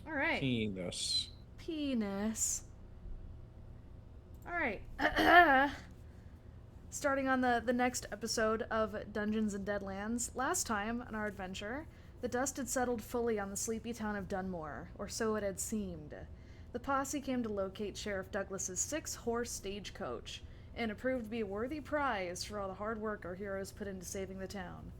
All right. Penis. Penis. All right. Starting on the next episode of Dungeons and Deadlands, last time on our adventure, the dust had settled fully on the sleepy town of Dunmore, or so it had seemed. The posse came to locate Sheriff Douglas's 6-horse stagecoach, and it proved to be a worthy prize for all the hard work our heroes put into saving the town.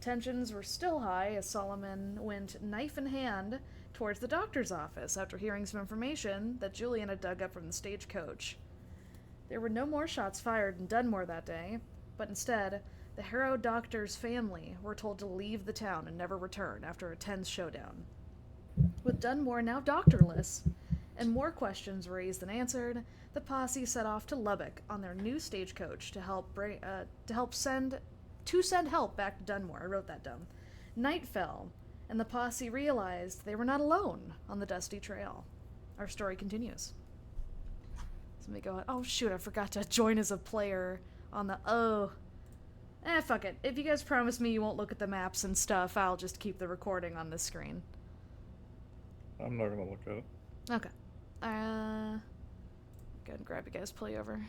Tensions were still high as Solomon went knife in hand towards the doctor's office after hearing some information that Julian had dug up from the stagecoach. There were no more shots fired in Dunmore that day, but instead, the Harrow doctor's family were told to leave the town and never return after a tense showdown. With Dunmore now doctorless, and more questions raised than answered, the posse set off to Lubbock on their new stagecoach to send help back to Dunmore. I wrote that down. Night fell, and the posse realized they were not alone on the dusty trail. Our story continues. So let me go. Oh shoot! I forgot to join as a player on the. Fuck it. If you guys promise me you won't look at the maps and stuff, I'll just keep the recording on this screen. I'm not gonna look at it. Okay. Go ahead and grab you guys' play over.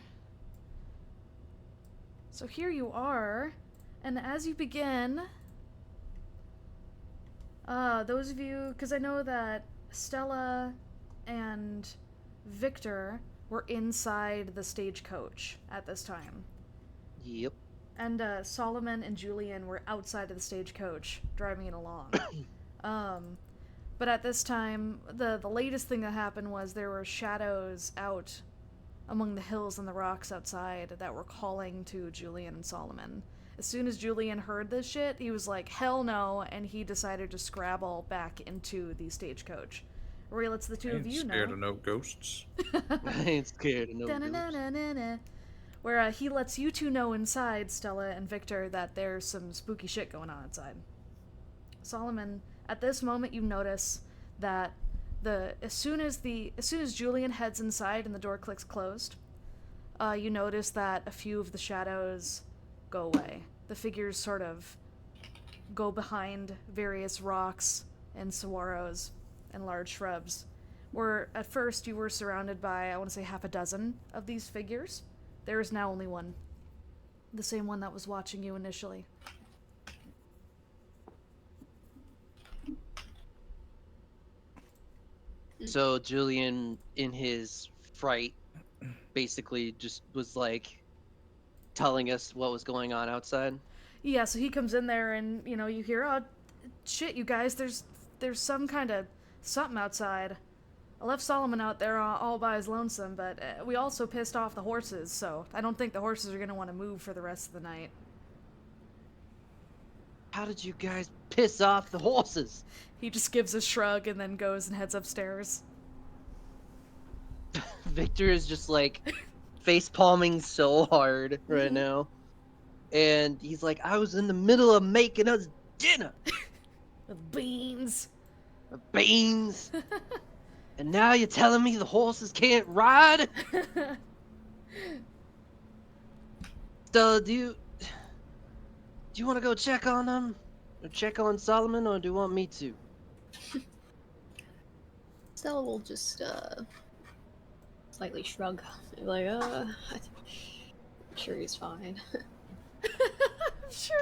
So here you are, and as you begin, those of you, because I know that Stella and Victor were inside the stagecoach at this time. Yep. And Solomon and Julian were outside of the stagecoach, driving it along. But at this time, the latest thing that happened was there were shadows out among the hills and the rocks outside that were calling to Julian and Solomon. As soon as Julian heard this shit, he was like, hell no, and he decided to scrabble back into the stagecoach. Ray lets the two of you know. Scared of no ghosts. I ain't scared of no ghosts. Where he lets you two know inside, Stella and Victor, that there's some spooky shit going on outside. Solomon, at this moment, you notice that as soon as Julian heads inside and the door clicks closed, you notice that a few of the shadows go away. The figures sort of go behind various rocks and saguaros and large shrubs. Where at first you were surrounded by, I want to say, half a dozen of these figures. There is now only one. The same one that was watching you initially. So Julian, in his fright, basically just was like telling us what was going on outside. Yeah, so he comes in there and, you hear, oh, shit, you guys, there's some kind of something outside. I left Solomon out there all by his lonesome, but we also pissed off the horses, so I don't think the horses are going to want to move for the rest of the night. How did you guys piss off the horses? He just gives a shrug and then goes and heads upstairs. Victor is just like face palming so hard right now. And he's like, I was in the middle of making us dinner. With beans. Beans. And now you're telling me the horses can't ride? Stella, do you want to go check on them? Or check on Solomon, or do you want me to? Stella will just slightly shrug. Like, I'm sure he's fine.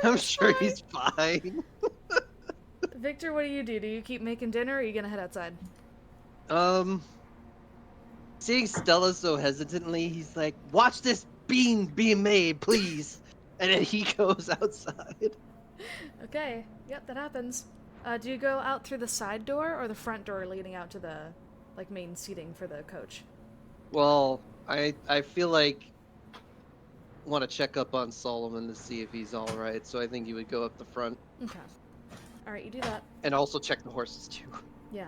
I'm sure he's fine. Victor, what do you do? Do you keep making dinner, or are you gonna head outside? Seeing Stella so hesitantly, he's like, watch this bean being made, please. And then he goes outside. Okay, yep, that happens. Do you go out through the side door or the front door leading out to the, main seating for the coach? Well, I feel like I want to check up on Solomon to see if he's alright, so I think you would go up the front. Okay. Alright, you do that. And also check the horses, too. Yeah.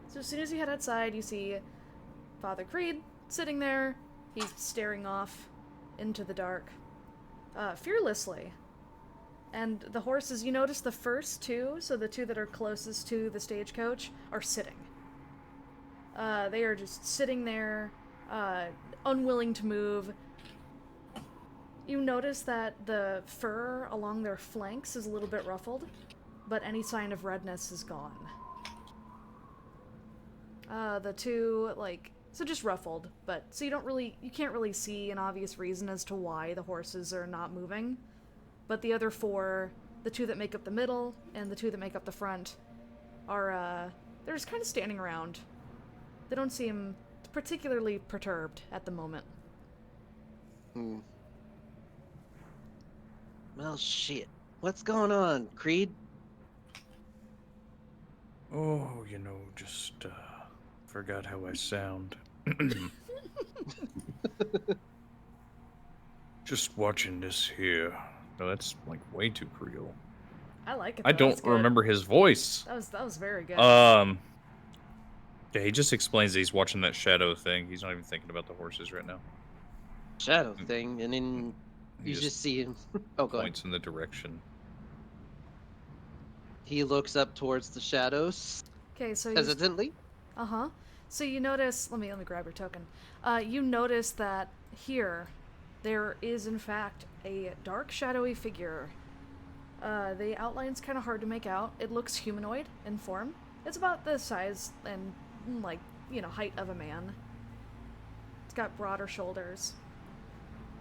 So as soon as you head outside, you see Father Creed sitting there. He's staring off into the dark, fearlessly. And the horses, you notice the first two, so the two that are closest to the stagecoach, are sitting. They are just sitting there, unwilling to move. You notice that the fur along their flanks is a little bit ruffled, but any sign of redness is gone. The two, like, so just ruffled, but so you can't really see an obvious reason as to why the horses are not moving. But the other four, the two that make up the middle and the two that make up the front, are, they're just kind of standing around. They don't seem particularly perturbed at the moment. Well, shit. What's going on, Creed? Oh, just forgot how I sound. Just watching this here. No, that's like way too Creole. I like it. I Though. don't That's good. remember his voice. That was very good. Yeah, he just explains that he's watching that shadow thing. He's not even thinking about the horses right now. Shadow thing, and then He you just see him. Oh, go ahead. points in the direction. He looks up towards the shadows Okay, so hesitantly. Uh-huh. So you notice, let me grab your token. You notice that here there is in fact a dark shadowy figure. The outline's kind of hard to make out. It looks humanoid in form. It's about the size and like, height of a man. It's got broader shoulders.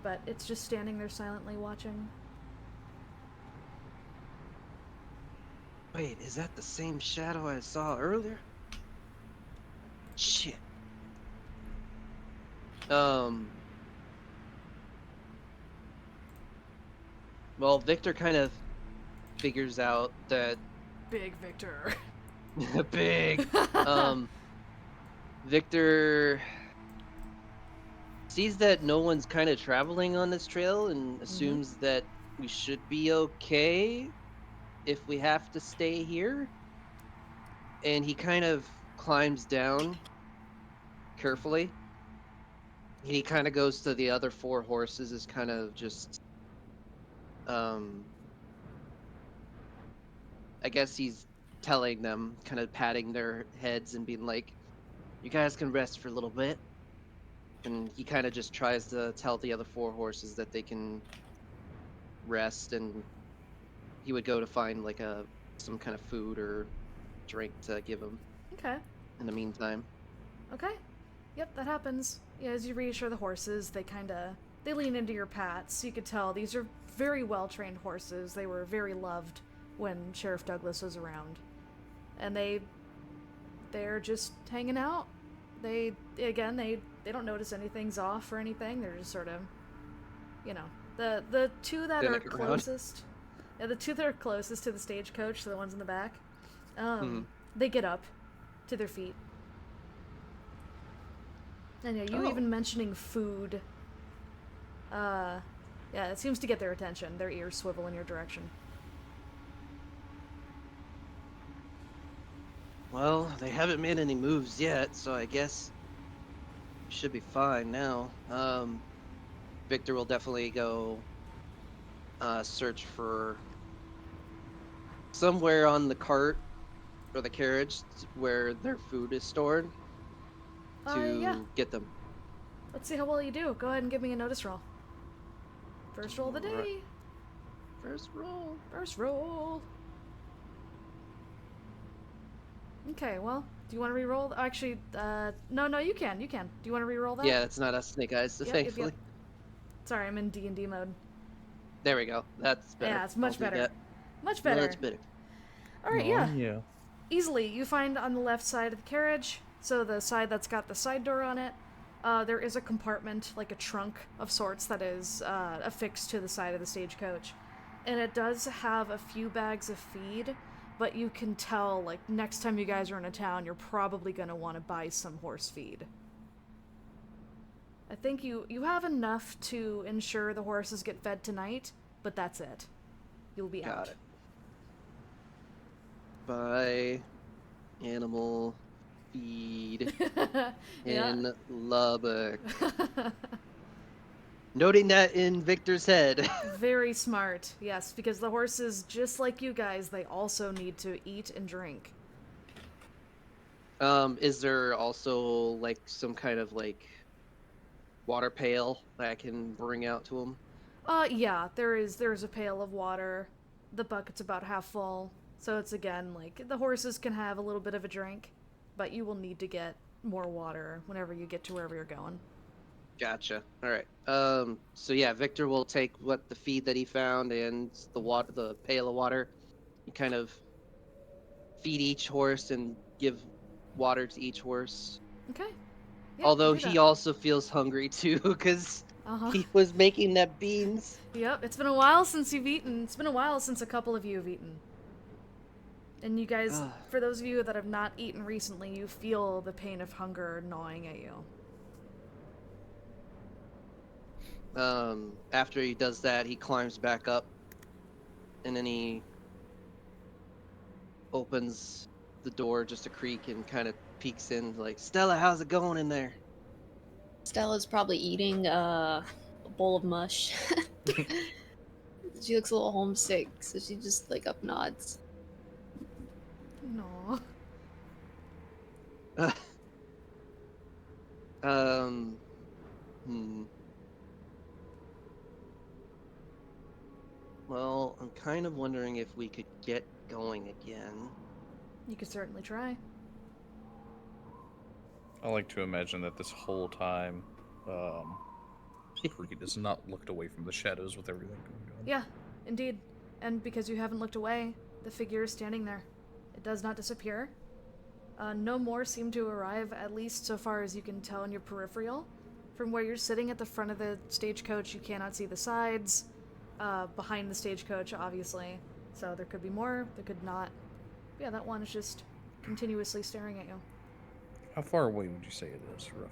But it's just standing there silently watching. Wait, is that the same shadow I saw earlier? Shit. Well, Victor kind of figures out that Big Victor. big. Victor sees that no one's kind of traveling on this trail and assumes that we should be okay if we have to stay here. And he kind of climbs down carefully. He kind of goes to the other four horses, is kind of just I guess he's telling them, kind of patting their heads and being like, you guys can rest for a little bit. And he kind of just tries to tell the other four horses that they can rest, and he would go to find like some kind of food or drink to give them Okay. in the meantime. Okay. Yep, that happens. Yeah, as you reassure the horses, they lean into your pats. You could tell these are very well-trained horses. They were very loved when Sheriff Douglas was around. And they're just hanging out. They don't notice anything's off or anything. They're just sort of, the two that are closest. Yeah, the two that are closest to the stagecoach, so the ones in the back, they get up to their feet. And yeah, you even mentioning food, yeah, it seems to get their attention. Their ears swivel in your direction. Well, they haven't made any moves yet, so I guess we should be fine now. Victor will definitely go search for somewhere on the cart or the carriage where their food is stored to get them. Let's see how well you do. Go ahead and give me a notice roll. First roll of the day. First roll. First roll. Okay, well, do you want to re-roll? Actually, no, you can. Do you want to re-roll that? Yeah, it's not us Snake Eyes, Yep, thankfully. yep. Sorry, I'm in D&D mode. There we go. That's better. Yeah, it's much better. That. Much better. Much better. Alright, Yeah. Easily, you find on the left side of the carriage, so the side that's got the side door on it, there is a compartment, like a trunk of sorts, that is affixed to the side of the stagecoach. And it does have a few bags of feed, but you can tell, like, next time you guys are in a town, you're probably going to want to buy some horse feed. I think you have enough to ensure the horses get fed tonight, but that's it. You'll be out. Got it. Buy animal feed in Lubbock. Noting that in Victor's head. Very smart, yes, because the horses, just like you guys, they also need to eat and drink. Is there also like some kind of like water pail that I can bring out to him? Yeah, there's a pail of water. The bucket's about half full, so it's again like the horses can have a little bit of a drink. but you will need to get more water whenever you get to wherever you're going. Gotcha. All right. So yeah, Victor will take the feed that he found and the pail of water. You kind of feed each horse and give water to each horse. Okay. Yeah, Although do he that. also feels hungry too, because Uh-huh. he was making that beans. Yep, it's been a while since you've eaten. It's been a while since a couple of you have eaten. And you guys, Ugh. for those of you that have not eaten recently, you feel the pain of hunger gnawing at you. After he does that, he climbs back up, and then he opens the door just a creak and kind of peeks in, like, Stella, how's it going in there? Stella's probably eating a bowl of mush. She looks a little homesick, so she just like up nods. No. Hmm. Well, I'm kind of wondering if we could get going again. You could certainly try. I like to imagine that this whole time, Creed has not looked away from the shadows with everything going on. Yeah, indeed. And because you haven't looked away, the figure is standing there. It does not disappear. No more seem to arrive, at least so far as you can tell in your peripheral. From where you're sitting at the front of the stagecoach, you cannot see the sides. Behind the stagecoach, obviously. So there could be more, there could not. But yeah, that one is just continuously staring at you. How far away would you say it is, roughly?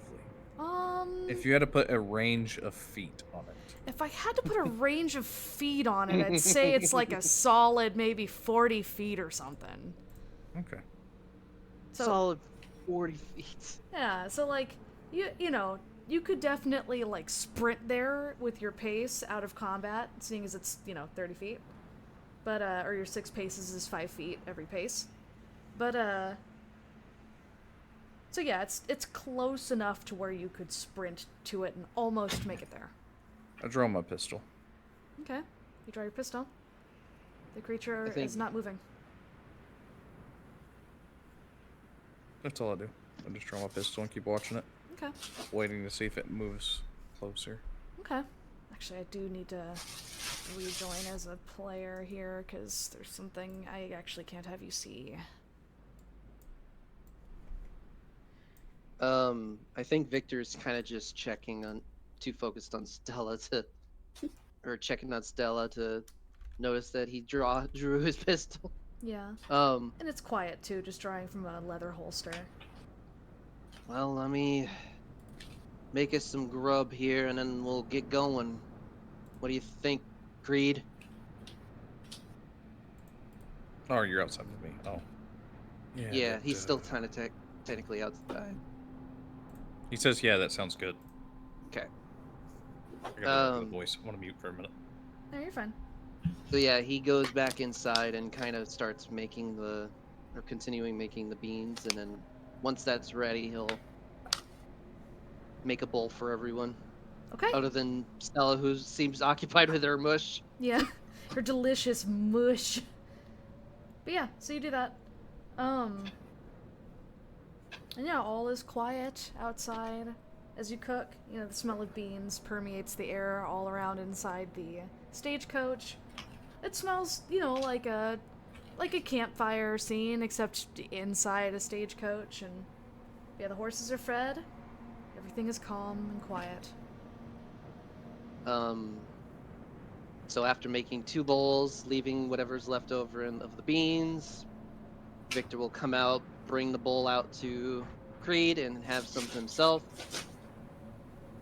If you had to put a range of feet on it. If I had to put a range of feet on it, I'd say it's like a solid maybe 40 feet or something. Okay. So, Solid 40 feet. yeah, so like, you know, you could definitely like sprint there with your pace out of combat, seeing as it's, 30 feet. But, or your 6 paces is 5 feet every pace. But, so yeah, it's close enough to where you could sprint to it and almost make it there. I draw my pistol. Okay, you draw your pistol. The creature is not moving. That's all I do. I just draw my pistol and keep watching it. Okay. Waiting to see if it moves closer. Okay. Actually, I do need to rejoin as a player here, because there's something I actually can't have you see. I think Victor's kind of just too focused on Stella or checking on Stella to notice that he drew his pistol. Yeah. Um, And it's quiet, too, just drawing from a leather holster. well, let me make us some grub here, and then we'll get going. What do you think, Creed? Oh, you're outside with me. Oh. Yeah, but, he's still kind of technically outside. He says, yeah, that sounds good. Okay. I gotta lower the voice. I want to mute for a minute. No, you're fine. So yeah, he goes back inside and kind of starts continuing making the beans, and then once that's ready, he'll make a bowl for everyone. Okay. Other than Stella, who seems occupied with her mush. Yeah. Her delicious mush. But yeah, so you do that. And yeah, all is quiet outside as you cook. The smell of beans permeates the air all around inside the stagecoach. It smells, like a campfire scene, except inside a stagecoach. And yeah, the horses are fed. Everything is calm and quiet. So after making 2 bowls, leaving whatever's left over of the beans, Victor will come out, bring the bowl out to Creed, and have some himself.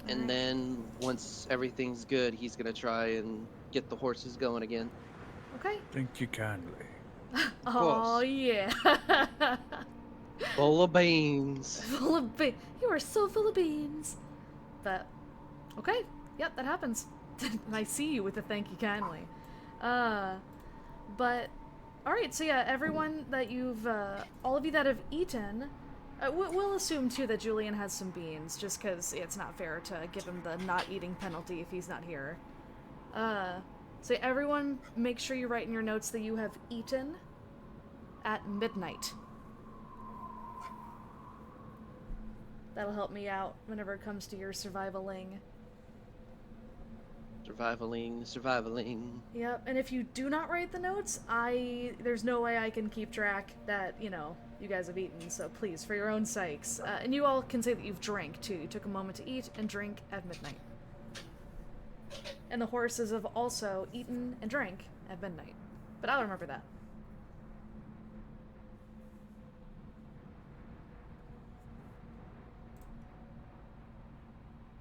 And Alright. then once everything's good, he's gonna try and get the horses going again. Okay. Thank you kindly. Oh yeah. Bowl of beans. Full of beans. You are so full of beans. But okay, yep, that happens. And I see you with a thank you kindly. But all right, so yeah, everyone that all of you that have eaten, we'll assume too that Julian has some beans, just because it's not fair to give him the not eating penalty if he's not here. So everyone, make sure you write in your notes that you have eaten at midnight. That'll help me out whenever it comes to your survivaling. Survivaling. Yep, and if you do not write the notes, there's no way I can keep track that, you guys have eaten, so please, for your own sakes. And you all can say that you've drank, too. You took a moment to eat and drink at midnight. And the horses have also eaten and drank at midnight. But I'll remember that.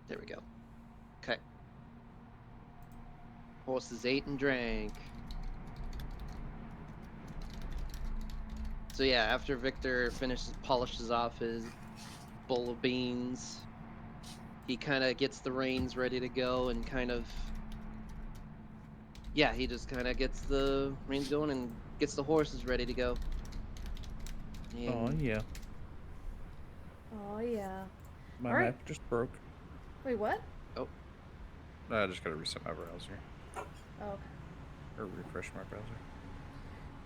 There we go. Okay. Horses ate and drank. So yeah, after Victor polishes off his bowl of beans, he kind of gets the reins ready to go and he just kind of gets the reins going and gets the horses ready to go. Oh, yeah. Oh, yeah. My Alright. map just broke. Wait, what? Oh, I just gotta reset my browser. Oh, okay. Or refresh my browser.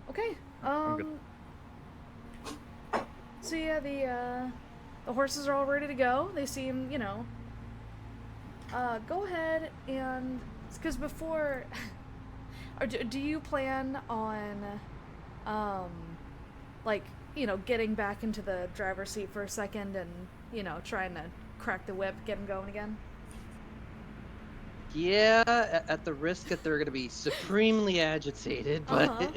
Okay, I'm good. So yeah, the horses are all ready to go. They seem, go ahead and, because before, or do you plan on, getting back into the driver's seat for a second and, trying to crack the whip, get him going again? yeah, at the risk that they're going to be supremely agitated, but Uh-huh.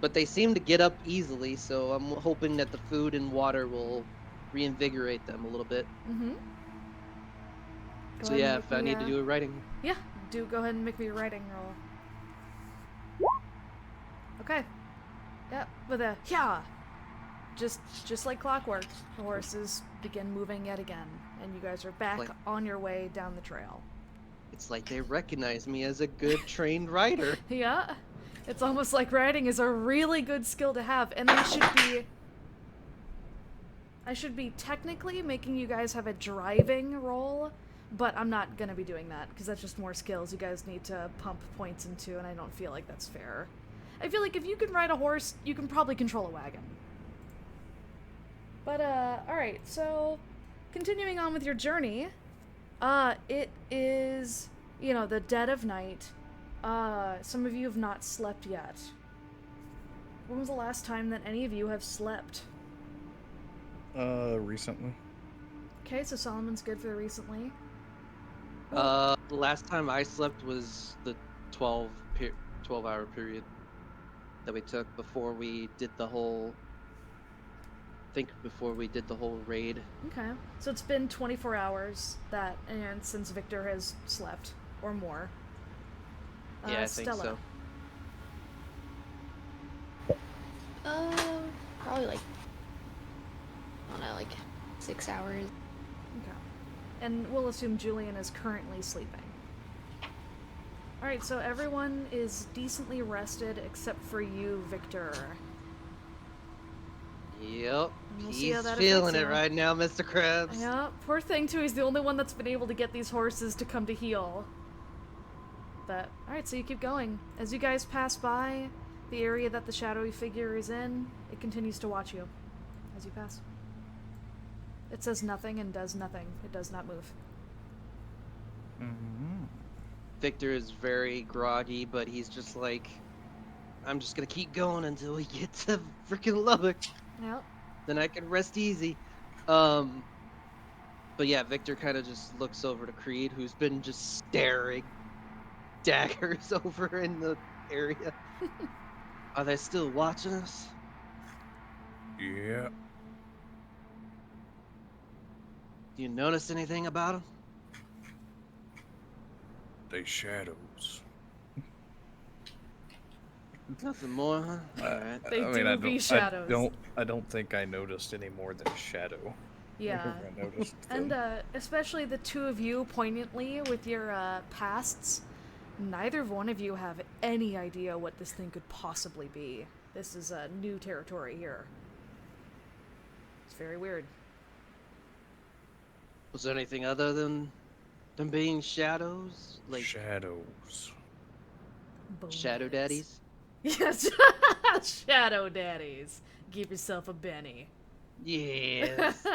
but they seem to get up easily, so I'm hoping that the food and water will reinvigorate them a little bit. Mm-hmm. So yeah, if I need to do a writing. Yeah, go ahead and make me a writing roll. Okay. Yep, with a yeah. Just like clockwork, the horses begin moving yet again, and you guys are back on your way down the trail. It's like they recognize me as a good trained writer. Yeah. It's almost like writing is a really good skill to have, and I should be technically making you guys have a driving roll, but I'm not gonna be doing that, because that's just more skills you guys need to pump points into, and I don't feel like that's fair. I feel like if you can ride a horse, you can probably control a wagon. But, alright, so, continuing on with your journey, it is, the dead of night. Some of you have not slept yet. When was the last time that any of you have slept? Recently. Okay, so Solomon's good for the recently. The last time I slept was the 12-hour period that we took before we did the whole raid. Okay, so it's been 24 hours and since Victor has slept, or more. Yeah, I think Stella. so. Probably I don't know, 6 hours. Okay. And we'll assume Julian is currently sleeping. Alright, so everyone is decently rested except for you, Victor. Yep, We'll see how he's that feeling affects it you. right now, Mr. Krabs. Yeah, poor thing too, he's the only one that's been able to get these horses to come to heel. But, alright, so you keep going. As you guys pass by the area that the shadowy figure is in, it continues to watch you as you pass. It says nothing and does nothing. It does not move. Mm-hmm. Victor is very groggy, but he's just like, I'm just gonna keep going until we get to freaking Lubbock. Yep. Then I can rest easy. But yeah, Victor kind of just looks over to Creed, who's been just staring daggers over in the area. Are they still watching us? Yeah. Do you notice anything about them? They shadows. Nothing more, huh? Alright. They do be shadows. I don't think I noticed any more than a shadow. Yeah. I noticed And them. especially the two of you poignantly with your pasts, neither one of you have any idea what this thing could possibly be. This is new territory here. It's very weird. Was there anything other than them being shadows? Like Shadows. shadow daddies? Yes, shadow daddies. Give yourself a Benny. Yes.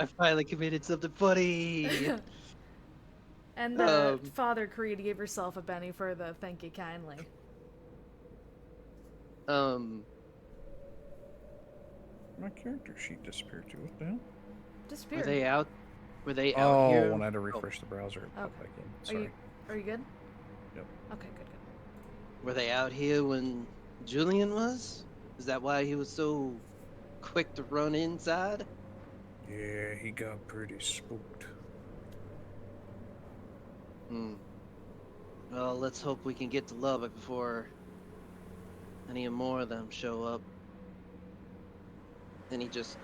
I finally committed something funny. And Father Creed gave herself a penny for the thank you kindly. My character sheet disappeared too. What the hell? Disappeared. Were they out here? When I had to refresh the browser, it popped back in. Sorry. Are you good? Yep. Okay, good. Were they out here when Julian was? Is that why he was so quick to run inside? Yeah, he got pretty spooked. Well, let's hope we can get to Lubbock before any more of them show up. Then he just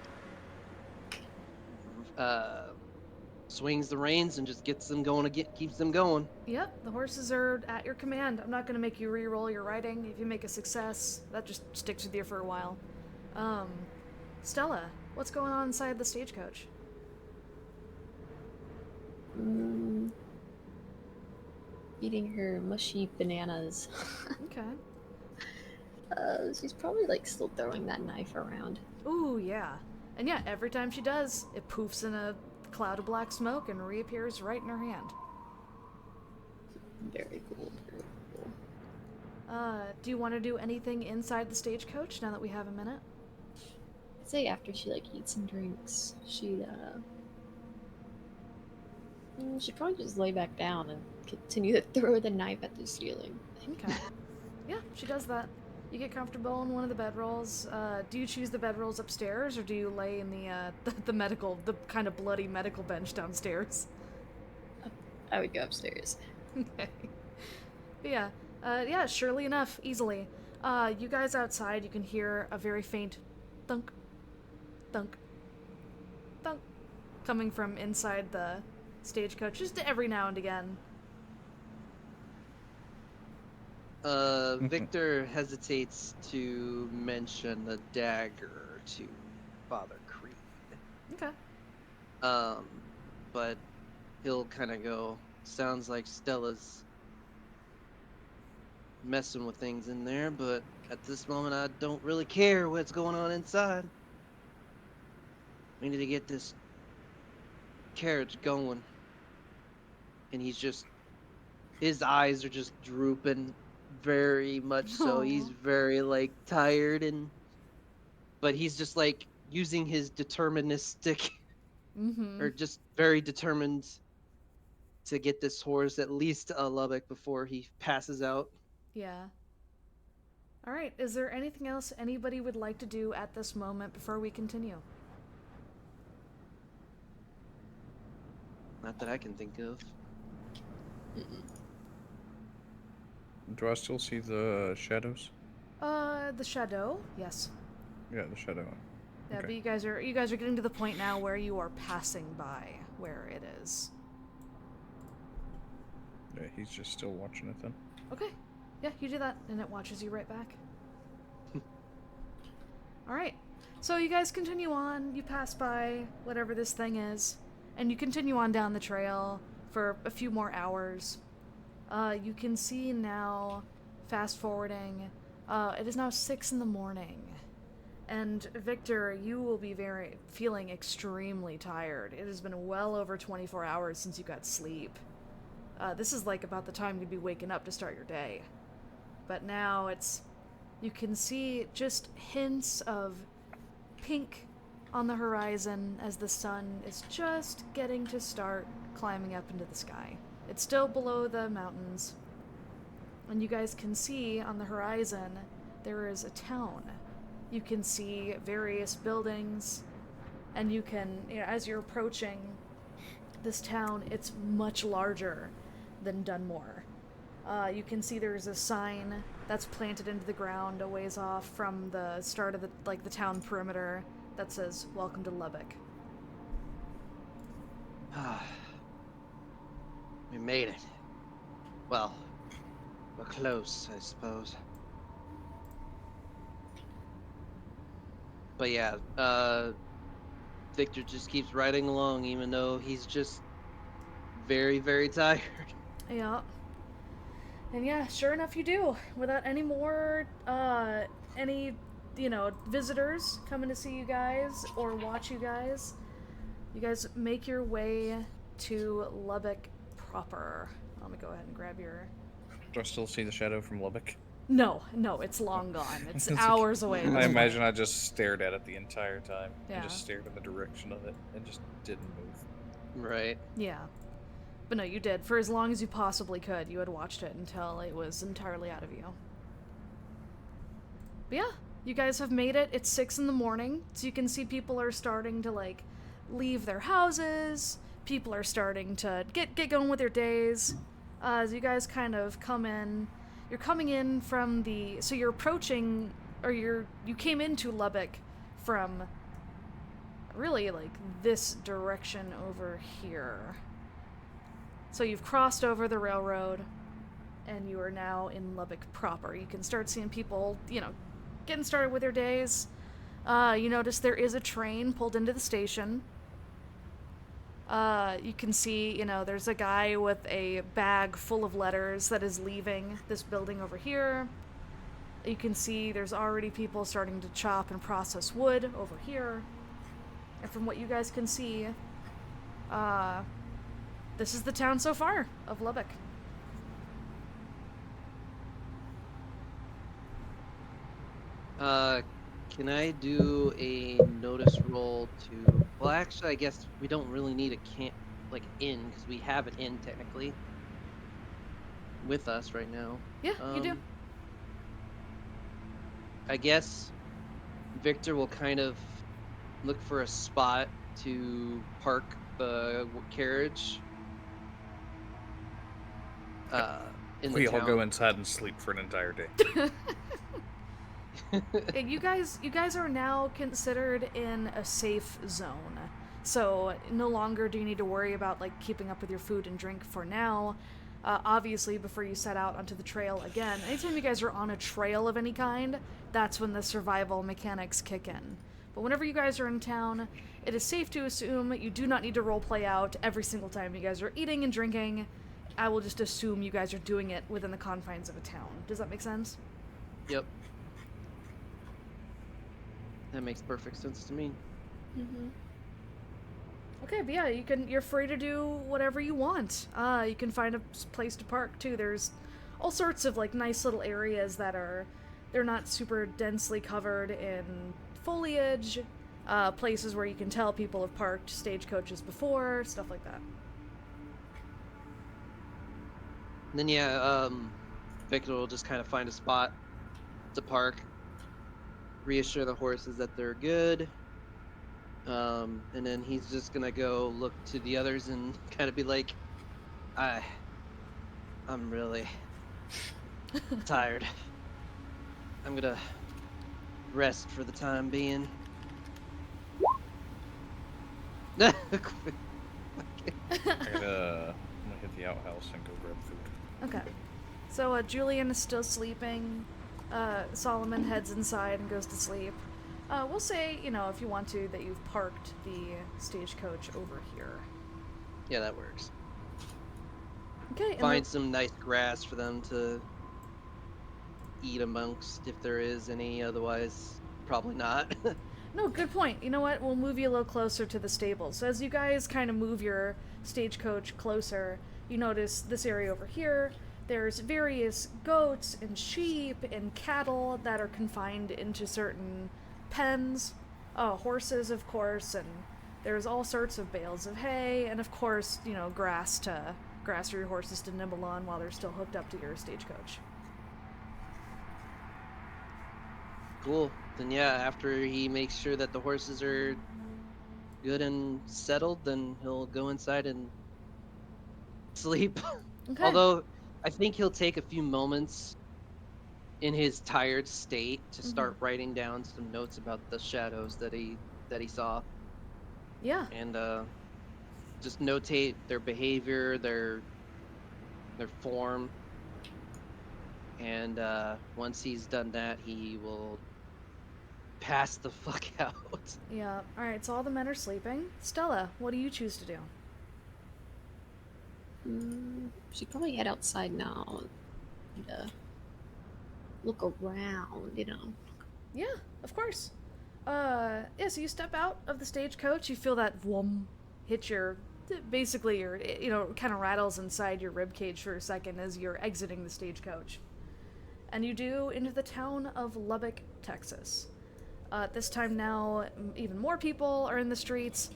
swings the reins and just gets them going keeps them going. Yep, the horses are at your command. I'm not going to make you re-roll your riding. If you make a success, that just sticks with you for a while. Stella, what's going on inside the stagecoach? Eating her mushy bananas. Okay. She's probably like still throwing that knife around. Ooh, yeah. And yeah, every time she does, it poofs in a cloud of black smoke and reappears right in her hand. Very cool. Very cool. Do you want to do anything inside the stagecoach now that we have a minute? I'd say after she like eats and drinks, she'd probably just lay back down and continue to throw the knife at the ceiling. Okay. Yeah, she does that. You get comfortable in one of the bedrolls. Do you choose the bedrolls upstairs, or do you lay in the kind of bloody medical bench downstairs? I would go upstairs. Okay. But yeah, surely enough, easily. You guys outside, you can hear a very faint thunk, thunk, thunk, coming from inside the stagecoach, just every now and again. Victor hesitates to mention the dagger to Father Creed. Okay. But he'll kind of go, sounds like Stella's messing with things in there, but at this moment I don't really care what's going on inside. We need to get this carriage going. And his eyes are just drooping very much so. Aww. He's very like tired, but he's just like using his deterministic or just very determined to get this horse at least to Lubbock before he passes out. Yeah. All right, is there anything else anybody would like to do at this moment before we continue? Not that I can think of. Do I still see the shadows? The shadow, yes. Yeah, the shadow. Yeah, Okay. but you guys are getting to the point now where you are passing by where it is. Yeah, he's just still watching it then. Okay. Yeah, you do that, and it watches you right back. Alright. So you guys continue on, you pass by whatever this thing is, and you continue on down the trail for a few more hours. You can see now, fast forwarding, it is now 6 in the morning. And Victor, you will be feeling extremely tired. It has been well over 24 hours since you got sleep. This is like about the time you'd be waking up to start your day. But now you can see just hints of pink on the horizon as the sun is just getting to start climbing up into the sky. It's still below the mountains, and you guys can see on the horizon there is a town. You can see various buildings, and you can, as you're approaching this town, it's much larger than Dunmore. You can see there's a sign that's planted into the ground a ways off from the start of the town perimeter that says, "Welcome to Lubbock." We made it. Well, we're close, I suppose. But yeah, Victor just keeps riding along even though he's just very, very tired. Yeah. And yeah, sure enough you do. Without any more, visitors coming to see you guys or watch you guys, You guys make your way to Lubbock proper. Let me go ahead and grab your... Do I still see the shadow from Lubbock? No, it's long gone. It's It's hours away. at I this imagine point. I just stared at it the entire time. Yeah. And just stared in the direction of it and just didn't move. Right. Yeah. But no, you did. For as long as you possibly could, you had watched it until it was entirely out of you. But yeah, you guys have made it. It's 6 in the morning, so you can see people are starting to, like, leave their houses. People are starting to get going with their days. As you guys kind of come in, you're coming in from the... So you're approaching, or you came into Lubbock from really, like, this direction over here. So you've crossed over the railroad, and you are now in Lubbock proper. You can start seeing people, getting started with their days. You notice there is a train pulled into the station. You can see, there's a guy with a bag full of letters that is leaving this building over here. You can see there's already people starting to chop and process wood over here. And from what you guys can see, this is the town so far of Lubbock. Can I do a notice roll to... Well, actually, I guess we don't really need a inn, because we have an inn, technically, with us right now. Yeah, you do. I guess Victor will kind of look for a spot to park the carriage. In the We all town. go inside and sleep for an entire day. You guys are now considered in a safe zone. So no longer do you need to worry about, like, keeping up with your food and drink for now. Obviously, before you set out onto the trail again, anytime you guys are on a trail of any kind, that's when the survival mechanics kick in. But whenever you guys are in town, it is safe to assume you do not need to roleplay out every single time you guys are eating and drinking. I will just assume you guys are doing it within the confines of a town. Does that make sense? Yep. That makes perfect sense to me. Mm-hmm. Okay, but yeah, you're free to do whatever you want. You can find a place to park too. There's all sorts of, like, nice little areas they're not super densely covered in foliage. Places where you can tell people have parked stagecoaches before, stuff like that. And then yeah, Victor will just kind of find a spot to park, reassure the horses that they're good, and then he's just gonna go look to the others and kind of be like, I'm really tired. I'm gonna rest for the time being. I'm gonna hit the outhouse and go grab food. Okay. So Julian is still sleeping. Solomon heads inside and goes to sleep. We'll say, if you want to, that you've parked the stagecoach over here. Yeah, that works. Okay. And Find some nice grass for them to eat amongst, if there is any. Otherwise, probably not. No, good point. You know what? We'll move you a little closer to the stables. So as you guys kind of move your stagecoach closer, you notice this area over here. There's various goats and sheep and cattle that are confined into certain pens. Horses, of course, and there's all sorts of bales of hay, and of course, grass for your horses to nibble on while they're still hooked up to your stagecoach. Cool. Then yeah, after he makes sure that the horses are good and settled, then he'll go inside and sleep. Okay. Although I think he'll take a few moments in his tired state to start writing down some notes about the shadows that he saw. Yeah. And just notate their behavior, their form. And once he's done that, he will pass the fuck out. Yeah. Alright, so all the men are sleeping. Stella, what do you choose to do? Should probably head outside now and look around, Yeah, of course. So you step out of the stagecoach, you feel that vroom, hits your, basically your, kind of rattles inside your rib cage for a second as you're exiting the stagecoach. And you do into the town of Lubbock, Texas. This time now, even more people are in the streets.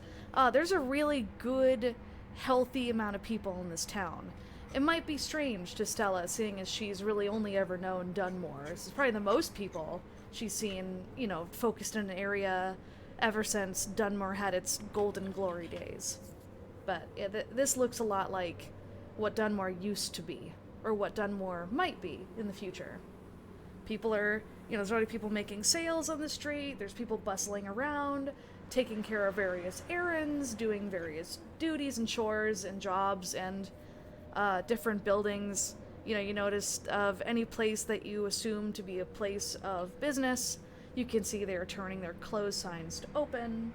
There's a really good, healthy amount of people in this town. It might be strange to Stella, seeing as she's really only ever known Dunmore. This is probably the most people she's seen, focused in an area ever since Dunmore had its golden glory days. But yeah, this looks a lot like what Dunmore used to be, or what Dunmore might be in the future. People are, there's already people making sales on the street, there's people bustling around, taking care of various errands, doing various duties and chores and jobs and different buildings. You notice of any place that you assume to be a place of business, you can see they're turning their close signs to open.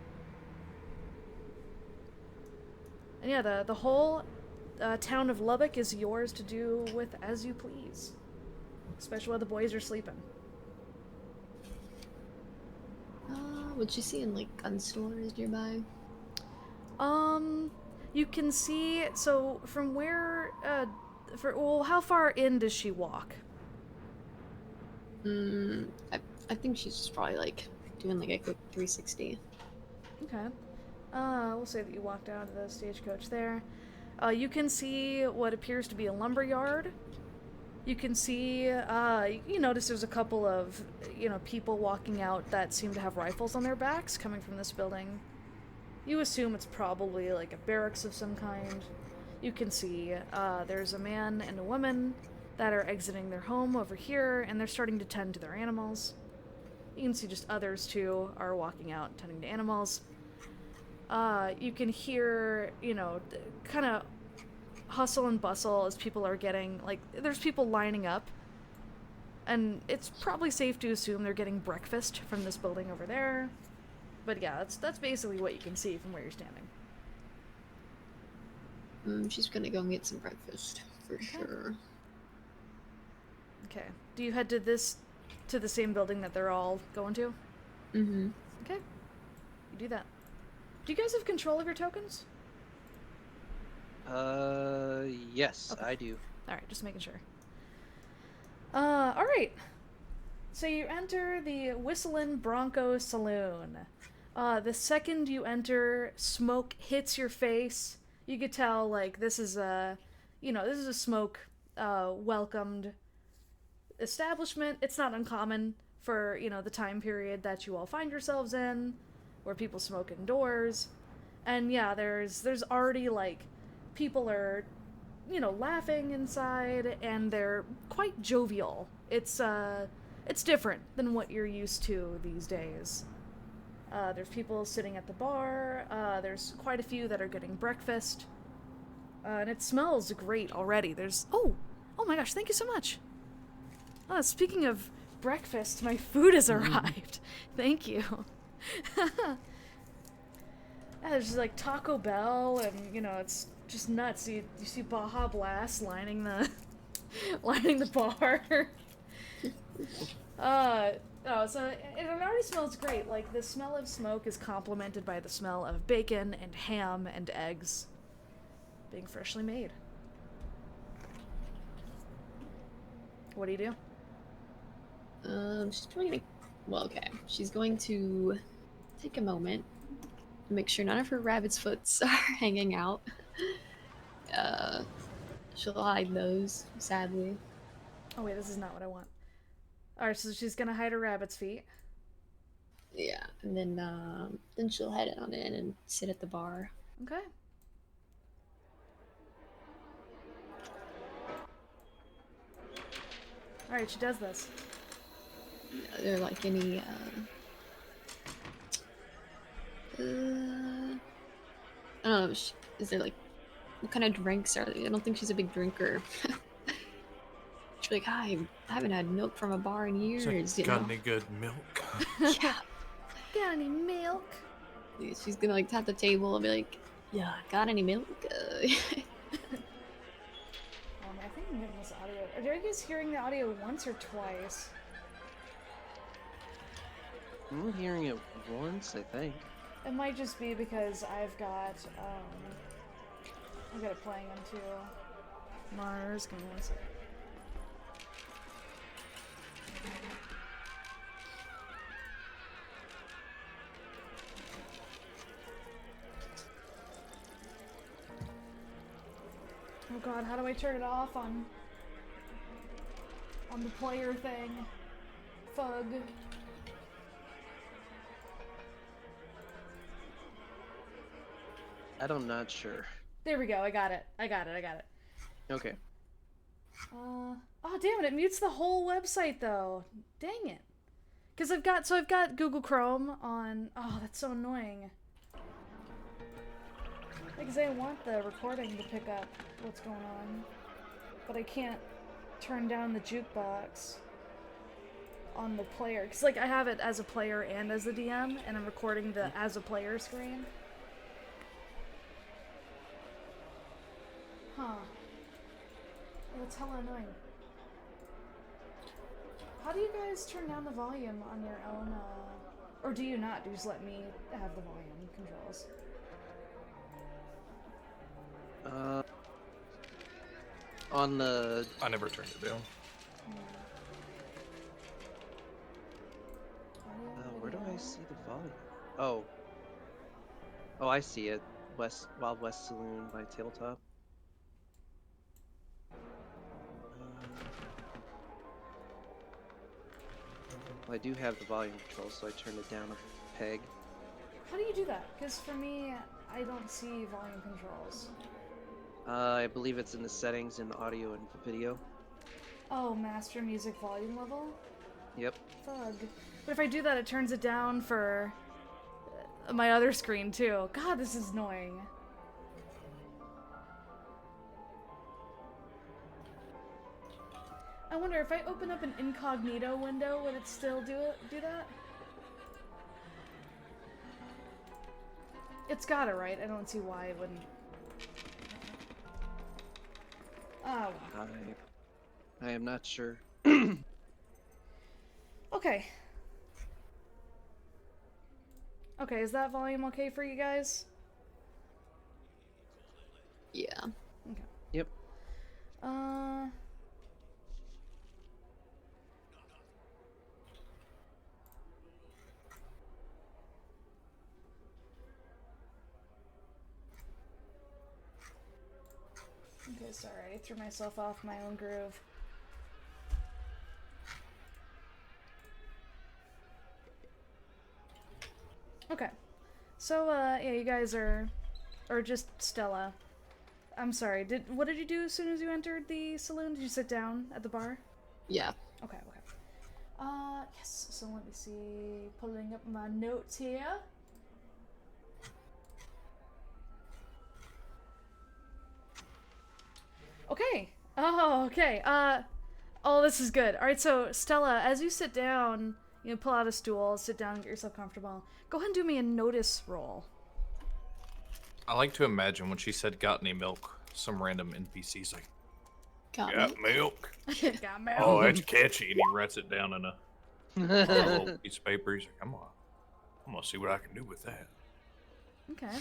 And yeah, the whole town of Lubbock is yours to do with as you please. Especially while the boys are sleeping. What you see in, like, Gunstores nearby? You can see, so from where, how far in does she walk? I think she's just probably, like, doing, like, a quick 360. Okay. We'll say that you walked out of the stagecoach there. You can see what appears to be a lumber yard. You can see, you notice there's a couple of, people walking out that seem to have rifles on their backs coming from this building. You assume it's probably like a barracks of some kind. You can see, there's a man and a woman that are exiting their home over here, and they're starting to tend to their animals. You can see just others, too, are walking out tending to animals. You can hear, kind of hustle and bustle as people are getting, there's people lining up, and it's probably safe to assume they're getting breakfast from this building over there. But yeah, that's basically what you can see from where you're standing. She's gonna go and get some breakfast, for sure. Okay. Do you head to the same building that they're all going to? Mm-hmm. Okay. You do that. Do you guys have control of your tokens? Yes, Okay. I do. Alright, just making sure. Alright. So you enter the Whistlin Bronco Saloon. The second you enter, smoke hits your face. You could tell, this is a smoke, welcomed establishment. It's not uncommon for, the time period that you all find yourselves in, where people smoke indoors. And yeah, there's already, people are, laughing inside, and they're quite jovial. It's different than what you're used to these days. There's people sitting at the bar, there's quite a few that are getting breakfast, and it smells great already. Oh my gosh, thank you so much. Speaking of breakfast, my food has arrived. Thank you. Yeah, there's Taco Bell, and it's just nuts. You see Baja Blast lining the bar. So it already smells great. The smell of smoke is complemented by the smell of bacon and ham and eggs being freshly made. What do you do? She's probably she's going to take a moment to make sure none of her rabbit's foots are hanging out. She'll hide those, sadly. Oh wait, this is not what I want. Alright, so she's gonna hide her rabbit's feet. Yeah, and then she'll head on in and sit at the bar. Okay. Alright, she does this. Are there any I don't know, is there what kind of drinks are there? I don't think she's a big drinker. She's like, hi, I haven't had milk from a bar in years. Got any good milk? Yeah. Got any milk? She's gonna tap the table and be like, yeah, got any milk? I think I'm getting this audio. Are you guys hearing the audio once or twice? I'm hearing it once, I think. It might just be because I've got it playing on too. Mars, give me one second. Oh god, how do I turn it off on the player thing? Fug. I'm not sure. There we go, I got it. Okay. Oh damn it, it mutes the whole website though. Dang it. Cause I've got Google Chrome on. Oh, that's so annoying. Because I want the recording to pick up what's going on, but I can't turn down the jukebox on the player. Cause like I have it as a player and as a DM, and I'm recording the as a player screen. Huh. That's hella annoying. How do you guys turn down the volume on your own, or do you not? Do you just let me have the volume controls? On the... I never turned it down. where do I see the volume? Oh, I see it. Wild West Saloon by Tabletop. Well, I do have the volume control, so I turned it down a peg. How do you do that? Because for me, I don't see volume controls. I believe it's in the settings in the audio and video. Oh, master music volume level? Yep. Fug. But if I do that, it turns it down for my other screen too. God, this is annoying. I wonder if I open up an incognito window, would it still do that? It's gotta, right? I don't see why it wouldn't. Oh. I am not sure. Okay. Okay, is that volume okay for you guys? Yeah. Okay. Yep. Okay, sorry, I threw myself off my own groove. Okay. So, yeah, you guys are... Or just Stella. I'm sorry, what did you do as soon as you entered the saloon? Did you sit down at the bar? Yeah. Okay. Yes, so let me see... Pulling up my notes here. Okay. Oh, okay. Oh, this is good. Alright, so, Stella, as you sit down, you pull out a stool, sit down, get yourself comfortable. Go ahead and do me a notice roll. I like to imagine when she said got any milk, some random NPC's like, Got got milk. Got milk. Oh, that's catchy. And he writes it down in a little piece of paper. He's like, I'm gonna see what I can do with that. Okay.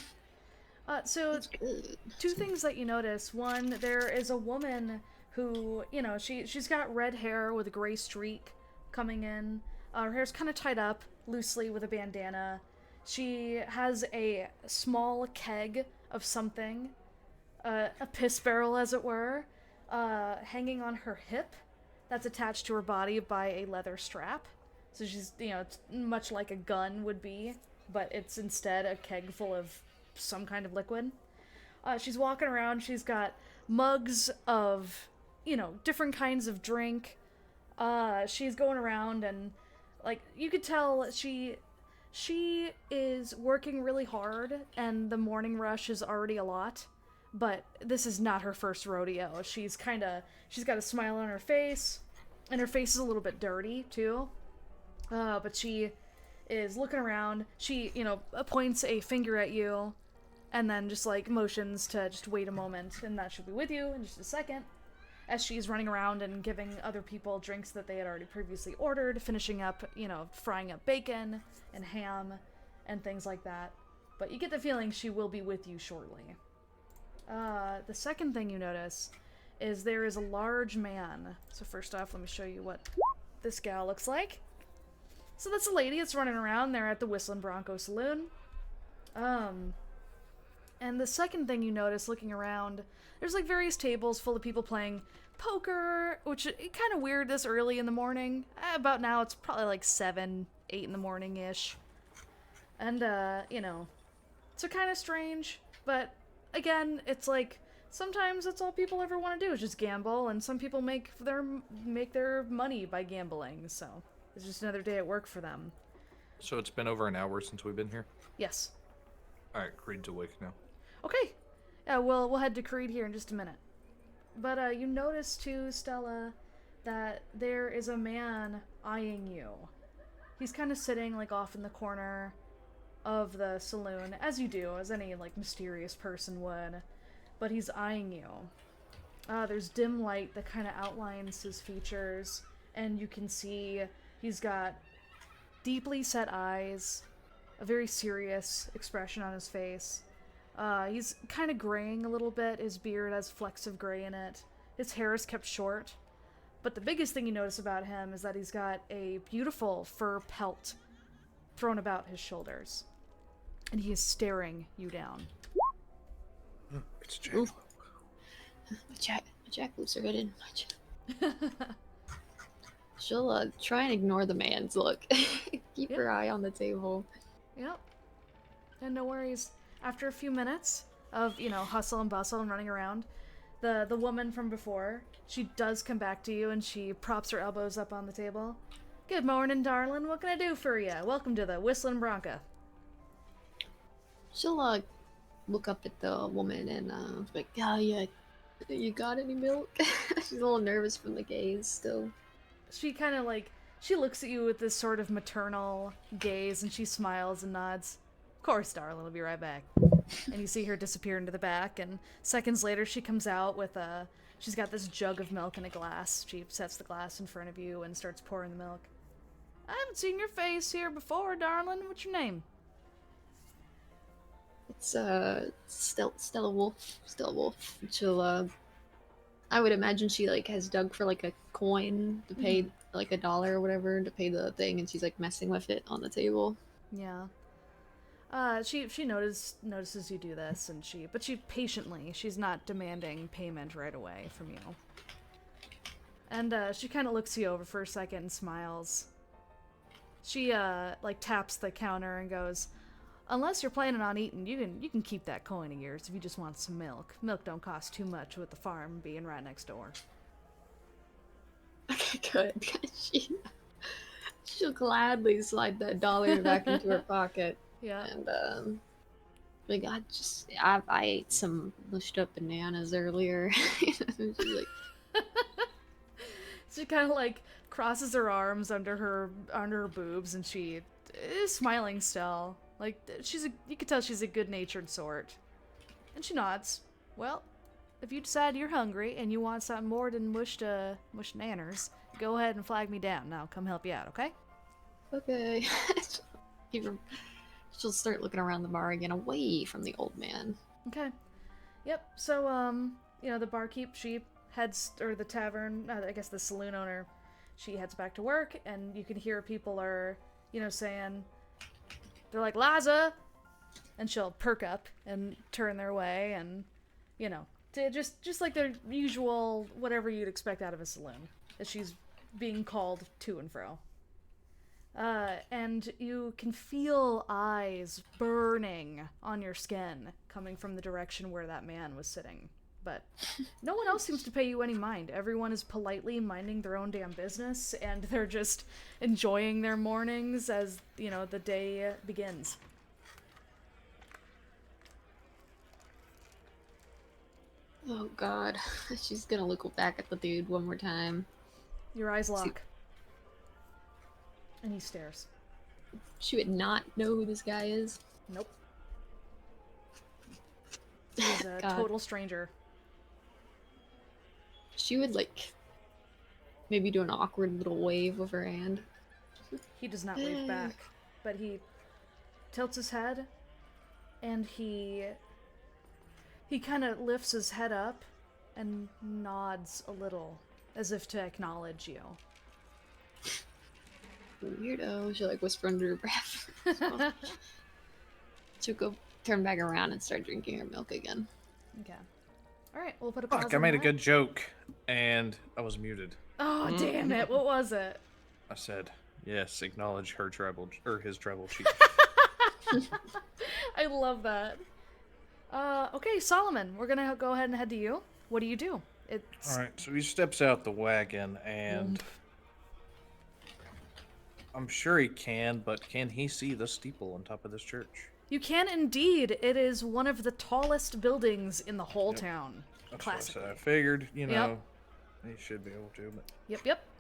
So, That's good. two things that you notice. One, there is a woman who, you know, she's got red hair with a gray streak coming in. Her hair's kind of tied up loosely with a bandana. She has a small keg of something, a piss barrel as it were, hanging on her hip that's attached to her body by a leather strap. So she's, you know, it's much like a gun would be, but it's instead a keg full of some kind of liquid. She's walking around, she's got mugs of, you know, different kinds of drink. She's going around and, like, you could tell she is working really hard and the morning rush is already a lot, but this is not her first rodeo. She's got a smile on her face, and her face is a little bit dirty, too. But she is looking around. She, you know, points a finger at you, and then just, like, motions to just wait a moment, and that she'll be with you in just a second, as she's running around and giving other people drinks that they had already previously ordered, finishing up, you know, frying up bacon and ham and things like that. but you get the feeling she will be with you shortly. The second thing you notice is there is a large man. So first off, let me show you what this gal looks like. So that's a lady that's running around there at the Whistlin Bronco Saloon. And the second thing you notice looking around, there's like various tables full of people playing poker, which is kind of weird this early in the morning. About now, it's probably like 7, 8 in the morning-ish. And, you know, so kind of strange, but again, it's like, sometimes that's all people ever want to do is just gamble, and some people make their money by gambling, so it's just another day at work for them. So it's been over an hour since we've been here? Yes. Alright, Creed's awake now. Okay. Yeah, we'll head to Creed here in just a minute. But, you notice too, Stella, that there is a man eyeing you. He's kind of sitting, like, off in the corner of the saloon, as you do, as any, like, mysterious person would. But he's eyeing you. There's dim light that kind of outlines his features, and you can see he's got deeply set eyes, a very serious expression on his face. He's kind of graying a little bit. His beard has flecks of gray in it. His hair is kept short. But the biggest thing you notice about him is that he's got a beautiful fur pelt thrown about his shoulders. And he is staring you down. It's Jack. Jackal's are hidden. She'll try and ignore the man's look. Keep her eye on the table. Yep. And no worries. After a few minutes of, you know, hustle and bustle and running around, the woman from before, she does come back to you and she props her elbows up on the table. Good morning, darling. What can I do for you? Welcome to the Whistlin Bronco. She'll look up at the woman and be like, yeah, you got any milk? She's a little nervous from the gaze still. She kind of like, she looks at you with this sort of maternal gaze and she smiles and nods. Of course, darling, I'll be right back. And you see her disappear into the back, and seconds later she comes out with she's got this jug of milk in a glass. She sets the glass in front of you and starts pouring the milk. I haven't seen your face here before, darling. What's your name? It's Stella Wolf. Stella Wolf. She'll I would imagine she like has dug for like a coin to pay like $1 or whatever to pay the thing, and she's like messing with it on the table. Yeah. She notices you do this, and she patiently, she's not demanding payment right away from you. And she kind of looks you over for a second and smiles. She like taps the counter and goes, "Unless you're planning on eating, you can keep that coin of yours if you just want some milk. Milk don't cost too much with the farm being right next door." Okay, good. She'll gladly slide that $1 back into her pocket. Yeah. And like I ate some mushed up bananas earlier. She's like, she kind of like crosses her arms under her boobs, and she is smiling still. Like you could tell she's a good-natured sort. And she nods. Well, if you decide you're hungry and you want something more than mushed nanners, go ahead and flag me down, and I'll come help you out, okay? Okay. She'll start looking around the bar again, away from the old man. Okay. Yep. So, you know, the barkeep, she heads, or the tavern, I guess the saloon owner, she heads back to work, and you can hear people are, you know, saying, they're like, "Liza!" And she'll perk up and turn their way, and, you know, just like their usual, whatever you'd expect out of a saloon, as she's being called to and fro. And you can feel eyes burning on your skin coming from the direction where that man was sitting. But no one else seems to pay you any mind. Everyone is politely minding their own damn business, and they're just enjoying their mornings as, you know, the day begins. Oh god. She's gonna look back at the dude one more time. Your eyes lock. And he stares. She would not know who this guy is. Nope. He's a total stranger. She would, like, maybe do an awkward little wave with her hand. He does not wave back, but he tilts his head, and he kind of lifts his head up and nods a little, as if to acknowledge you. Weirdo. She'll like whisper under her breath. So she'll go turn back around and start drinking her milk again. Okay. All right, we'll put a pause. Fuck, I made a good joke, and I was muted. Oh, damn it. What was it? I said, yes, acknowledge her tribal, or his tribal chief. I love that. Okay, Solomon, we're gonna go ahead and head to you. What do you do? All right, so he steps out the wagon, and I'm sure he can, but can he see the steeple on top of this church? You can indeed. It is one of the tallest buildings in the whole town. That's Classic. what I said. I figured, you know, he should be able to. But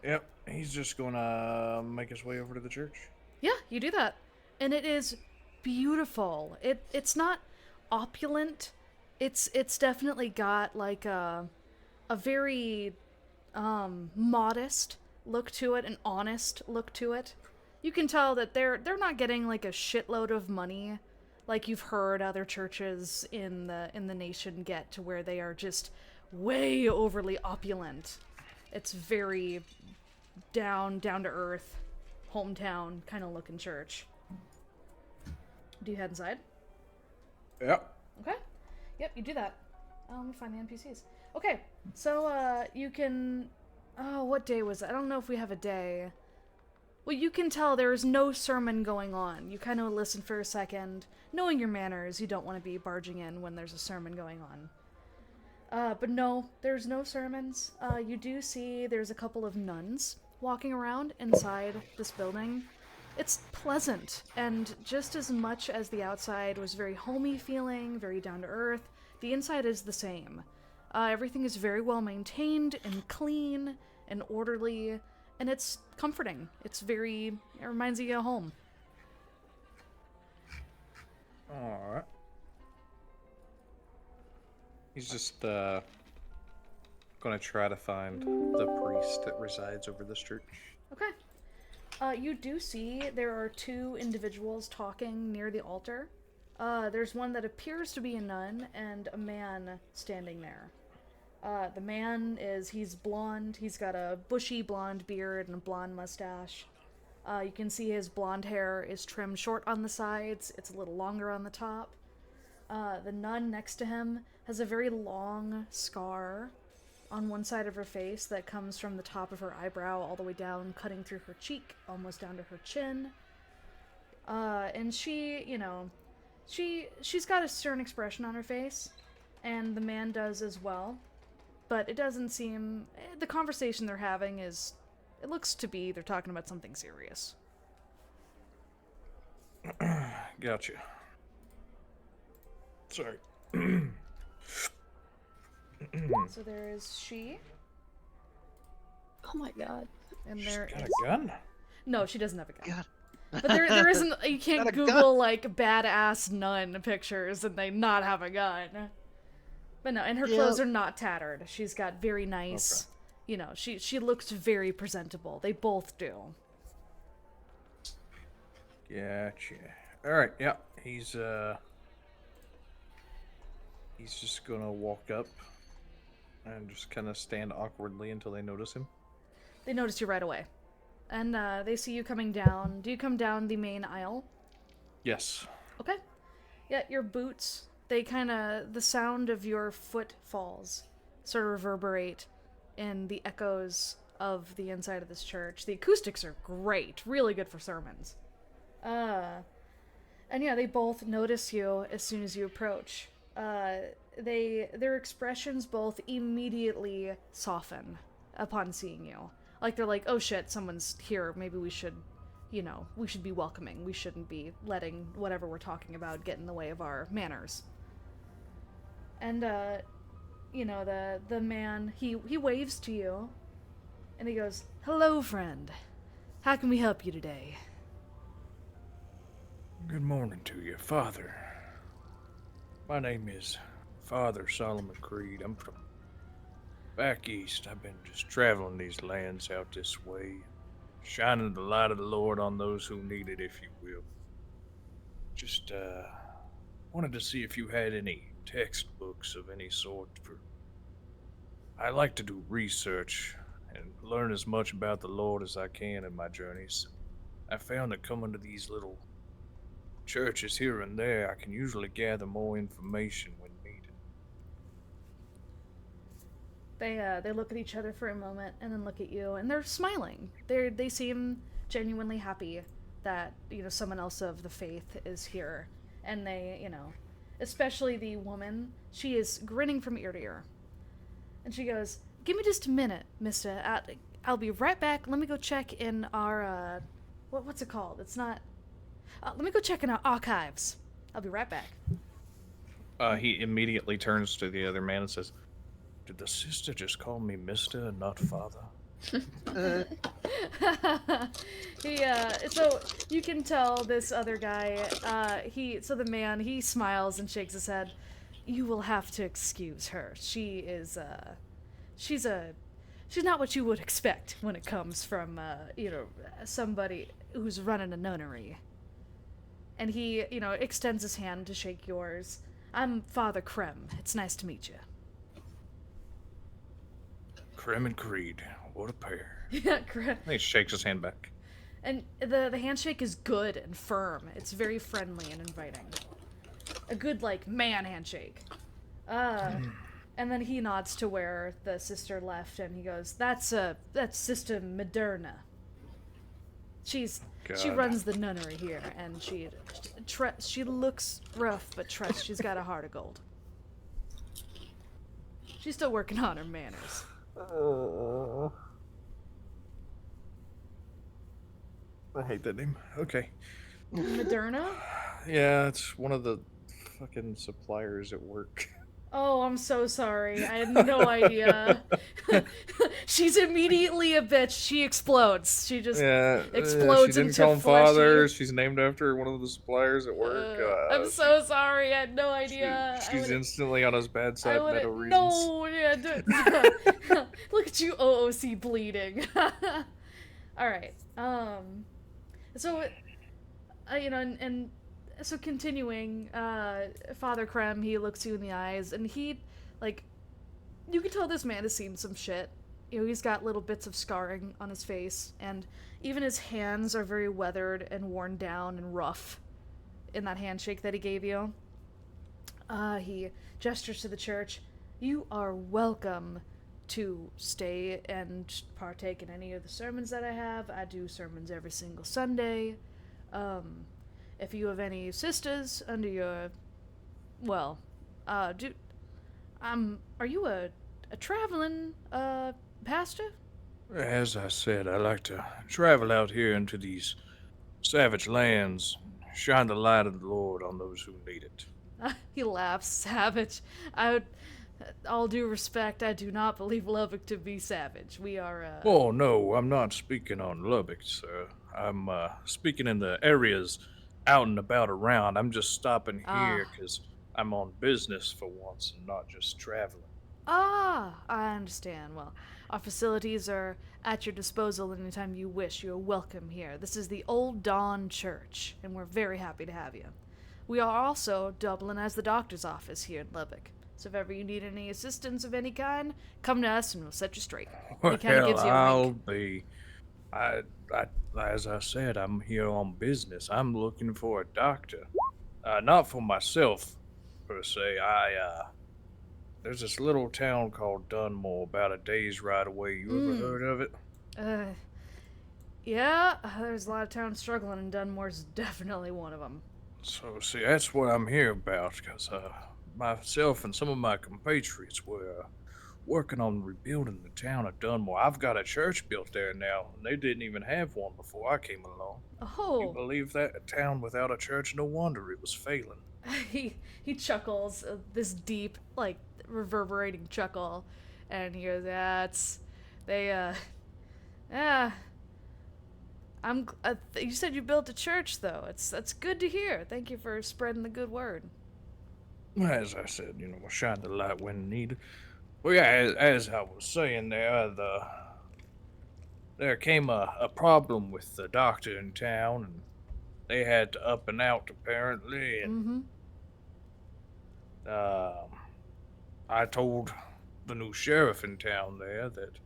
Yep. He's just gonna make his way over to the church. Yeah, you do that, and it is beautiful. It's not opulent. It's definitely got like a very modest look to it, an honest look to it. You can tell that they're not getting like a shitload of money like you've heard other churches in the nation get, to where they are just way overly opulent. It's very down to earth, hometown kind of looking church. Do you head inside? Yep. Okay. Yep, you do that. Let me find the NPCs. Okay, so you can... Oh, what day was it? I don't know if we have a day. Well, you can tell there is no sermon going on. You kind of listen for a second. Knowing your manners, you don't want to be barging in when there's a sermon going on. But no, there's no sermons. You do see there's a couple of nuns walking around inside this building. It's pleasant, and just as much as the outside was very homey feeling, very down to earth, the inside is the same. Everything is very well maintained and clean and orderly, and it's comforting. It reminds you of home. Alright. He's just gonna try to find the priest that resides over this church. Okay. You do see there are two individuals talking near the altar. There's one that appears to be a nun and a man standing there. The man he's blonde. He's got a bushy blonde beard and a blonde mustache. You can see his blonde hair is trimmed short on the sides. It's a little longer on the top. The nun next to him has a very long scar on one side of her face that comes from the top of her eyebrow all the way down, cutting through her cheek, almost down to her chin. And she, she's got a stern expression on her face, and the man does as well. But it doesn't seem... The conversation they're having is... It looks to be they're talking about something serious. Gotcha. Sorry. So there is she. Oh my god. And She's there got is... a gun? No, she doesn't have a gun. God. But there isn't... You can't Not a Google, gun. like, badass nun pictures and they not have a gun. But no, and her clothes are not tattered. She's got very nice... Okay. She looks very presentable. They both do. Gotcha. Alright, yeah. He's just gonna walk up and just kind of stand awkwardly until they notice him. They notice you right away. And they see you coming down. Do you come down the main aisle? Yes. Okay. Yeah, your boots, the sound of your footfalls sort of reverberate in the echoes of the inside of this church. The acoustics are great. Really good for sermons. And yeah, they both notice you as soon as you approach. Their expressions both immediately soften upon seeing you. Like, they're like, oh shit, someone's here. Maybe we should, we should be welcoming. We shouldn't be letting whatever we're talking about get in the way of our manners. And, the man, he waves to you, and he goes, hello, friend. How can we help you today? Good morning to you, Father. My name is Father Solomon Creed. I'm from back east. I've been just traveling these lands out this way, shining the light of the Lord on those who need it, if you will. Just wanted to see if you had any textbooks of any sort. I like to do research and learn as much about the Lord as I can in my journeys. I found that coming to these little churches here and there, I can usually gather more information when needed. They look at each other for a moment and then look at you, and they're smiling. They seem genuinely happy that someone else of the faith is here, and they especially the woman, she is grinning from ear to ear, and she goes, "Give me just a minute, Mister. I'll be right back. Let me go check in our what's it called? It's not. Let me go check in our archives. I'll be right back." He immediately turns to the other man and says, "Did the sister just call me Mister and not Father?" So you can tell this other guy, the man, he smiles and shakes his head. "You will have to excuse her. She's not what you would expect when it comes from, somebody who's running a nunnery." And he, extends his hand to shake yours. "I'm Father Krem. It's nice to meet you." Krem and Creed, what a pair. Yeah, Krem. He shakes his hand back. And the handshake is good and firm. It's very friendly and inviting. A good, man handshake. And then he nods to where the sister left, and he goes, That's Sister Moderna. She runs the nunnery here, and she looks rough, but trust, she's got a heart of gold. She's still working on her manners. I hate that name. Okay. Moderna? Yeah, it's one of the fucking suppliers at work. Oh, I'm so sorry. I had no idea. She's immediately a bitch. She explodes. She just explodes she didn't into call him fleshy. Father. She's named after one of the suppliers at work. I'm so sorry. I had no idea. She's instantly on his bad side for no reasons. No, look at you, OOC bleeding. All right. So, so continuing, Father Krem, he looks you in the eyes, and he, you can tell this man has seen some shit. He's got little bits of scarring on his face, and even his hands are very weathered and worn down and rough in that handshake that he gave you. He gestures to the church. "You are welcome to stay and partake in any of the sermons that I have. I do sermons every single Sunday. If you have any sisters under your, are you a traveling, pastor?" As I said, I like to travel out here into these savage lands, shine the light of the Lord on those who need it. He laughs. "Savage. All due respect, I do not believe Lubbock to be savage. We are, Oh, no, I'm not speaking on Lubbock, sir. I'm, speaking in the areas out and about around. I'm just stopping here because I'm on business for once and not just traveling." I understand. Well, our facilities are at your disposal anytime you wish. You're welcome here. This is the Old Dawn Church, and we're very happy to have you. We are also doubling as the doctor's office here in Lubbock. So if ever you need any assistance of any kind, come to us and we'll set you straight. Well, He kind of gives you a wink. As I said, I'm here on business. I'm looking for a doctor. Not for myself, per se. There's this little town called Dunmore, about a day's ride away. You ever heard of it? Yeah, there's a lot of towns struggling, and Dunmore's definitely one of them. So, see, that's what I'm here about, because myself and some of my compatriots were working on rebuilding the town of Dunmore. I've got a church built there now, and they didn't even have one before I came along. Oh. You believe that? A town without a church? No wonder it was failing. He chuckles, this deep, reverberating chuckle, and he goes, you said you built a church, though. That's good to hear. Thank you for spreading the good word. As I said, we'll shine the light when needed. Well, yeah, as I was saying there came a problem with the doctor in town, and they had to up and out, apparently, and Um, I told the new sheriff in town there that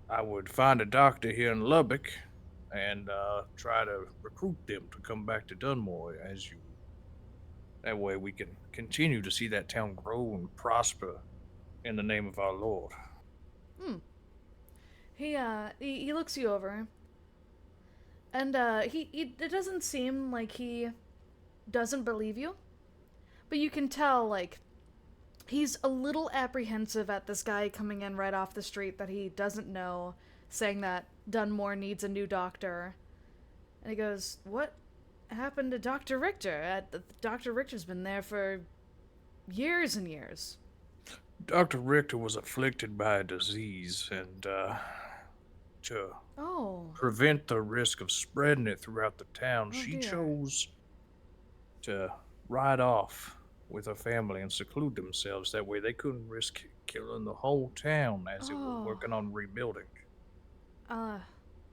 I would find a doctor here in Lubbock and try to recruit them to come back to Dunmore as you. That way we can continue to see that town grow and prosper in the name of our Lord. Hmm. He looks you over, and it doesn't seem like he doesn't believe you, but you can tell, like, he's a little apprehensive at this guy coming in right off the street that he doesn't know, saying that Dunmore needs a new doctor. And he goes, "What happened to Dr. Richter? Dr. Richter's been there for years and years." Dr. Richter was afflicted by a disease, and to Oh, prevent the risk of spreading it throughout the town, oh she dear. chose to ride off with her family and seclude themselves. That way they couldn't risk killing the whole town as it was Oh, working on rebuilding. uh,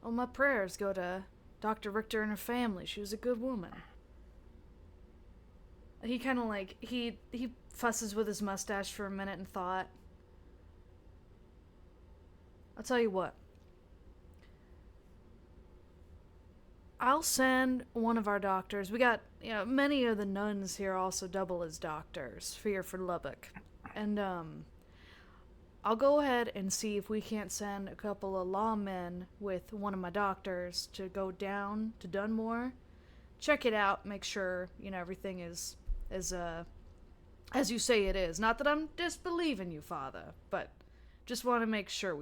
well, my prayers go to Dr. Richter and her family. She was a good woman. He kind of like, he fusses with his mustache for a minute and thought. I'll tell you what. I'll send one of our doctors. We got, many of the nuns here also double as doctors for Lubbock. And, I'll go ahead and see if we can't send a couple of lawmen with one of my doctors to go down to Dunmore, check it out, make sure, everything is as you say it is. Not that I'm disbelieving you, Father, but just want to make sure.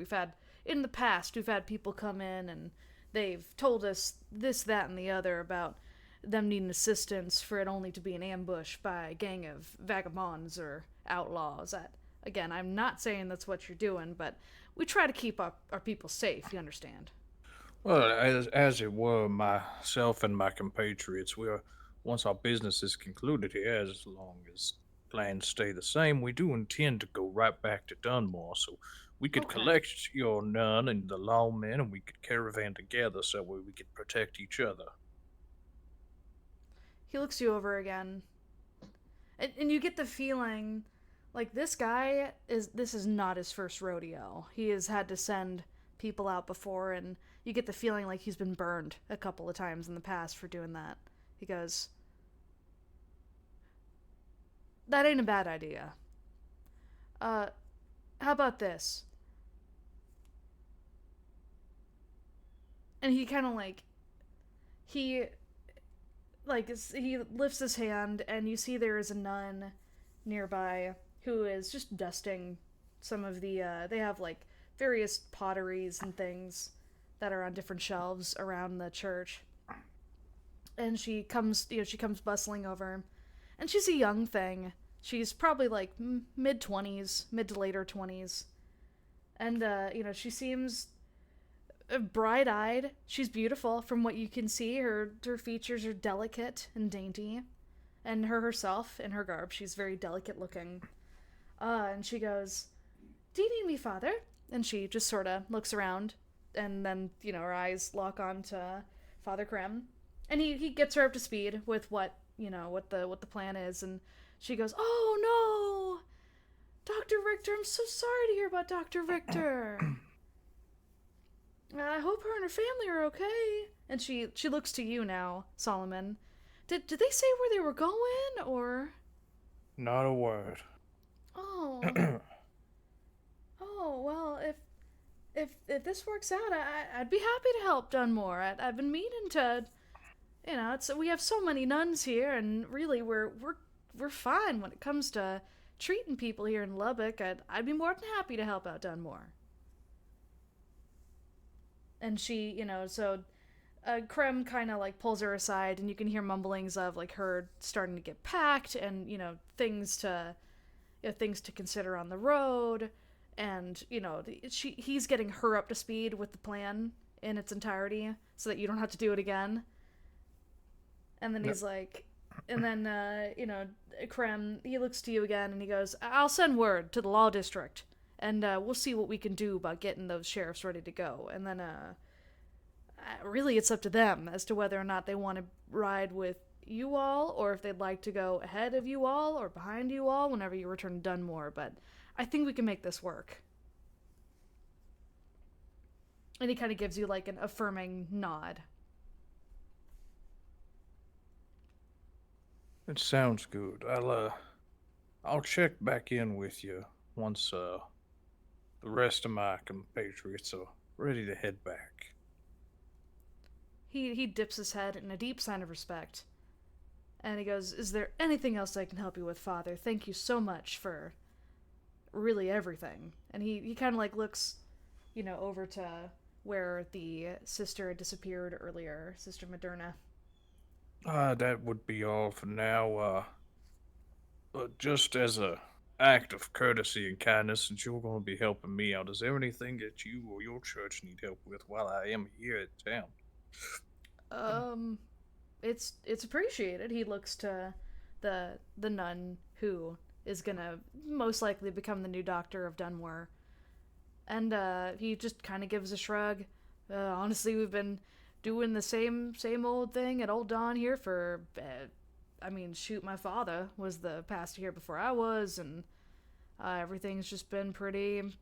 In the past, we've had people come in and they've told us this, that, and the other about them needing assistance for it only to be an ambush by a gang of vagabonds or outlaws. Again, I'm not saying that's what you're doing, but we try to keep our people safe, you understand? Well, as it were, myself and my compatriots, once our business is concluded here, as long as plans stay the same, we do intend to go right back to Dunmore. So we could Okay. collect your nun and the lawmen, and we could caravan together so we could protect each other. He looks you over again. And you get the feeling like this is not his first rodeo. He has had to send people out before, and you get the feeling like he's been burned a couple of times in the past for doing that. He goes, "That ain't a bad idea. Uh, how about this?" And he kind of he he lifts his hand, and you see there is a nun nearby who is just dusting some of the they have like various potteries and things that are on different shelves around the church. And she comes bustling over, and she's a young thing. She's probably like mid 20s, mid to later 20s. And she seems bright-eyed. She's beautiful from what you can see. Her features are delicate and dainty, and herself in her garb, she's very delicate looking. And she goes, "Do you need me, Father?" And she just sort of looks around, and then her eyes lock on to Father Krem, and he gets her up to speed with what the plan is, and she goes, "Oh no, Dr. Richter! I'm so sorry to hear about Dr. Richter. I hope her and her family are okay." And she looks to you now, Solomon. Did they say where they were going, or? Not a word. Oh, oh well, if this works out, I'd be happy to help Dunmore. I've been meaning to, we have so many nuns here, and really we're fine when it comes to treating people here in Lubbock. I'd be more than happy to help out Dunmore. And she, Krem kind of like pulls her aside, and you can hear mumblings of like her starting to get packed, and things to consider on the road, and he's getting her up to speed with the plan in its entirety, so that you don't have to do it again. And then No, he's like, and then Krem, he looks to you again, and he goes, "I'll send word to the law district, and we'll see what we can do about getting those sheriffs ready to go. And then really it's up to them as to whether or not they want to ride with you all, or if they'd like to go ahead of you all or behind you all whenever you return to Dunmore, but I think we can make this work. And he kind of gives you like an affirming nod. It sounds good. I'll check back in with you once the rest of my compatriots are ready to head back. He dips his head in a deep sign of respect. And he goes, "Is there anything else I can help you with, Father? Thank you so much for really everything." And he kind of like looks, over to where the sister had disappeared earlier, Sister Moderna. That would be all for now. But just as a act of courtesy and kindness, since you're going to be helping me out, is there anything that you or your church need help with while I am here at town? It's appreciated. He looks to the nun who is gonna most likely become the new doctor of Dunmore, and he just kind of gives a shrug. Honestly, we've been doing the same old thing at Old Dawn here for. Shoot, my father was the pastor here before I was, and everything's just been pretty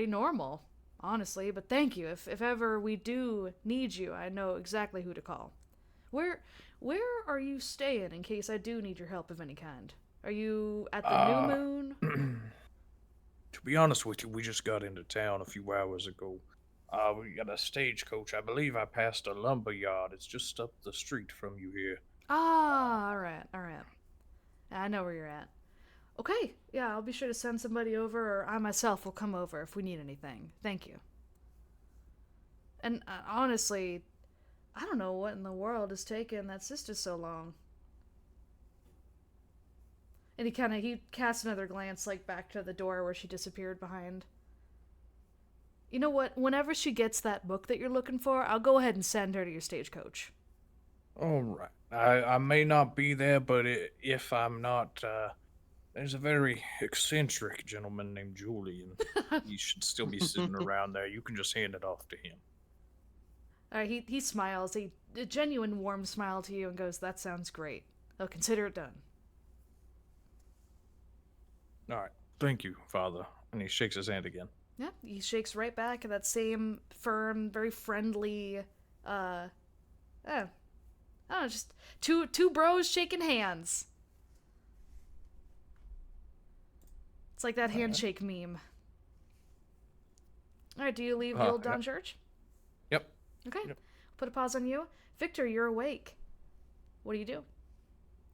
normal, honestly. But thank you. If ever we do need you, I know exactly who to call. Where are you staying in case I do need your help of any kind? Are you at the New Moon? To be honest with you, we just got into town a few hours ago. We got a stagecoach. I believe I passed a lumber yard. It's just up the street from you here. Ah, all right. I know where you're at. Okay, yeah, I'll be sure to send somebody over, or I myself will come over if we need anything. Thank you. And honestly, I don't know what in the world has taken that sister so long. And he casts another glance like back to the door where she disappeared behind. You know what? Whenever she gets that book that you're looking for, I'll go ahead and send her to your stagecoach. All right. I may not be there, but if I'm not, there's a very eccentric gentleman named Julian. He should still be sitting around there. You can just hand it off to him. Alright, he smiles, a genuine warm smile to you, and goes, "That sounds great. I'll consider it done." All right. Thank you, Father. And he shakes his hand again. Yeah, he shakes right back at that same firm, very friendly, I don't know, just two bros shaking hands. It's like that handshake meme. Alright, do you leave the Old Dawn Church? Yep. Okay. Yep. Put a pause on you. Victor, you're awake. What do you do?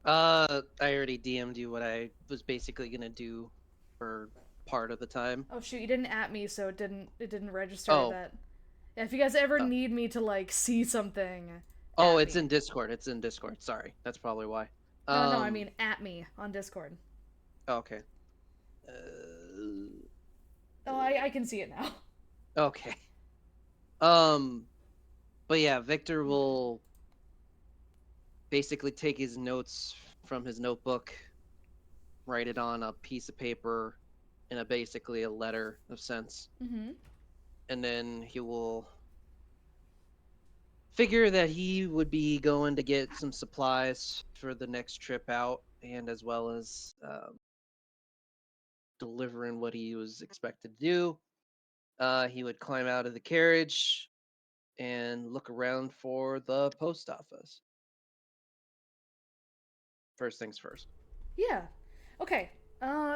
I already DM'd you what I was basically gonna do for part of the time. Oh shoot, you didn't at me, so it didn't register that. Yeah, if you guys ever need me to like see something. Oh, it's in Discord. It's in Discord. Sorry, that's probably why. No, I mean at me on Discord. Okay. Oh, I can see it now. Okay. But yeah, Victor will basically take his notes from his notebook, write it on a piece of paper in basically a letter of sense. Mm-hmm. And then he will figure that he would be going to get some supplies for the next trip out, and as well as delivering what he was expected to do. He would climb out of the carriage and look around for the post office. First things first. Yeah. Okay.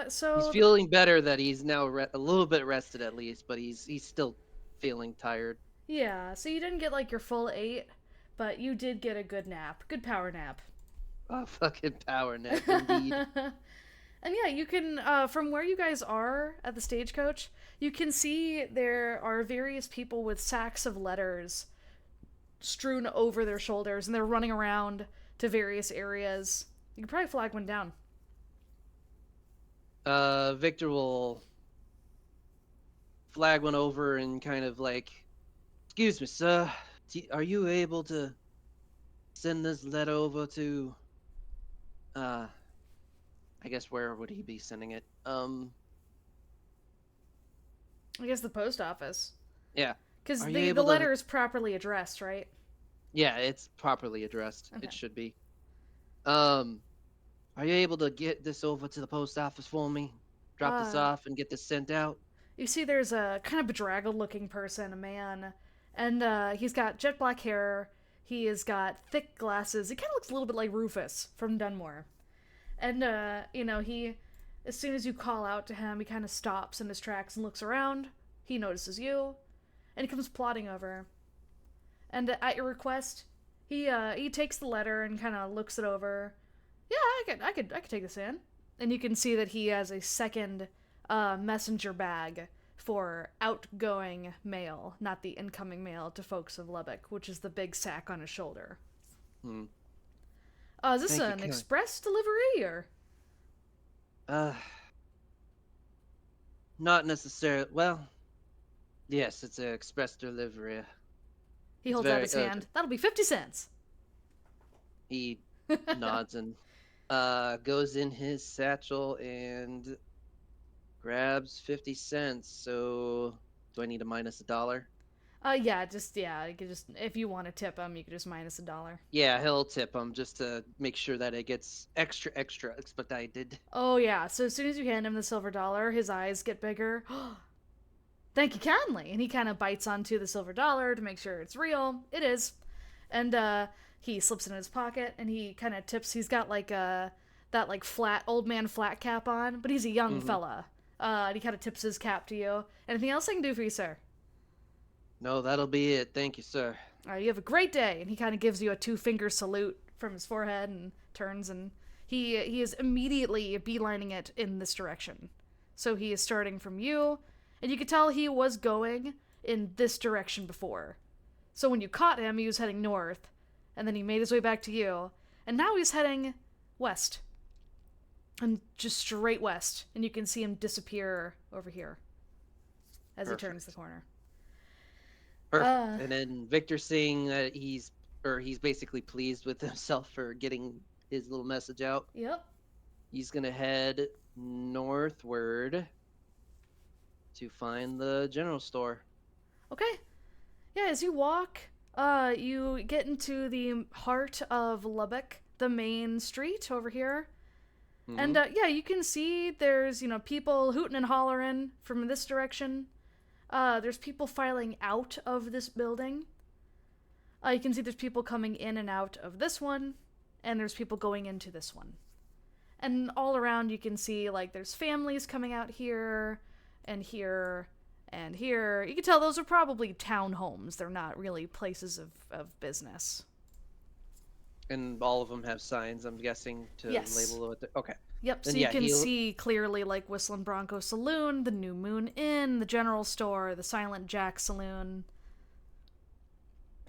So he's feeling better that he's now a little bit rested at least, but he's still feeling tired. Yeah. So you didn't get like your full 8, but you did get a good nap, good power nap. A fucking power nap, indeed. And yeah, you can, from where you guys are at the stagecoach, you can see there are various people with sacks of letters strewn over their shoulders, and they're running around to various areas. You can probably flag one down. Victor will flag one over and kind of like, "Excuse me, sir, are you able to send this letter over to, I guess where would he be sending it? I guess the post office. Yeah. Because the letter is properly addressed, right? Yeah, it's properly addressed. Okay. It should be. Um, are you able to get this over to the post office for me? Drop this Uh, off and get this sent out? you see, there's a kind of bedraggled looking person, a man, and he's got jet black hair. He has got thick glasses. He kind of looks a little bit like Rufus from Dunmore. And, he, as soon as you call out to him, he kind of stops in his tracks and looks around. He notices you, and he comes plodding over. And at your request, he takes the letter and kind of looks it over. Yeah, I could take this in. And you can see that he has a second messenger bag for outgoing mail, not the incoming mail to folks of Lubbock, which is the big sack on his shoulder. Hmm. Is this Thank you, an Karen. express delivery or? Uh, not necessarily. Well, yes, it's an express delivery. He It's holds out very his urgent. hand. That'll be 50 cents. He nods and goes in his satchel and grabs 50 cents. So, do I need to minus $1? Yeah, you could just, if you want to tip him, you could just minus $1. Yeah, he'll tip him just to make sure that it gets extra expedited. Oh, yeah, so as soon as you hand him the silver dollar, his eyes get bigger. Thank you kindly. And he kind of bites onto the silver dollar to make sure it's real. It is. And he slips it in his pocket and he kind of tips. He's got like that like flat old man flat cap on, but he's a young fella. And he kind of tips his cap to you. Anything else I can do for you, sir? No, that'll be it. Thank you, sir. All right, you have a great day. And he kind of gives you a 2-finger salute from his forehead and turns, and he is immediately beelining it in this direction. So he is starting from you, and you could tell he was going in this direction before. So when you caught him, he was heading north, and then he made his way back to you, and now he's heading west. And just straight west, and you can see him disappear over here as he turns the corner. Perfect. And then Victor seeing that he's basically pleased with himself for getting his little message out. Yep. He's gonna head northward to find the general store. Okay. Yeah, as you walk, you get into the heart of Lubbock, the main street over here. And yeah, you can see there's, people hooting and hollering from this direction. There's people filing out of this building. You can see there's people coming in and out of this one, and there's people going into this one. And all around you can see, like, there's families coming out here, and here, and here. You can tell those are probably townhomes. They're not really places of business. And all of them have signs, I'm guessing, to Yes. label what okay. Yep, so Then, you yeah, can he'll- see clearly, like, Whistlin Bronco Saloon, the New Moon Inn, the General Store, the Silent Jack Saloon.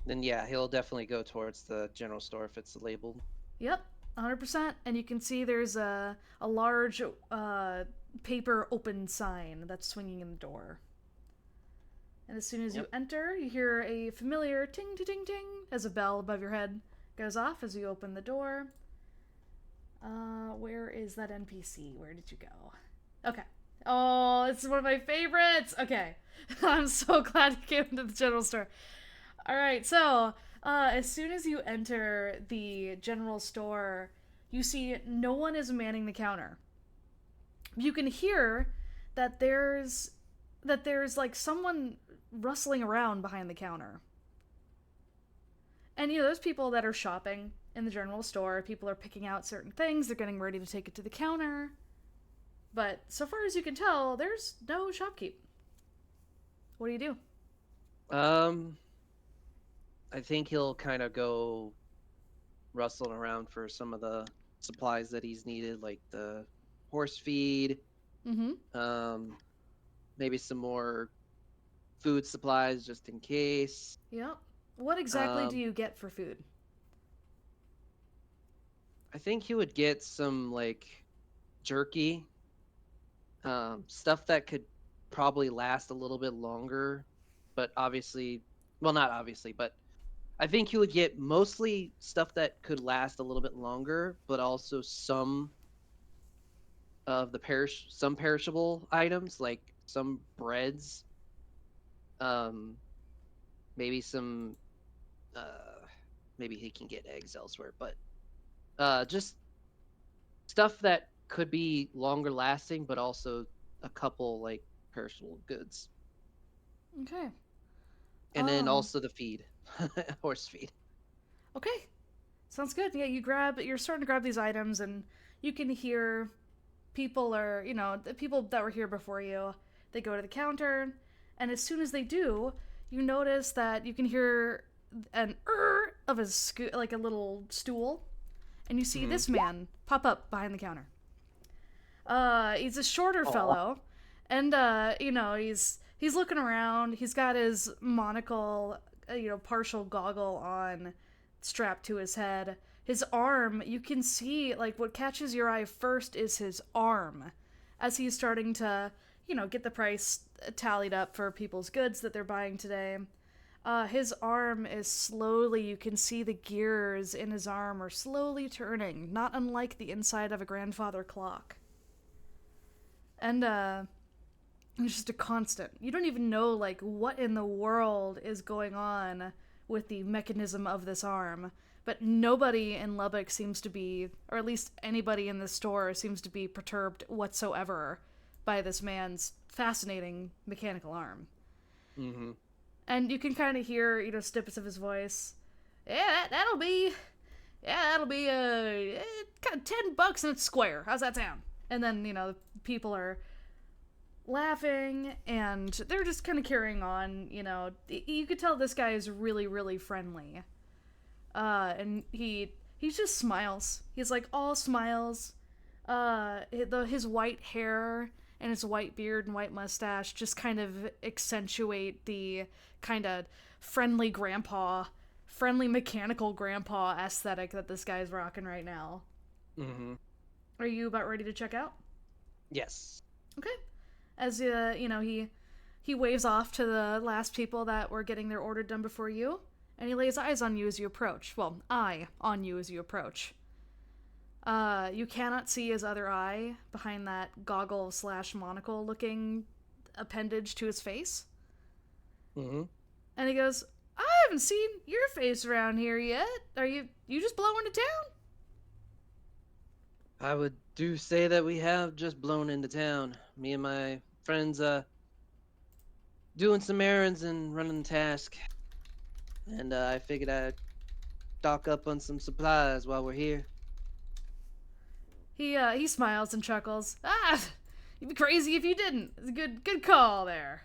Then yeah, he'll definitely go towards the general store if it's labeled. Yep, 100%. And you can see there's a large paper open sign that's swinging in the door. And as soon as you enter, you hear a familiar ting ting ting ting as a bell above your head goes off as you open the door. Where is that NPC? Where did you go? Okay. Oh, it's one of my favorites. Okay. I'm so glad you came into the general store. All right, so as soon as you enter the general store, you see no one is manning the counter. You can hear that there's like someone rustling around behind the counter. And there's people that are shopping in the general store. People are picking out certain things. They're getting ready to take it to the counter. But so far as you can tell, there's no shopkeep. What do you do? I think he'll kind of go rustling around for some of the supplies that he's needed, like the horse feed, maybe some more food supplies just in case. Yep. What exactly do you get for food? I think he would get some like jerky, stuff that could probably last a little bit longer, but obviously, well, not obviously, but I think he would get mostly stuff that could last a little bit longer, but also some of the some perishable items, like some breads, maybe some, maybe he can get eggs elsewhere, but Just stuff that could be longer lasting, but also a couple like perishable goods, Okay. and then Um. also the feed, horse feed. Okay. Sounds good. Yeah, you're starting to grab these items, and you can hear people are, the people that were here before you, they go to the counter, and as soon as they do, you notice that you can hear an of like a little stool, and you see Mhm. this man pop up behind the counter. He's a shorter Aw. fellow, and he's looking around. He's got his monocle, partial goggle on, strapped to his head. His arm, you can see, like, what catches your eye first is his arm, as he's starting to, get the price tallied up for people's goods that they're buying today. His arm is slowly, you can see the gears in his arm are slowly turning, not unlike the inside of a grandfather clock. And it's just a constant. You don't even know, like, what in the world is going on with the mechanism of this arm. But nobody in Lubbock seems to be, or at least anybody in the store seems to be perturbed whatsoever by this man's fascinating mechanical arm. Mm-hmm. And you can kind of hear, snippets of his voice. Yeah, that'll be kind of $10 and it's square. How's that sound? And then, people are laughing and they're just kind of carrying on. You could tell this guy is really, really friendly. And he just smiles. He's like all smiles. His white hair and his white beard and white mustache just kind of accentuate the kind of friendly mechanical grandpa aesthetic that this guy's rocking right now. Mm-hmm. Are you about ready to check out? Yes. Okay. As he waves off to the last people that were getting their order done before you, and he lays eyes on you as you approach. Well, eye on you as you approach. You cannot see his other eye behind that goggle / monocle looking appendage to his face. Mm-hmm. And he goes, I haven't seen your face around here yet. Are you just blowing to town? I would do say that we have just blown into town. Me and my friends doing some errands and running the task. And I figured I'd stock up on some supplies while we're here. He smiles and chuckles. You'd be crazy if you didn't. It's a good call there.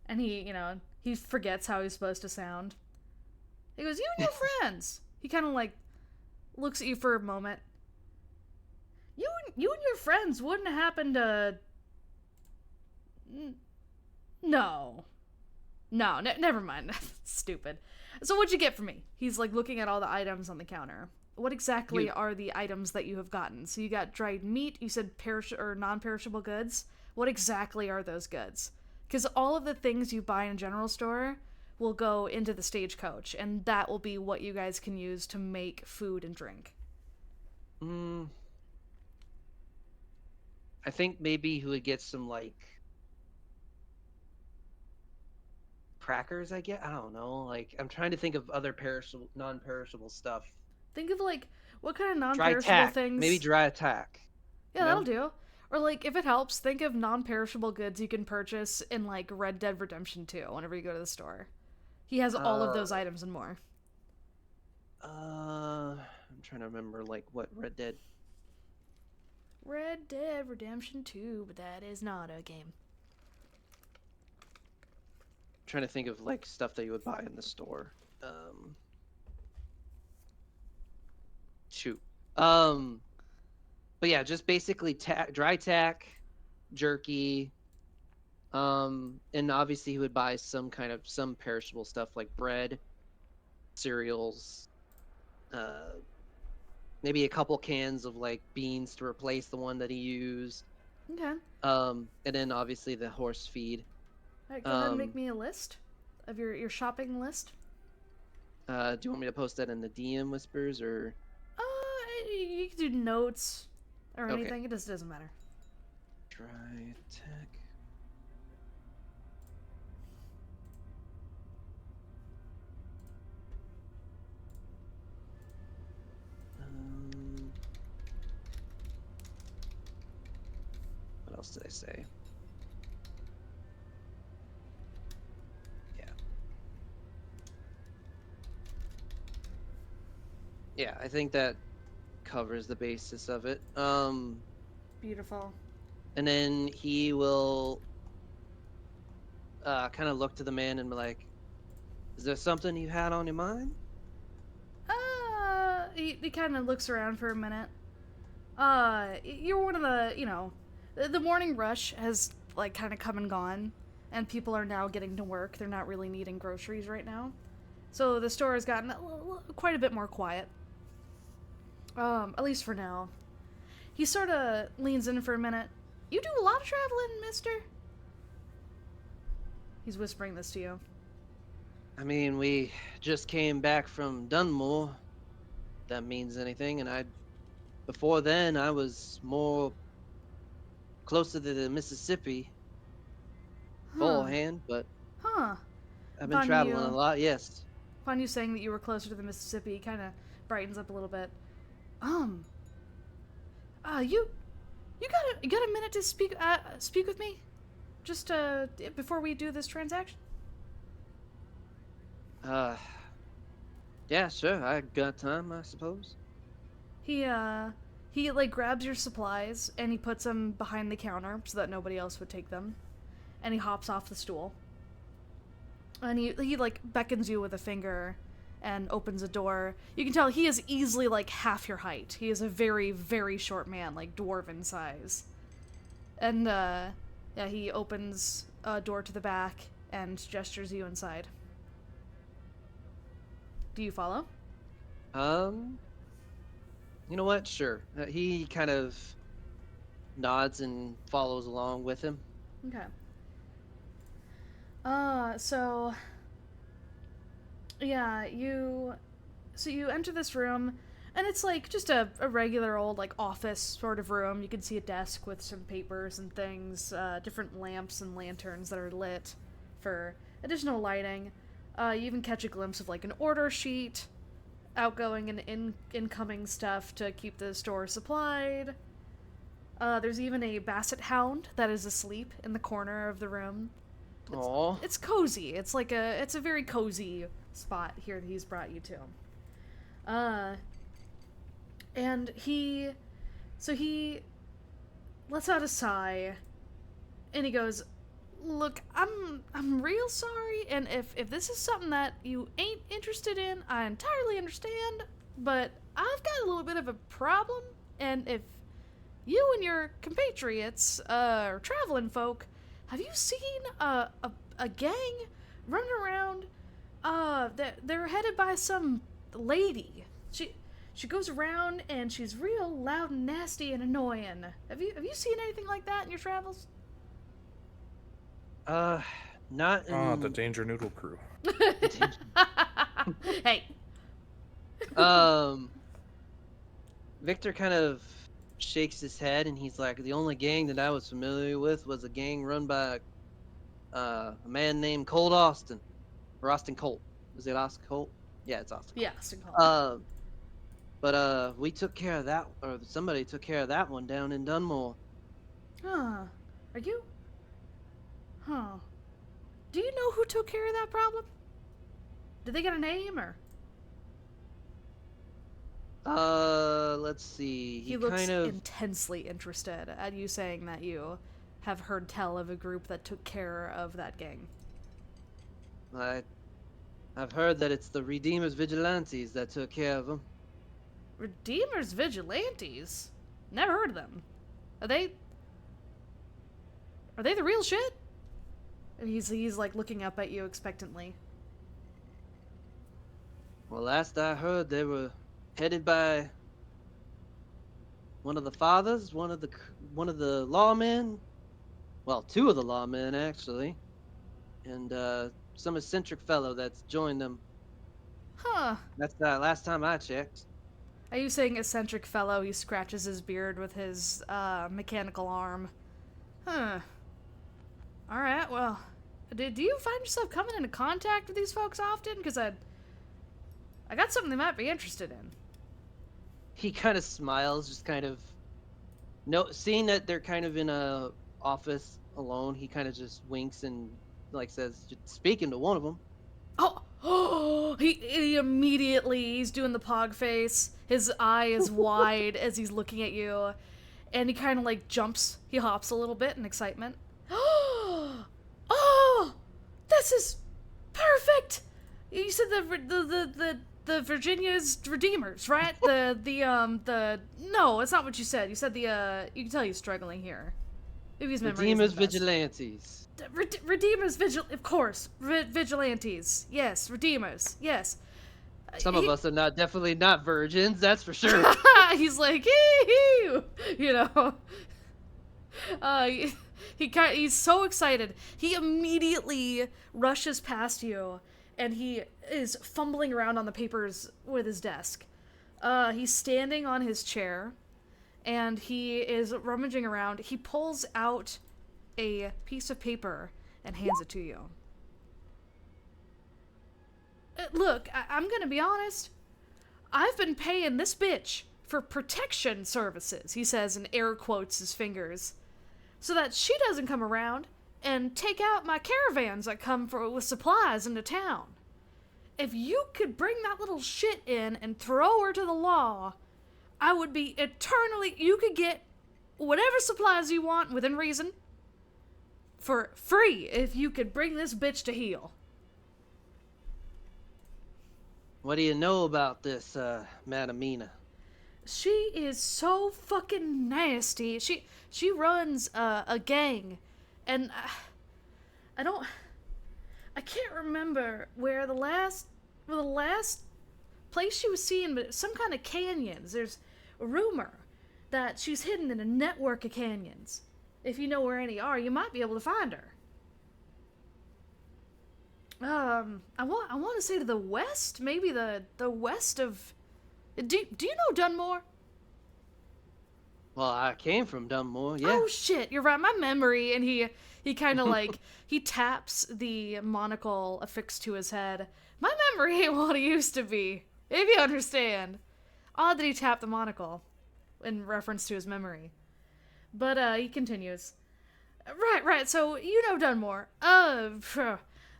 And he forgets how he's supposed to sound. He goes, you and your friends. He kind of like looks at you for a moment. You and your friends wouldn't happen to... No, never mind. Stupid. So what'd you get for me? He's like looking at all the items on the counter. What exactly are the items that you have gotten? So you got dried meat, you said non-perishable goods. What exactly are those goods? Because all of the things you buy in a general store will go into the stagecoach, and that will be what you guys can use to make food and drink. I think maybe he would get some, like, crackers, I guess? I don't know. Like, I'm trying to think of other non-perishable stuff. Think of, like, what kind of Dry non-perishable tack. things... Maybe dry tack. Yeah, that'll do. Or, like, if it helps, think of non-perishable goods you can purchase in, like, Red Dead Redemption 2 whenever you go to the store. He has all of those items and more. I'm trying to remember, like, what Red Dead Redemption 2, but that is not a game. I'm trying to think of, like, stuff that you would buy in the store. Shoot. But yeah, just basically dry tack, jerky, and obviously he would buy some perishable stuff like bread, cereals, maybe a couple cans of like beans to replace the one that he used. Okay. And then obviously the horse feed. Alright, go ahead and make me a list of your shopping list. Do you want me to post that in the DM whispers or? You can do notes or Okay. anything. It just doesn't matter. Dry tack. else did I say? Yeah. Yeah, I think that covers the basis of it. Beautiful. And then he will kind of look to the man and be like, "Is there something you had on your mind?" He kind of looks around for a minute. You're one of the, the morning rush has, like, kind of come and gone, and people are now getting to work. They're not really needing groceries right now. So the store has gotten quite a bit more quiet. At least for now. He sort of leans in for a minute. You do a lot of traveling, mister? He's whispering this to you. I mean, we just came back from Dunmore. If that means anything, and before then I was more closer to the Mississippi beforehand, but Huh. I've been Upon traveling you- a lot. Yes. Upon you saying that you were closer to the Mississippi, he kind of brightens up a little bit. You got a minute to speak with me? Just before we do this transaction? Yeah, sure. I got time, I suppose. He like grabs your supplies and he puts them behind the counter so that nobody else would take them. And he hops off the stool. And he like beckons you with a finger and opens a door. You can tell he is easily like half your height. He is a very, very short man, like dwarven size. And yeah, he opens a door to the back and gestures you inside. Do you follow? You know what? Sure. He kind of nods and follows along with him. Okay. So yeah, you enter this room, and it's like just a regular old like office sort of room. You can see a desk with some papers and things, different lamps and lanterns that are lit for additional lighting. You even catch a glimpse of like an order sheet, outgoing and incoming stuff to keep the store supplied. There's even a basset hound that is asleep in the corner of the room. Aww. It's cozy. It's a very cozy spot here that he's brought you to. And he lets out a sigh, and he goes, "Look, I'm real sorry, and if this is something that you ain't interested in, I entirely understand, but I've got a little bit of a problem, and if you and your compatriots, traveling folk, have you seen a gang running around? They're headed by some lady. She goes around and she's real loud and nasty and annoying. Have you seen anything like that in your travels?" Not in... the Danger Noodle crew. Hey. Victor kind of shakes his head and he's like, the only gang that I was familiar with was a gang run by a man named Colt Austin. Or Austin Colt. Is it Austin Colt? Yeah, it's Austin Colt. Yeah, Austin Colt. But we took care of that, or somebody took care of that one down in Dunmore. Huh. Are you? Huh. Do you know who took care of that problem? Did they get a name, or? Let's see. He looks kind of... intensely interested at you saying that you have heard tell of a group that took care of that gang. I've heard that it's the Redeemers Vigilantes that took care of them. Redeemers Vigilantes? Never heard of them. Are they the real shit? And he's like looking up at you expectantly. Well, last I heard, they were headed by one of the fathers, one of the lawmen. Well, two of the lawmen actually, and some eccentric fellow that's joined them. Huh. That's the last time I checked. Are you saying eccentric fellow? He scratches his beard with his mechanical arm. Huh. Alright, well, do you find yourself coming into contact with these folks often? Because I got something they might be interested in. He kind of smiles, just kind of seeing that they're kind of in a office alone, he kind of just winks and like says, "Just speaking to one of them." Oh, he immediately, he's doing the pog face. His eye is wide as he's looking at you. And he kind of like jumps, he hops a little bit in excitement. Oh, this is perfect. You said the Virginia's Redeemers, right? No, it's not what you said. You said you can tell he's struggling here. Maybe his memory isn't Redeemers the best. Vigilantes. Redeemers, of course. Vigilantes. Yes, Redeemers. Yes. Some of us are definitely not virgins, that's for sure. He's like, hee, you know. He's so excited. He immediately rushes past you, and he is fumbling around on the papers with his desk. He's standing on his chair, and he is rummaging around. He pulls out a piece of paper and hands it to you. Look, I'm gonna be honest. I've been paying this bitch for protection services, he says and air quotes his fingers, so that she doesn't come around and take out my caravans that come with supplies into town. If you could bring that little shit in and throw her to the law, I would be eternally... You could get whatever supplies you want within reason for free if you could bring this bitch to heel. What do you know about this, Madam Mina? She is so fucking nasty. She runs a gang, and I can't remember where the last place she was seen, but some kind of canyons. There's a rumor that she's hidden in a network of canyons. If you know where any are, you might be able to find her. I want to say to the west, maybe the west of... Do you know Dunmore? Well, I came from Dunmore, yeah. Oh shit, you're right. My memory, and he kind of like he taps the monocle affixed to his head. My memory ain't what it used to be, if you understand. Odd that he tapped the monocle in reference to his memory. But he continues. Right. So you know Dunmore.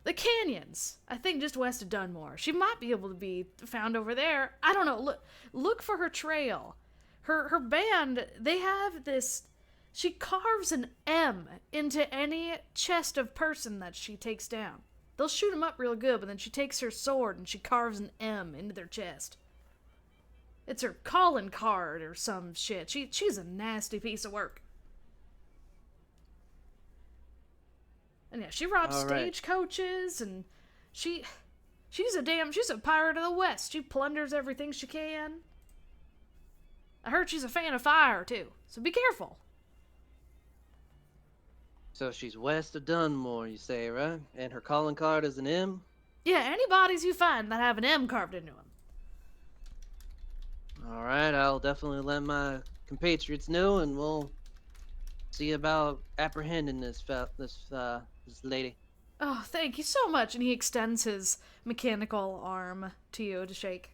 The canyons, I think just west of Dunmore. She might be able to be found over there. I don't know. Look for her trail. Her band, they have this... She carves an M into any chest of person that she takes down. They'll shoot them up real good, but then she takes her sword and she carves an M into their chest. It's her calling card or some shit. She's a nasty piece of work. And yeah, she robs stagecoaches, and she's a pirate of the West. She plunders everything she can. I heard she's a fan of fire, too, so be careful. So she's west of Dunmore, you say, right? And her calling card is an M? Yeah, any bodies you find that have an M carved into them. Alright, I'll definitely let my compatriots know, and we'll see about apprehending this lady. Oh, thank you so much. And he extends his mechanical arm to you to shake.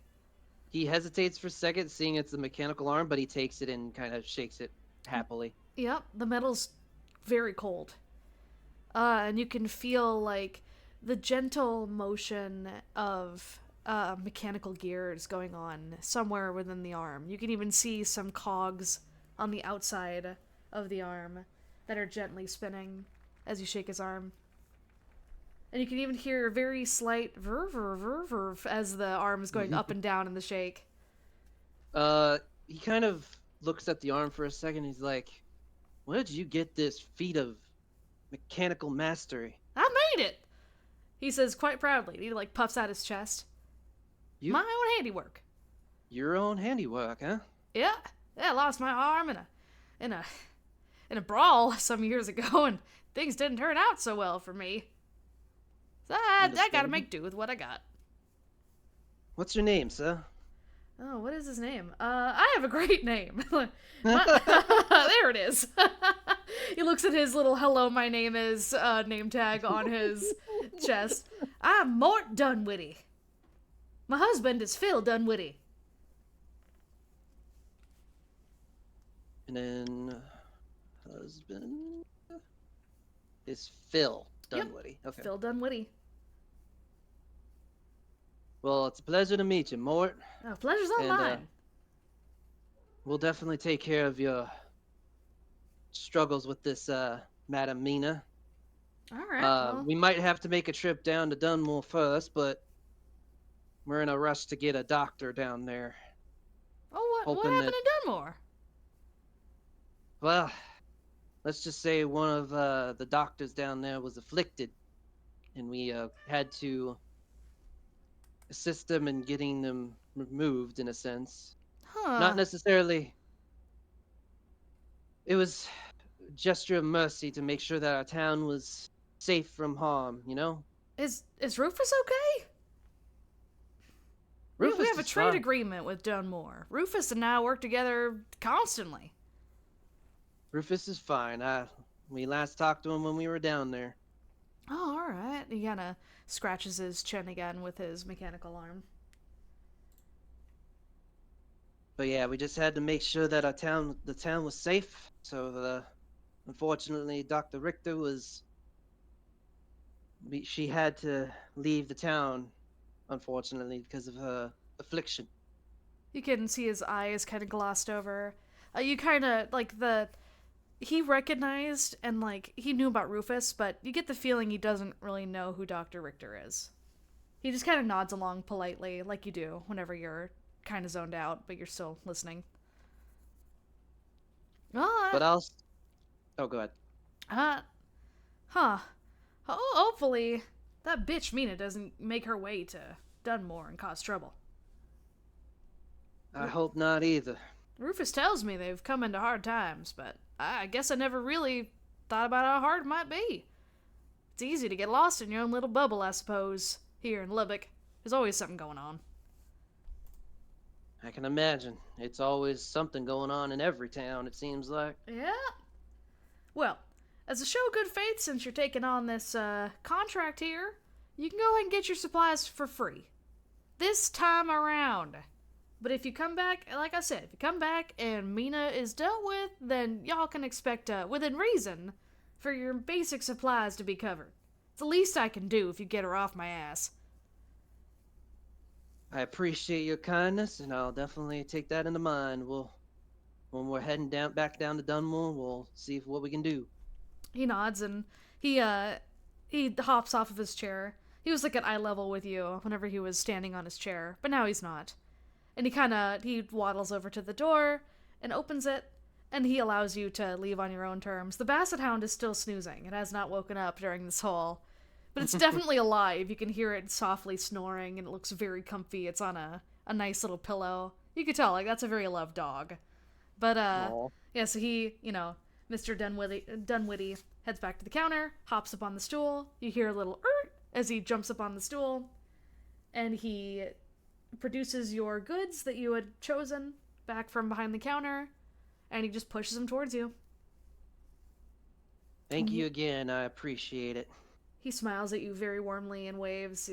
He hesitates for a second, seeing it's a mechanical arm, but he takes it and kind of shakes it happily. Yep, the metal's very cold. And you can feel, like, the gentle motion of mechanical gears going on somewhere within the arm. You can even see some cogs on the outside of the arm that are gently spinning as you shake his arm. And you can even hear a very slight verve as the arm is going up and down in the shake. He kind of looks at the arm for a second. He's like, where did you get this feat of mechanical mastery? I made it! He says quite proudly. He like puffs out his chest. My own handiwork. Your own handiwork, huh? Yeah. I lost my arm in a brawl some years ago, and things didn't turn out so well for me. So I gotta make do with what I got. What's your name, sir? Oh, what is his name? I have a great name. There it is. He looks at his little "Hello, my name is" name tag on his chest. I'm Mort Dunwitty. My husband is Phil Dunwitty. And then, husband is Phil Yep. Dunwoody. Okay. Phil Dunwoody. Well, it's a pleasure to meet you, Mort. Oh, pleasure's all And mine. we'll definitely take care of your struggles with this Madam Mina. All right. Well, We might have to make a trip down to Dunmore first, but we're in a rush to get a doctor down there. what hoping happened that- in Dunmore? Well, let's just say one of the doctors down there was afflicted, and we had to assist them in getting them removed, in a sense. Huh. Not necessarily. It was a gesture of mercy to make sure that our town was safe from harm, you know? Is Rufus okay? We Rufus have a is trade fine. agreement with Dunmore. Rufus and I work together constantly. Rufus is fine. We last talked to him when we were down there. Oh, all right. He kind of scratches his chin again with his mechanical arm. But yeah, we just had to make sure that the town was safe. So unfortunately, Dr. Richter she had to leave the town, unfortunately, because of her affliction. You can see his eyes kind of glossed over. You kind of, like, he recognized and, like, he knew about Rufus, but you get the feeling he doesn't really know who Dr. Richter is. He just kind of nods along politely, like you do whenever you're kind of zoned out, but you're still listening. But oh, go ahead. Huh. Hopefully, that bitch Mina doesn't make her way to Dunmore and cause trouble. I hope not either. Rufus tells me they've come into hard times, but I guess I never really thought about how hard it might be. It's easy to get lost in your own little bubble, I suppose, here in Lubbock. There's always something going on. I can imagine. It's always something going on in every town, it seems like. Yeah. Well, as a show of good faith, since you're taking on this contract here, you can go ahead and get your supplies for free. This time around. But if you come back, like I said, if you come back and Mina is dealt with, then y'all can expect, within reason, for your basic supplies to be covered. It's the least I can do if you get her off my ass. I appreciate your kindness, and I'll definitely take that into mind. When we're heading back down to Dunmore, we'll see what we can do. He nods and he hops off of his chair. He was like at eye level with you whenever he was standing on his chair, but now he's not. And he waddles over to the door and opens it, and he allows you to leave on your own terms. The basset hound is still snoozing. It has not woken up during this haul, but it's definitely alive. You can hear it softly snoring, and it looks very comfy. It's on a nice little pillow. You could tell, like, that's a very loved dog. But, Aw. yeah, so he, Mr. Dunwoody heads back to the counter, hops up on the stool. You hear a little as he jumps up on the stool, and he produces your goods that you had chosen back from behind the counter, and he just pushes them towards you. Thank you again. I appreciate it. He smiles at you very warmly and waves.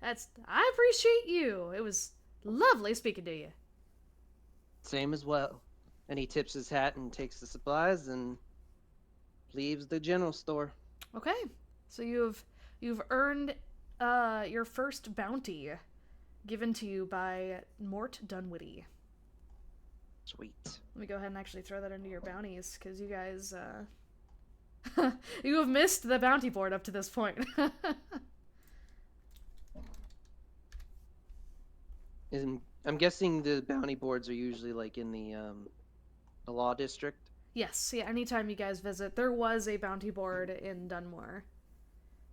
I appreciate you. It was lovely speaking to you. Same as well. And he tips his hat and takes the supplies and leaves the general store. Okay, so you've earned your first bounty given to you by Mort Dunwoody. Sweet. Let me go ahead and actually throw that into your bounties, because you guys, you have missed the bounty board up to this point. I'm guessing the bounty boards are usually like in the law district. Yes, yeah, anytime you guys visit. There was a bounty board in Dunmore.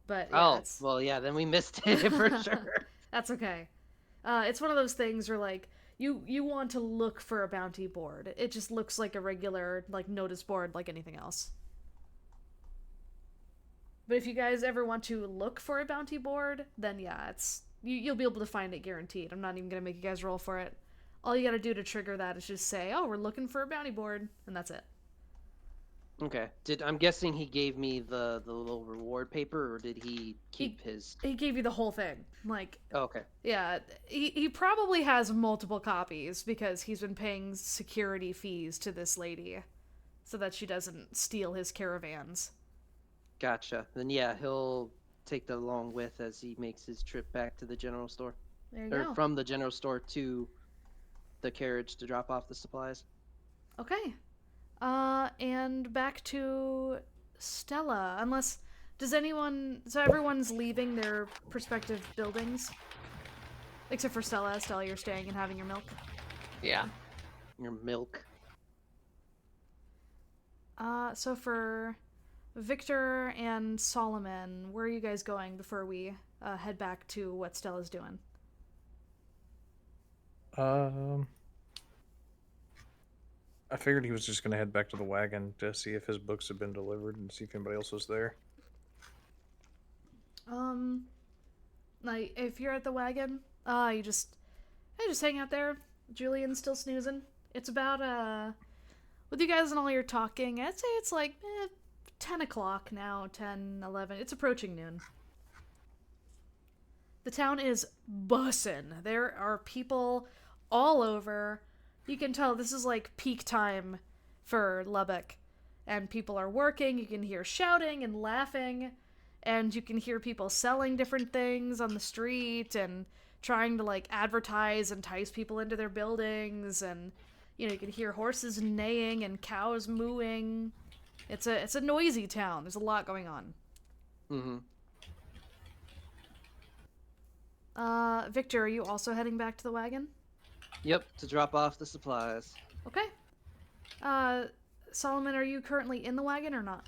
But yeah, Oh, well, yeah, then we missed it for sure. That's okay. It's one of those things where, like, you want to look for a bounty board. It just looks like a regular, like, notice board like anything else. But if you guys ever want to look for a bounty board, then yeah, you'll be able to find it guaranteed. I'm not even going to make you guys roll for it. All you gotta do to trigger that is just say, oh, we're looking for a bounty board, and that's it. Okay. I'm guessing he gave me the little reward paper, or did he keep his? He gave you the whole thing. Like, Oh, okay. yeah, he probably has multiple copies because he's been paying security fees to this lady so that she doesn't steal his caravans. Gotcha. Then yeah, he'll take that along with as he makes his trip back to the general store. There you Or go. from the general store to the carriage to drop off the supplies. Okay. And back to Stella. Unless, does anyone, so everyone's leaving their prospective buildings? Except for Stella. Stella, you're staying and having your milk. Yeah. Your milk. So for Victor and Solomon, where are you guys going before we head back to what Stella's doing? I figured he was just gonna head back to the wagon to see if his books had been delivered and see if anybody else was there. Like, if you're at the wagon, you just hang out there. Julian's still snoozing. It's about, with you guys and all your talking, I'd say it's like 10 o'clock now, 10, 11. It's approaching noon. The town is bussin'. There are people all over. You can tell this is like peak time for Lubbock. And people are working. You can hear shouting and laughing. And you can hear people selling different things on the street and trying to like advertise and entice people into their buildings. And you can hear horses neighing and cows mooing. It's a noisy town. There's a lot going on. Mm-hmm. Victor, are you also heading back to the wagon? Yep, to drop off the supplies. Okay. Solomon, are you currently in the wagon or not?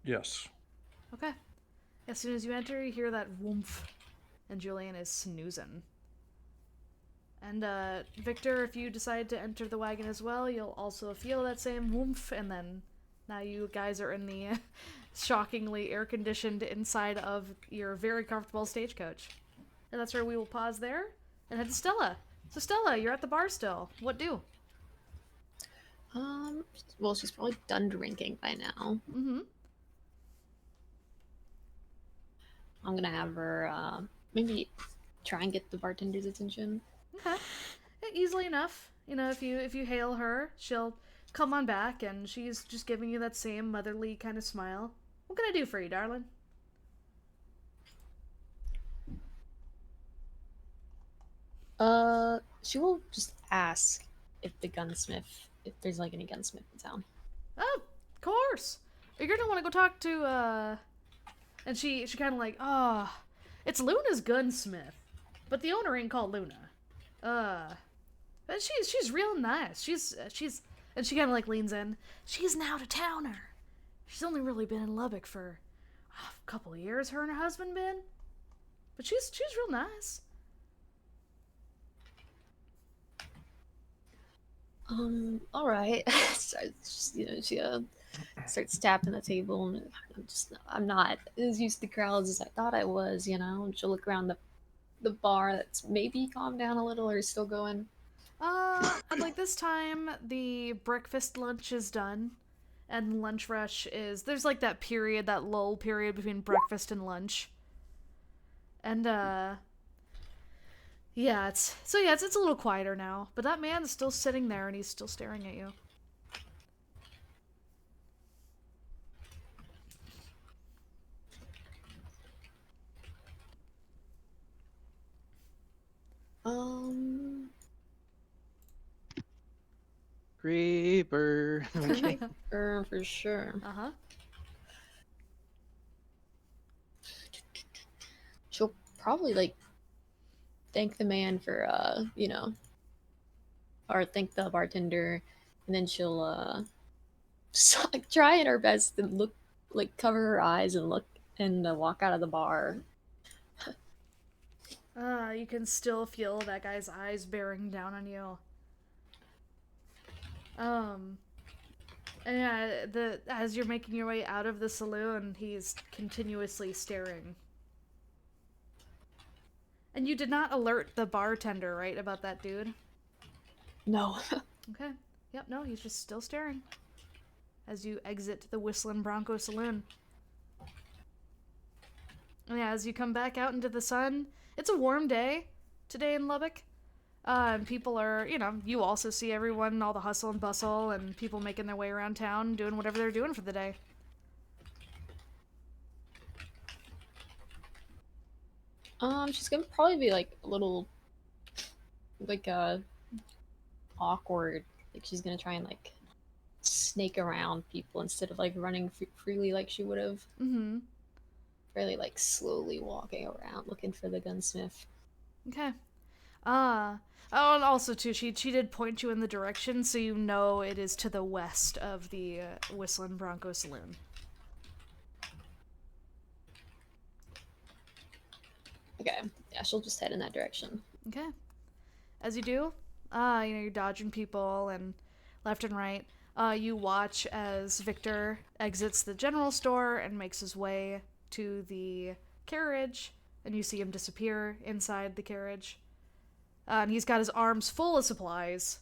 Yes. Okay. As soon as you enter, you hear that woomph, and Julian is snoozing. And, Victor, if you decide to enter the wagon as well, you'll also feel that same woomph, and then now you guys are in the shockingly air-conditioned inside of your very comfortable stagecoach. And that's where we will pause there and head to Stella. So, Stella, you're at the bar still. What do? Well, she's probably done drinking by now. Mm-hmm. I'm gonna have her, maybe try and get the bartender's attention. Okay. Yeah, easily enough. If you hail her, she'll come on back, and she's just giving you that same motherly kind of smile. What can I do for you, darling? She will just ask if there's like any gunsmith in town. Oh, of course. You're gonna want to go talk to, and she kind of like, it's Luna's gunsmith, but the owner ain't called Luna. But she's real nice. She's, and she kind of like leans in. She's an out-of-towner. She's only really been in Lubbock for a couple of years, her and her husband been. But she's real nice. All right. So she starts tapping the table, and I'm not as used to crowds as I thought I was. And she'll look around the bar that's maybe calmed down a little or is still going. And like this time, the breakfast lunch is done, and lunch rush there's like that lull period between breakfast and lunch. And, yeah, it's a little quieter now, but that man's still sitting there and he's still staring at you. Creeper. Okay. For sure. Uh-huh. She'll probably like thank the man for or thank the bartender, and then she'll just, like, trying her best to look, like, cover her eyes and look and walk out of the bar. You can still feel that guy's eyes bearing down on you. And yeah, as you're making your way out of the saloon, he's continuously staring. And you did not alert the bartender, right, about that dude? No. Okay. Yep, no, he's just still staring. As you exit the Whistlin Bronco Saloon. And yeah, as you come back out into the sun, it's a warm day today in Lubbock. And people are, you also see everyone, all the hustle and bustle, and people making their way around town, doing whatever they're doing for the day. She's gonna probably be like a little, like awkward. Like she's gonna try and like snake around people instead of like running freely like she would have. Mm-hmm. Really like slowly walking around looking for the gunsmith. Okay. Oh, and also too, she did point you in the direction, so you know it is to the west of the Whistlin Bronco Saloon. Okay, yeah, she'll just head in that direction. Okay. As you do, you're dodging people and left and right. You watch as Victor exits the general store and makes his way to the carriage, and you see him disappear inside the carriage. And he's got his arms full of supplies.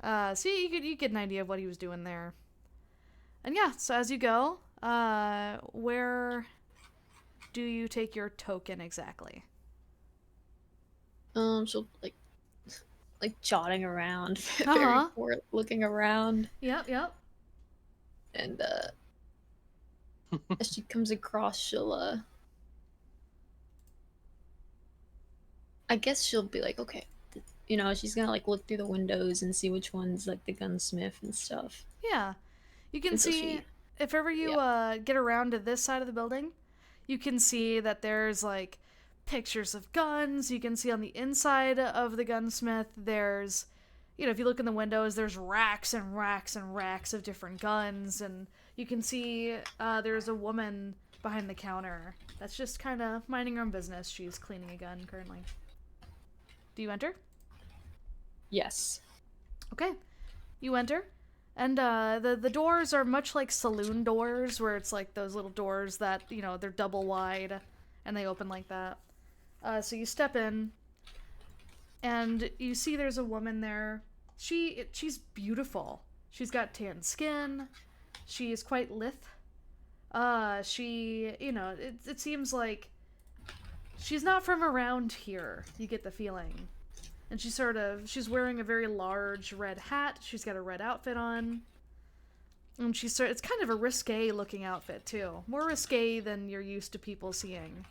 So you get an idea of what he was doing there. And yeah, so as you go, where do you take your token exactly? She'll like jotting around, very bored, looking around. Yep. And as she comes across, she'll I guess she'll be like, okay, she's gonna like look through the windows and see which one's like the gunsmith and stuff. Yeah, you can And so see if ever you get around to this side of the building, you can see that there's like pictures of guns. You can see on the inside of the gunsmith, there's, if you look in the windows, there's racks and racks and racks of different guns, and you can see there's a woman behind the counter that's just kind of minding her own business. She's cleaning a gun currently. Do you enter? Yes. Okay. You enter, and the doors are much like saloon doors, where it's like those little doors that, they're double wide, and they open like that. So you step in, and you see there's a woman there. She's beautiful. She's got tan skin. She is quite lithe. It seems like she's not from around here, you get the feeling. And she's wearing a very large red hat. She's got a red outfit on. And it's kind of a risque looking outfit too. More risque than you're used to people seeing.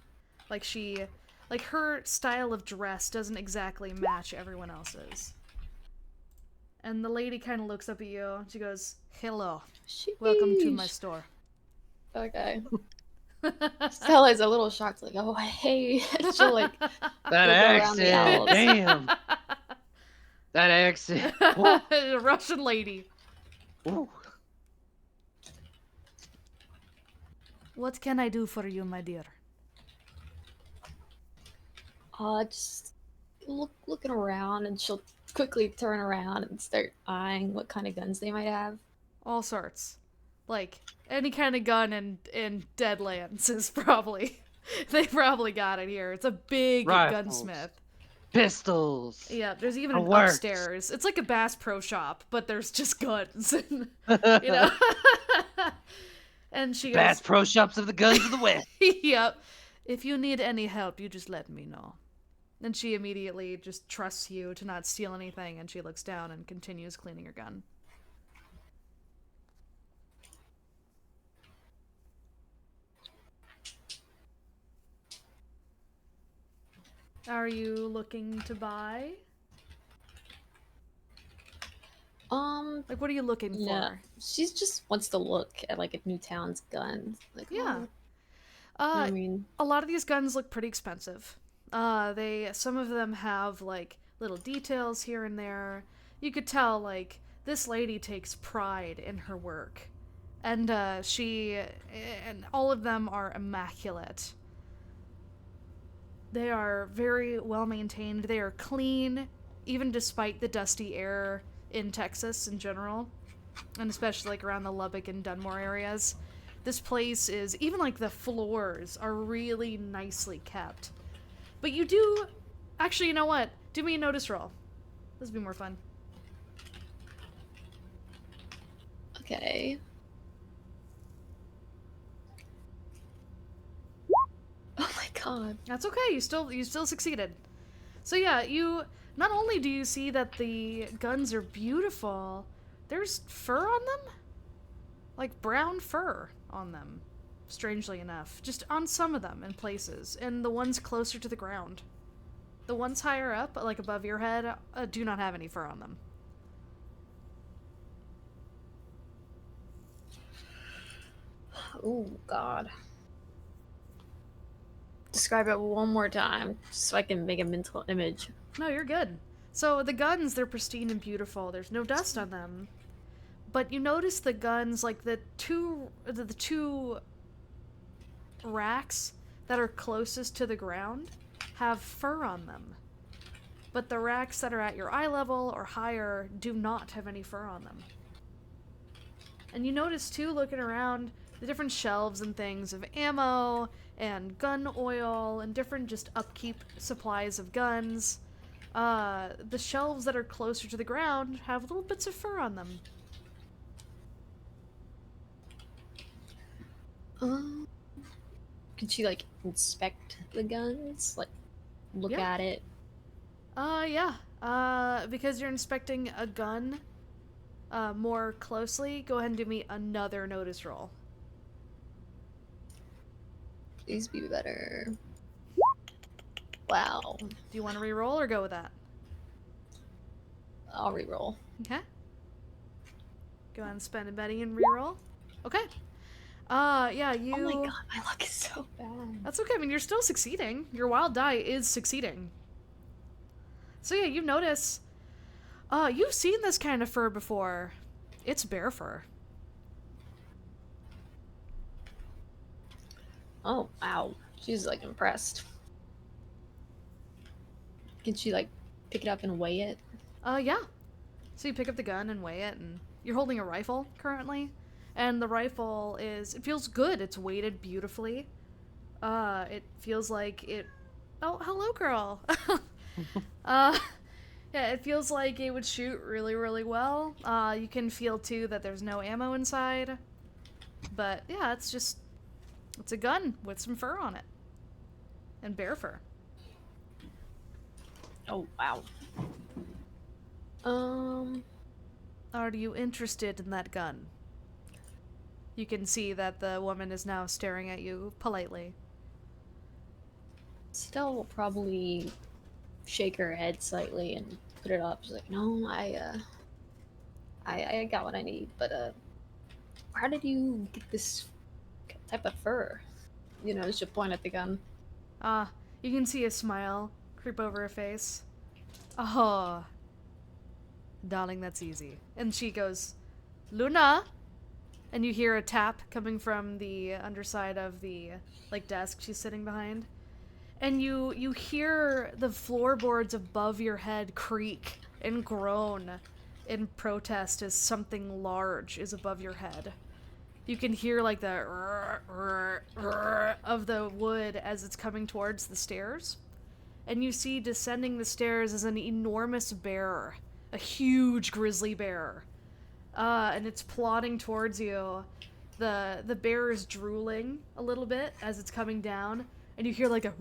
Like her style of dress doesn't exactly match everyone else's. And the lady kind of looks up at you. She goes, "Hello. Welcome to my store." Okay. Stella's a little shocked, like, oh, hey. She'll, like, that accent, damn. That accent. A Russian lady. Ooh. What can I do for you, my dear? Just looking around, and she'll quickly turn around and start eyeing what kind of guns they might have. All sorts. Like, any kind of gun in Deadlands is probably... They probably got it here. It's a big gunsmith. Pistols. Yeah, there's even an upstairs. It's like a Bass Pro Shop, but there's just guns. And she goes... Bass Pro Shops of the guns of the West. Yep. If you need any help, you just let me know. And she immediately just trusts you to not steal anything, and she looks down and continues cleaning her gun. Are you looking to buy? Like, what are you looking for? She just wants to look at, like, a Newtown's gun. Like, yeah. I mean... A lot of these guns look pretty expensive. Some of them have, like, little details here and there. You could tell, like, this lady takes pride in her work. And, and all of them are immaculate. They are very well maintained. They are clean, even despite the dusty air in Texas in general, and especially like around the Lubbock and Dunmore areas. This place is, even like the floors are really nicely kept. But you do, actually, you know what? Do me a notice roll. This would be more fun. Okay. Oh my god. That's okay. You still succeeded. So yeah, Not only do you see that the guns are beautiful, there's fur on them? Like brown fur on them, strangely enough. Just on some of them in places, and the ones closer to the ground. The ones higher up, like above your head, do not have any fur on them. Oh, God. Describe it one more time so I can make a mental image. No, you're good. So the guns, they're pristine and beautiful. There's no dust on them. But you notice the guns, like the two racks that are closest to the ground have fur on them. But the racks that are at your eye level or higher do not have any fur on them. And you notice too, looking around, the different shelves and things of ammo and gun oil and different just upkeep supplies of guns. The shelves that are closer to the ground have little bits of fur on them. Could she, like, inspect the guns? Like, look Yeah. at it? Yeah. Because you're inspecting a gun more closely, go ahead and do me another notice roll. Please be better. Wow. Do you want to re-roll or go with that? I'll reroll. Okay. Go ahead and spend a Betty and re-roll. Okay. Yeah, you... Oh my god, my luck is so bad. That's okay, I mean, you're still succeeding. Your wild die is succeeding. So yeah, you notice... you've seen this kind of fur before. It's bear fur. Oh, wow. She's, like, impressed. Can she, like, pick it up and weigh it? Yeah. So you pick up the gun and weigh it, and you're holding a rifle currently. And the rifle it feels good. It's weighted beautifully. It feels like it... Oh, hello, girl. Yeah, it feels like it would shoot really, really well. You can feel, too, that there's no ammo inside. But, yeah, it's a gun with some fur on it. And bear fur. Oh, wow. Are you interested in that gun? You can see that the woman is now staring at you politely. Stella will probably shake her head slightly and put it up. She's like, no, I got what I need, but, how did you get this type of fur? You know, she'll point at the gun. You can see a smile creep over her face. Oh, darling, that's easy. And she goes, Luna! And you hear a tap coming from the underside of the, like, desk she's sitting behind. And you hear the floorboards above your head creak and groan in protest as something large is above your head. You can hear, like, the of the wood as it's coming towards the stairs. And you see descending the stairs is an enormous bear. A huge grizzly bear. And it's plodding towards you. The bear is drooling a little bit as it's coming down. And you hear, like, a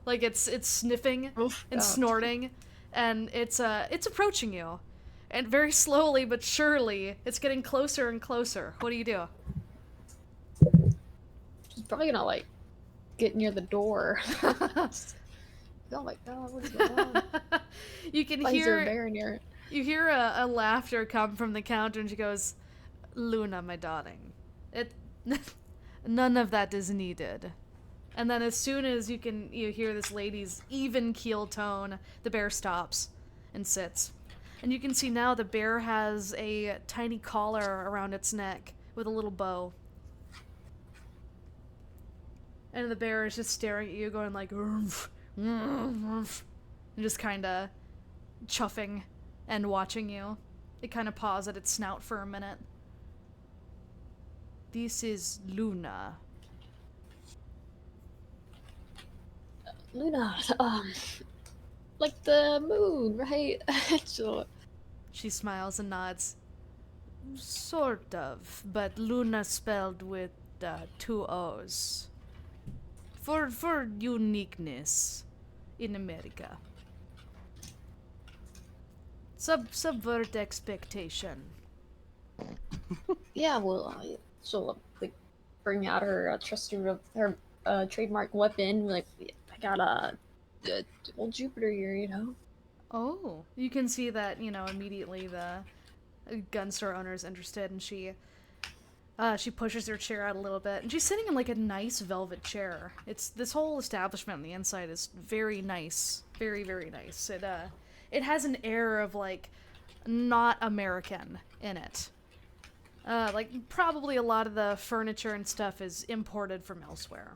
like it's sniffing and snorting. And it's approaching you. And very slowly but surely, it's getting closer and closer. What do you do? She's probably gonna, like, get near the door. Oh my god, what's going on? You can Why is there a hear bear near it? you hear a laughter come from the counter, and she goes, "Luna, my darling, none of that is needed." And then as soon as you hear this lady's even keel tone, the bear stops and sits. And you can see now the bear has a tiny collar around its neck with a little bow. And the bear is just staring at you, going like, and just kind of chuffing and watching you. It kind of paws at its snout for a minute. This is Luna. Luna, like the moon, right? Sure. She smiles and nods. Sort of, but Luna spelled with 2 O's. For uniqueness in America. subvert expectation. Yeah, well, she'll like bring out her her trademark weapon. Like, I got a old Jupiter here, you know. Oh, you can see that, immediately the gun store owner is interested, and she pushes her chair out a little bit, and she's sitting in like a nice velvet chair. This whole establishment on the inside is very nice, very very nice. It has an air of like not American in it. Like probably a lot of the furniture and stuff is imported from elsewhere.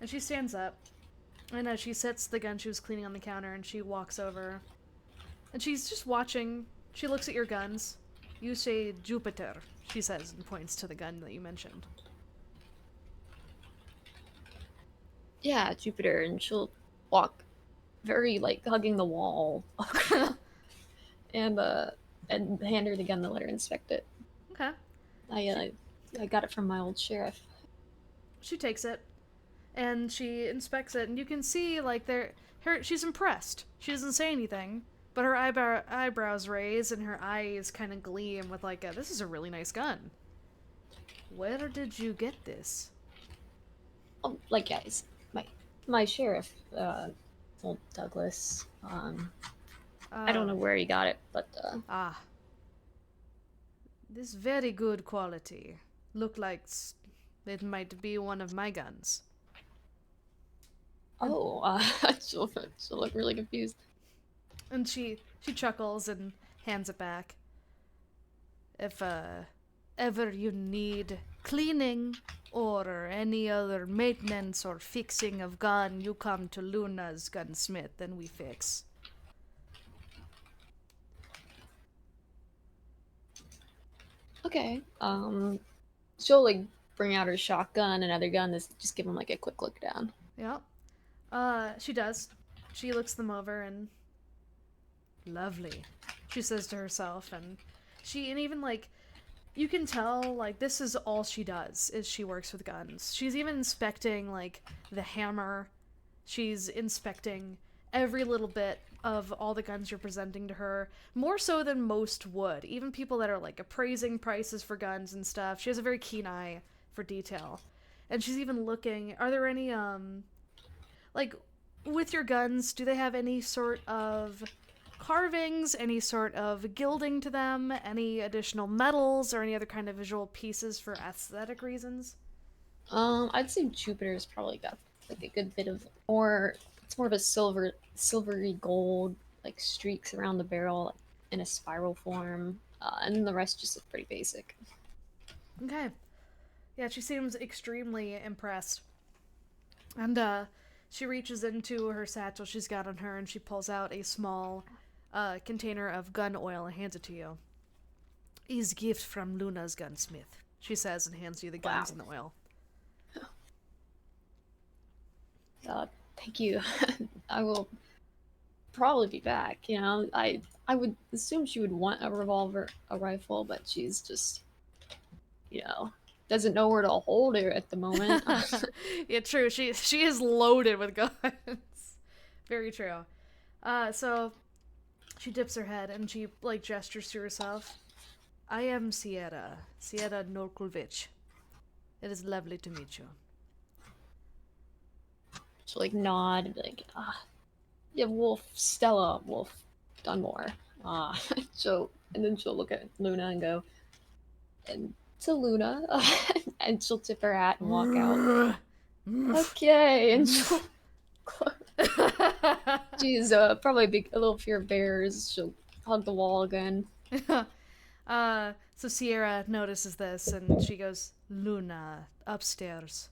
And she stands up, and she sets the gun she was cleaning on the counter, and she walks over, and she's just watching. She looks at your guns. You say Jupiter, she says, and points to the gun that you mentioned. Yeah, Jupiter, and she'll walk very like hugging the wall, and hand her the gun to let her inspect it. Okay. I got it from my old sheriff. She takes it, and she inspects it, and you can see like she's impressed. She doesn't say anything, but her eyebrows raise and her eyes kind of gleam with like this is a really nice gun. Where did you get this? Oh, like guys, my sheriff, old Douglas. I don't know where he got it, but this very good quality. Look like it might be one of my guns. oh, she'll look really confused. And she chuckles and hands it back. If ever you need cleaning or any other maintenance or fixing of gun, you come to Luna's gunsmith and we fix. Okay. She'll like bring out her shotgun and other gun. Just give him like a quick look down. Yeah. She does. She looks them over and lovely, she says to herself, and even like you can tell like this is all she does is she works with guns. She's even inspecting like the hammer. She's inspecting every little bit of all the guns you're presenting to her, more so than most would. Even people that are like appraising prices for guns and stuff, she has a very keen eye for detail. And she's even looking, are there any like with your guns, do they have any sort of carvings, any sort of gilding to them, any additional metals, or any other kind of visual pieces for aesthetic reasons? I'd say Jupiter's probably got like a good bit of, or it's more of a silvery gold, like streaks around the barrel in a spiral form, and then the rest just look pretty basic. Okay. Yeah, she seems extremely impressed. And she reaches into her satchel she's got on her, and she pulls out a small container of gun oil and hands it to you. Is gift from Luna's gunsmith, she says, and hands you the guns and the oil. Thank you. I will probably be back. You know, I would assume she would want a revolver, a rifle, but she's just, doesn't know where to hold it at the moment. Yeah, true. She is loaded with guns. Very true. So she dips her head and she like gestures to herself. I am Xae'raan Norkulvich. It is lovely to meet you. She'll like nod and be like, yeah, Stella Wolf Dunmore. And then she'll look at Luna and go, and to Luna, and she'll tip her hat and walk out. Okay, and she'll she's probably a little fear of bears. She'll hug the wall again. So Xae'raan notices this and she goes, Luna, upstairs.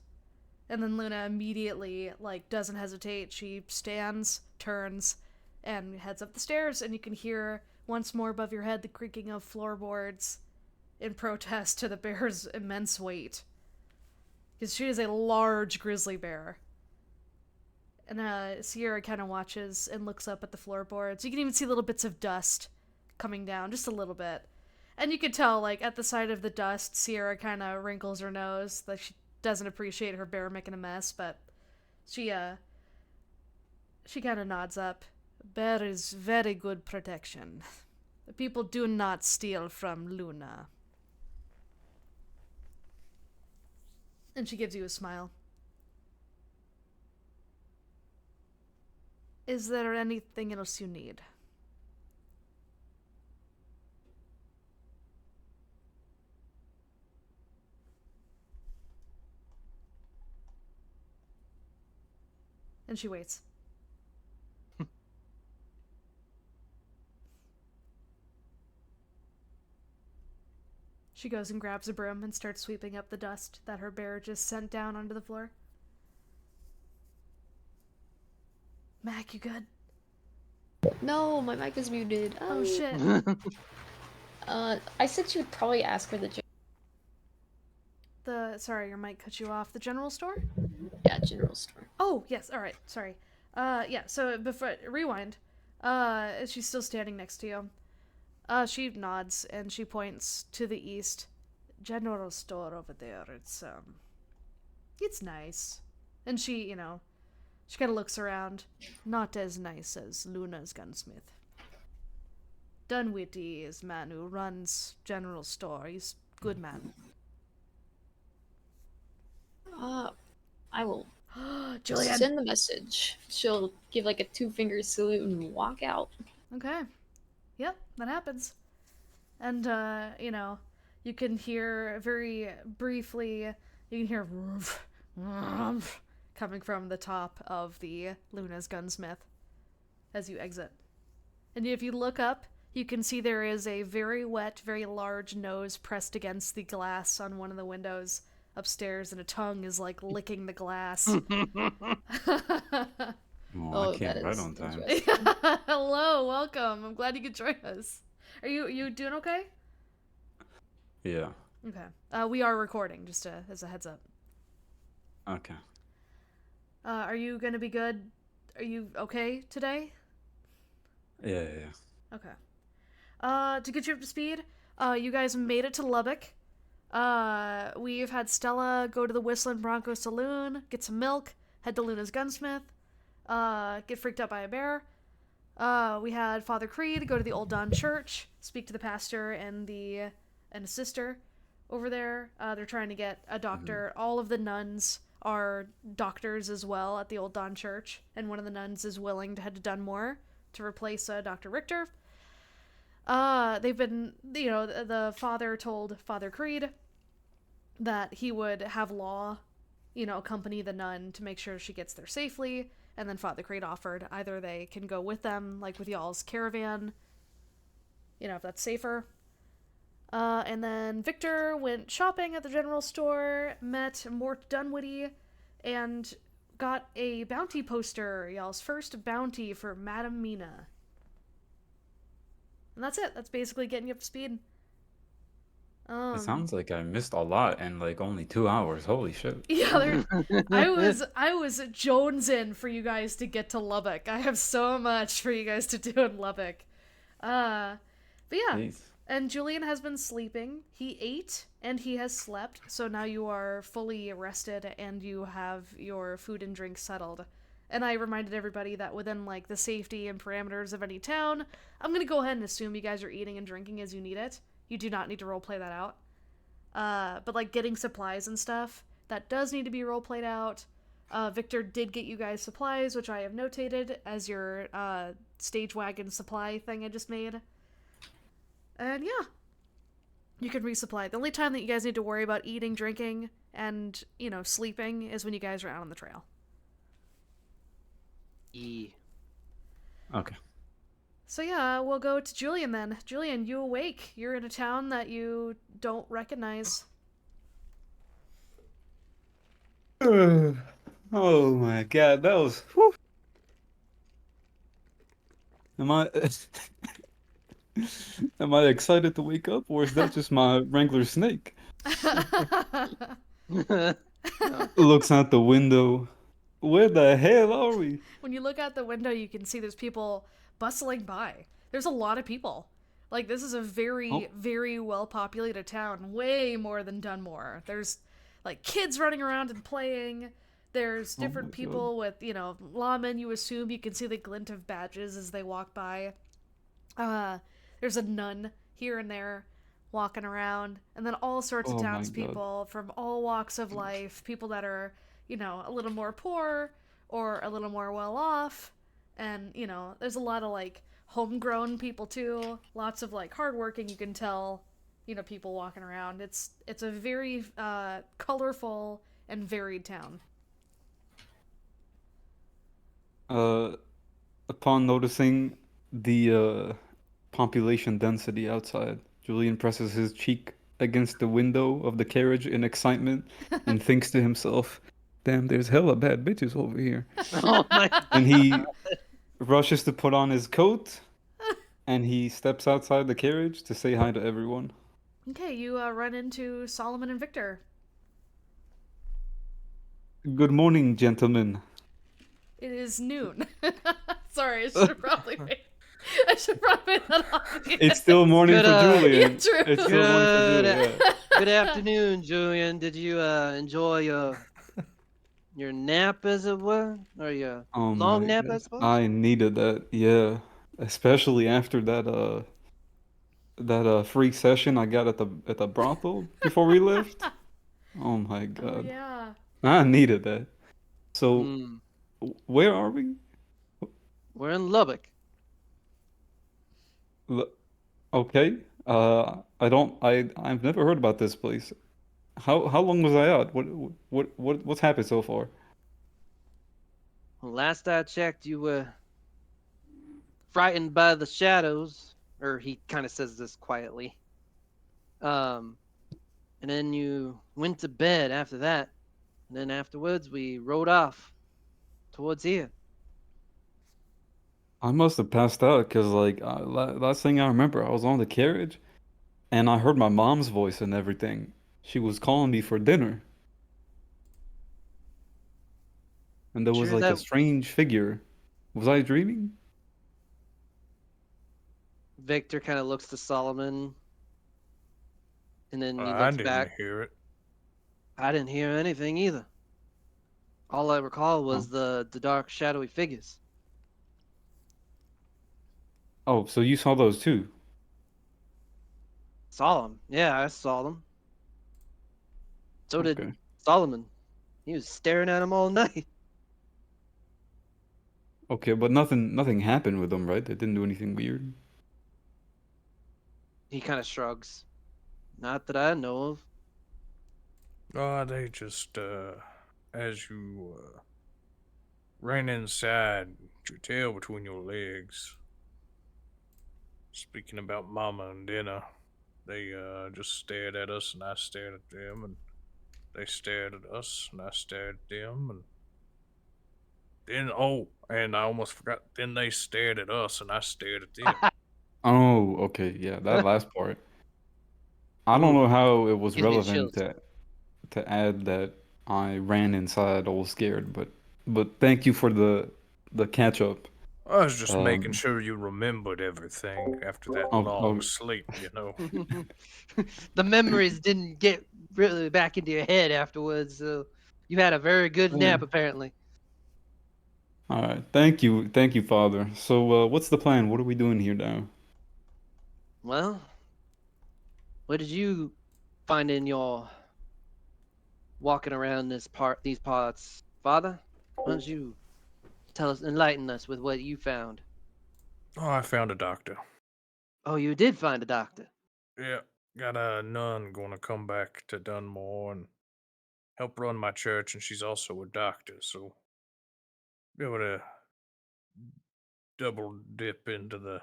And then Luna immediately, like, doesn't hesitate. She stands, turns, and heads up the stairs, and you can hear once more above your head the creaking of floorboards in protest to the bear's immense weight. Because she is a large grizzly bear. And Xae'raan kind of watches and looks up at the floorboards. You can even see little bits of dust coming down, just a little bit. And you can tell, like, at the sight of the dust, Xae'raan kind of wrinkles her nose, like she doesn't appreciate her bear making a mess, but she kind of nods up. Bear is very good protection. The people do not steal from Luna. And she gives you a smile. Is there anything else you need? And she waits. She goes and grabs a broom and starts sweeping up the dust that her bear just sent down onto the floor. Mac, you good? No, my mic is muted. Oh shit. I said she would probably ask for the Sorry, your mic cut you off. The general store? general store. Oh, yes, alright, sorry. Yeah, so before, rewind. She's still standing next to you. She nods and she points to the east. General store over there, it's nice. And she, she kind of looks around. Not as nice as Luna's gunsmith. Dunwitty is man who runs general store. He's good man. I will Julian! send the message. She'll give like a 2-finger salute and walk out. Okay. Yep, that happens. And, you can hear very briefly, you can hear coming from the top of the Luna's gunsmith as you exit. And if you look up, you can see there is a very wet, very large nose pressed against the glass on one of the windows upstairs, and a tongue is like licking the glass. Oh, Oh, I can't that write is on time. interesting. Hello, welcome. I'm glad you could join us. Are you doing okay? Yeah. Okay. We are recording, just as a heads up. Okay. Are you gonna be good? Are you okay today? Yeah. Okay. To get you up to speed, you guys made it to Lubbock. We've had Stella go to the Whistlin Bronco Saloon, get some milk, head to Luna's gunsmith, get freaked out by a bear. We had Father Creed go to the Old Don Church, speak to the pastor and a sister over there. They're trying to get a doctor. All of the nuns are doctors as well at the Old Don Church, and one of the nuns is willing to head to Dunmore to replace Dr. Richter. They've been, the father told Father Creed that he would have law, accompany the nun to make sure she gets there safely. And then Father Creed offered either they can go with them, like with y'all's caravan, if that's safer. And then Victor went shopping at the general store, met Mort Dunwitty, and got a bounty poster, y'all's first bounty for Madame Mina. And that's it. That's basically getting you up to speed. It sounds like I missed a lot in like only 2 hours. Holy shit. Yeah, I was jonesing for you guys to get to Lubbock. I have so much for you guys to do in Lubbock. But yeah, Jeez. and Julian has been sleeping. He ate and he has slept, so now you are fully rested and you have your food and drink settled. And I reminded everybody that within like the safety and parameters of any town, I'm gonna go ahead and assume you guys are eating and drinking as you need it. You do not need to roleplay that out. But like getting supplies and stuff, that does need to be roleplayed out. Victor did get you guys supplies, which I have notated as your stage wagon supply thing I just made. And yeah, you can resupply. The only time that you guys need to worry about eating, drinking, and, sleeping is when you guys are out on the trail. Okay. So yeah, we'll go to Julian then. Julian, you awake. You're in a town that you don't recognize. Oh my god, that was. Whew. Am I am I excited to wake up, or is that just my Wrangler snake? Looks out the window. Where the hell are we? When you look out the window, you can see there's people bustling by. There's a lot of people. Like, this is a very, very well-populated town. Way more than Dunmore. There's, like, kids running around and playing. There's different people with, lawmen. You assume you can see the glint of badges as they walk by. There's There's a nun here and there walking around, and then all sorts of Oh my God. townspeople from all walks of life, people that are, a little more poor or a little more well off. And, there's a lot of like homegrown people too. Lots of like hardworking, you can tell, people walking around. It's a very colorful and varied town. Upon noticing the population density outside, Julian presses his cheek against the window of the carriage in excitement and thinks to himself, "Damn, there's hella bad bitches over here." Oh my And he rushes to put on his coat and he steps outside the carriage to say hi to everyone. Okay, you run into Solomon and Victor. Good morning, gentlemen. It is noon. Sorry, I should probably made that obvious. It's still morning Good, for Julian. yeah, true. It's still morning for Good. Julian. Yeah. Good afternoon, Julian. Did you enjoy your nap, as it were, or your Oh long my nap, I God. suppose? I needed that, yeah. Especially after that free session I got at the brothel before we left. Oh my Oh, God. yeah. I needed that. So Hmm. where are we? We're in Lubbock. L- Okay. I've never heard about this place. How long was I out? What's happened so far? Well, last I checked, you were frightened by the shadows, or he kind of says this quietly. And then you went to bed after that, and then afterwards we rode off towards here. I must have passed out because like last thing I remember, I was on the carriage and I heard my mom's voice and everything. She was calling me for dinner, and there was Sure like a that strange figure. Was I dreaming? Victor kind of looks to Solomon, and then he I looks didn't back. hear it. I didn't hear anything either. All I recall was Oh. the dark, shadowy figures. Oh, so you saw those too? Saw them. Yeah, I saw them. So did Okay. Solomon. He was staring at him all night. Okay, but nothing happened with them, right? They didn't do anything weird. He kind of shrugs. Not that I know of. Oh, they just, as you ran inside, with your tail between your legs. Speaking about Mama and dinner, they just stared at us, and I stared at them, and they stared at us, and I stared at them, and then and I almost forgot. Then they stared at us, and I stared at them. Oh, okay, yeah, that last part. I don't Ooh, know how it was gives me relevant chills. to add that I ran inside all scared, but thank you for the catch up. I was just making Um, sure you remembered everything after that oh, long oh, sleep, you know. The memories didn't get really back into your head afterwards, so you had a very good yeah. nap, apparently. All right, thank you, Father. So, what's the plan? What are we doing here now? Well, what did you find in your walking around these parts, Father? Why don't you enlighten us with what you found? Oh, I found a doctor. Oh, you did find a doctor. Yeah, got a nun going to come back to Dunmore and help run my church, and she's also a doctor, so be able to double dip into the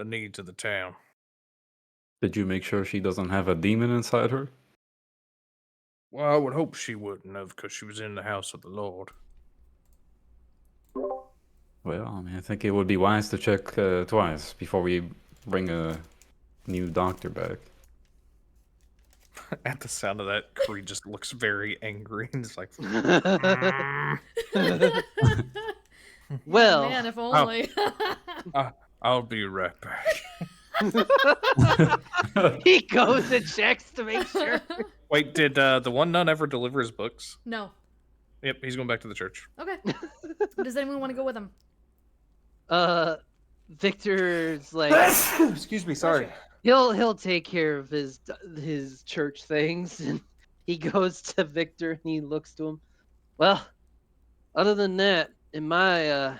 needs of the town. Did you make sure she doesn't have a demon inside her? Well, I would hope she wouldn't have, because she was in the house of the Lord. Well, I mean, I think it would be wise to check twice before we bring a new doctor back. At the sound of that, Creed just looks very angry and is like, "Mm, Well, Man, if only. I'll be right back." he goes and checks to make sure. Wait, did the one nun ever deliver his books? No. Yep, he's going back to the church. Okay. Does anyone want to go with him? Uh, Victor's like Excuse me, sorry. he'll take care of his church things, and he goes to Victor and he looks to him. Well, other than that, in my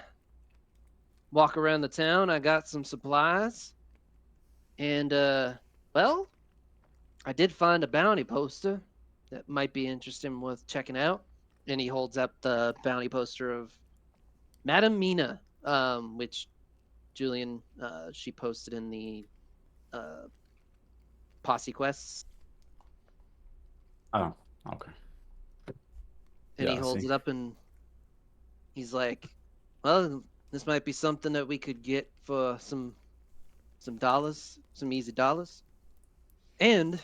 walk around the town, I got some supplies, and well, I did find a bounty poster that might be interesting worth checking out. And he holds up the bounty poster of Madame Mina, which Julian she posted in the Posse quests, Oh, okay. and Yeah, he I holds see. it up and he's like, "Well, this might be something that we could get for some dollars, some easy dollars." And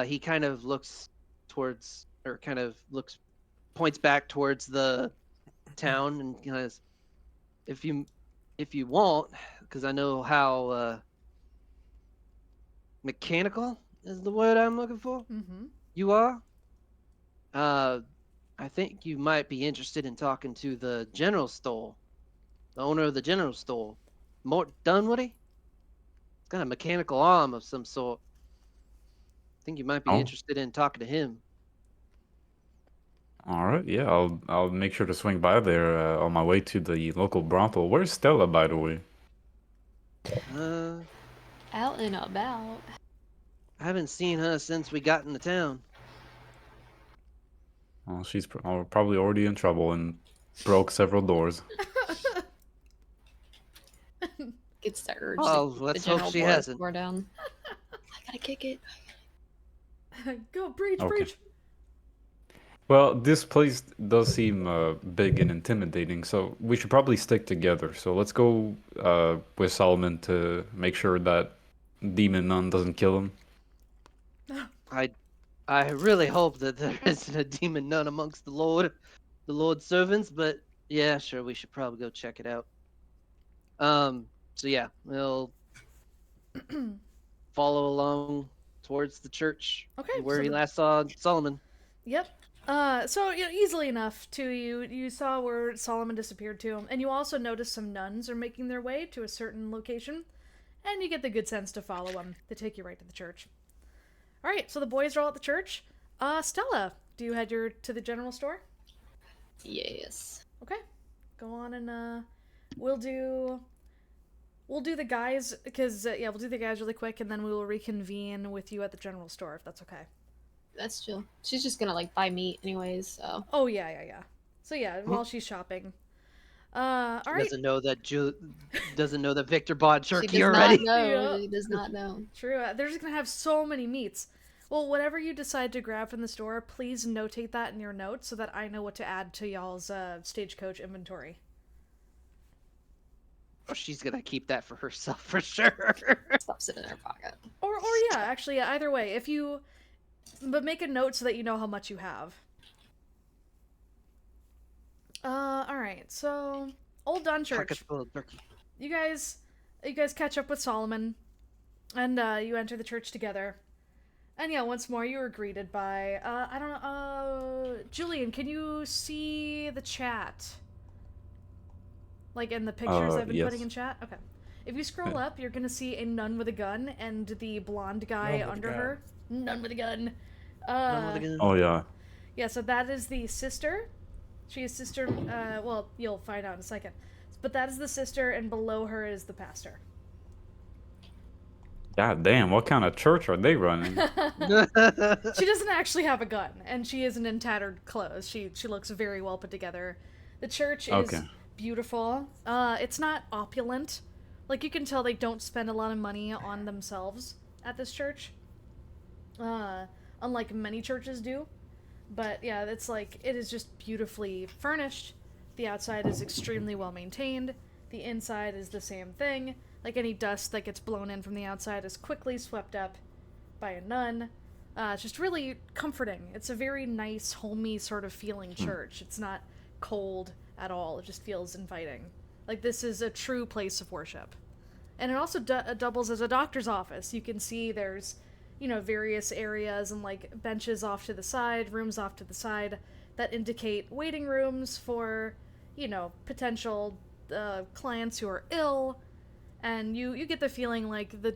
he kind of looks towards, or kind of points back towards the town and goes, if you want, because I know how mechanical is the word I'm looking for. Mm-hmm. You are. I think you might be interested in talking to the general store, the owner of the general store, Mort Dunwoody. He's got a mechanical arm of some sort. I think you might be Oh, interested in talking to him. all right. Yeah, I'll make sure to swing by there on my way to the local brothel. Where's Stella, by the way? Uh, Out and about. I haven't seen her since we got into town. Well, she's probably already in trouble and broke several doors. Gets the urge Oh, to kick let's the hope general she boy hasn't. door down. I gotta kick it. Go, breach, Okay. breach. Well, this place does seem big and intimidating, so we should probably stick together. So let's go with Solomon to make sure that Demon Nun doesn't kill him. I really hope that there isn't a demon nun amongst the Lord's servants, but yeah, sure, we should probably go check it out. So yeah, we'll follow along towards the church Okay, where so he last saw Solomon. Yep. So easily enough to you saw where Solomon disappeared to, and you also noticed some nuns are making their way to a certain location, and you get the good sense to follow them. They take you right to the church. All right, so the boys are all at the church. Stella, do you head to the general store? Yes. Okay, go on and we'll do the guys because we'll do the guys really quick, and then we will reconvene with you at the general store if that's okay. That's chill. She's just gonna like buy meat anyways, so. Oh yeah. So yeah, while she's shopping. All right. Doesn't know that Victor bought She jerky does already. not know. Yeah. She does not know. True. They're just gonna have so many meats. Well, whatever you decide to grab from the store, please notate that in your notes so that I know what to add to y'all's stagecoach inventory. Oh, she's gonna keep that for herself for sure. Stuffs it in her pocket. Or yeah, actually, either way, but make a note so that you know how much you have. All right. So, Old Dun Church. Pocket full of turkey. You guys catch up with Solomon, and you enter the church together. And yeah, once more you are greeted by I don't know, Julian, can you see the chat? Like in the pictures I've been yes. putting in chat? Okay. If you scroll up, you're gonna see a nun with a gun and the blonde guy Nun with a under gun. her. Nun with a gun. Oh yeah. Yeah, so that is the sister. She is sister, well, you'll find out in a second. But that is the sister, and below her is the pastor. God damn, what kind of church are they running? She doesn't actually have a gun, and she isn't in tattered clothes. She looks very well put together. The church is Okay. beautiful. It's not opulent. Like, you can tell they don't spend a lot of money on themselves at this church. Unlike many churches do. But yeah, it's like, it is just beautifully furnished. The outside is extremely well maintained. The inside is the same thing. Like, any dust that gets blown in from the outside is quickly swept up by a nun. It's just really comforting. It's a very nice, homey sort of feeling church. It's not cold at all. It just feels inviting. Like, this is a true place of worship. And it also doubles as a doctor's office. You can see there's, various areas and, like, benches off to the side, rooms off to the side that indicate waiting rooms for, potential clients who are ill, and you get the feeling like the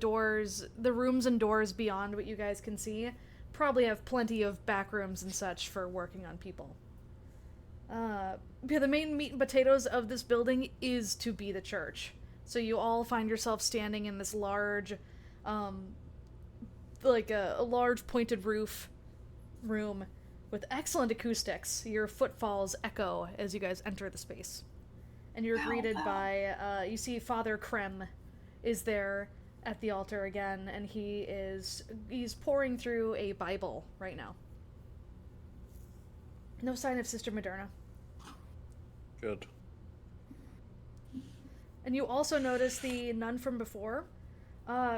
rooms and doors beyond what you guys can see probably have plenty of back rooms and such for working on people. The main meat and potatoes of this building is to be the church. So you all find yourself standing in this large, like a large pointed roof room with excellent acoustics. Your footfalls echo as you guys enter the space. And you're greeted by, you see Father Krem is there at the altar again, and he's pouring through a Bible right now. No sign of Sister Moderna. Good. And you also notice the nun from before.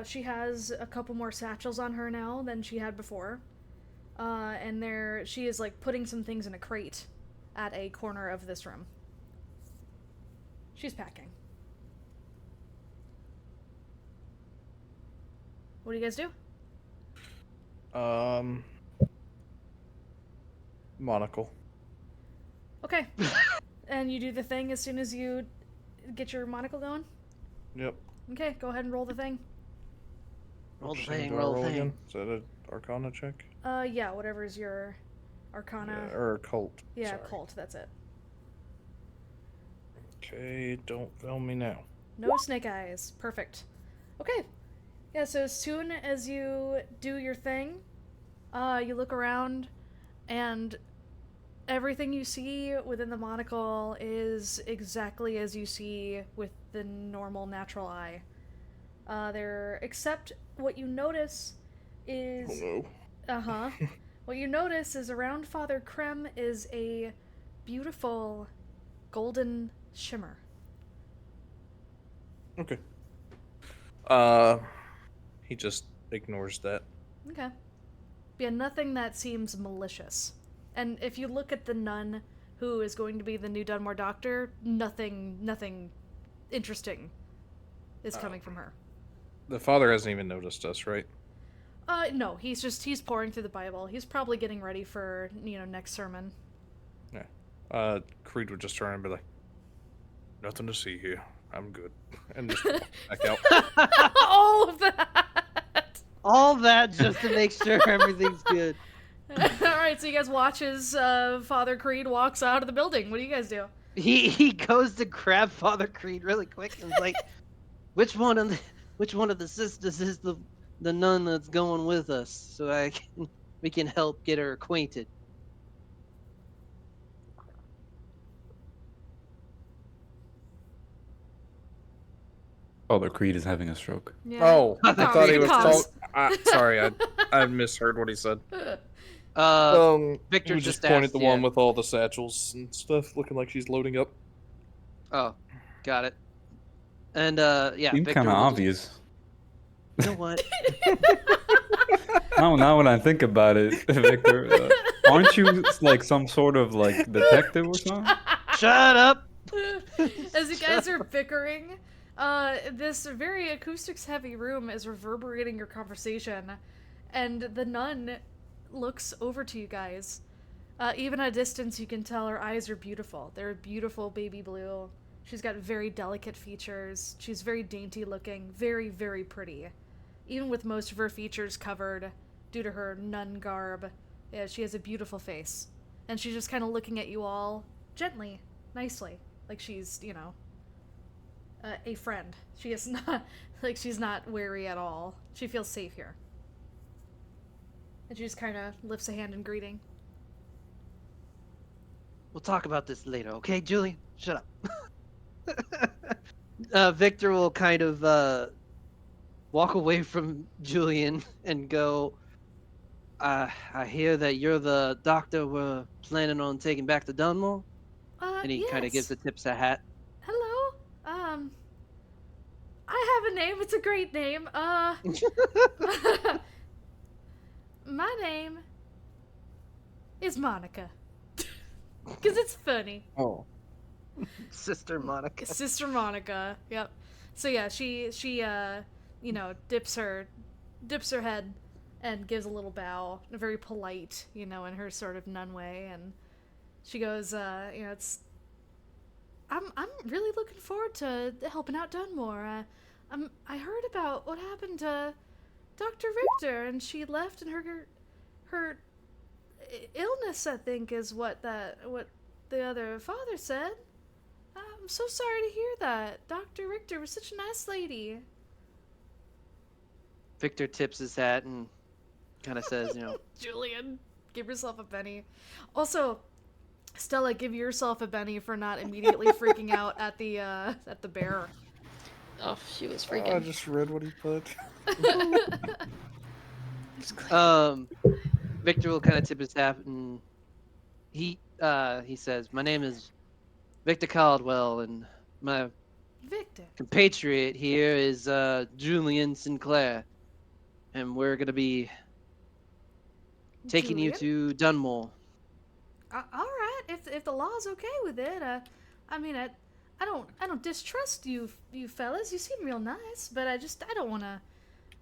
She has a couple more satchels on her now than she had before. And she is like putting some things in a crate at a corner of this room. She's packing. What do you guys do? Monocle. Okay. And you do the thing as soon as you get your monocle going? Yep. Okay, go ahead and roll the thing. Roll the Which thing, do I roll the again? thing. Is that an Arcana check? Yeah, whatever's your Arcana. Yeah, or occult. Yeah, Sorry. Cult, that's it. Okay, don't fail me now. No snake eyes. Perfect. Okay. Yeah, so as soon as you do your thing, you look around, and everything you see within the monocle is exactly as you see with the normal natural eye. Except what you notice is... Oh no. Uh-huh. What you notice is around Father Krem is a beautiful golden shimmer. Okay. He just ignores that. Okay. Yeah, nothing that seems malicious. And if you look at the nun who is going to be the new Dunmore doctor, nothing interesting is coming from her. The father hasn't even noticed us, right? No, he's pouring through the Bible. He's probably getting ready for, next sermon. Yeah. Creed would just turn and be like, nothing to see here. I'm good. And just back out. All of that! All that just to make sure everything's good. Alright, so you guys watch as Father Creed walks out of the building. What do you guys do? He goes to grab Father Creed really quick and is like, which one of the sisters is the nun that's going with us, so we can help get her acquainted. Father Creed is having a stroke. Yeah. Oh, I thought he was Comes. sorry, I misheard what he said. Victor he just pointed asked, the yeah. one with all the satchels and stuff, looking like she's loading up. Oh, got it. And yeah, Seemed Victor kind of will just- obvious. You know what? Now when I think about it, Victor, aren't you like some sort of like detective or something? Shut up! As you guys are bickering, this very acoustics-heavy room is reverberating your conversation, and the nun looks over to you guys. Even at a distance, you can tell her eyes are beautiful. They're beautiful baby blue. She's got very delicate features. She's very dainty looking, very, very pretty. Even with most of her features covered due to her nun garb, yeah, she has a beautiful face. And she's just kind of looking at you all gently, nicely, like she's, a friend. She is not, she's not wary at all. She feels safe here. And she just kind of lifts a hand in greeting. We'll talk about this later, okay, Julie? Shut up. Victor will kind of walk away from Julian and go, I hear that you're the doctor we're planning on taking back to Dunmore? And he kind of gives the tips a hat. Hello? I have a name. It's a great name. My name is Monica. Because it's funny. Oh. Sister Monica. Sister Monica. Yep. So yeah, she dips her head and gives a little bow, very polite, in her sort of nun way, and she goes, I'm really looking forward to helping out Dunmore. I heard about what happened to Dr. Richter, and she left, and her illness, I think, is what the other father said. I'm so sorry to hear that. Dr. Richter was such a nice lady. Victor tips his hat and kind of says, you know, Julian, give yourself a penny. Also, Stella, give yourself a penny for not immediately freaking out at the bear. Oh, she was I freaking. just read what he put. Victor will kind of tip his hat and he says, "My name is Victor Caldwell, and my Victor. compatriot here is Julian Sinclair, and we're gonna be taking you Julian? to Dunmore." All right, if the law's okay with it. I mean, I don't distrust you fellas. You seem real nice, but I don't wanna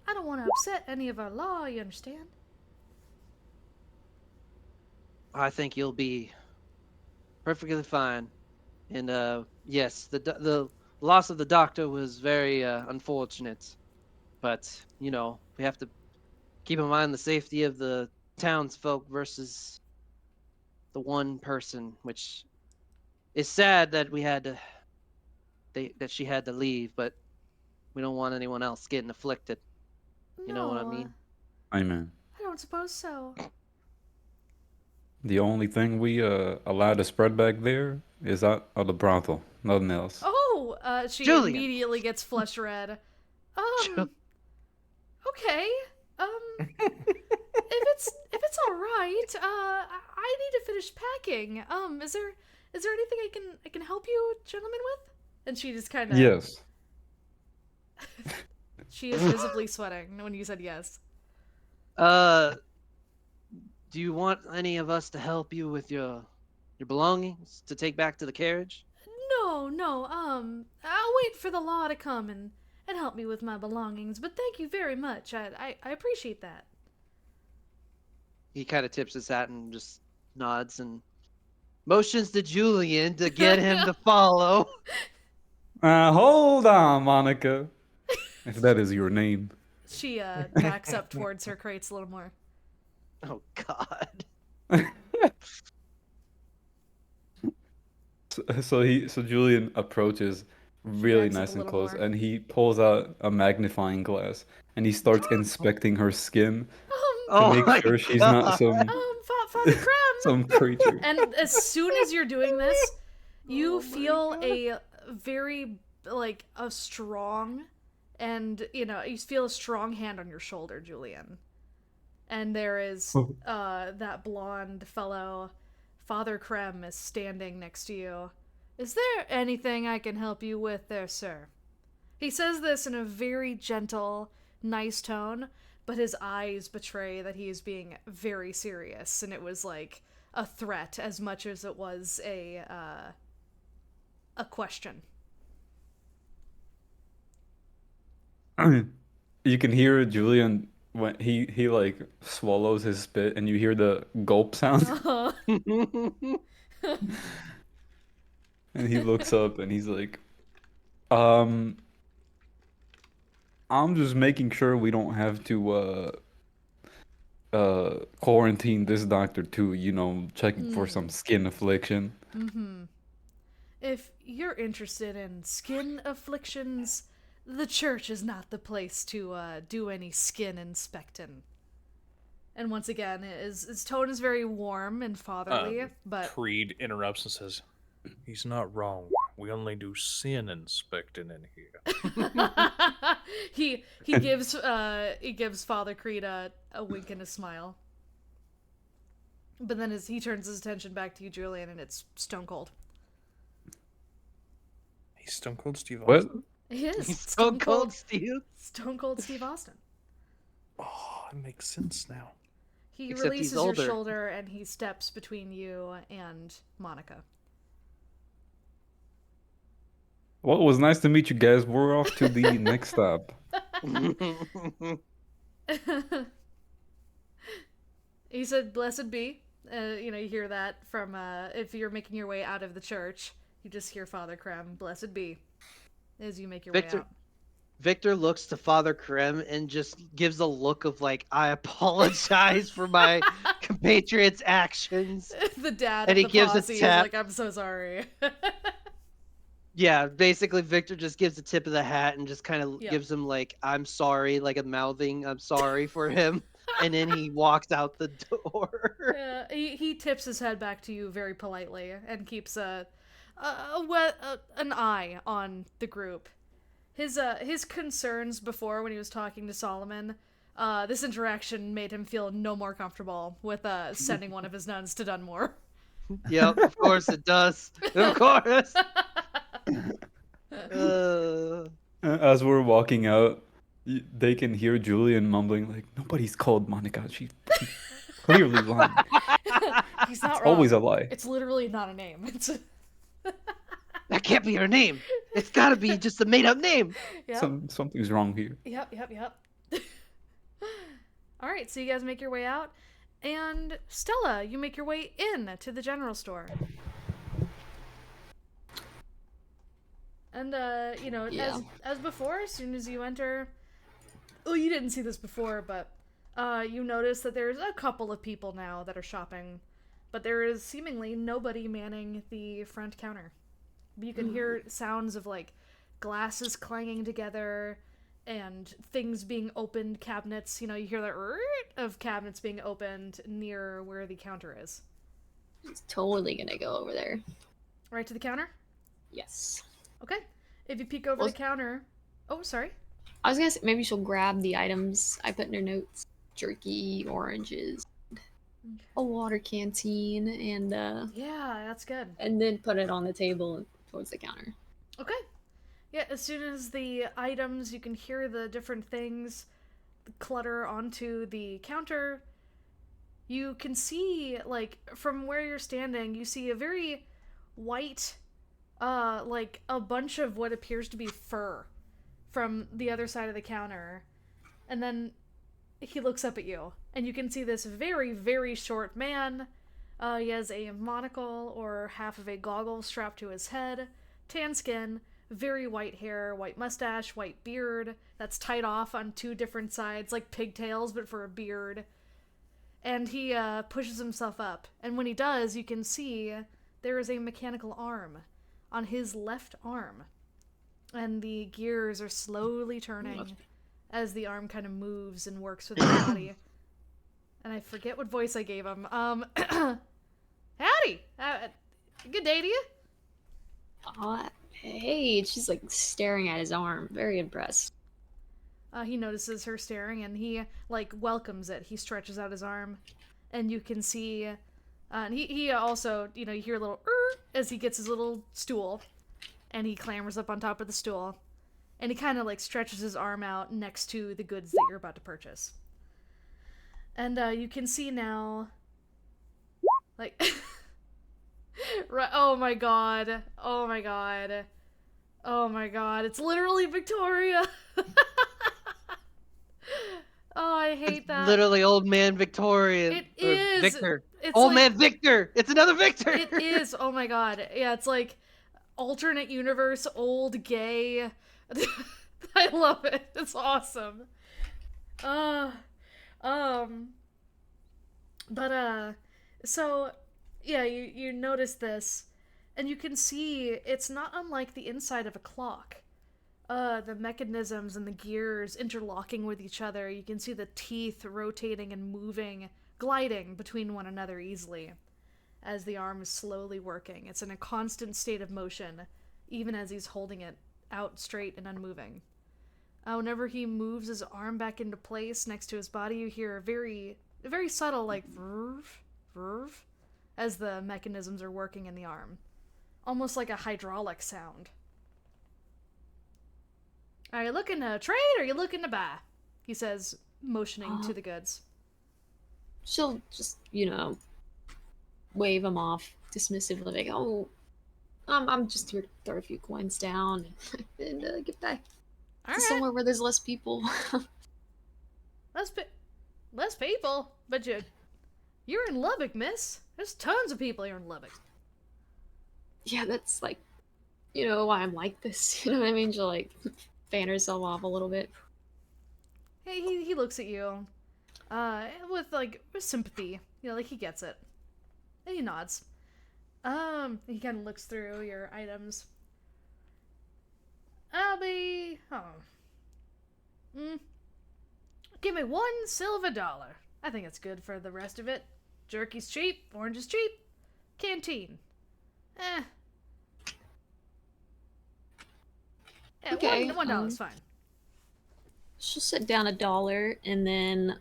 upset any of our law. You understand? I think you'll be perfectly fine. And yes, the loss of the doctor was very unfortunate, but you know we have to keep in mind the safety of the townsfolk versus the one person, which is sad that that she had to leave, but we don't want anyone else getting afflicted. You know what I No, mean? Amen. I don't suppose so. The only thing we allowed to spread back there is out of the brothel. Nothing else. Oh, she Julian! immediately gets flush red. Okay. If it's all right, I need to finish packing. Is there anything I can help you gentlemen with? And she just kind of Yes. She is visibly sweating when you said yes. Do you want any of us to help you with your belongings to take back to the carriage? No. I'll wait for the law to come and help me with my belongings. But thank you very much. I appreciate that. He kind of tips his hat and just nods and motions to Julian to get him to follow. Hold on, Monica. If that is your name. She backs up towards her crates a little more. Oh God. So Julian approaches really backs up a nice and little close, more. and he pulls out a magnifying glass and he starts inspecting her skin to Oh my make sure she's not God. Father Crumb. some creature. And as soon as you're doing this, you Oh my feel God. a very a strong, and you feel a strong hand on your shoulder, Julian. And there is that blonde fellow, Father Krem, is standing next to you. Is there anything I can help you with there, sir? He says this in a very gentle, nice tone, but his eyes betray that he is being very serious, and it was like a threat as much as it was a question. You can hear Julian when he like swallows his spit, and you hear the gulp sound, and he looks up and he's like, "Um, I'm just making sure we don't have to quarantine this doctor too, checking for some skin affliction." If you're interested in skin afflictions, the church is not the place to do any skin inspecting. And once again, his tone is very warm and fatherly, but Creed interrupts and says, "He's not wrong. We only do sin inspecting in here." he gives Father Creed a wink and a smile. But then as he turns his attention back to you, Julian, and it's stone cold. He's Stone Cold Steve What? Austin. He is He's so cold, Steve. Stone Cold Steve Austin. Oh, it makes sense now. He Except he's releases your older. shoulder and he steps between you and Monica. Well, it was nice to meet you guys. We're off to the next stop. He said, "Blessed be." You hear that from if you're making your way out of the church. You just hear Father Krem, blessed be, as you make your Victor- way out. Victor looks to Father Krem and just gives a look of like, I apologize for my compatriots' actions. The dad And of he the gives a posse is tap. like, I'm so sorry. Yeah, basically Victor just gives the tip of the hat and just kind of Yep. gives him like, I'm sorry, like a mouthing, I'm sorry for him. And then he walks out the door. He tips his head back to you very politely and keeps an eye on the group. His concerns before when he was talking to Solomon, this interaction made him feel no more comfortable with sending one of his nuns to Dunmore. Yep, of course it does. Of course. As we're walking out, they can hear Julian mumbling like, "Nobody's called Monica. She's clearly lying. He's not It's wrong. always a lie." It's literally not a name. It's That can't be her name. It's gotta be just a made-up name. yep. Something's wrong here. Yep. All right, so you guys make your way out, and Stella, you make your way in to the general store. And Yeah. as before, as soon as you enter, well, you didn't see this before, but you notice that there's a couple of people now that are shopping, but there is seemingly nobody manning the front counter. You can hear sounds of like glasses clanging together and things being opened, cabinets. You hear the of cabinets being opened near where the counter is. She's totally gonna go over there. Right to the counter? Yes. Okay. If you peek over Well- the counter... Oh, sorry. I was gonna say maybe she'll grab the items I put in her notes: jerky, oranges, a water canteen, Yeah, that's good. and then put it on the table towards the counter. Okay. Yeah, as soon as the items, you can hear the different things clutter onto the counter. You can see, like, from where you're standing, you see a very white, like, a bunch of what appears to be fur from the other side of the counter. And then he looks up at you, and you can see this very, very short man. He has a monocle or half of a goggle strapped to his head, tan skin, very white hair, white mustache, white beard that's tied off on two different sides, like pigtails, but for a beard. And he pushes himself up, and when he does, you can see there is a mechanical arm on his left arm, and the gears are slowly turning as the arm kind of moves and works with the body. And I forget what voice I gave him. Howdy! Good day to you. Hey, she's like staring at his arm, very impressed. He notices her staring, and he, like, welcomes it. He stretches out his arm, and you can see... and he also, you hear a little as he gets his little stool, and he clambers up on top of the stool, and he kind of, like, stretches his arm out next to the goods that you're about to purchase. And you can see now, like... right, oh my god, it's literally Victoria! Oh, I hate that. Literally old man Victoria. It or is. Victor. It's Old like- man Victor. It's another Victor. It is. Oh my god. Yeah, it's like alternate universe, old gay. I love it. It's awesome. So yeah, you notice this, and you can see it's not unlike the inside of a clock. The mechanisms and the gears interlocking with each other. You can see the teeth rotating and moving, gliding between one another easily as the arm is slowly working. It's in a constant state of motion, even as he's holding it out straight and unmoving. Whenever he moves his arm back into place next to his body, you hear a very subtle, like, vrv, vrv, as the mechanisms are working in the arm. Almost like a hydraulic sound. Are you looking to trade or are you looking to buy? He says, motioning to the goods. She'll just, wave him off dismissively, like, "Oh, I'm just here to throw a few coins down and get back All to right. somewhere where there's less people." Less people? But you're in Lubbock, miss. There's tons of people here in Lubbock. Yeah, that's like you know, why I'm like this. You know what I mean? She'll like fan herself off a little bit. Hey, he looks at you, with sympathy. You know, like he gets it. And he nods. He kind of looks through your items. I'll be, give me $1 silver. I think it's good for the rest of it. Jerky's cheap, orange is cheap, canteen. Yeah, Okay, $1's fine. She'll set down $1 and then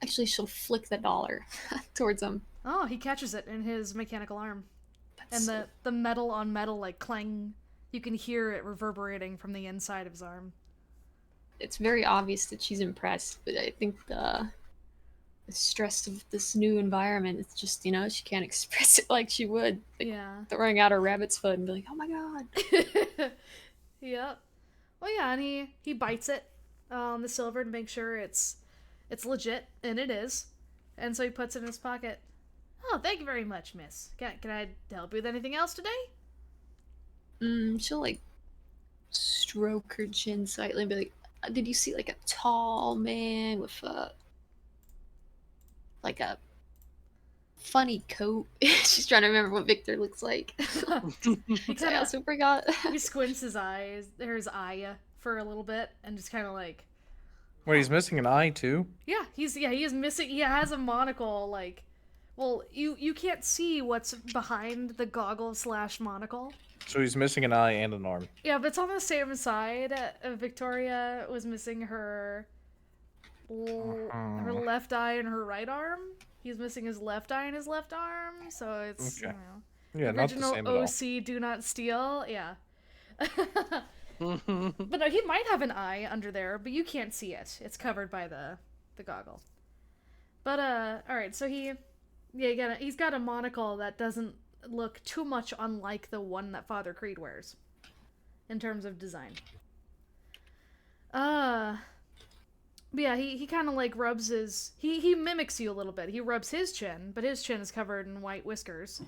actually she'll flick the dollar towards him. Oh, he catches it in his mechanical arm. That's And the metal on metal, like, clang. You can hear it reverberating from the inside of his arm. it's very obvious that she's impressed, but I think the stress of this new environment, it's just, you know, she can't express it like she would. Like, Yeah. throwing out her rabbit's foot and be like, oh my god. Yep. Well, yeah, and he bites it on the silver to make sure it's legit, and it is. And so he puts it in his pocket. Oh, thank you very much, miss. Can I help you with anything else today? She'll like stroke her chin slightly and be like, did you see like a tall man with like a funny coat? She's trying to remember what Victor looks like. I also forgot. He squints his eyes, or his eye, for a little bit, and just kind of like. Wait, he's missing an eye too? Yeah, he is missing. He has a monocle, like. Well, you can't see what's behind the goggle / monocle. So he's missing an eye and an arm. Yeah, but it's on the same side. Victoria was missing her left eye and her right arm. He's missing his left eye and his left arm, so it's Okay. you know, Yeah, not the original same at all. OC do not steal. Yeah. But no, he might have an eye under there, but you can't see it. It's covered by the goggle. But all right, so he's got a monocle that doesn't look too much unlike the one that Father Creed wears in terms of design. But yeah, he kind of like rubs his he mimics you a little bit. He rubs his chin, but his chin is covered in white whiskers.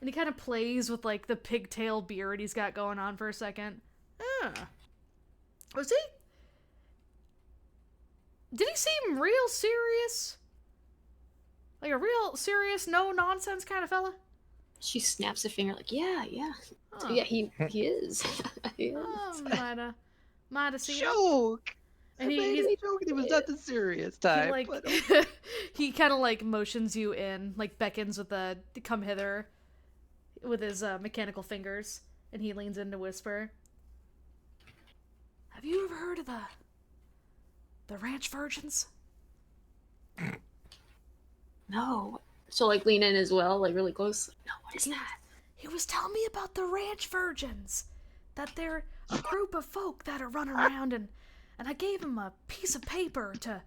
And he kind of plays with like the pigtail beard he's got going on for a second. Was he? Did he seem real serious? Like a real serious, no nonsense kind of fella? She snaps a finger like, yeah. Huh. Yeah, he is. He is. Oh, might have seen it. Joke. And He's joking. It was not the serious time. He like but, he kind of like motions you in, like beckons with the come hither with his mechanical fingers, and he leans in to whisper. Have you ever heard of the ranch virgins? No. She'll like lean in as well, like really close. No, what is that? He was telling me about the ranch virgins. That they're a group of folk that are running around, and I gave him a piece of paper to.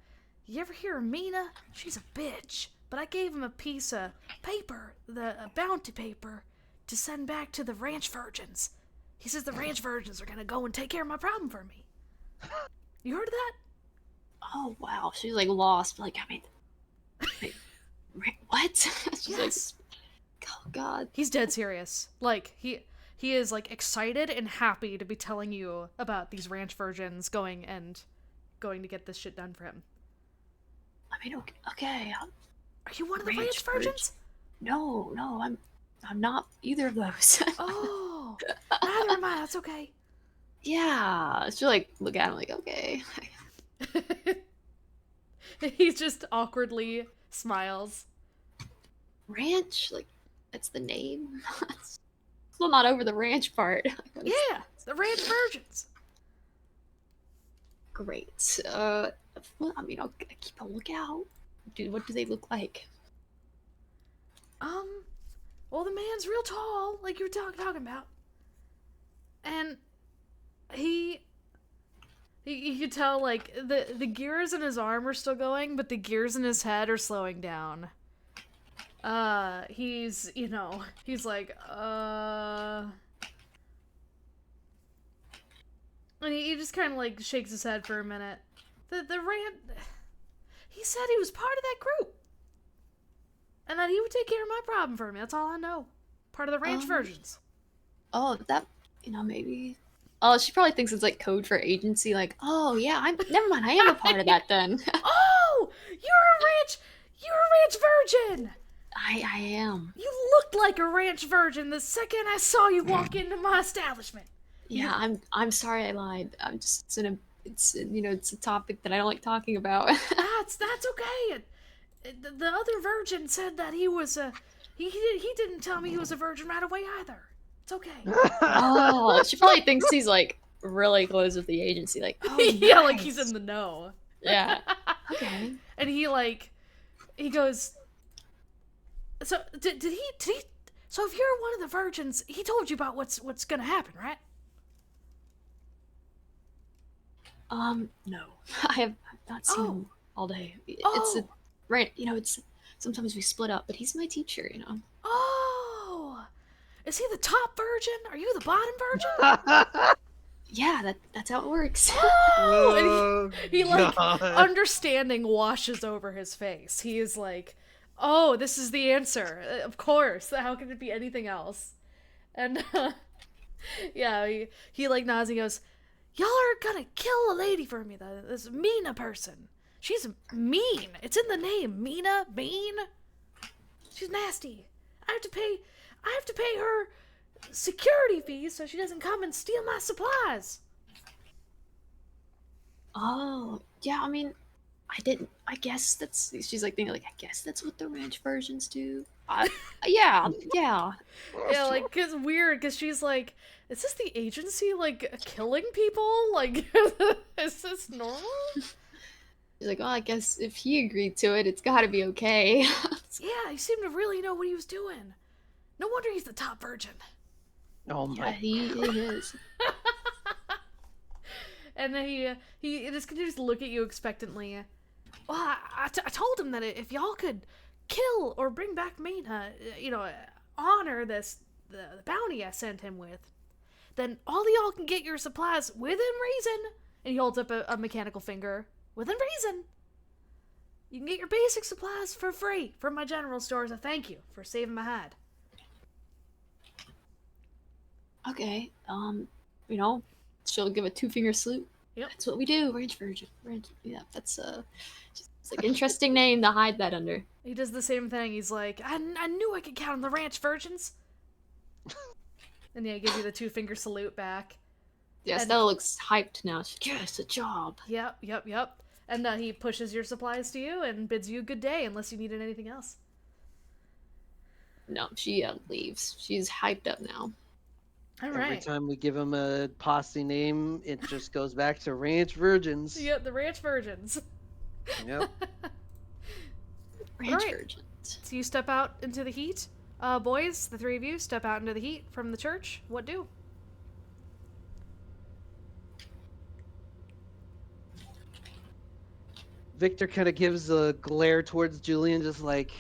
You ever hear of Mina? She's a bitch. But I gave him a piece of paper, a bounty paper, to send back to the ranch virgins. He says the ranch virgins are gonna go and take care of my problem for me. You heard of that? Oh wow, she's like lost. Like, I mean, what? She's Yes. like, oh god. He's dead serious. Like he is like excited and happy to be telling you about these ranch virgins going to get this shit done for him. I mean, okay. Are you one of the Ranch ranch virgins? No, I'm not either of those. Oh, neither am I. That's okay. Yeah, she'll like look at him like, okay. He just awkwardly smiles. Ranch, like that's the name. Still not over the ranch part. Yeah, the ranch virgins. Great. Well, I mean, I'll keep a lookout. Dude, what do they look like? Well, the man's real tall, like you were talking about, and you could tell like the gears in his arm are still going, but the gears in his head are slowing down. He's like, and he just kind of like shakes his head for a minute. He said he was part of that group. And that he would take care of my problem for me. That's all I know. Part of the ranch virgins. Oh, maybe. Oh, she probably thinks it's like code for agency. Like, oh yeah, never mind. I am a part of that then. Oh, you're a ranch virgin. I am. You looked like a ranch virgin the second I saw you walk into my establishment. Yeah, I'm sorry I lied. I'm just it's a topic that I don't like talking about. That's okay. The other virgin said that he was he didn't tell me he was a virgin right away either. It's okay. Oh, she probably thinks he's like really close with the agency. Like, oh, Yeah, like nice. he's in the know. Yeah. Okay. And he goes. So did he? So if you're one of the virgins, he told you about what's gonna happen, right? No. I have not seen him all day. It's right. It's sometimes we split up, but he's my teacher. Oh, is he the top virgin? Are you the bottom virgin? Yeah, that's how it works. Oh, and he like God. understanding washes over his face. He is like, oh, this is the answer. Of course. How could it be anything else? And yeah, he like nods and goes, y'all are gonna kill a lady for me, this Mina person. She's mean. It's in the name. Mina, mean. She's nasty. I have to pay her security fees so she doesn't come and steal my supplies. Oh, yeah. I guess that's. She's like thinking, like, I guess that's what the ranch versions do. Yeah. Yeah, like, it's weird because she's like, is this the agency, like, killing people? Like, is this normal? She's like, well, I guess if he agreed to it, it's gotta be okay. Yeah, he seemed to really know what he was doing. No wonder he's the top virgin. Oh Yeah, my. he is. And then he just continues to look at you expectantly. Well, I told him that if y'all could kill or bring back Mina, honor the bounty I sent him with, then all of y'all can get your supplies within reason. And he holds up a mechanical finger. Within reason. You can get your basic supplies for free from my general store as a thank you for saving my hide. Okay. She'll give a 2-finger salute. Yep. That's what we do, ranch virgin. Yeah, that's it's like interesting name to hide that under. He does the same thing. He's like, I knew I could count on the ranch virgins. And yeah, he gives you the 2-finger salute back. Yeah, And- Stella looks hyped now. She's like, yes, a job. Yep. And he pushes your supplies to you and bids you good day unless you needed anything else. No, she leaves. She's hyped up now. All Every right. time we give him a posse name, it just goes back to Ranch Virgins. Yeah, the ranch virgins. Yep. Ranch Alright. virgin. So you step out into the heat. Boys, the 3 of you step out into the heat from the church. What do? Victor kind of gives a glare towards Julian, just like,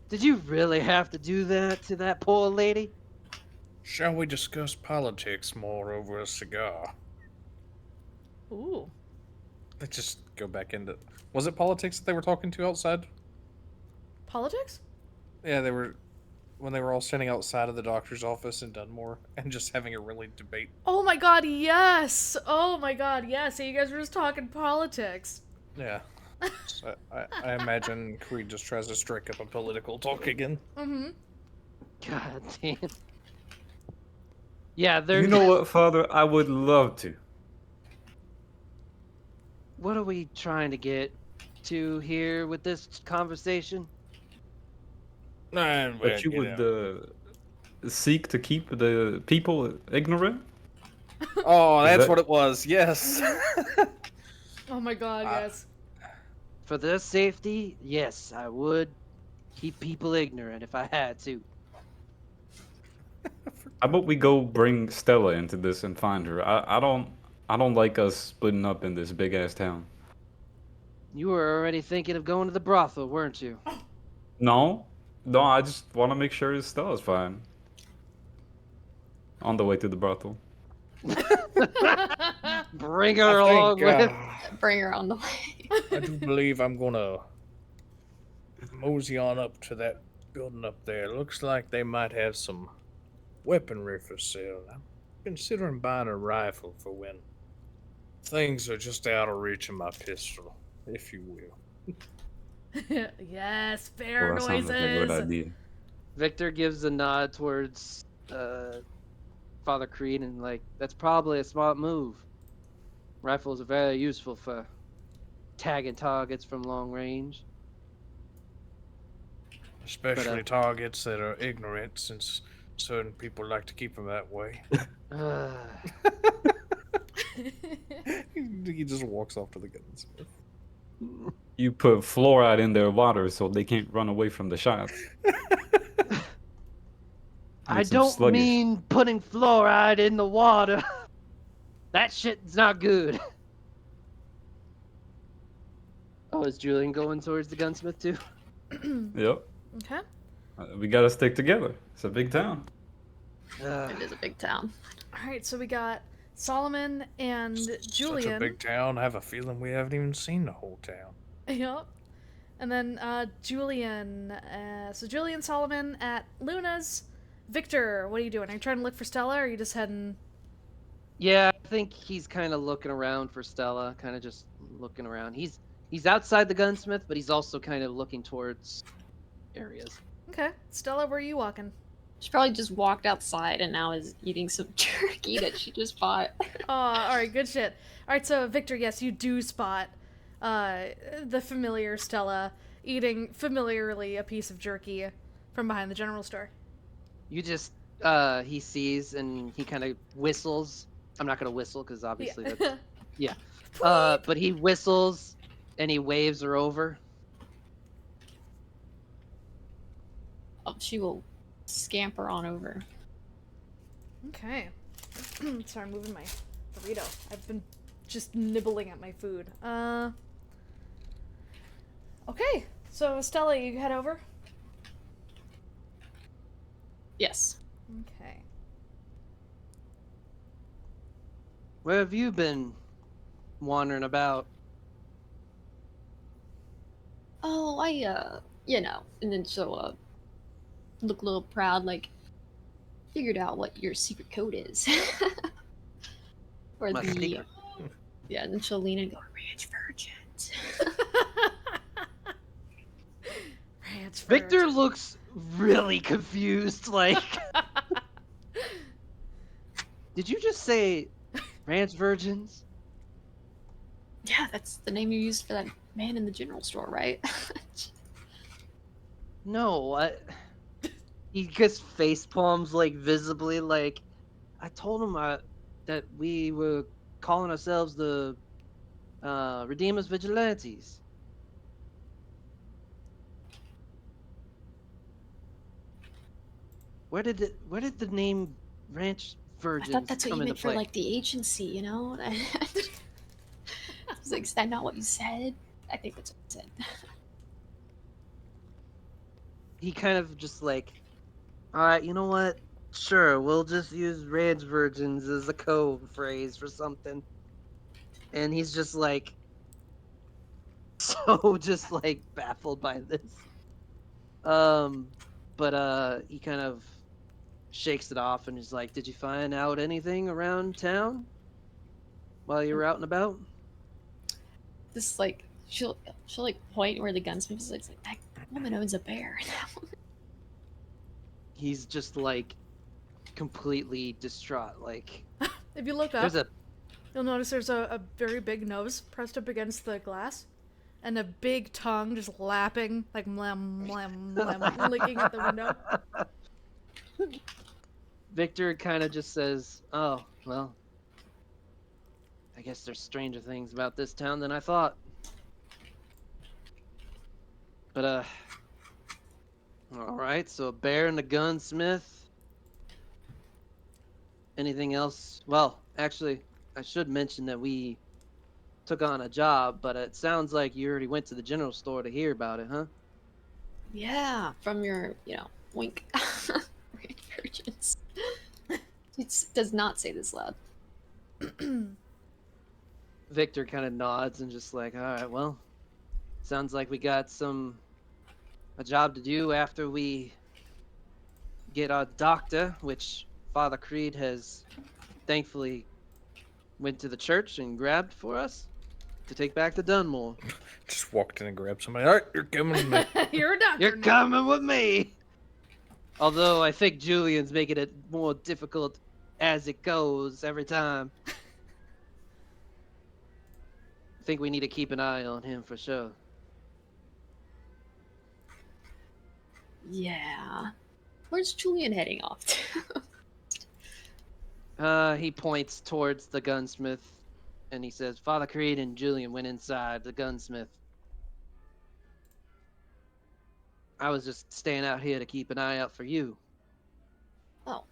did you really have to do that to that poor lady? Shall we discuss politics more over a cigar? Ooh. Let's just go back into... Was it politics that they were talking to outside? Politics? Yeah, they were... When they were all standing outside of the doctor's office in Dunmore and just having a really debate. Oh my god, yes! Oh my god, yes. So you guys were just talking politics. Yeah. So I imagine Creed just tries to strike up a political talk again. Mm-hmm. God damn. Yeah, they're. You know what, Father? I would love to. What are we trying to get to here with this conversation? But you would seek to keep the people ignorant? Oh, that's that- what it was. Yes. Oh my god, yes. For their safety, yes, I would keep people ignorant if I had to. How about we go bring Stella into this and find her? I don't like us splitting up in this big ass town. You were already thinking of going to the brothel, weren't you? No, I just want to make sure Stella's fine. On the way to the brothel. Bring her along with. Bring her on the way. I do believe I'm gonna mosey on up to that building up there. Looks like they might have some weaponry for sale. considering buying a rifle for when things are just out of reach of my pistol, if you will. Yes, Well, fair that sounds like a good noises. idea. Victor gives a nod towards Father Creed and like, that's probably a smart move. Rifles are very useful for tagging targets from long range. Especially targets that are ignorant, since certain people like to keep them that way. Uh, He just walks off to the gunsmith. You put fluoride in their water so they can't run away from the shots. I Makes them don't sluggish. mean putting fluoride in the water. That shit's not good. Oh, is Julian going towards the gunsmith too? Yep. Okay. We gotta stick together. It's a big town. It is a big town. All right, so we got Solomon and Julian. Such a big town. I have a feeling we haven't even seen the whole town. Yep. And then Julian. So Julian, Solomon at Luna's. Victor, what are you doing? Are you trying to look for Stella, or are you just heading? Yeah, I think he's kind of looking around for Stella, kind of just looking around. He's outside the gunsmith, but he's also kind of looking towards areas. Okay. Stella, where are you walking? She probably just walked outside and now is eating some jerky that she just bought. All right, good shit. All right, so Victor, yes, you do spot the familiar Stella eating familiarly a piece of jerky from behind the general store. You just he sees and he kind of whistles. I'm not gonna whistle because obviously that's yeah. But he whistles and he waves her over. Oh, she will scamper on over. Okay. Sorry, I'm moving my burrito. I've been just nibbling at my food. Okay, so Stella, you head over? Yes. Okay. Where have you been wandering about? Oh, and then she'll look a little proud, like, figured out what your secret code is. Or My secret. Yeah, and then she'll lean and go, Ranch Virgins. Ranch Victor Virgin. looks really confused. Like, did you just say Ranch Virgins? Yeah, that's the name you used for that man in the general store, right? No, he gets face palms like visibly. Like, I told him that we were calling ourselves the Redeemers Vigilantes. Where did the name Ranch I Virgins thought that's what come you into meant for, play? like, the agency, you know? I was like, is that not what you said? I think that's what you said. He kind of just like, all right, you know what? Sure, we'll just use Ranch Virgins as a code phrase for something. And he's just like, so just like baffled by this. But he kind of shakes it off and is like, did you find out anything around town while you were out and about? This, like, she'll like point where the gunsmith is, like, that woman owns a bear. He's just like completely distraught. Like, If you look up, there's a you'll notice there's a very big nose pressed up against the glass, and a big tongue just lapping, like mlam, mlam, mlam, licking at the window. Victor kind of just says, oh, well, I guess there's stranger things about this town than I thought. But, alright, so a bear and a gunsmith. Anything else? Well, actually, I should mention that we took on a job, but it sounds like you already went to the general store to hear about it, huh? Yeah, from your, wink. Ranch Virgins. It does not say this loud. Victor kind of nods and just like, alright, well, sounds like we got a job to do after we get our doctor, which Father Creed has thankfully went to the church and grabbed for us to take back to Dunmore. Just walked in and grabbed somebody. All right, you're coming with me. You're a doctor. You're now. coming with me. Although I think Julian's making it more difficult as it goes every time. I think we need to keep an eye on him for sure. Yeah. Where's Julian heading off to? He points towards the gunsmith and he says, Father Creed and Julian went inside the gunsmith. I was just staying out here to keep an eye out for you. Oh.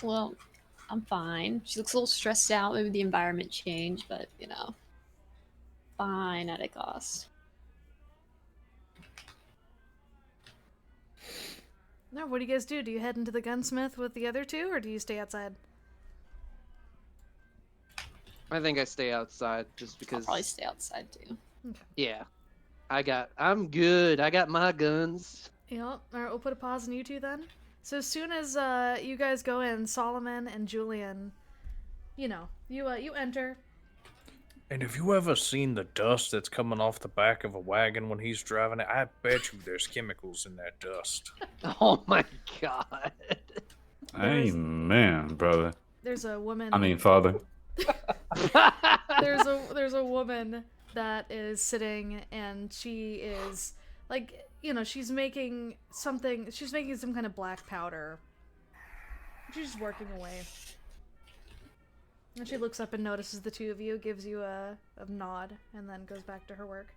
Well, I'm fine. She looks a little stressed out. Maybe the environment changed, but, you know. Fine at a cost. No, what do you guys do? Do you head into the gunsmith with the other two, or do you stay outside? I think I stay outside just I'll because. probably stay outside too. Yeah. I'm good. I got my guns. Yeah, all right, we'll put a pause on you two then. So as soon as you guys go in, Solomon and Julian, you enter. And have you ever seen the dust that's coming off the back of a wagon when he's driving it? I bet you there's chemicals in that dust. Oh my god. Amen, brother. There's a woman. I mean, father. there's a woman that is sitting, and she is like, she's making some kind of black powder. She's just working away. And she looks up and notices the two of you, gives you a nod, and then goes back to her work.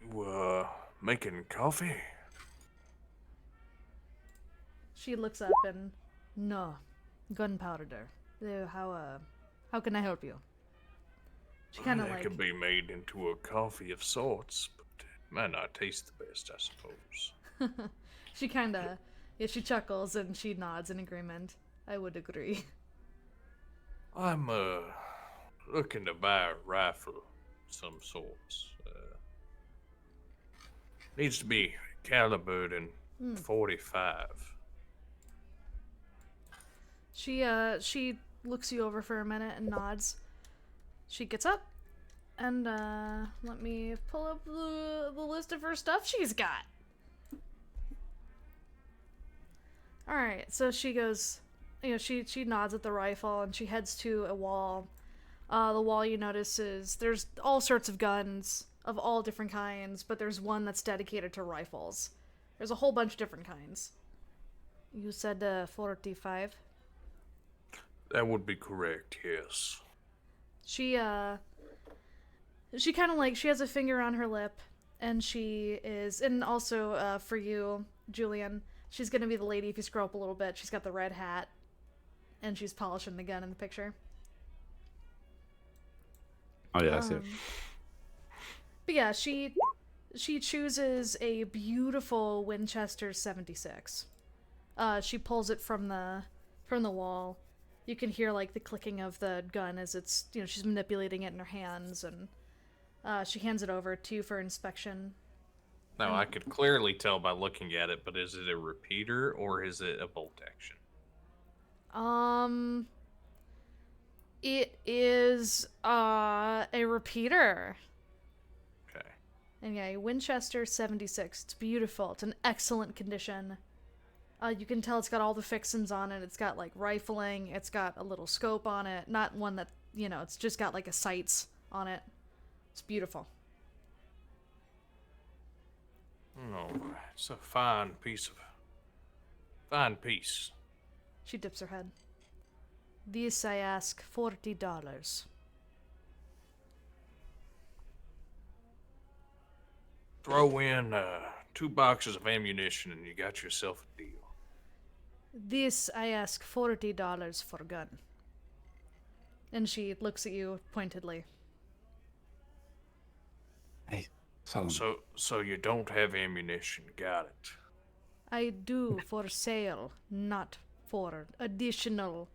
You, making coffee? She looks up and, no, gunpowder. How can I help you? She kind of It like... could be made into a coffee of sorts, but it might not taste the best, I suppose. She kind of... Yeah, she chuckles and she nods in agreement. I would agree. I'm, looking to buy a rifle of some sorts. Needs to be calibered in 45. She looks you over for a minute and nods. She gets up, and let me pull up the list of her stuff she's got. Alright, so she goes, she nods at the rifle, and she heads to a wall. The wall, you notice, is there's all sorts of guns of all different kinds, but there's one that's dedicated to rifles. There's a whole bunch of different kinds. You said 45? That would be correct, yes. She kind of like, she has a finger on her lip, and she is, and also, for you, Julian, she's gonna be the lady if you scroll up a little bit. She's got the red hat, and she's polishing the gun in the picture. Oh yeah, I see it. But yeah, she chooses a beautiful Winchester 76. She pulls it from the wall. You can hear like the clicking of the gun as it's, she's manipulating it in her hands, and she hands it over to you for inspection. Now, I could clearly tell by looking at it, but is it a repeater or is it a bolt action? It is a repeater. Okay. And yeah, a Winchester 76. It's beautiful. It's in excellent condition. You can tell it's got all the fixins on it. It's got, like, rifling. It's got a little scope on it. Not one that, it's just got, like, a sights on it. It's beautiful. No, it's a fine piece. She dips her head. This I ask $40. Throw in 2 boxes of ammunition and you got yourself a deal. This I ask $40 for gun. And she looks at you pointedly. Hey, Solomon. So you don't have ammunition, got it. I do for sale, not for additional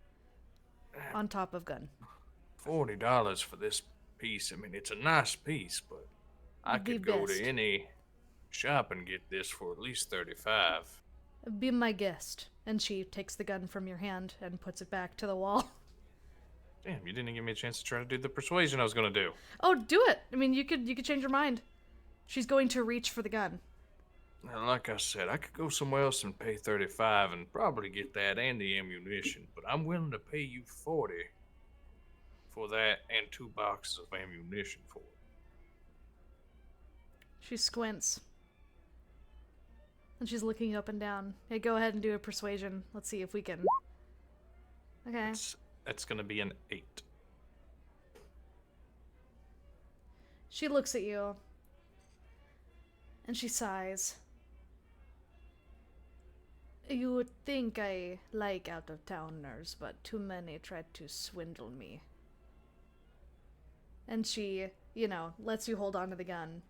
on top of gun. $40 for this piece. I mean, it's a nice piece, but I The could go best. to any shop and get this for at least $35. Be my guest. And she takes the gun from your hand and puts it back to the wall. Damn, you didn't give me a chance to try to do the persuasion I was gonna do. Oh, do it! I mean, you could change your mind. She's going to reach for the gun. Now, like I said, I could go somewhere else and pay 35 and probably get that and the ammunition, but I'm willing to pay you 40 for that and 2 boxes of ammunition for it. She squints. And she's looking up and down. Hey, go ahead and do a persuasion. Let's see if we can... Okay. That's gonna be an 8. She looks at you. And she sighs. You would think I like out-of-towners, but too many tried to swindle me. And she, lets you hold on to the gun.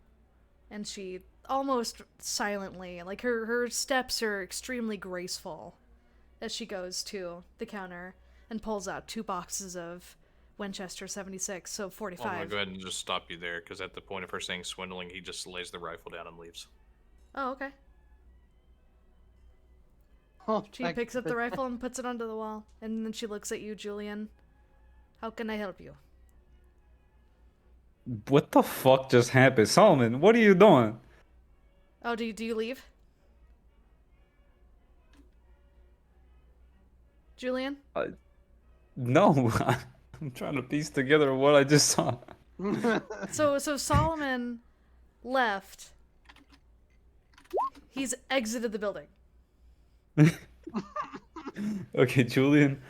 And she, almost silently, like her steps are extremely graceful as she goes to the counter and pulls out 2 boxes of Winchester 76, so 45. I'm gonna go ahead and just stop you there, because at the point of her saying swindling, he just lays the rifle down and leaves. Oh, okay. Oh, She picks up the rifle and puts it onto the wall. And then she looks at you, Julian. How can I help you? What the fuck just happened? Solomon, what are you doing? Oh, do you leave? Julian? No, I'm trying to piece together what I just saw. So Solomon left. He's exited the building. Okay, Julian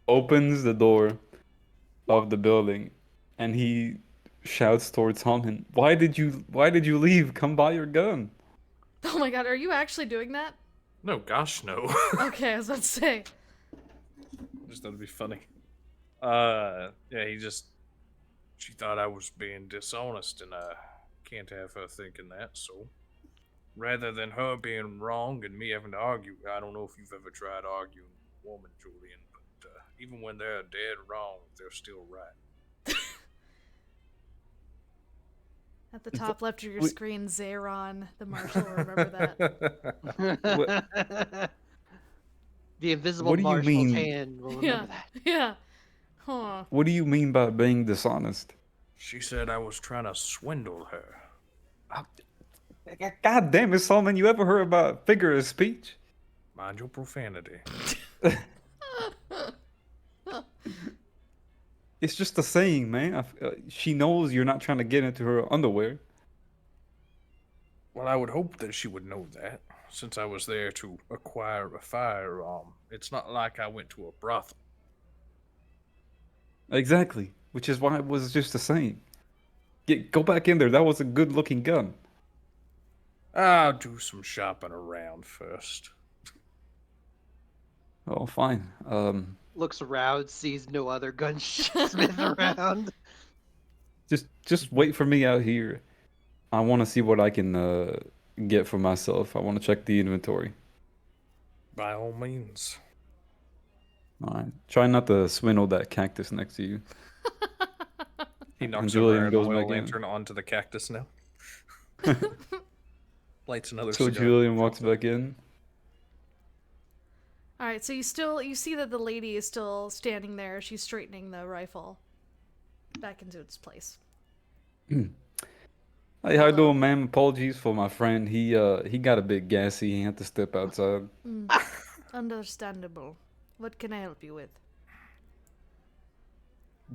opens the door of the building and he shouts towards Solomon, Why did you leave? Come buy your gun. Oh my god, are you actually doing that? No, gosh, no. Okay, I was about to say. Just thought it'd be funny. Yeah, she thought I was being dishonest, and I can't have her thinking that, so rather than her being wrong and me having to argue, I don't know if you've ever tried arguing with a woman, Julian, but even when they're dead wrong, they're still right. At the top left of your screen, Xae'raan, the Marshal, remember that. The invisible What do you Marshal's mean? hand will remember that. Yeah. Huh. What do you mean by being dishonest? She said I was trying to swindle her. God damn it, Solomon, you ever heard about figure of speech? Mind your profanity. It's just a saying, man. She knows you're not trying to get into her underwear. Well, I would hope that she would know that, since I was there to acquire a firearm. It's not like I went to a brothel. Exactly, which is why it was just a saying. Go back in there. That was a good-looking gun. I'll do some shopping around first. Oh, fine. Looks around, sees no other gunsmith around. Just wait for me out here. I want to see what I can get for myself. I want to check the inventory. By all means. All right. Try not to swindle that cactus next to you. He knocks Julian over an goes oil back in. lantern onto the cactus now. Lights another So cigar. Julian walks back in. All right, so you see that the lady is still standing there. She's straightening the rifle back into its place. Hey, how you doing, ma'am? Apologies for my friend. He got a bit gassy. He had to step outside. Understandable. What can I help you with?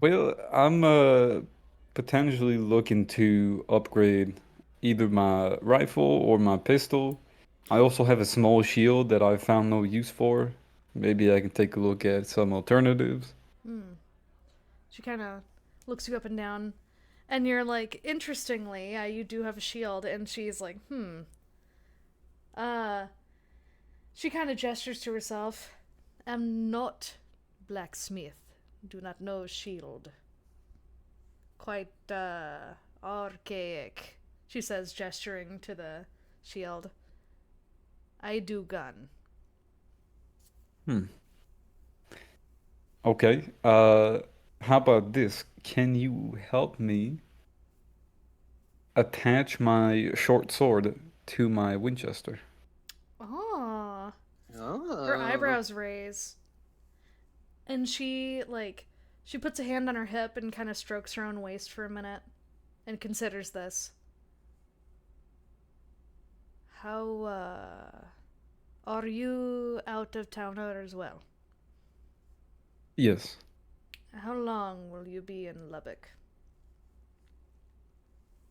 Well, I'm potentially looking to upgrade either my rifle or my pistol. I also have a small shield that I found no use for. Maybe I can take a look at some alternatives. She kind of looks you up and down, and you're like, interestingly, you do have a shield, and she's like, She kind of gestures to herself. I'm not blacksmith. Do not know shield. Quite, archaic, she says, gesturing to the shield. I do gun. Okay. How about this? Can you help me attach my short sword to my Winchester? Oh, Her Oh. eyebrows raise. And she puts a hand on her hip and kind of strokes her own waist for a minute and considers this. How, are you out of towner as well? Yes. How long will you be in Lubbock?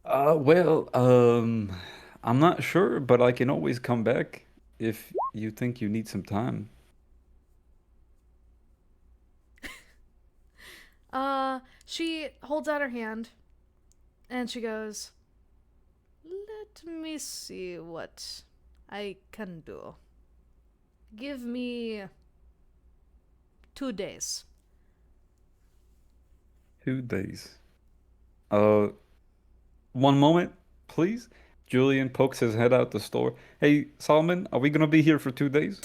Well, I'm not sure, but I can always come back if you think you need some time. She holds out her hand and she goes, "Let me see what I can do. Give me 2 days." 2 days. Uh, one moment, please. Julian pokes his head out the store. Hey, Solomon, are we gonna be here for 2 days?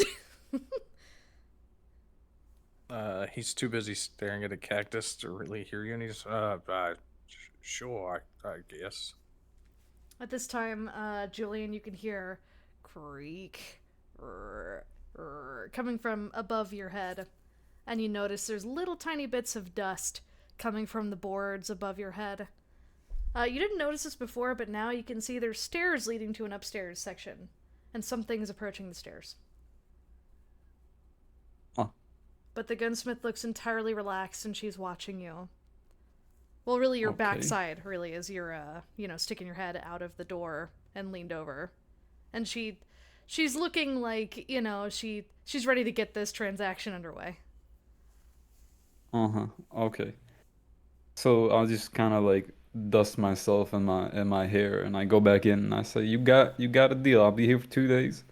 He's too busy staring at a cactus to really hear you, and he's, sure, I guess. At this time, Julian, you can hear creak coming from above your head. And you notice there's little tiny bits of dust coming from the boards above your head. You didn't notice this before, but now you can see there's stairs leading to an upstairs section. And something's approaching the stairs. Huh. But the gunsmith looks entirely relaxed and she's watching you. Well, really, your Okay. backside, really, as you're, sticking your head out of the door and leaned over. And she's looking like, she's ready to get this transaction underway. Uh-huh. Okay. So I'll just kind of like dust myself in my hair, and I go back in and I say, "You got a deal. I'll be here for 2 days,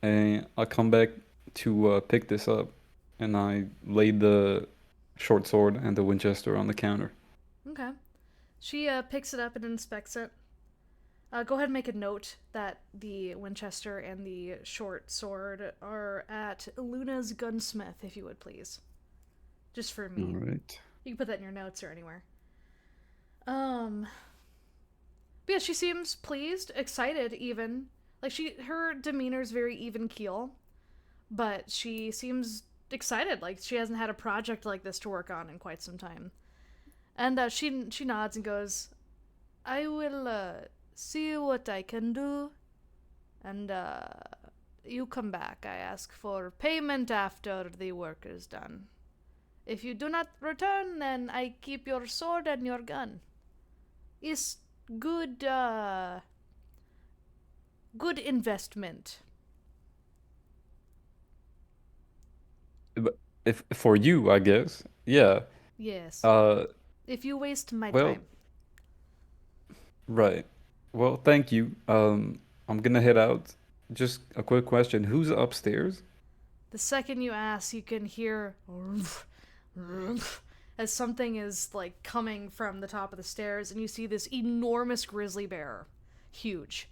and I'll come back to pick this up." And I laid the short sword and the Winchester on the counter. Okay. She picks it up and inspects it. Go ahead and make a note that the Winchester and the short sword are at Luna's gunsmith, if you would please. Just for me. All right. You can put that in your notes or anywhere. But yeah, she seems pleased, excited even. Like her demeanor's very even keel, but she seems excited. Like she hasn't had a project like this to work on in quite some time. And she nods and goes, "I will see what I can do, and you come back. I ask for payment after the work is done. If you do not return, then I keep your sword and your gun. It's good investment." But if for you, I guess. Yeah. Yes. Uh, If you waste my well, time. right. Well, thank you. I'm gonna head out. Just a quick question. Who's upstairs? The second you ask, you can hear as something is like coming from the top of the stairs, and you see this enormous grizzly bear, huge,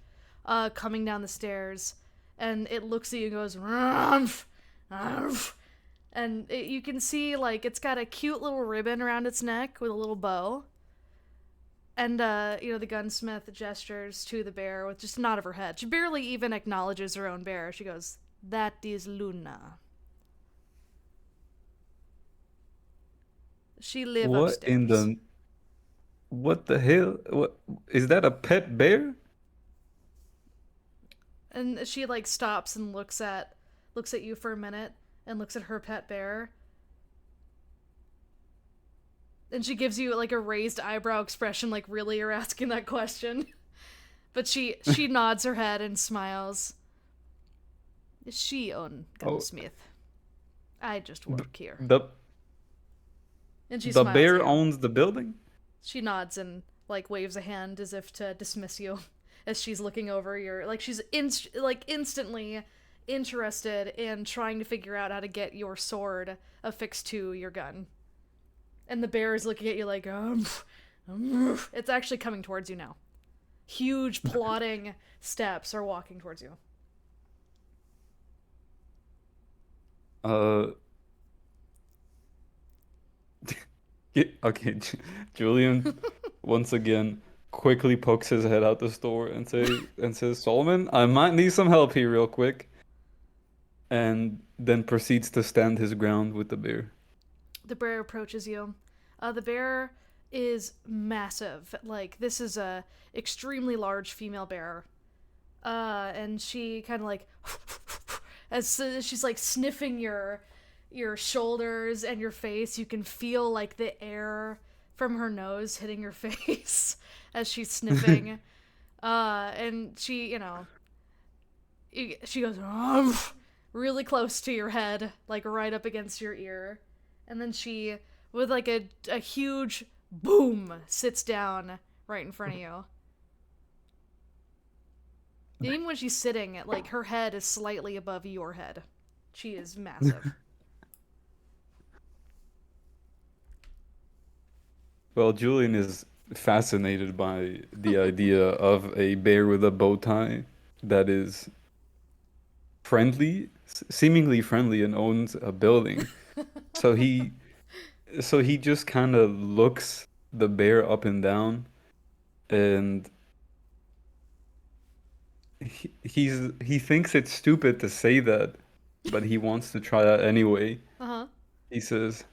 coming down the stairs, and it looks at you and goes, "Rumph, rumph." And you can see like it's got a cute little ribbon around its neck with a little bow. And the gunsmith gestures to the bear with just a nod of her head. She barely even acknowledges her own bear. She goes, "That is Luna. She live What upstairs." in the What the hell? What is that, a pet bear? And she like stops and looks at you for a minute and looks at her pet bear. And she gives you like a raised eyebrow expression, like, "Really, you're asking that question?" But she nods her head and smiles. "She own gunsmith. I just work here." The And she the smiles bear at you. owns the building? She nods and like waves a hand as if to dismiss you as she's looking over your like she's instantly interested in trying to figure out how to get your sword affixed to your gun. And the bear is looking at you like, it's actually coming towards you now. Huge plodding steps are walking towards you. Okay, Julian once again quickly pokes his head out the store and says, "Solomon, I might need some help here real quick." and then proceeds to stand his ground with the bear. The bear approaches you. The bear is massive. Like, this is a extremely large female bear. And she kind of like, as she's like sniffing your shoulders and your face, you can feel like the air from her nose hitting your face as she's sniffing. And she, she goes really close to your head, like right up against your ear. And then she, with like a huge boom, sits down right in front of you. Even when she's sitting, like, her head is slightly above your head. She is massive. Well, Julian is fascinated by the idea of a bear with a bow tie that is friendly, seemingly friendly, and owns a building. So he just kind of looks the bear up and down, and he thinks it's stupid to say that, but he wants to try it anyway. Uh-huh. He says,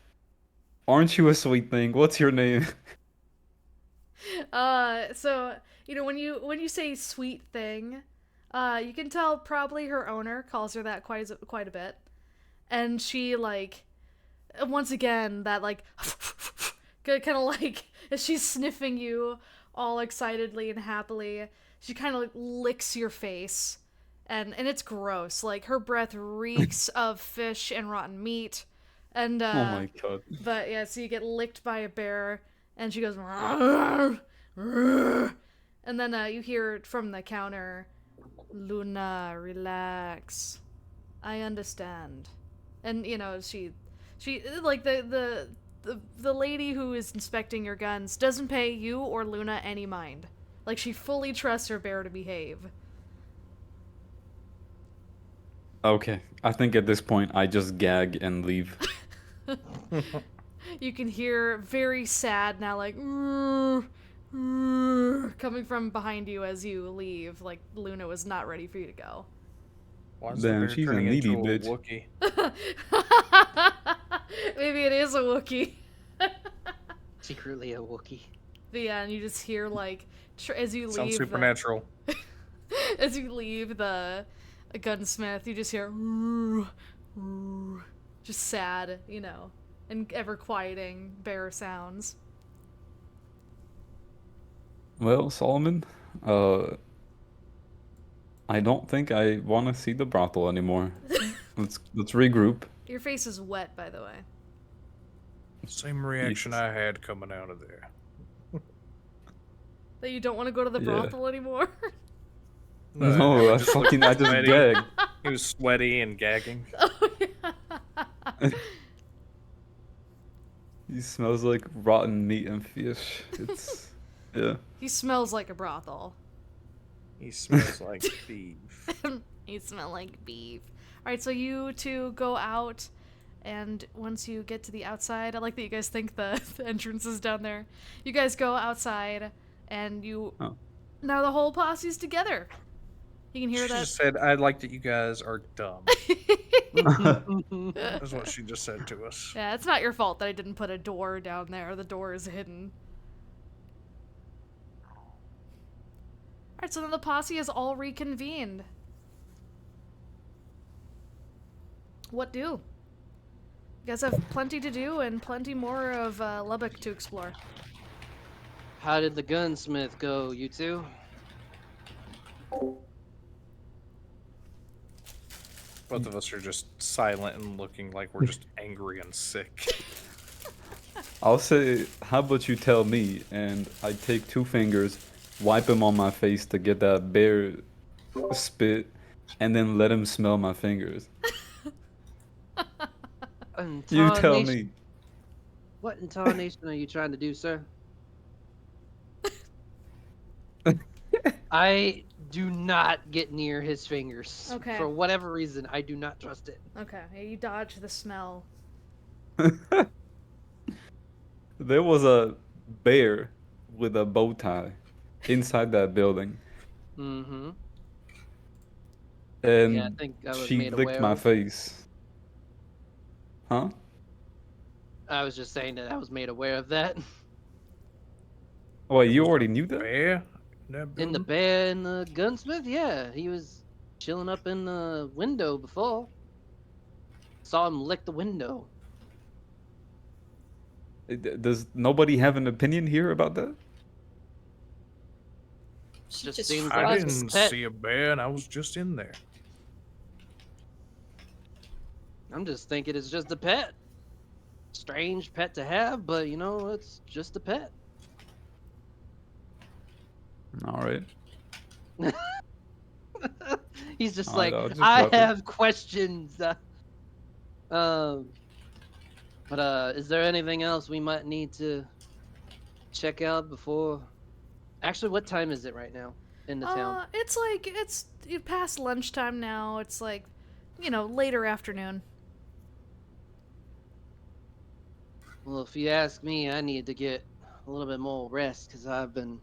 "Aren't you a sweet thing? What's your name?" So, when you say sweet thing, you can tell probably her owner calls her that quite a bit. And she, like, once again, that, like, kind of like, as she's sniffing you all excitedly and happily, she kind of like licks your face. And it's gross. Like, her breath reeks of fish and rotten meat. And, Oh my god. but yeah, so you get licked by a bear, and she goes, "Rrr, rrr." And then you hear from the counter, "Luna, relax. I understand." And she like the lady who is inspecting your guns doesn't pay you or Luna any mind. Like, she fully trusts her bear to behave. Okay, I think at this point I just gag and leave. You can hear very sad now, like, "Rrr, rrr," coming from behind you as you leave. Like, Luna was not ready for you to go. Why is Damn, the bear she's a turning needy into a bitch. Wookiee? Maybe it is a Wookiee. Secretly a Wookiee. But yeah, and you just hear, like, as you Sounds leave supernatural. as you leave the gunsmith, you just hear "Rrr, rrr," just sad, and ever quieting bear sounds. Well, Solomon, I don't think I want to see the brothel anymore. Let's regroup. Your face is wet, by the way. Same reaction I had coming out of there. That you don't want to go to the Yeah. brothel anymore? No, I just looked fucking I just sweaty. gagged. He was sweaty and gagging. Oh, yeah. He smells like rotten meat and fish. It's yeah. He smells like a brothel. He smells like beef. You smell like beef. Alright, so you two go out, and once you get to the outside, I like that you guys think the entrance is down there. You guys go outside, and you... Oh. Now the whole posse's together. You can hear She that. just said, "I like that you guys are dumb." That's what she just said to us. Yeah, it's not your fault that I didn't put a door down there. The door is hidden. Alright, so then the posse is all reconvened. What do? You guys have plenty to do and plenty more of Lubbock to explore. How did the gunsmith go, you two? Both of us are just silent and looking like we're just angry and sick. I'll say, how about you tell me? And I take 2 fingers, wipe them on my face to get that bear spit, and then let him smell my fingers. You tell me. What intonation are you trying to do, sir? I do not get near his fingers. Okay. For whatever reason, I do not trust it. Okay, you dodge the smell. There was a bear with a bow tie inside that building. Mm-hmm. And And Yeah, I think I was she made licked aware my of. face. Huh? I was just saying that I was made aware of that. Well, There you was already a knew that? bear in that In the building? bear and the gunsmith, yeah, he was chilling up in the window before. Saw him lick the window. Does nobody have an opinion here about that? She Just just seems I like it's shrugs. just didn't a pet. see a bear, and I was just in there. I'm just thinking it's just a pet. Strange pet to have, but you know, it's just a pet. All right. He's just like, I'll just I drop it. have questions. Um, but is there anything else we might need to check out before? Actually, what time is it right now in the town? It's like it's past lunchtime now. It's like, later afternoon. Well, if you ask me, I need to get a little bit more rest because I've been.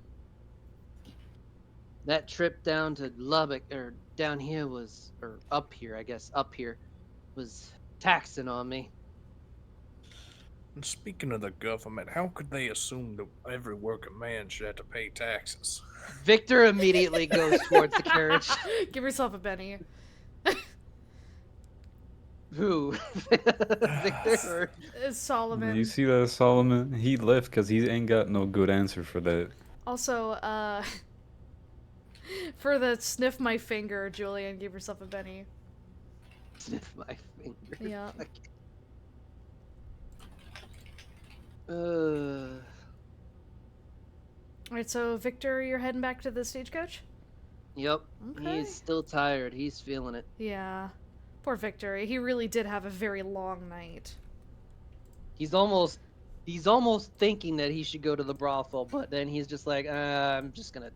That trip down to Lubbock or down here was, or up here, I guess, up here was taxing on me. And speaking of the government, how could they assume that every working man should have to pay taxes? Victor immediately goes towards the carriage. Give yourself a penny. Who? Victor? Or... Solomon. You see that, Solomon? He left because he ain't got no good answer for that. Also, for the sniff my finger, Julian, give yourself a penny. Sniff my finger. Yeah. Alright, so Victor, you're heading back to the stagecoach? Yep. Okay. He's still tired. He's feeling it. Yeah. Poor Victor. He really did have a very long night. He's almost thinking that he should go to the brothel, but then he's just like, I'm just gonna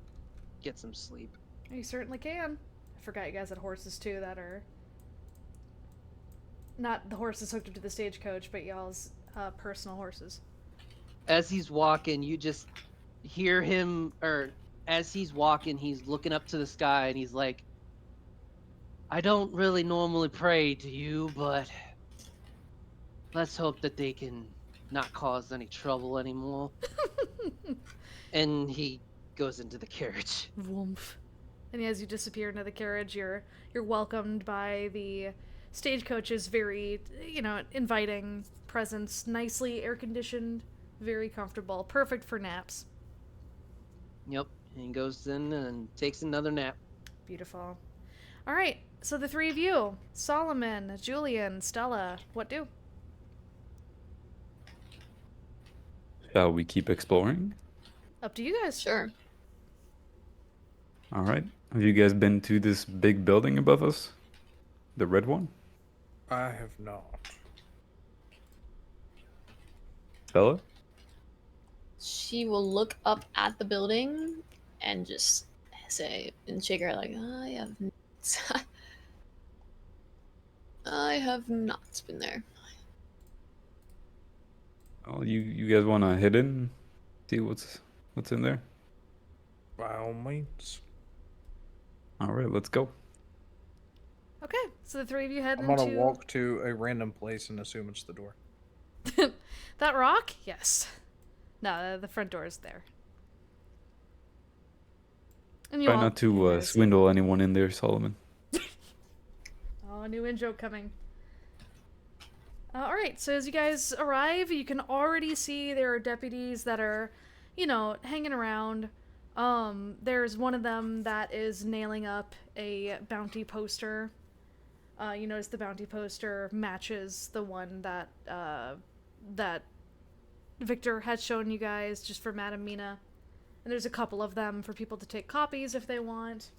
get some sleep. You certainly can. I forgot you guys had horses too that are not the horses hooked up to the stagecoach, but y'all's personal horses. As he's walking, you just hear him, or as he's walking, he's looking up to the sky and he's like, I don't really normally pray to you, but let's hope that they can not cause any trouble anymore. And he goes into the carriage. Woomph. And as you disappear into the carriage, you're welcomed by the stagecoach's very, inviting presence, nicely air conditioned, very comfortable, perfect for naps. Yep. And he goes in and takes another nap. Beautiful. All right, so the three of you, Solomon, Julian, Stella, what do? Shall we keep exploring? Up to you guys. Sure. All right. Have you guys been to this big building above us? The red one? I have not. Stella? She will look up at the building and just say and shake her head like, I have not. I have not been there. Oh, you guys want to head in? See what's in there? By all means. All right, let's go. Okay, so the three of you head I'm gonna into walk to a random place and assume it's the door. that rock. Yes. No, the front door is there. And you Try all not to guys- swindle anyone in there, Solomon. Oh, new in-joke coming. All right, so as you guys arrive, you can already see there are deputies that are, hanging around. There's one of them that is nailing up a bounty poster. You notice the bounty poster matches the one that that Victor had shown you guys just for Madame Mina. And there's a couple of them for people to take copies if they want.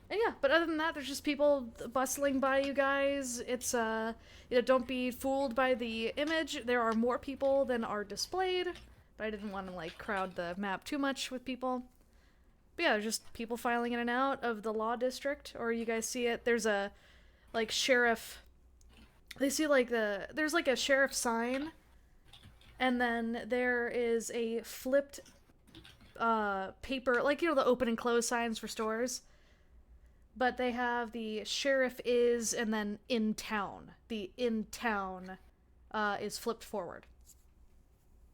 And yeah, but other than that, there's just people bustling by you guys. It's, don't be fooled by the image. There are more people than are displayed, but I didn't want to, crowd the map too much with people. But yeah, there's just people filing in and out of the law district, or you guys see it. There's a, sheriff. They see, there's, a sheriff sign, and then there is a flipped, paper, the open and close signs for stores. but they have the sheriff is and then in town. The in town is flipped forward.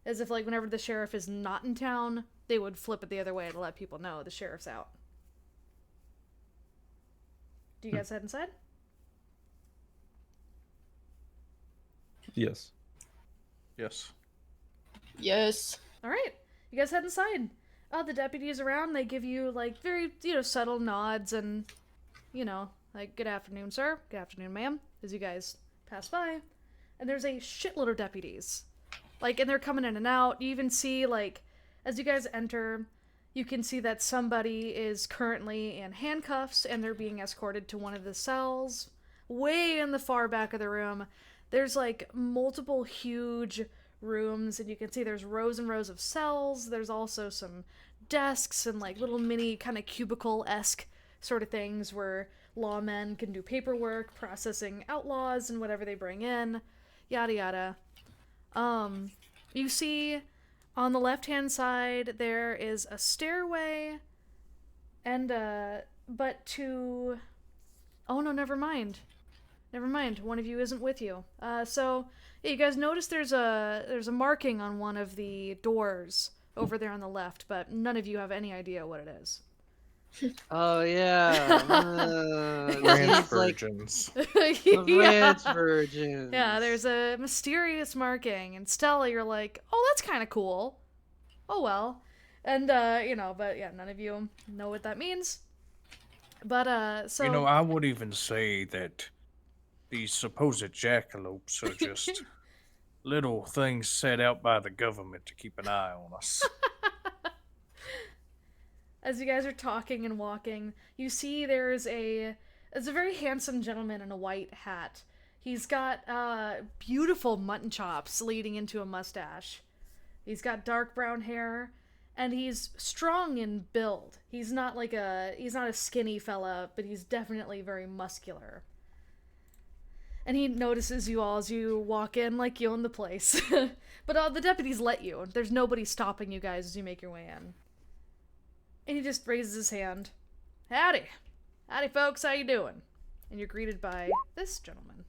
As if, like, whenever the sheriff is not in town, they would flip it the other way to let people know the sheriff's out. Do you guys head inside? Yes. Yes. Yes. All right, you guys head inside. The deputies around, they give you, like, very, subtle nods and, like, good afternoon, sir. Good afternoon, ma'am, as you guys pass by. And there's a shitload of deputies. Like, and they're coming in and out. You even see, like, as you guys enter, you can see that somebody is currently in handcuffs and they're being escorted to one of the cells. Way in the far back of the room, there's, like, multiple huge rooms, and you can see there's rows and rows of cells. There's also some desks and, like, little mini kind of cubicle-esque sort of things where lawmen can do paperwork, processing outlaws and whatever they bring in, yada yada. You see on the left-hand side there is a stairway and but to oh no, never mind, one of you isn't with you. So yeah, you guys notice there's a marking on one of the doors over there on the left, but none of you have any idea what it is. Oh yeah. Ranch He's like virgins. the ranch virgin. Yeah, there's a mysterious marking, and Stella, you're like, oh, that's kind of cool. Oh well. And but yeah, none of you know what that means. But so I would even say that these supposed jackalopes are just little things set out by the government to keep an eye on us. as you guys are talking and walking, you see there's a very handsome gentleman in a white hat. He's got beautiful mutton chops leading into a mustache. He's got dark brown hair, and he's strong in build. He's not a skinny fella, but he's definitely very muscular. And he notices you all as you walk in like you own the place. But the deputies let you. There's nobody stopping you guys as you make your way in. And he just raises his hand. Howdy. Howdy, folks. How you doing? And you're greeted by this gentleman.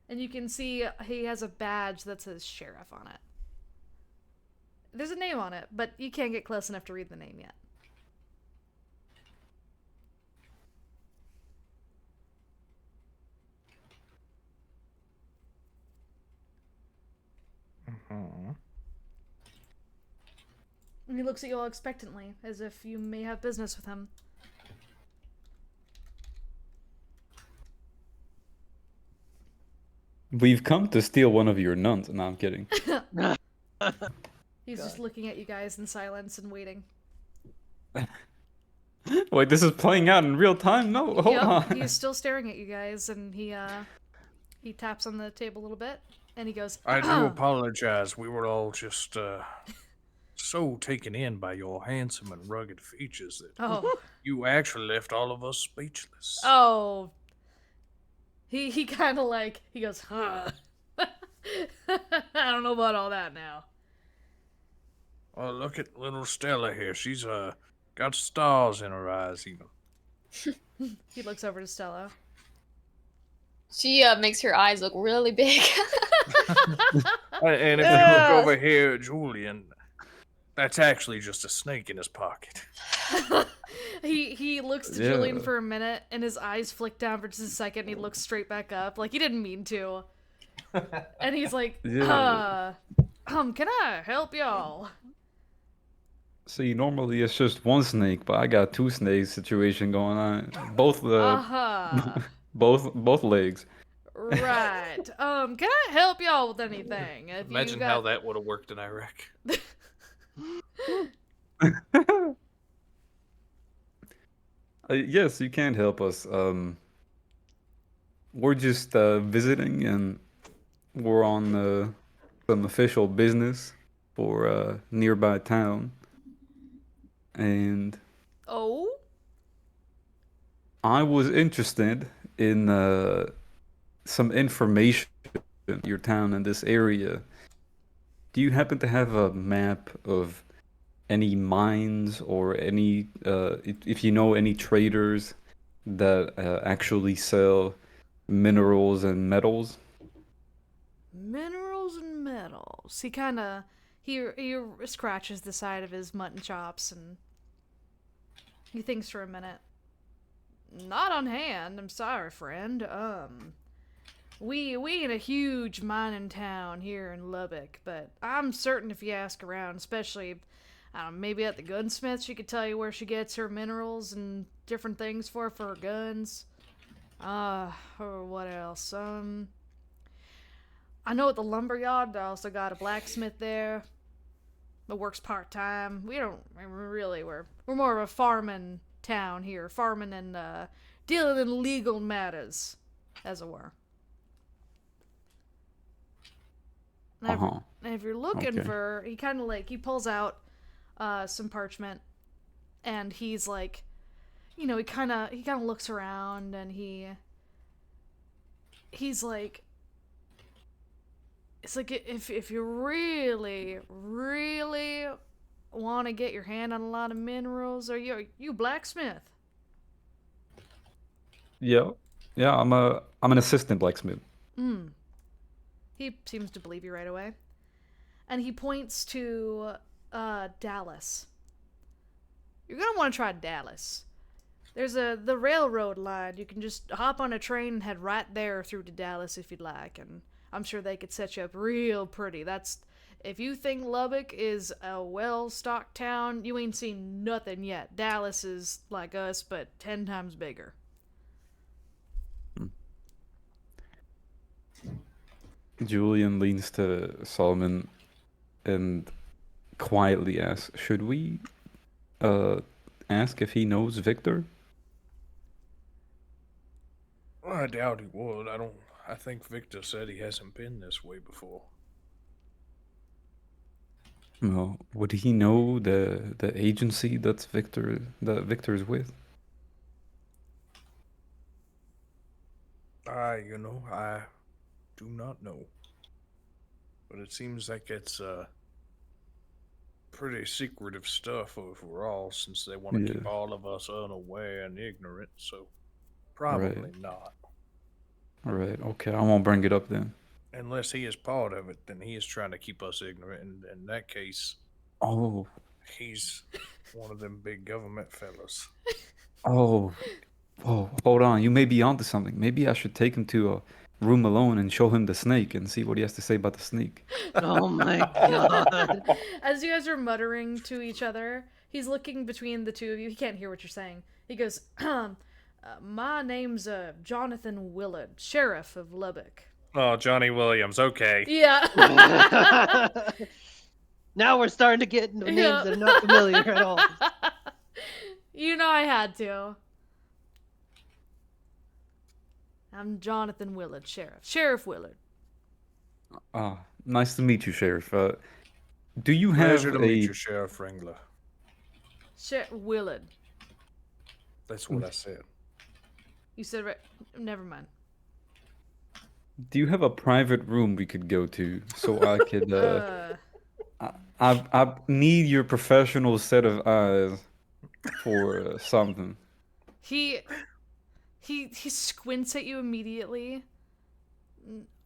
And you can see he has a badge that says sheriff on it. There's a name on it, but you can't get close enough to read the name yet. And he looks at you all expectantly, as if you may have business with him. We've come to steal one of your nuns. No, I'm kidding. He's just looking at you guys in silence and waiting. Wait, this is playing out in real time? No, hold on. He's still staring at you guys, and he taps on the table a little bit, and he goes, I do apologize. We were all just so taken in by your handsome and rugged features that you actually left all of us speechless. Oh. He kind of like, he goes, huh. I don't know about all that now. Well, look at little Stella here. She's got stars in her eyes even. He looks over to Stella. She makes her eyes look really big. And if you look over here at Julian, that's actually just a snake in his pocket. He looks to Julian for a minute, and his eyes flick down for just a second, and he looks straight back up, like he didn't mean to. And he's like, can I help y'all? See, normally it's just one snake, but I got two snakes situation going on. Both both legs. Right. Can I help y'all with anything? If Imagine how that would have worked in Iraq. Yes, you can help us. We're just visiting, and we're on some official business for a nearby town. And I was interested in some information about your town and this area. do you happen to have a map of any mines or any, if you know any traders that actually sell minerals and metals? Minerals and metals. He scratches the side of his mutton chops and he thinks for a minute. Not on hand. I'm sorry, friend. We ain't a huge mining town here in Lubbock, but I'm certain if you ask around, especially, I don't know, maybe at the gunsmith, she could tell you where she gets her minerals and different things for her guns. Or what else? I know at the lumberyard, I also got a blacksmith there that works part-time. We're more of a farming town here, farming and dealing in legal matters, as it were. And if you're looking for, he kind of he pulls out some parchment, and he's like, he kind of looks around, and he's like, it's like if you really, really want to get your hand on a lot of minerals, are you blacksmith? Yeah, yeah. I'm an assistant blacksmith. He seems to believe you right away. And he points to Dallas. You're gonna want to try Dallas. There's the railroad line. You can just hop on a train and head right there through to Dallas if you'd like, and I'm sure they could set you up real pretty. If you think Lubbock is a well-stocked town, you ain't seen nothing yet. Dallas is like us, but 10 times bigger. Julian leans to Solomon and quietly asks, "Should we ask if he knows Victor?" Well, I doubt he would. I think Victor said he hasn't been this way before. Well, would he know the agency that Victor's with? I do not know. But it seems like it's pretty secretive stuff overall, since they want to keep all of us unaware and ignorant, so probably not. Alright, okay, I won't bring it up then. Unless he is part of it, then he is trying to keep us ignorant, and in that case, he's one of them big government fellas. Oh, whoa, hold on, you may be onto something. Maybe I should take him to a room alone and show him the snake and see what he has to say about the snake. Oh my god. As you guys are muttering to each other, he's looking between the two of you. He can't hear what you're saying. He goes, my name's Jonathan Willard, Sheriff of Lubbock. Oh, Johnny Williams, okay. Yeah. Now we're starting to get names that are not familiar at all. I had to. I'm Jonathan Willard, Sheriff. Sheriff Willard. Nice to meet you, Sheriff. Do you have Pleasure to meet you, Sheriff Wrangler. Sheriff Willard. That's what I said. You said right. Never mind. Do you have a private room we could go to so I could I need your professional set of eyes for something. He squints at you immediately.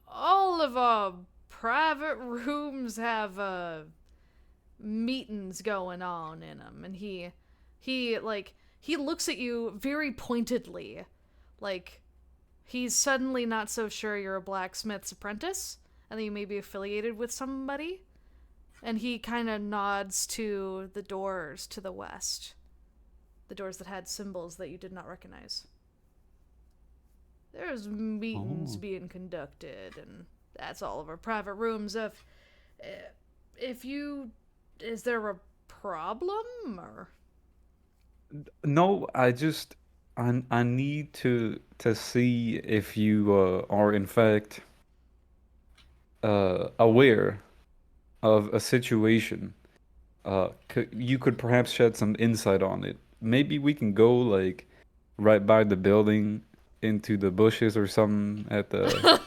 All of our private rooms have meetings going on in them, and he looks at you very pointedly, like he's suddenly not so sure you're a blacksmith's apprentice and that you may be affiliated with somebody, and he kind of nods to the doors to the west, the doors that had symbols that you did not recognize. There's meetings being conducted, and that's all of our private rooms. Is there a problem, or? No, I need to see if you are in fact aware of a situation. You could perhaps shed some insight on it. Maybe we can go like right by the building into the bushes or something at the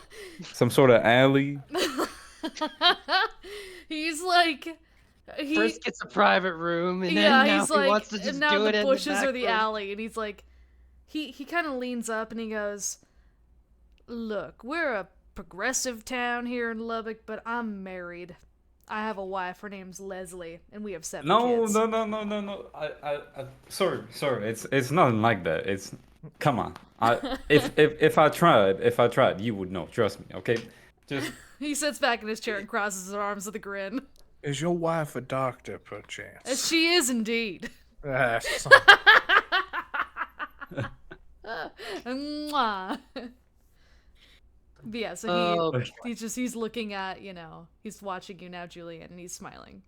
some sort of alley. He's like, First gets a private room, and then yeah, now he's he like, wants to and just now do it the in bushes the back or the room. alley, and he's like, he kind of leans up and he goes, "Look, we're a progressive town here in Lubbock, but I'm married. I have a wife. Her name's Leslie, and we have 7 No, kids." no. Sorry. It's nothing like that. It's, come on. If I tried, you would know. Trust me. Okay, just He sits back in his chair and crosses his arms with a grin. Is your wife a doctor, perchance? She is indeed. Yes. Mwah. But yeah, so Oh, he's looking at, he's watching you now, Julian, and he's smiling.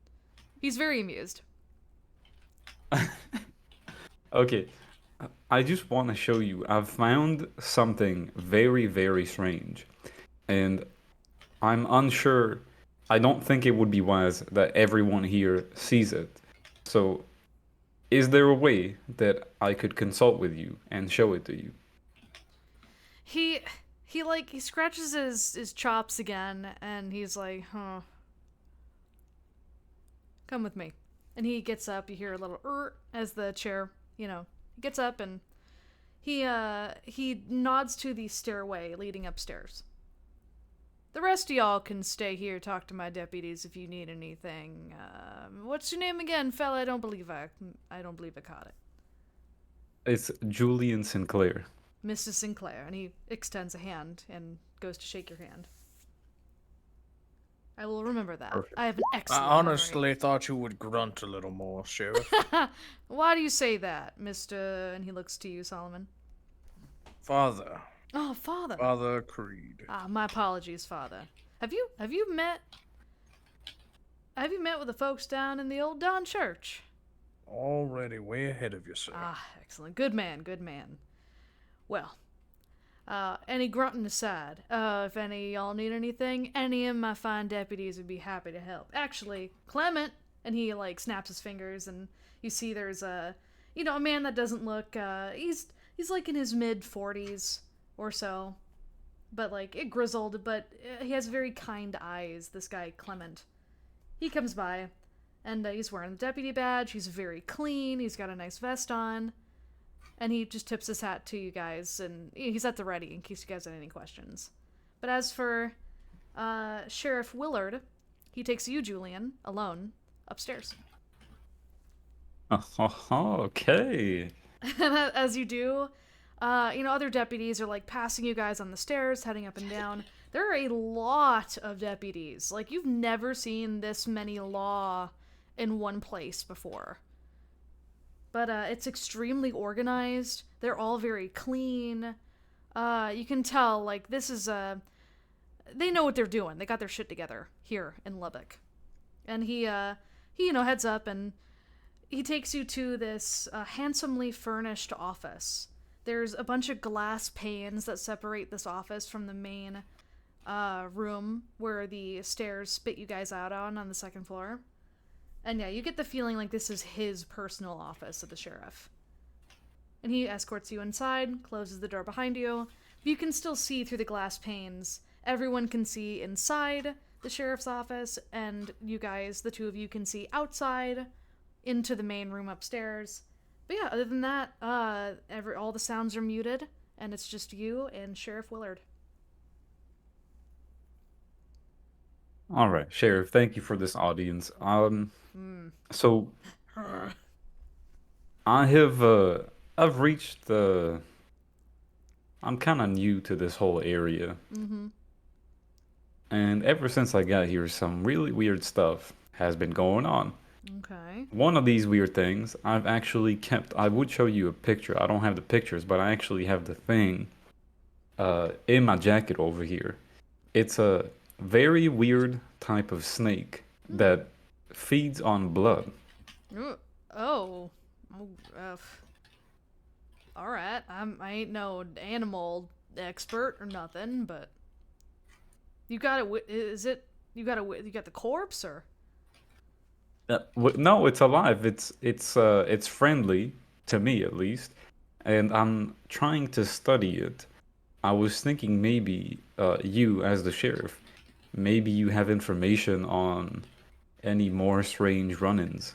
He's very amused. okay. I just want to show you. I've found something very, very strange, and I'm unsure. I don't think it would be wise that everyone here sees it. So, is there a way that I could consult with you and show it to you? He scratches his chops again, and he's like, "Huh. Come with me." And he gets up. You hear a little as the chair, he gets up and he nods to the stairway leading upstairs. "The rest of y'all can stay here, talk to my deputies if you need anything. What's your name again, fella? I don't believe I caught it." It's Julian Sinclair. Mrs. Sinclair, and he extends a hand and goes to shake your hand. "I will remember that. Perfect. I have an I excellent honestly thought you would grunt a little more, Sheriff. memory." "Why do you say that, Mr. And he looks to you, Solomon. Father. "Oh, Father. Father Creed. My apologies, Father. Have you met with the folks down in the old Don Church?" Already way ahead of yourself. Excellent. Good man. Well, any grunting aside, if any of y'all need anything, any of my fine deputies would be happy to help. Actually, Clement," and he snaps his fingers, and you see there's a man that doesn't look, he's like in his mid-40s or so, but grizzled, but he has very kind eyes, this guy Clement. He comes by, and he's wearing the deputy badge. He's very clean. He's got a nice vest on. And he just tips his hat to you guys, and he's at the ready in case you guys have any questions. But as for Sheriff Willard, he takes you, Julian, alone, upstairs. Okay. And as you do, other deputies are passing you guys on the stairs, heading up and down. There are a lot of deputies. You've never seen this many law in one place before. But it's extremely organized. They're all very clean. You can tell, this is they know what they're doing. They got their shit together here in Lubbock. And he heads up and he takes you to this handsomely furnished office. There's a bunch of glass panes that separate this office from the main room where the stairs spit you guys out on the second floor. And yeah, you get the feeling like this is his personal office of the sheriff. And he escorts you inside, closes the door behind you. But you can still see through the glass panes. Everyone can see inside the sheriff's office, and you guys, the two of you, can see outside into the main room upstairs. But yeah, other than that, all the sounds are muted, and it's just you and Sheriff Willard. All right, Sheriff. Thank you for this audience. So I've reached the. I'm kind of new to this whole area, and ever since I got here, some really weird stuff has been going on. Okay. One of these weird things I've actually kept. I would show you a picture. I don't have the pictures, but I actually have the thing in my jacket over here. It's a very weird type of snake that feeds on blood. Oh. All right. I ain't no animal expert or nothing, but you got it. You got the corpse or? No, it's alive. It's friendly to me at least, and I'm trying to study it. I was thinking maybe you as the sheriff, maybe you have information on any more strange run-ins?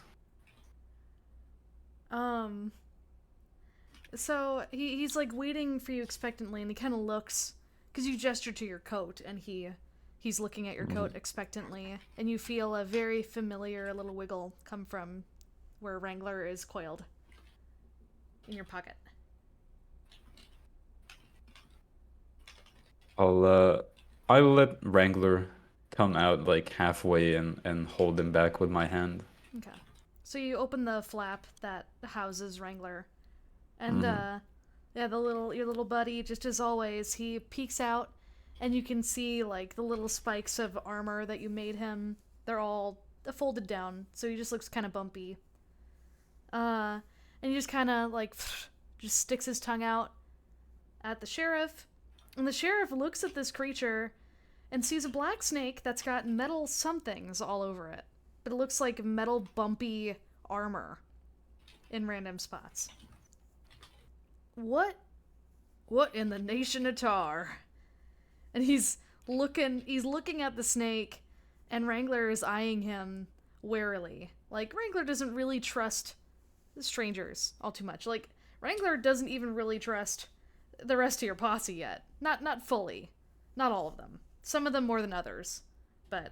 So he's like waiting for you expectantly, and he kind of looks, because you gesture to your coat, and he's looking at your coat expectantly, and you feel a very familiar little wiggle come from where Wrangler is coiled in your pocket. I'll let Wrangler come out like halfway and hold him back with my hand. Okay. So you open the flap that houses Wrangler, and yeah, your little buddy, just as always, he peeks out, and you can see like the little spikes of armor that you made him. They're all folded down, so he just looks kind of bumpy. And he just kind of like just sticks his tongue out at the sheriff, and the sheriff looks at this creature and sees a black snake that's got metal somethings all over it, but it looks like metal bumpy armor in random spots. What in the nation of tar? And he's looking at the snake, and Wrangler is eyeing him warily. Like, Wrangler doesn't really trust the strangers all too much. Like, Wrangler doesn't even really trust the rest of your posse yet. Not fully. Not all of them. Some of them more than others. But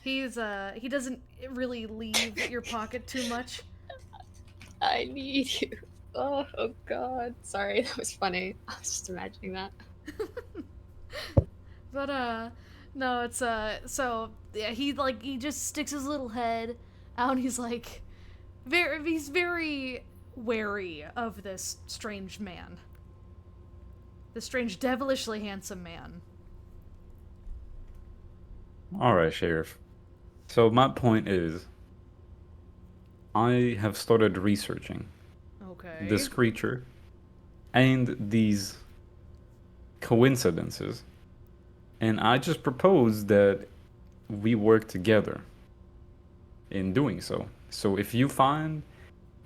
he doesn't really leave your pocket too much. I need you. Oh god. Sorry, that was funny. I was just imagining that. But no, it's so yeah, he just sticks his little head out, and he's like he's very wary of this strange man. This strange, devilishly handsome man. All right, Sheriff. So my point is, I have started researching Okay. this creature and these coincidences, and I just propose that we work together in doing so. So if you find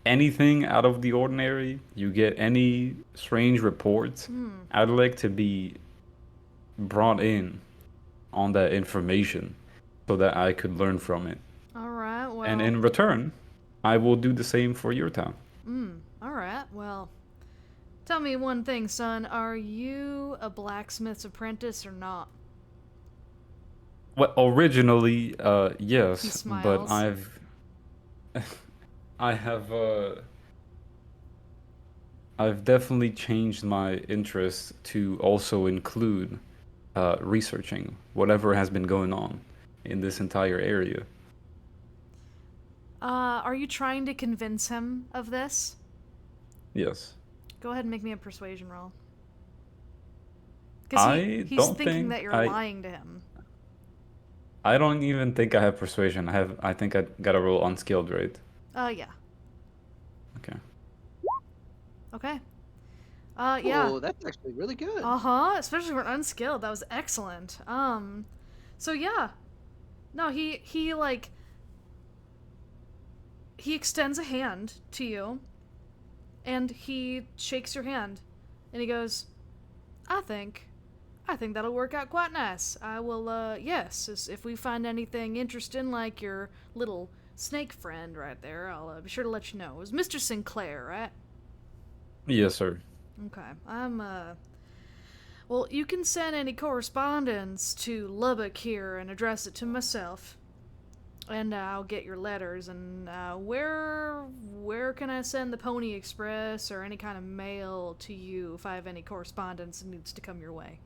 anything out of the ordinary, you get any strange reports, I'd like to be brought in on that information so that I could learn from it. Alright, well. And in return, I will do the same for your town. Alright, well. Tell me one thing, son. Are you a blacksmith's apprentice or not? Well, originally, He yes, smiles. but I've definitely changed my interest to also include researching whatever has been going on in this entire area. Are you trying to convince him of this? Yes. Go ahead and make me a persuasion roll. I Because he's don't thinking think that you're I- lying to him. I don't even think I have persuasion. I think I got a roll unskilled, right? Yeah. Okay. Okay. Yeah. Oh, that's actually really good. Uh-huh, especially for unskilled. That was excellent. So yeah. No, he extends a hand to you, and he shakes your hand, and he goes, I think that'll work out quite nice. I will, yes, if we find anything interesting, like your little snake friend right there, I'll be sure to let you know. It was Mr. Sinclair, right? Yes, sir. Okay, well, you can send any correspondence to Lubbock here and address it to myself. And I'll get your letters, and where can I send the Pony Express or any kind of mail to you if I have any correspondence that needs to come your way?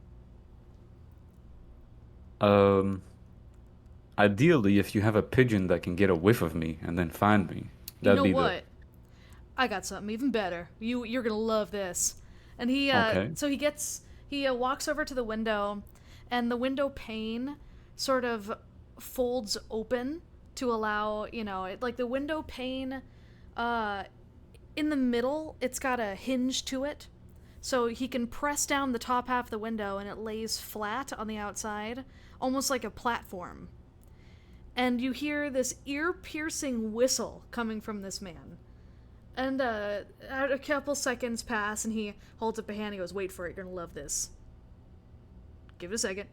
Ideally, if you have a pigeon that can get a whiff of me and then find me, that'd You be know what? I got something even better. You're gonna love this. And he Okay. so he walks over to the window, and the window pane sort of folds open to allow, like the window pane in the middle, it's got a hinge to it. So he can press down the top half of the window and it lays flat on the outside, almost like a platform. And you hear this ear-piercing whistle coming from this man. And a couple seconds pass, and he holds up a hand and goes, wait for it, you're gonna love this. Give it a second.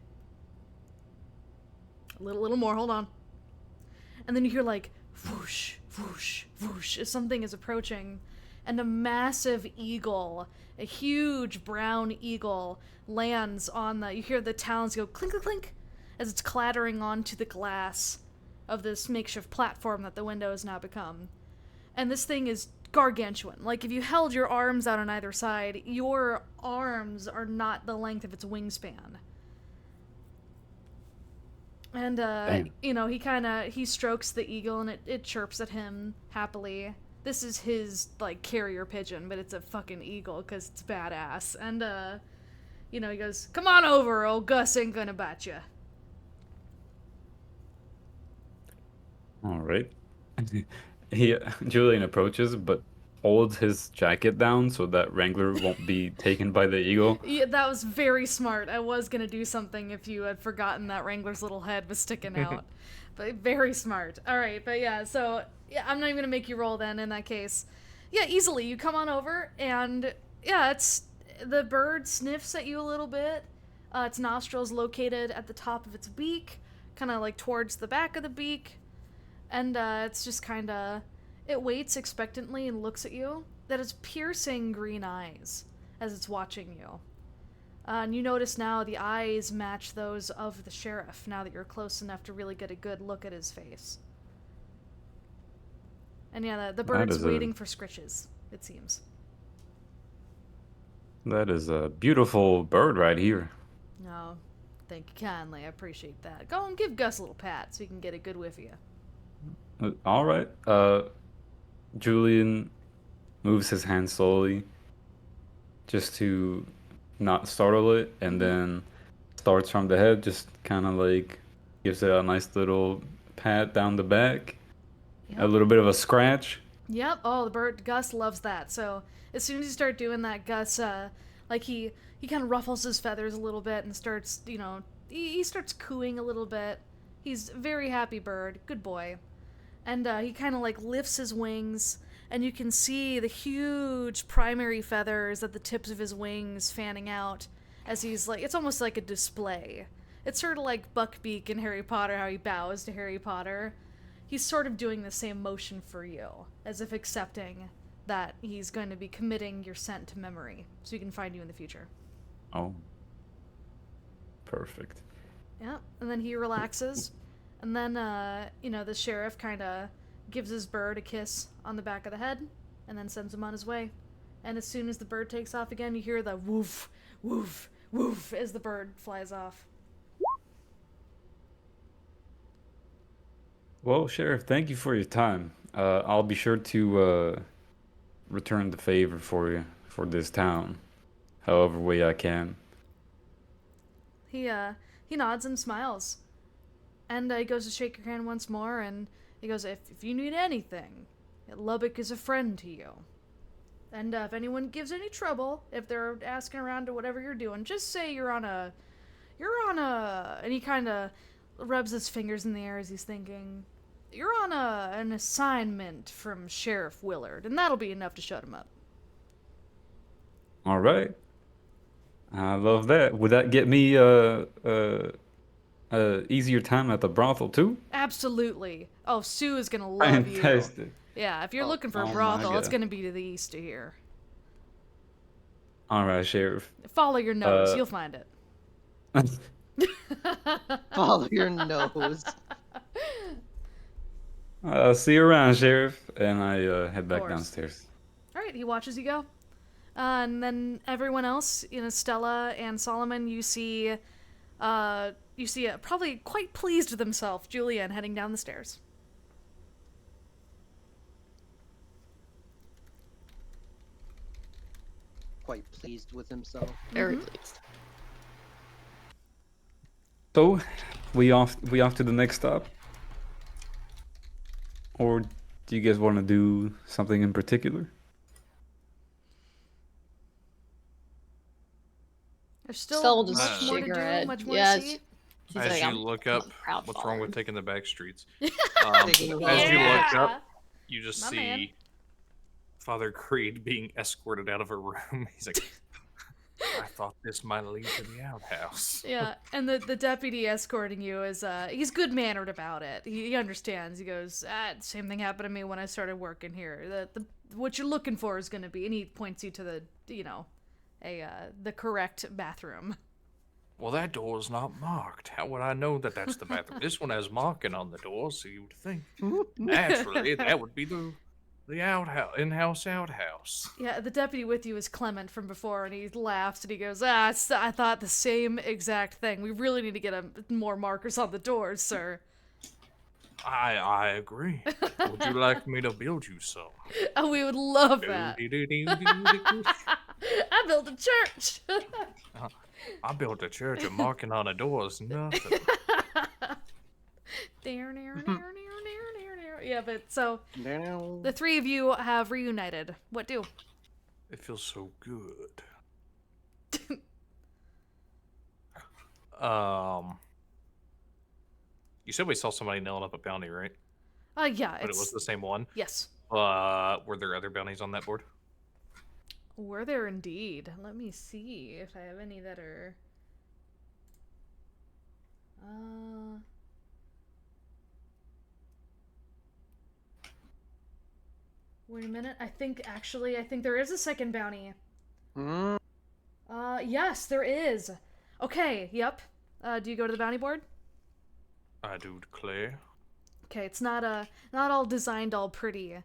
A little more, hold on. and then you hear like whoosh, whoosh, whoosh as something is approaching, and a massive eagle, a huge brown eagle, lands on the. You hear the talons go clink, clink, clink as it's clattering onto the glass of this makeshift platform that the window has now become. And this thing is gargantuan. Like, if you held your arms out on either side, your arms are not the length of its wingspan. And, you know, he strokes the eagle, and it chirps at him happily. This is his, like, carrier pigeon, but it's a fucking eagle, because it's badass. And, you know, he goes, "Come on over, old Gus ain't gonna bite you." All right. Julian approaches, but holds his jacket down so that Wrangler won't be taken by the eagle. Yeah, that was very smart. I was gonna do something if you had forgotten that Wrangler's little head was sticking out. But very smart. Alright, but yeah, so yeah, I'm not even gonna make you roll then in that case. Yeah, easily. You come on over, and yeah, it's the bird sniffs at you a little bit. Its nostrils located at the top of its beak, kind of like towards the back of the beak. And it's just kind of, it waits expectantly and looks at you. That is piercing green eyes as it's watching you. And you notice now the eyes match those of the sheriff now that you're close enough to really get a good look at his face. And yeah, the bird's waiting for scritches, it seems. That is a beautiful bird right here. No, thank you kindly. I appreciate that. Go and give Gus a little pat so he can get a good whiff of you. All right. Julian moves his hand slowly just to not startle it, and then starts from the head, just kind of like gives it a nice little pat down the back, a little bit of a scratch. Yep. Oh, the bird, Gus loves that. So as soon as you start doing that, Gus, like he kind of ruffles his feathers a little bit and starts, you know, he starts cooing a little bit. He's a very happy bird. Good boy. And he kind of like lifts his wings, and you can see the huge primary feathers at the tips of his wings fanning out as he's like, it's almost like a display. It's sort of like Buckbeak in Harry Potter, how he bows to Harry Potter. He's sort of doing the same motion for you, as if accepting that he's going to be committing your scent to memory, so he can find you in the future. Oh. Perfect. Yeah, and then he relaxes. And then, you know, the sheriff kind of gives his bird a kiss on the back of the head, and then sends him on his way. And as soon as the bird takes off again, you hear the woof, woof, woof as the bird flies off. Well, Sheriff, thank you for your time. I'll be sure to return the favor for you, for this town, however way I can. He nods and smiles. And he goes to shake your hand once more, and he goes, if you need anything, Lubbock is a friend to you. And if anyone gives any trouble, if they're asking around to whatever you're doing, just say you're on a, and he kind of rubs his fingers in the air as he's thinking, you're on an assignment from Sheriff Willard, and that'll be enough to shut him up. All right. I love that. Would that get me easier time at the brothel too? Absolutely. Oh, Sue is gonna love you. Fantastic. Yeah, if you're looking for a oh my brothel, it's God. gonna be to the east of here. All right, Sheriff. Follow your nose, you'll find it. Follow your nose. I'll see you around, Sheriff. And I head back course. downstairs. All right, he watches you go. And then everyone else, you know, Stella and Solomon, you see probably quite pleased with himself, Julian, heading down the stairs. Quite pleased with himself. Very pleased. So, we off to the next stop? Or do you guys want to do something in particular? There's still Stella much just more to do, cigarette. much more Yeah, to see. She's As like, you I'm look I'm a up, proud what's wrong with father. taking the back streets? Taking the As you back look up, you just My see man. Father Creed being escorted out of a room. He's like, I thought this might lead to the outhouse. Yeah, and the deputy escorting you is he's good mannered about it. He understands. He goes, same thing happened to me when I started working here. The what you're looking for is gonna be, and he points you to the the correct bathroom. Well, that door's not marked. How would I know that that's the bathroom? This one has marking on the door, so you would think naturally that would be the in-house outhouse. Yeah, the deputy with you is Clement from before, and he laughs and he goes, I thought the same exact thing. We really need to get more markers on the doors, sir. I agree. Would you like me to build you some? Oh, we would love that. I built a church. I built a church, and marking on the door is nothing. Yeah, but so the three of you have reunited. What do? It feels so good. You said we saw somebody nailing up a bounty, right? Yeah, But it was the same one. Yes. Were there other bounties on that board? Were there indeed? Let me see if I have any that are. Wait a minute. I think there is a second bounty. Hmm? Yes, there is. Okay, yep. Do you go to the bounty board? I do declare. Okay, it's not all designed all pretty,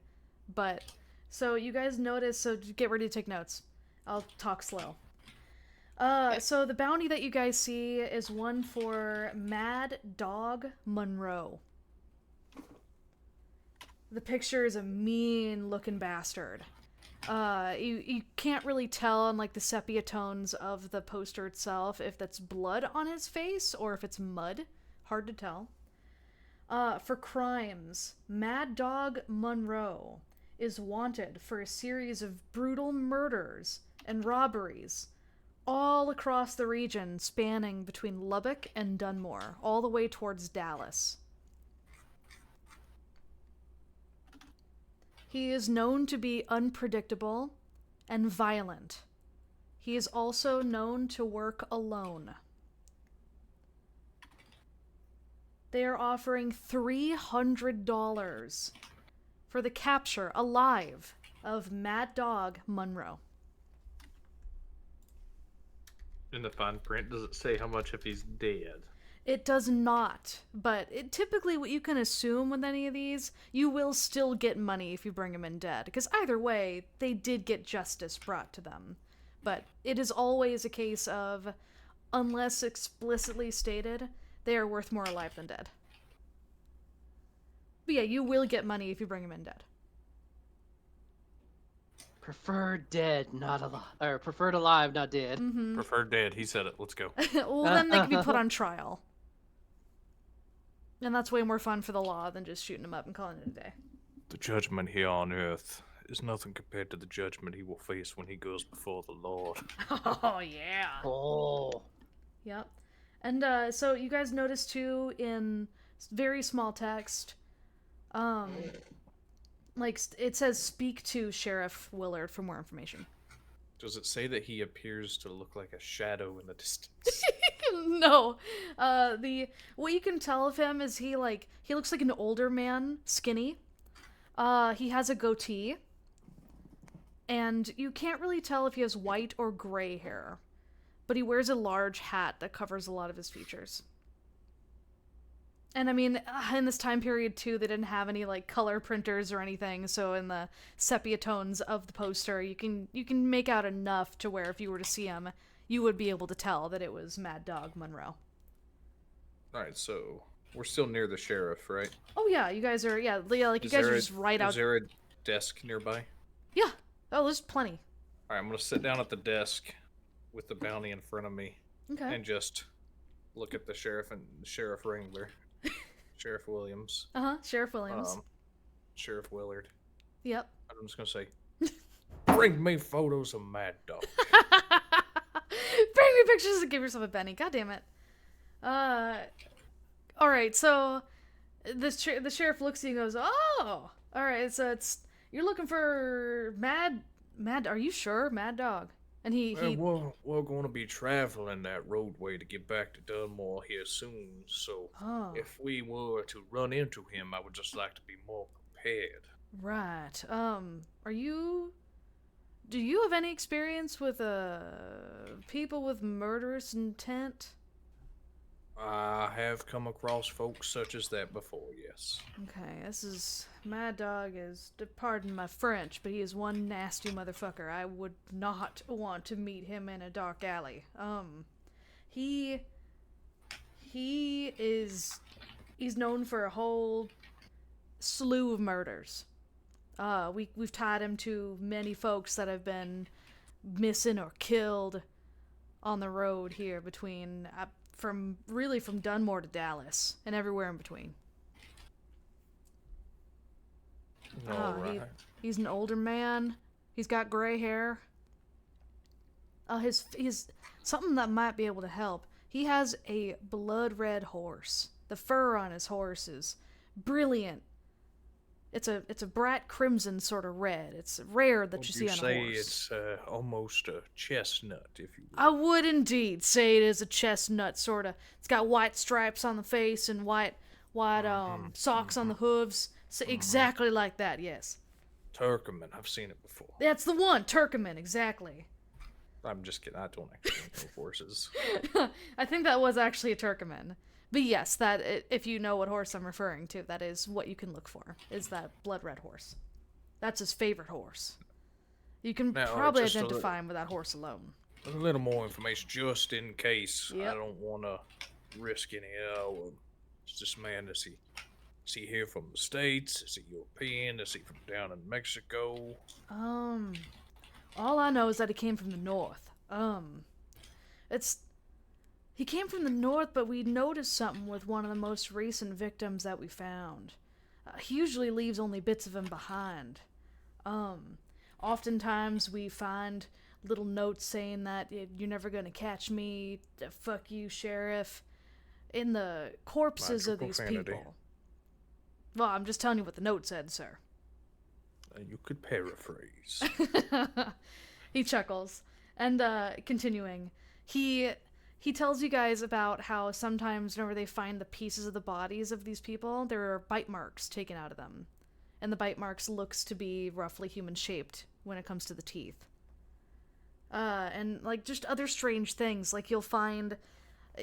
but so you guys notice, so get ready to take notes. I'll talk slow. So the bounty that you guys see is one for Mad Dog Monroe. The picture is a mean-looking bastard. You can't really tell on like the sepia tones of the poster itself if that's blood on his face or if it's mud. Hard to tell. For crimes, Mad Dog Monroe is wanted for a series of brutal murders and robberies all across the region spanning between Lubbock and Dunmore, all the way towards Dallas. He is known to be unpredictable and violent. He is also known to work alone. They are offering $300 for the capture, alive, of Mad Dog Monroe. In the fine print, does it say how much if he's dead? It does not, but typically what you can assume with any of these, you will still get money if you bring him in dead, because either way, they did get justice brought to them. But it is always a case of, unless explicitly stated, they are worth more alive than dead. But yeah, you will get money if you bring him in dead. Preferred dead, not alive. Or preferred alive, not dead. Mm-hmm. Preferred dead. He said it. Let's go. Well, then they can be put on trial. And that's way more fun for the law than just shooting him up and calling it a day. The judgment here on earth is nothing compared to the judgment he will face when he goes before the Lord. Oh, yeah. Oh. Yep. And so you guys notice too in very small text, like it says speak to Sheriff Willard for more information. Does it say that he appears to look like a shadow in the distance? No. What you can tell of him is he looks like an older man, skinny. He has a goatee. And you can't really tell if he has white or gray hair. But he wears a large hat that covers a lot of his features. And I mean, in this time period too, they didn't have any like color printers or anything, so in the sepia tones of the poster, you can make out enough to where if you were to see him, you would be able to tell that it was Mad Dog Monroe. Alright, so we're still near the sheriff, right? Oh yeah, you guys are, like you guys are just right out. Is there a desk nearby? Yeah. Oh, there's plenty. Alright, I'm gonna sit down at the desk with the bounty in front of me. Okay. And just look at the sheriff and Sheriff Wrangler. Sheriff Williams. Sheriff Williams. Sheriff Willard. Yep. I'm just gonna say, bring me photos of Mad Dog. Bring me pictures and give yourself a Benny. God damn it. Alright, so the sheriff looks at you and goes, oh! Alright, so you're looking for Mad, are you sure? Mad Dog. And he We're going to be traveling that roadway to get back to Dunmore here soon, so oh, if we were to run into him, I would just like to be more prepared. right. Do you have any experience with people with murderous intent? I have come across folks such as that before, yes. Okay, Mad Dog is, pardon my French, but he is one nasty motherfucker. I would not want to meet him in a dark alley. He is, he's known for a whole slew of murders. We've tied him to many folks that have been missing or killed on the road here between, from Dunmore to Dallas and everywhere in between. He's an older man. He's got gray hair. His something that might be able to help. He has a blood red horse. The fur on his horse is brilliant. It's a bright crimson sort of red. It's rare that you see on a horse. Would you say it's almost a chestnut, if you will? I would indeed say it is a chestnut sort of. It's got white stripes on the face and white socks on the hooves. So exactly like that, yes. Turcoman, I've seen it before. That's the one, Turcoman, exactly. I'm just kidding. I don't actually know horses. I think that was actually a Turcoman. But yes, if you know what horse I'm referring to, that is what you can look for, is that blood red horse. That's his favorite horse. You can probably identify him with that horse alone. A little more information, just in case. Yep. I don't want to risk any. Is this man, is he here from the States? Is he European? Is he from down in Mexico? All I know is that he came from the north. He came from the north, but we noticed something with one of the most recent victims that we found. He usually leaves only bits of him behind. Oftentimes we find little notes saying that you're never gonna catch me, fuck you, sheriff, in the corpses of these people. Well, I'm just telling you what the note said, sir. You could paraphrase. He chuckles. And, continuing, he tells you guys about how sometimes whenever they find the pieces of the bodies of these people, there are bite marks taken out of them. And the bite marks looks to be roughly human-shaped when it comes to the teeth. And, like, just other strange things. Like, you'll find,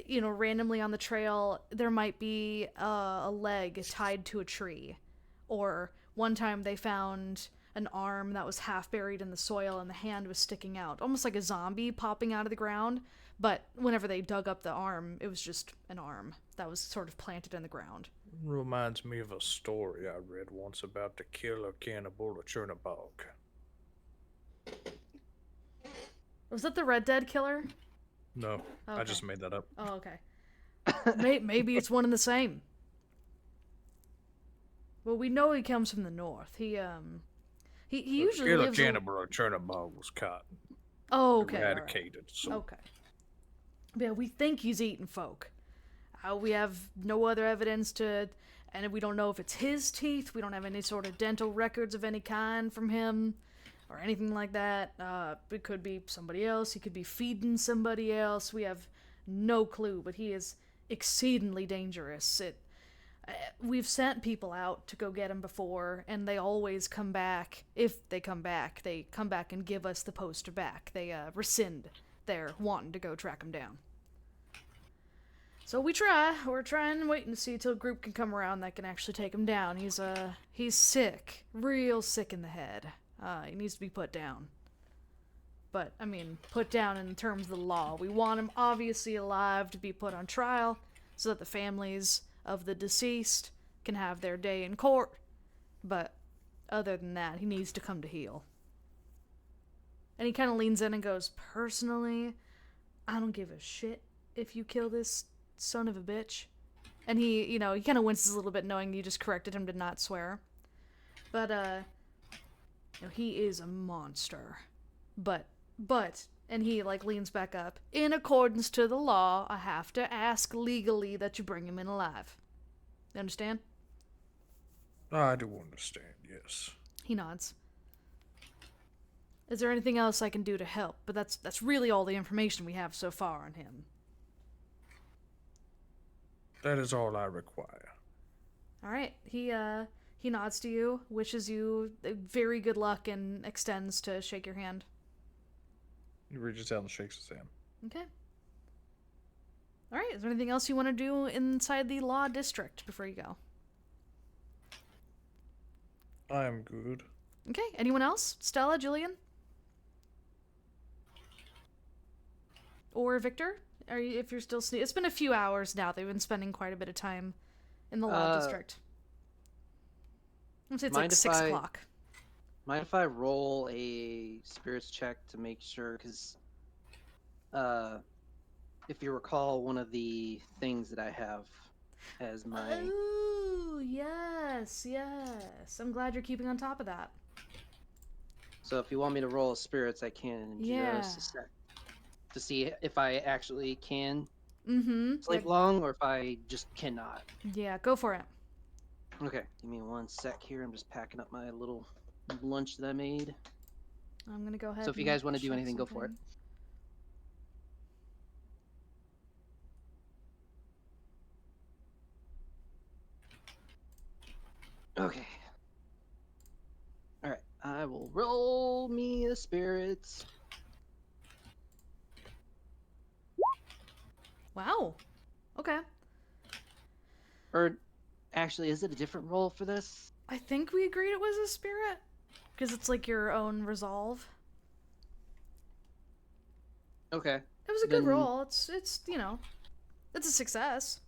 randomly on the trail, there might be a leg tied to a tree. Or one time they found an arm that was half buried in the soil and the hand was sticking out. Almost like a zombie popping out of the ground. But whenever they dug up the arm, it was just an arm that was sort of planted in the ground. Reminds me of a story I read once about the killer cannibal of Chernobog. Was that the Red Dead killer? No, Okay. I just made that up. Oh, okay. Maybe it's one and the same. Well, we know he comes from the north. He usually killer lives. Cannibal of Chernobog was caught. Oh, okay. All right. Eradicated. So Okay. Yeah, we think he's eating folk. We have no other evidence and we don't know if it's his teeth. We don't have any sort of dental records of any kind from him or anything like that. It could be somebody else. He could be feeding somebody else. We have no clue, but he is exceedingly dangerous. We've sent people out to go get him before, and they always come back. If they come back and give us the poster back. They rescind their wanting to go track him down. So we're trying and waiting to see till a group can come around that can actually take him down. He's sick, real sick in the head. He needs to be put down. But, I mean, put down in terms of the law. We want him obviously alive to be put on trial so that the families of the deceased can have their day in court. But other than that, he needs to come to heel. And he kind of leans in and goes, personally, I don't give a shit if you kill this son of a bitch. And he kind of winces a little bit knowing you just corrected him to not swear. But, he is a monster. But, and he, leans back up, in accordance to the law, I have to ask legally that you bring him in alive. You understand? I do understand, yes. He nods. Is there anything else I can do to help? But that's really all the information we have so far on him. That is all I require. All right. He nods to you, wishes you very good luck, and extends to shake your hand. He reaches out and shakes his hand. Okay. All right. Is there anything else you want to do inside the law district before you go? I am good. Okay. Anyone else? Stella, Julian? Or Victor? If you're still it's been a few hours now. They've been spending quite a bit of time in the law district. I'm gonna say it's like 6 o'clock. Mind if I roll a spirits check to make sure? Because if you recall, one of the things that I have as my... Oh, yes. I'm glad you're keeping on top of that. So if you want me to roll spirits, I can in just a sec. To see if I actually can sleep long or if I just cannot. Yeah, go for it. Okay, give me 1 sec here. I'm just packing up my little lunch that I made. I'm gonna go ahead. So if you guys want to do anything, go for it. Okay. Alright, I will roll me a spirits. Wow. Okay. Or, actually, is it a different roll for this? I think we agreed it was a spirit. Because it's like your own resolve. Okay. It was a good roll. It's it's a success.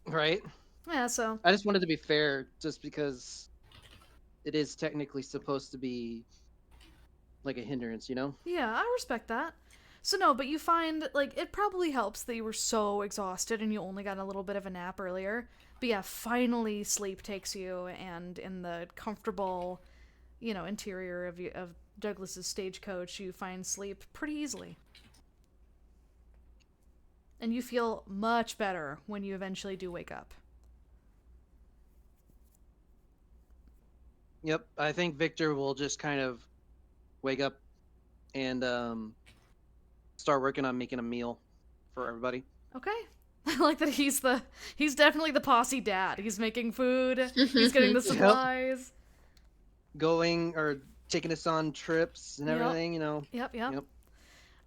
Right? Yeah, so... I just wanted to be fair, just because it is technically supposed to be like a hindrance, you know? Yeah, I respect that. So no, but you find, like, it probably helps that you were so exhausted and you only got a little bit of a nap earlier. But yeah, finally sleep takes you, and in the comfortable, interior of Douglas's stagecoach, you find sleep pretty easily. And you feel much better when you eventually do wake up. Yep, I think Victor will just kind of wake up and start working on making a meal for everybody. Okay. I like that he's definitely the posse dad. He's making food, he's getting the supplies. Going or taking us on trips and everything, Yep.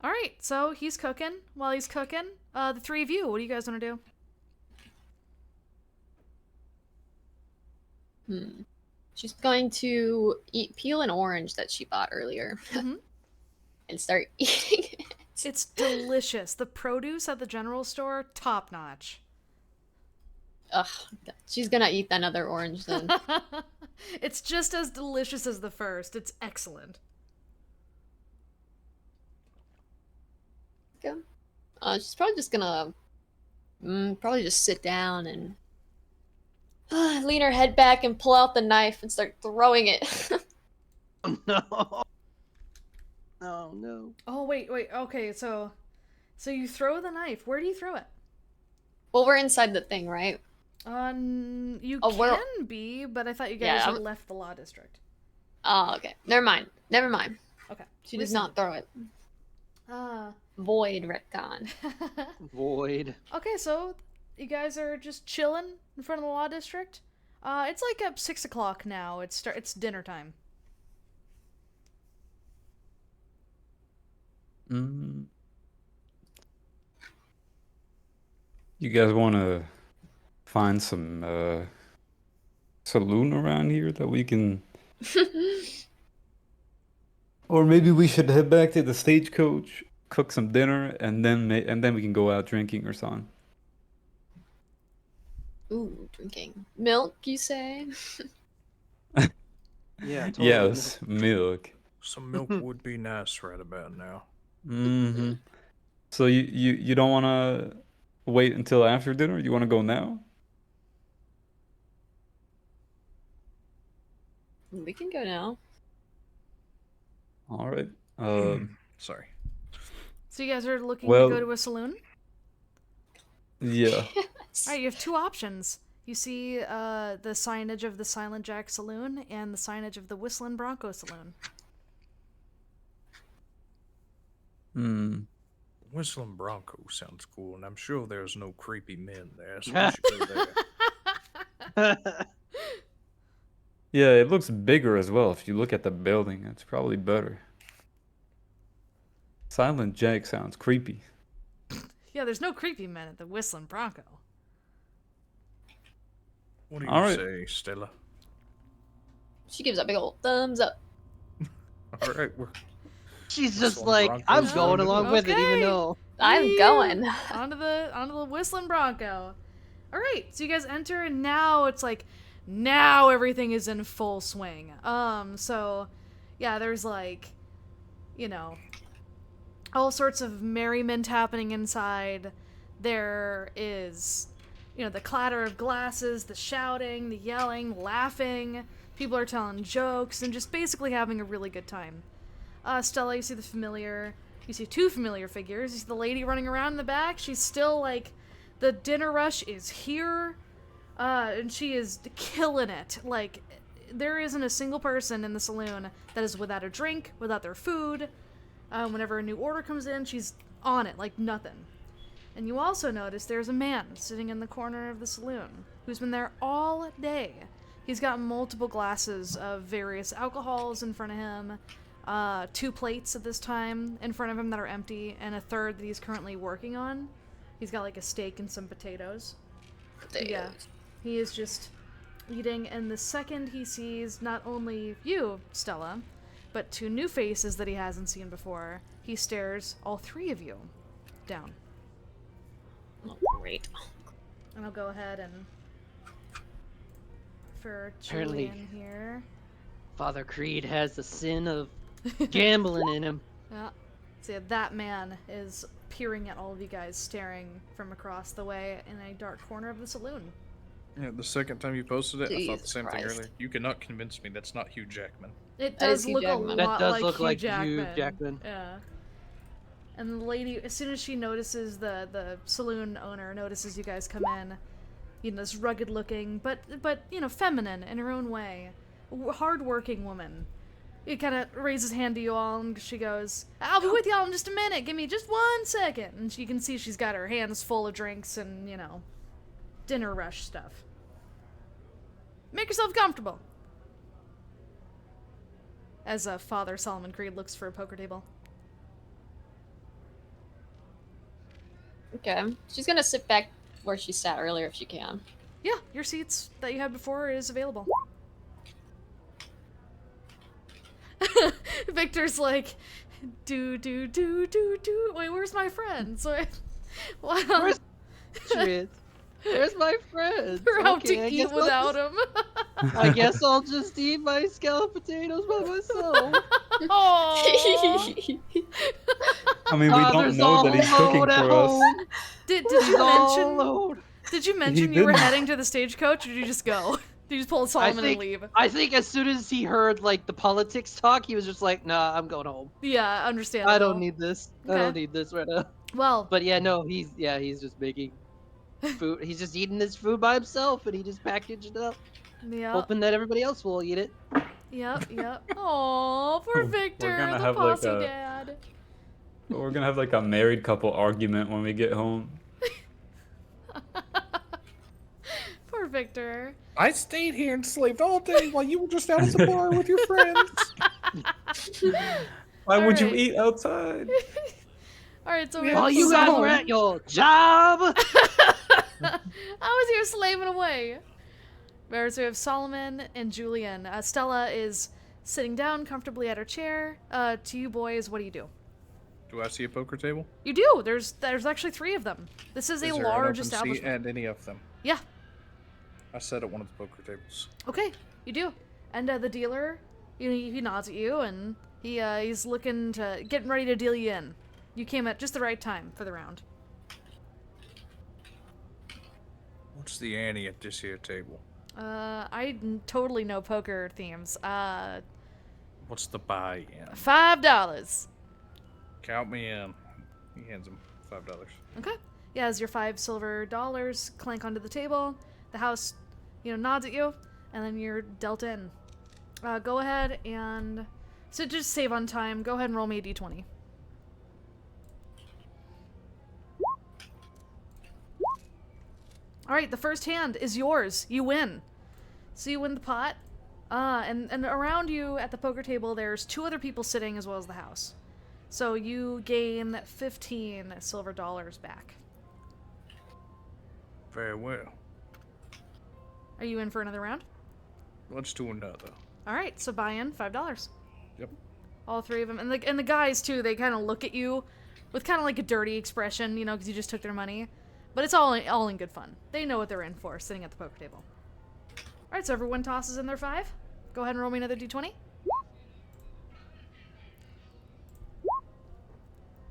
All right, so he's cooking. While he's cooking, the three of you, what do you guys want to do? She's going to peel an orange that she bought earlier and start eating it. It's delicious. The produce at the general store, top notch. Ugh, she's gonna eat that other orange then. It's just as delicious as the first. It's excellent. Okay. She's probably just gonna probably just sit down and lean her head back and pull out the knife and start throwing it. Oh no. Oh no. Oh wait. Okay, so you throw the knife. Where do you throw it? Well, we're inside the thing, right? You can be, but I thought you guys had left the law district. Oh, okay. Never mind. Okay. She does not throw it. Void retcon. Void. Okay, so you guys are just chilling in front of the law district. It's like up 6 o'clock now. It's dinner time. You guys want to find some saloon around here that we can... Or maybe we should head back to the stagecoach, cook some dinner, and then we can go out drinking or something. Ooh, drinking milk, you say? Yeah, totally. Yes, milk. Some milk would be nice right about now. Mm-hmm. So you don't want to wait until after dinner? You want to go now? We can go now. All right. Sorry. So you guys are looking to go to a saloon? Yeah. All right, you have two options. You see the signage of the Silent Jack Saloon and the signage of the Whistlin Bronco Saloon. Whistling Bronco sounds cool, and I'm sure there's no creepy men there, so we should go there. Yeah, it looks bigger as well. If you look at the building, it's probably better. Silent Jack sounds creepy. Yeah, there's no creepy men at the Whistling Bronco. What do you All right. say, Stella? She gives a big old thumbs up. All right, we're She's just Whistling like, Bronco's I'm going going to along go. with it, even Okay. though. I'm Yee! going. onto the Whistling Bronco. All right, so you guys enter, and now it's like, now everything is in full swing. So yeah, there's like, all sorts of merriment happening inside. There is, the clatter of glasses, the shouting, the yelling, laughing. People are telling jokes and just basically having a really good time. Stella, you see you see two familiar figures. You see the lady running around in the back. She's still like, the dinner rush is here, and she is killing it. Like, there isn't a single person in the saloon that is without a drink, without their food. Whenever a new order comes in, she's on it like nothing. And you also notice there's a man sitting in the corner of the saloon who's been there all day. He's got multiple glasses of various alcohols in front of him, 2 plates at this time in front of him that are empty, and a third that he's currently working on. He's got like a steak and some potatoes. Yeah, he is just eating, and the second he sees not only you, Stella, but 2 new faces that he hasn't seen before, he stares all 3 of you down. Oh, great. And I'll go ahead and for Apparently. Julian here. Father Creed has the sin of gambling in him. Yeah. So yeah, that man is peering at all of you guys, staring from across the way in a dark corner of the saloon. Yeah, the second time you posted it, I thought the Jesus same thing Christ. earlier. You cannot convince me that's not Hugh Jackman. It That is does Hugh look a Jackman. That lot does like look Hugh like Jackman. Hugh Jackman. Yeah. And the lady, as soon as she notices the saloon owner notices you guys come in, this rugged looking, but feminine in her own way, hard-working woman. He kind of raises hand to you all, and she goes, "I'll be with y'all in just a minute. Give me just 1 second." And you can see she's got her hands full of drinks and dinner rush stuff. Make yourself comfortable. As Father Solomon Creed looks for a poker table. Okay. She's gonna sit back where she sat earlier if she can. Yeah, your seats that you had before is available. Victor's like, do. Wait, where's my friend? So, wow. Where's Where's my friend? We're out Okay, to I eat guess I'll without just- him. I guess I'll just eat my scalloped potatoes by myself. Aww. I mean, we don't Father's know that he's cooking alone at for us. home. Did He's you all mention? alone. Did you mention you were didn't. heading to the stagecoach, or did you just go? Did you just pull a Solomon and leave? I think as soon as he heard like the politics talk, he was just like, "Nah, I'm going home. Yeah, understandable. I don't need this. I Okay. don't need this right now." Well, But yeah, no, he's just making food. He's just eating his food by himself, and he just packaged it up, yeah. hoping that everybody else will eat it. Yep. Aw, poor Victor, gonna the have, like, posse a- dad. We're gonna have like a married couple argument when we get home. Poor Victor. I stayed here and slaved all day while you were just out at the bar with your friends. Why would you Alright. eat outside? All right, so we While have you guys Solomon. were at your job. I was here slaving away. Alright, so we have Solomon and Julian. Stella is sitting down comfortably at her chair. To you boys, what do you do? Do I see a poker table? You do. There's actually 3 of them. This is a Is there large an open seat establishment. at any of them? Yeah. I sat at one of the poker tables. Okay, you do. And the dealer, he nods at you, and he's getting ready to deal you in. You came at just the right time for the round. What's the ante at this here table? Totally know poker themes. What's the buy-in? $5. Count me in. He hands him $5. Okay. Yeah, as your 5 silver dollars clank onto the table, the house, nods at you, and then you're dealt in. Go ahead and... So just save on time, go ahead and roll me a d20. All right, the first hand is yours. You win. So you win the pot. And around you at the poker table, there's 2 other people sitting as well as the house. So you gain 15 silver dollars back. Very well. Are you in for another round? Let's do another. All right, so buy in $5. Yep. All 3 of them, and the guys too. They kind of look at you with kind of like a dirty expression, you know, because you just took their money. But it's all in good fun. They know what they're in for, sitting at the poker table. All right, so everyone tosses in their 5. Go ahead and roll me another d20.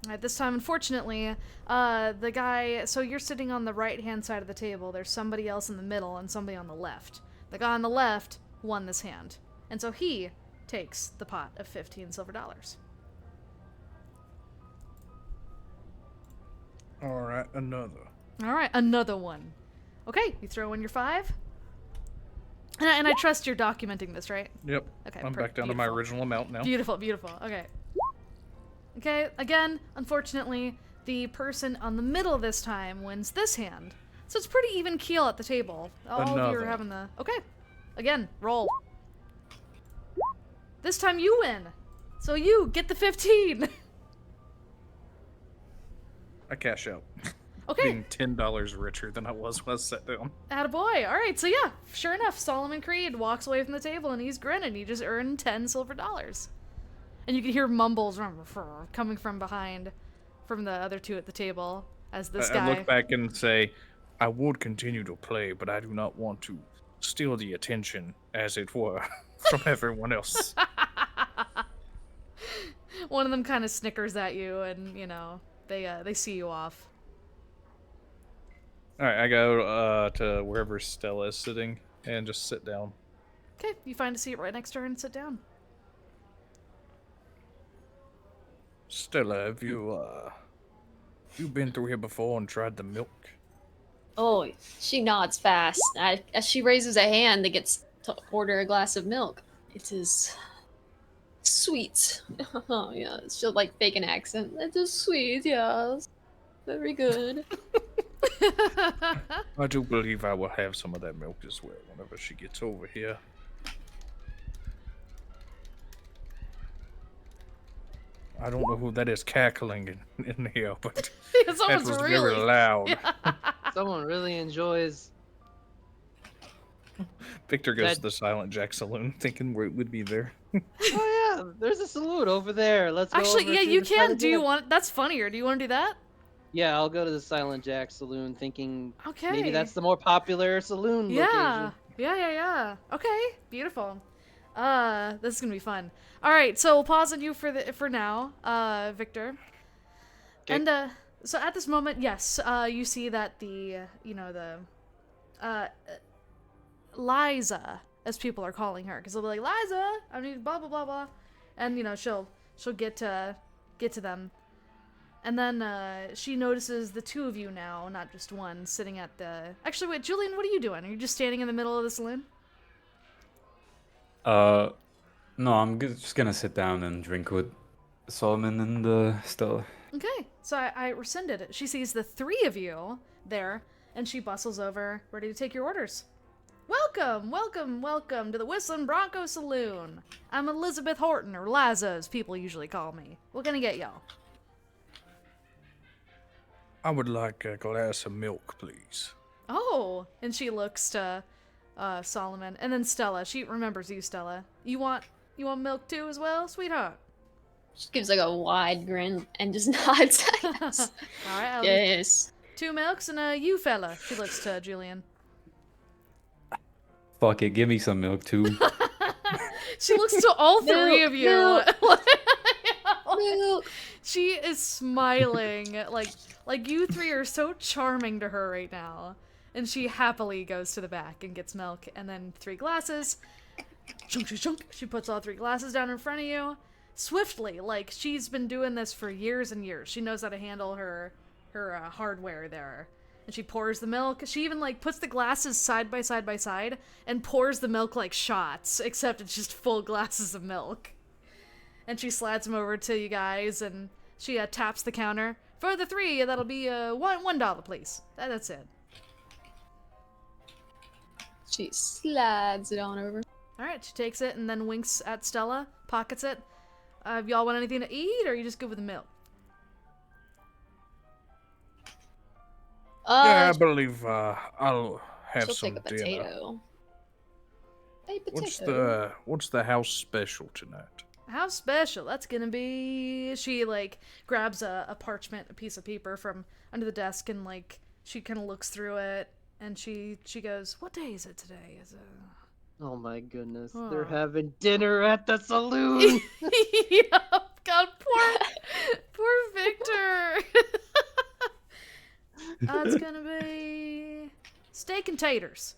All right, this time, unfortunately, the guy... So you're sitting on the right-hand side of the table. There's somebody else in the middle and somebody on the left. The guy on the left won this hand. And so he takes the pot of 15 silver dollars. All right, another. All right, another one. Okay, you throw in your 5. And I trust you're documenting this, right? Yep. Okay, I'm back down to my beautiful. original amount now. Beautiful, beautiful. Okay. Okay, again, unfortunately, the person on the middle this time wins this hand. So it's pretty even keel at the table. All of you are Another. having the... Okay. Again, roll. This time you win. So you get the 15. I cash out. Okay. Being $10 richer than I was when I sat down. Attaboy. All right, so yeah, sure enough, Solomon Creed walks away from the table and he's grinning. He just earned 10 silver dollars. And you can hear mumbles coming from behind, from the other 2 at the table, as this guy... I look back and say, I would continue to play, but I do not want to steal the attention, as it were, from everyone else. One of them kind of snickers at you, and, you know, they see you off. Alright, I go to wherever Stella is sitting and just sit down. Okay, you find a seat right next to her and sit down. Stella, have you been through here before and tried the milk? Oh, she nods fast. As she raises a hand that gets to order a glass of milk. It is sweet. Oh, yeah, she'll like fake an accent. It is sweet, yes. Very good. I do believe I will have some of that milk as well whenever she gets over here. I don't know who that is cackling in here, but that Someone's was really very loud. Someone really enjoys. Victor goes That- to the Silent Jack Saloon thinking where it would be there. Oh yeah, there's a saloon over there. Let's go. Actually, over yeah, to you the side can. of Do you the- want... That's funnier. Do you want to do that? Yeah, I'll go to the Silent Jack Saloon, thinking Okay. maybe that's the more popular saloon Yeah. location. Yeah. Okay, beautiful. This is gonna be fun. All right, so we'll pause on you for now, Victor. Okay. And so at this moment, yes, you see that Liza, as people are calling her, because they'll be like, Liza, I need blah blah blah blah, and you know she'll get to them, and then she notices the 2 of you now, not just one, sitting at the. Actually, wait, Julian, what are you doing? Are you just standing in the middle of the saloon? No, I'm just gonna sit down and drink with Solomon and Stella. Okay, so I rescinded it. She sees the 3 of you there, and she bustles over, ready to take your orders. Welcome, welcome, welcome to the Whistlin Bronco Saloon. I'm Elizabeth Horton, or Liza, as people usually call me. What can I get y'all? I would like a glass of milk, please. Oh, and she looks to Solomon, and then Stella. She remembers you, Stella. You want milk too as well, sweetheart? She gives like a wide grin and just nods at us. All right, Yes. 2 milks and you fella. She looks to Julian. Fuck it, give me some milk too. She looks to all 3 of you. Milk. Milk. She is smiling, like you 3 are so charming to her right now. And she happily goes to the back and gets milk, and then 3 glasses. Chunk, chunk, chunk. She puts all 3 glasses down in front of you. Swiftly, like she's been doing this for years and years. She knows how to handle her hardware there. And she pours the milk. She even like puts the glasses side by side and pours the milk like shots, except it's just full glasses of milk. And she slides them over to you guys, and she taps the counter. For the 3, that'll be $1, please. That's it. She slides it on over. All right, she takes it and then winks at Stella, pockets it. Y'all want anything to eat, or are you just good with the milk? Yeah, I believe I'll have she'll some take a dinner. potato. A potato. What's the house special tonight? How special? That's gonna be. She like grabs a parchment, a piece of paper from under the desk, and like she kind of looks through it, and she goes, "What day is it today? Is it?" Oh my goodness, Oh. they're having dinner at the saloon. Yup, God, poor Victor. It's gonna be steak and taters.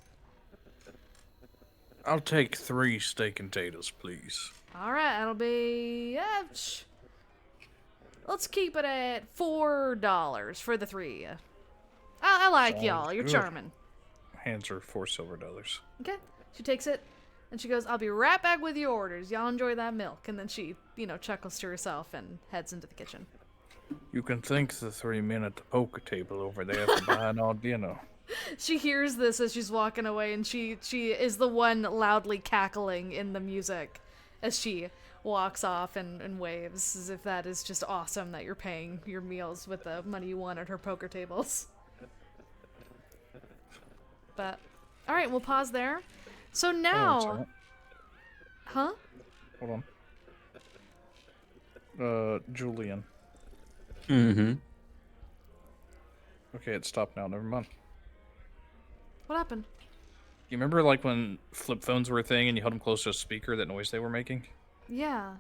I'll take 3 steak and potatoes, please. All right, that'll be. Let's keep it at $4 for the 3. I like Sounds y'all. You're good. charming. Hands her 4 silver dollars. Okay. She takes it and she goes, "I'll be right back with your orders. Y'all enjoy that milk." And then she, chuckles to herself and heads into the kitchen. You can thank the 3 men at the poker table over there for buying our dinner. She hears this as she's walking away, and she is the one loudly cackling in the music as she walks off and waves, as if that is just awesome that you're paying your meals with the money you won at her poker tables. But, alright, we'll pause there. So now... Huh? Hold on. Julian. Mm-hmm. Okay, it stopped now. Never mind. What happened? You remember, like, when flip phones were a thing and you held them close to a speaker, that noise they were making? Yeah.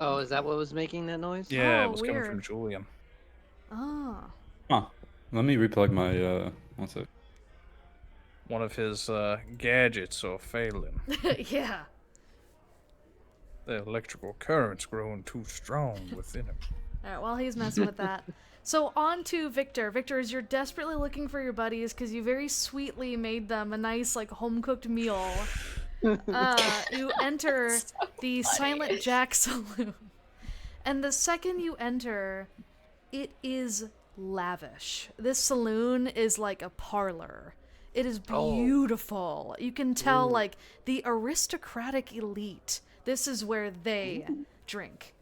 Oh, is that what was making that noise? Yeah, Oh, it was coming weird. from Julian. Oh. Huh. Let me replug my, one sec. One of his gadgets are failing. Yeah. The electrical current's growing too strong within him. Alright, while he's messing with that. So on to Victor. Victor, as you're desperately looking for your buddies because you very sweetly made them a nice, like, home-cooked meal, you enter the Silent Jack Saloon. And the second you enter, it is lavish. This saloon is like a parlor. It is beautiful. You can tell, like, the aristocratic elite. This is where they drink.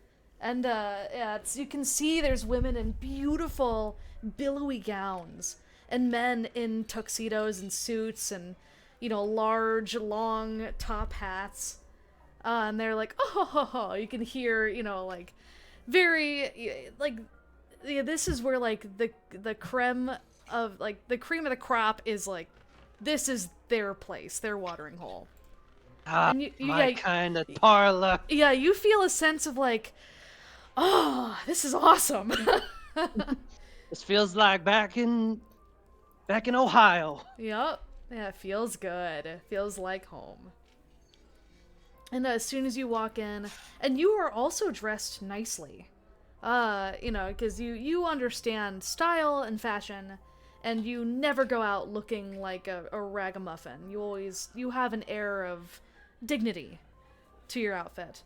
And, yeah, you can see there's women in beautiful, billowy gowns, and men in tuxedos and suits and, large, long top hats. And they're like, oh, you can hear, like, very, like, yeah, this is where, like, the creme of, like, the cream of the crop is, like, this is their place, their watering hole. And My kind of parlor. Yeah, you feel a sense of, like, oh, this is awesome. This feels like back in Ohio. Yep. Yeah, it feels good. It feels like home. And as soon as you walk in, and you are also dressed nicely, because you understand style and fashion, and you never go out looking like a ragamuffin. You have an air of dignity to your outfit.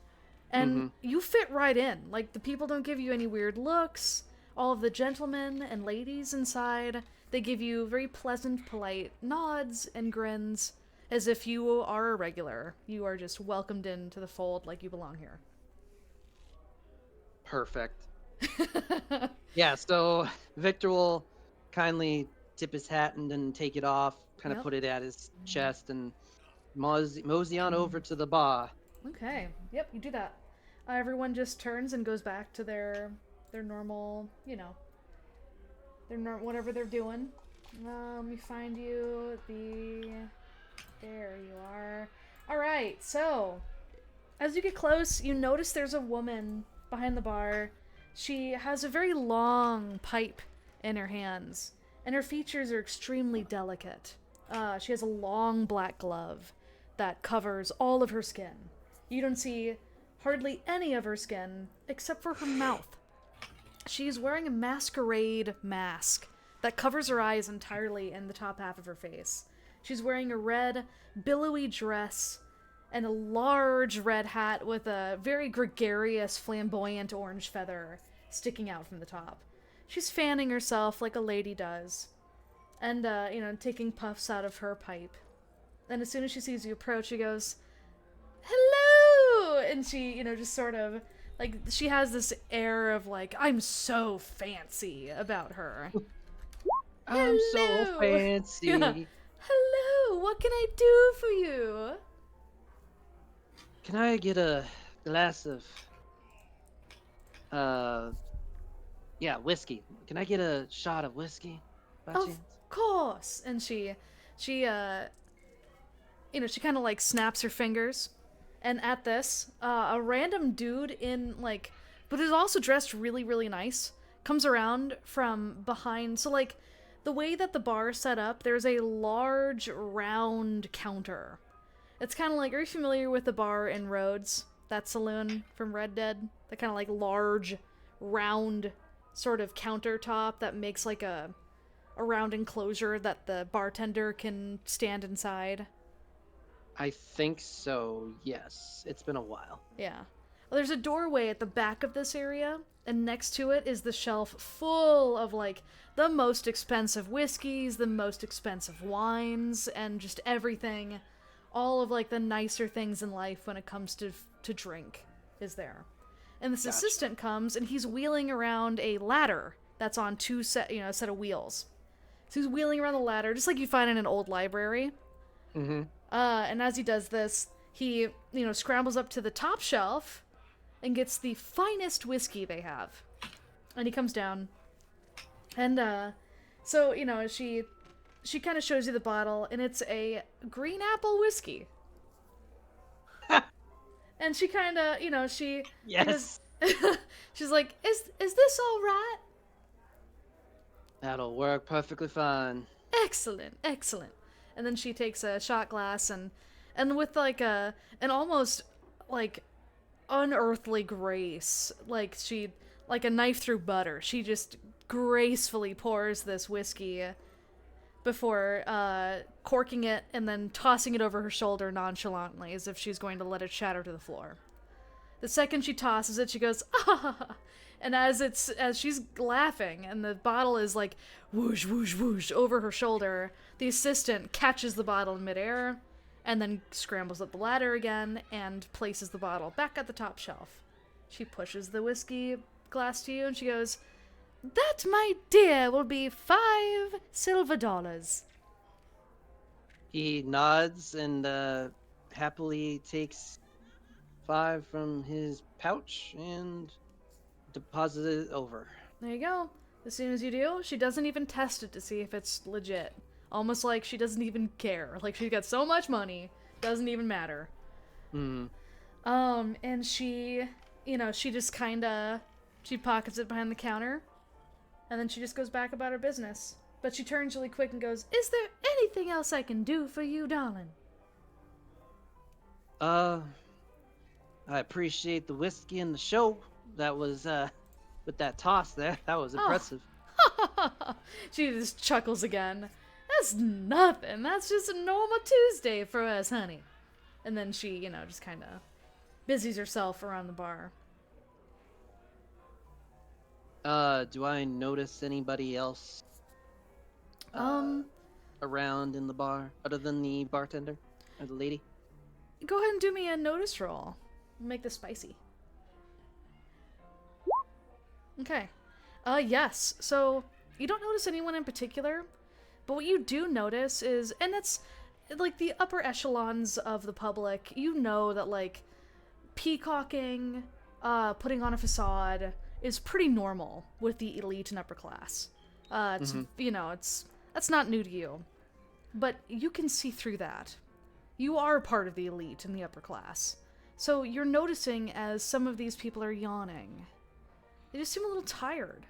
And you fit right in. Like, the people don't give you any weird looks. All of the gentlemen and ladies inside, they give you very pleasant, polite nods and grins, as if you are a regular. You are just welcomed into the fold like you belong here. Perfect. Yeah, so Victor will kindly tip his hat and then take it off, kind of Yep. put it at his chest, and mosey on over to the bar. Okay. Yep, you do that. Everyone just turns and goes back to their normal, whatever they're doing. Let me find you there you are. Alright, so as you get close, you notice there's a woman behind the bar. She has a very long pipe in her hands, and her features are extremely delicate. She has a long black glove that covers all of her skin. You don't see hardly any of her skin except for her mouth. She's wearing a masquerade mask that covers her eyes entirely and the top half of her face. She's wearing a red, billowy dress and a large red hat with a very gregarious, flamboyant orange feather sticking out from the top. She's fanning herself like a lady does, and, taking puffs out of her pipe. And as soon as she sees you approach, she goes, "Hello!" And she, just sort of, like, she has this air of, like, I'm so fancy about her. I'm so Hello. fancy. Yeah. Hello, what can I do for you? Can I get a glass of, whiskey? Can I get a shot of whiskey, by Of chance? course. And she she kind of like snaps her fingers. And at this, a random dude but is also dressed really, really nice, comes around from behind. So, like, the way that the bar is set up, there's a large, round counter. It's kind of like, are you familiar with the bar in Rhodes? That saloon from Red Dead? The kind of, like, large, round sort of countertop that makes, like, a round enclosure that the bartender can stand inside. I think so, yes. It's been a while. Yeah. Well, there's a doorway at the back of this area, and next to it is the shelf full of, like, the most expensive whiskeys, the most expensive wines, and just everything. All of, like, the nicer things in life when it comes to drink is there. And this assistant comes, and he's wheeling around a ladder that's on a set of wheels. So he's wheeling around the ladder, just like you find in an old library. Mm-hmm. And as he does this, he, scrambles up to the top shelf and gets the finest whiskey they have. And he comes down. And, so, she kind of shows you the bottle, and it's a green apple whiskey. And she kind of, she... Yes! She's like, is this all right? That'll work perfectly fine. Excellent, excellent. And then she takes a shot glass and with like an almost like unearthly grace, like a knife through butter, she just gracefully pours this whiskey before corking it and then tossing it over her shoulder nonchalantly as if she's going to let it shatter to the floor. The second she tosses it, she goes, "Ah!" And as she's laughing and the bottle is like whoosh, whoosh, whoosh over her shoulder, the assistant catches the bottle in midair and then scrambles up the ladder again and places the bottle back at the top shelf. She pushes the whiskey glass to you and she goes, "That, my dear, will be $5 silver." He nods and happily takes 5 from his pouch and deposits it over. There you go. As soon as you do, she doesn't even test it to see if it's legit. Almost like she doesn't even care. Like, she's got so much money, doesn't even matter. Mm. And she, she just she pockets it behind the counter, and then she just goes back about her business. But she turns really quick and goes, "Is there anything else I can do for you, darling?" I appreciate the whiskey and the show. That was, with that toss there, that was impressive. She just chuckles again. "That's nothing. That's just a normal Tuesday for us, honey." And then she, just kind of busies herself around the bar. Do I notice anybody else around in the bar other than the bartender or the lady? Go ahead and do me a notice roll. Make this spicy. Okay. Yes. So, you don't notice anyone in particular, but what you do notice is, and it's, like, the upper echelons of the public, that, like, peacocking, putting on a facade is pretty normal with the elite and upper class. It's, that's not new to you. But you can see through that. You are part of the elite and the upper class. So you're noticing as some of these people are yawning. They just seem a little tired.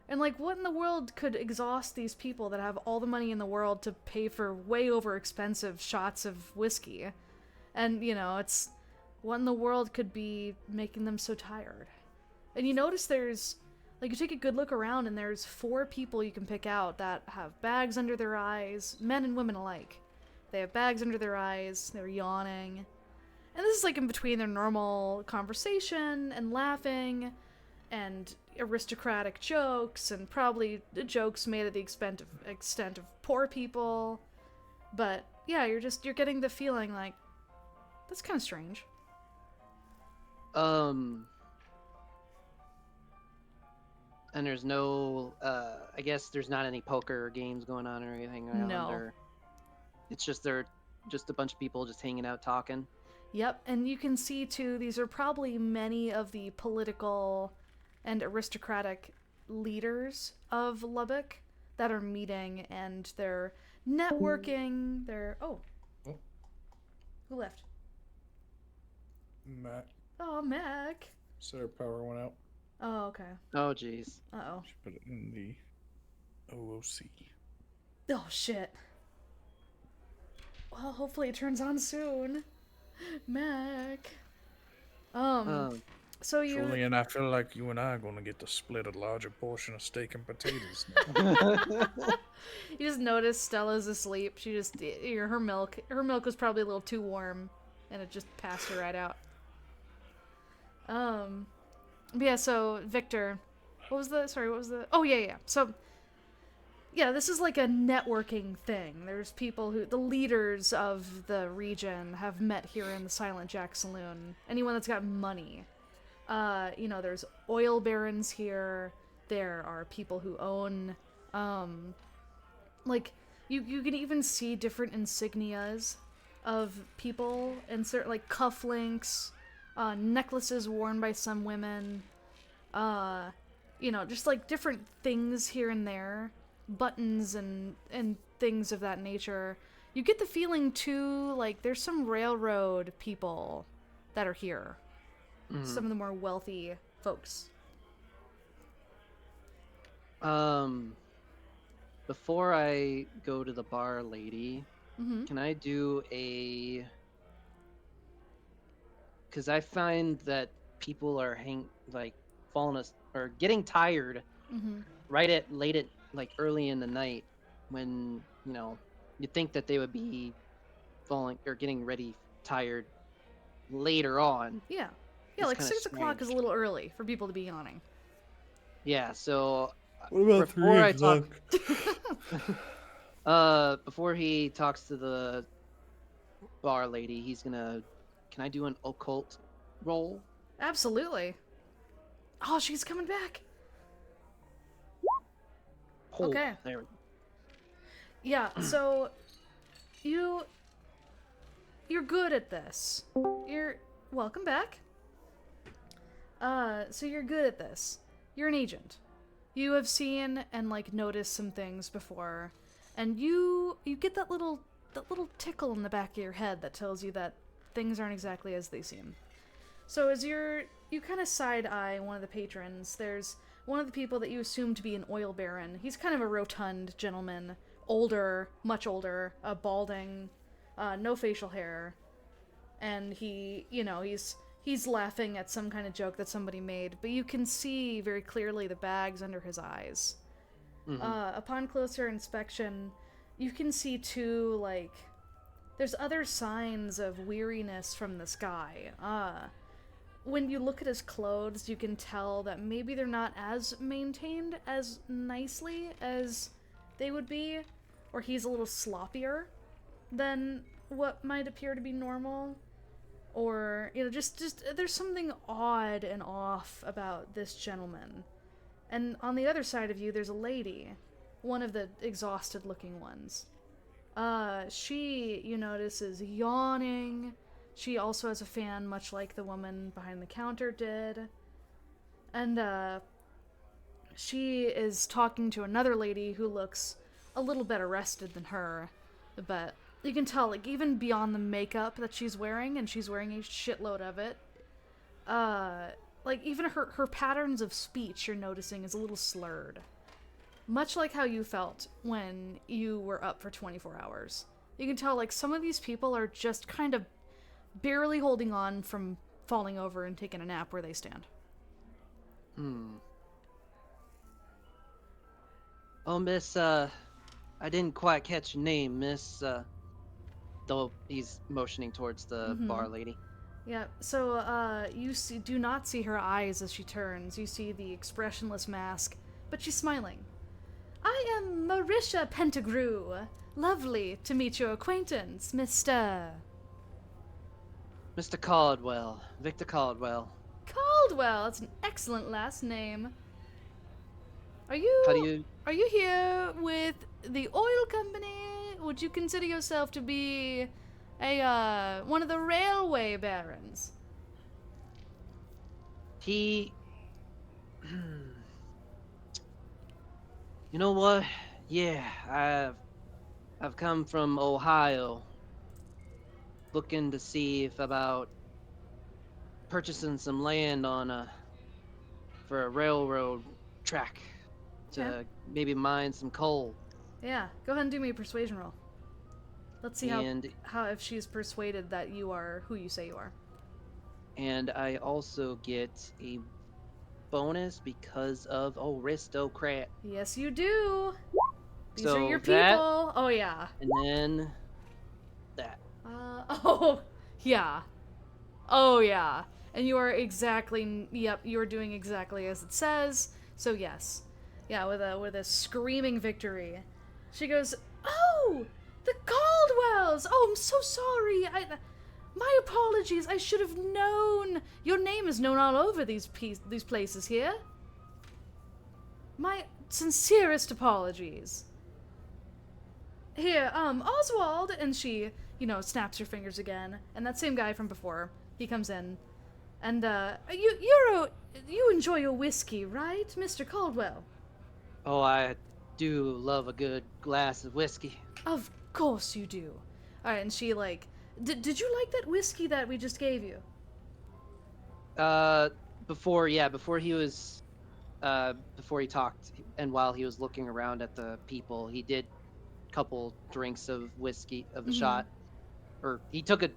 And, like, what in the world could exhaust these people that have all the money in the world to pay for way over expensive shots of whiskey? And, it's what in the world could be making them so tired? And you notice there's, like, you take a good look around and there's 4 people you can pick out that have bags under their eyes, men and women alike. They have bags under their eyes, they're yawning. And this is, like, in between their normal conversation and laughing and aristocratic jokes and probably jokes made at the extent of poor people. But yeah, you're getting the feeling like that's kind of strange. And there's no, I guess there's not any poker games going on or anything around. No. Or it's just they're just a bunch of people just hanging out talking. Yep, and you can see too, these are probably many of the political and aristocratic leaders of Lubbock that are meeting, and they're networking. They're Oh. Who left? Mac. Oh, Mac. So our power went out. Oh, okay. Oh, jeez. Uh-oh. Should put it in the OOC. Oh, shit. Well, hopefully it turns on soon. Mac. So you... Julian, I feel like you and I are going to get to split a larger portion of steak and potatoes. You just notice Stella's asleep. She just... Her milk was probably a little too warm, and it just passed her right out. But yeah, so, Victor... What was the... Oh, yeah. So... Yeah, this is like a networking thing. There's people who... The leaders of the region have met here in the Silent Jack Saloon. Anyone that's got money. There's oil barons here. There are people who own... You can even see different insignias of people. Insert, like, cufflinks, necklaces worn by some women. Just, like, different things here and there. Buttons and things of that nature. You get the feeling too, like there's some railroad people that are here. Mm-hmm. Some of the more wealthy folks. Before I go to the bar lady, mm-hmm. Can I do a... Because I find that people are getting tired mm-hmm. late at early in the night when, you'd think that they would be falling or getting ready tired later on. Yeah. It's like 6 o'clock is a little early for people to be yawning. Yeah, so what about 3 o'clock? Before he talks to the bar lady, he's gonna... Can I do an occult roll? Absolutely. Oh, she's coming back. Oh, okay. There we go. Yeah, so you're good at this. Welcome back. So you're good at this. You're an agent. You have seen and noticed some things before, and you get that little tickle in the back of your head that tells you that things aren't exactly as they seem. So as you kind of side eye one of the patrons, there's one of the people that you assume to be an oil baron. He's kind of a rotund gentleman, older, much older, balding, no facial hair, and he's laughing at some kind of joke that somebody made, but you can see very clearly the bags under his eyes. Mm-hmm. Upon closer inspection, you can see too, there's other signs of weariness from this guy. When you look at his clothes, you can tell that maybe they're not as maintained as nicely as they would be, or he's a little sloppier than what might appear to be normal. Or, just there's something odd and off about this gentleman. And on the other side of you, there's a lady, one of the exhausted-looking ones. She, you notice, is yawning. She also has a fan, much like the woman behind the counter did. And, she is talking to another lady who looks a little better rested than her. But you can tell, even beyond the makeup that she's wearing, and she's wearing a shitload of it, even her patterns of speech you're noticing is a little slurred. Much like how you felt when you were up for 24 hours. You can tell, some of these people are just kind of barely holding on from falling over and taking a nap where they stand. Oh, miss, I didn't quite catch your name, miss, though he's motioning towards the bar lady. Yeah, so, you do not see her eyes as she turns. You see the expressionless mask, but she's smiling. I am Marisha Pentagrew, Lovely to meet your acquaintance, Mr. Caldwell. Victor Caldwell. Caldwell. That's an excellent last name. Are you How do you... Are you here with the oil company? Would you consider yourself to be a one of the railway barons? He... You know what? Yeah, I've come from Ohio, looking to see if about purchasing some land for a railroad track to Okay. maybe mine some coal. Yeah, go ahead and do me a persuasion roll. Let's see And how if she's persuaded that you are who you say you are. and I also get a bonus because of aristocrat. Yes, you do. These So are your people. that- Oh yeah. And then that. Oh yeah. Oh yeah. And you are exactly. Yep, you are doing exactly as it says. So yes, yeah, with a screaming victory, she goes, "Oh, the Caldwells! Oh, I'm so sorry. My apologies. I should have known. Your name is known all over these places here. My sincerest apologies. Here, Oswald," and she, snaps her fingers again, and that same guy from before, he comes in, and, you enjoy your whiskey, right, Mr. Caldwell? Oh, I do love a good glass of whiskey. Of course you do. Alright, and she, did you like that whiskey that we just gave you? Before he talked, and while he was looking around at the people, he did a couple drinks of whiskey of the shot, or he took a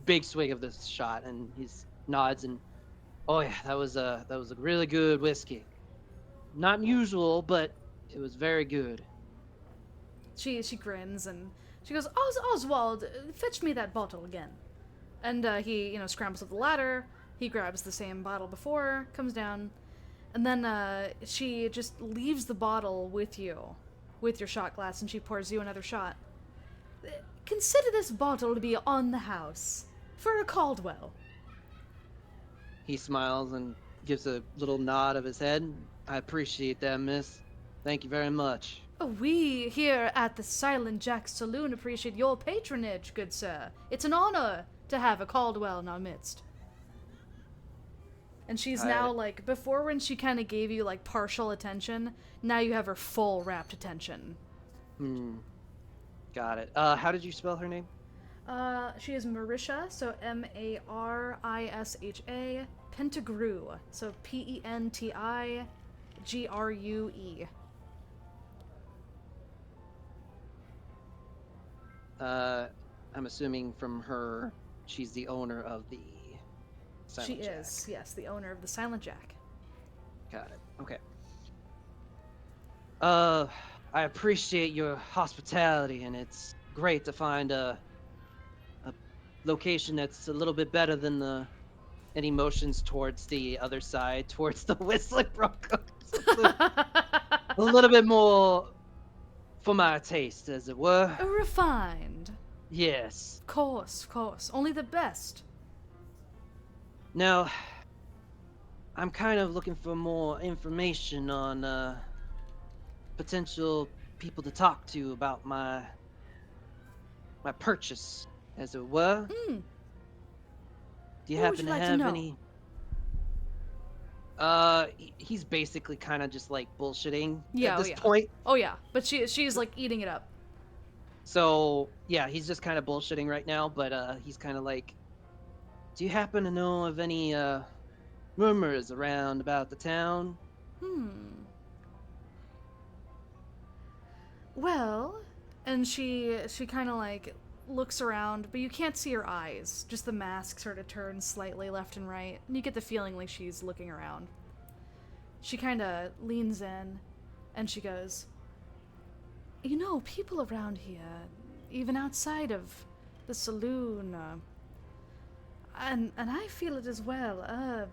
big swig of this shot, and he nods and, oh yeah, that was a really good whiskey. Not usual, but it was very good. She grins, and she goes, Oswald, fetch me that bottle again. And he, scrambles up the ladder, he grabs the same bottle before, comes down, and then she just leaves the bottle with you, with your shot glass, and she pours you another shot. Consider this bottle to be on the house, for a Caldwell. He smiles and gives a little nod of his head. I appreciate that, miss. Thank you very much. Oh, we here at the Silent Jack Saloon appreciate your patronage, good sir. It's an honor to have a Caldwell in our midst. And she's now, before when she kind of gave you, partial attention, now you have her full rapt attention. Got it. How did you spell her name? She is Marisha, so Marisha, Pentagrew, so Pentigre. I'm assuming from her, she's the owner of the Silent Jack. Is, yes, the owner of the Silent Jack. Got it. Okay. I appreciate your hospitality, and it's great to find a location that's a little bit better than any motions towards the other side, towards the Whistling Bronco. A little bit more for my taste, as it were. Refined. Yes. Of course. Only the best. Now, I'm kind of looking for more information on potential people to talk to about my purchase, as it were. Do you happen to have any? He's basically kind of just bullshitting at this point. Oh yeah, but she's eating it up. So yeah, he's just kind of bullshitting right now. But he's kind of do you happen to know of any rumors around about the town? Well, and she kind of looks around, but you can't see her eyes. Just the mask sort of turns slightly left and right, and you get the feeling like she's looking around. She kind of leans in, and she goes, people around here, even outside of the saloon, and I feel it as well,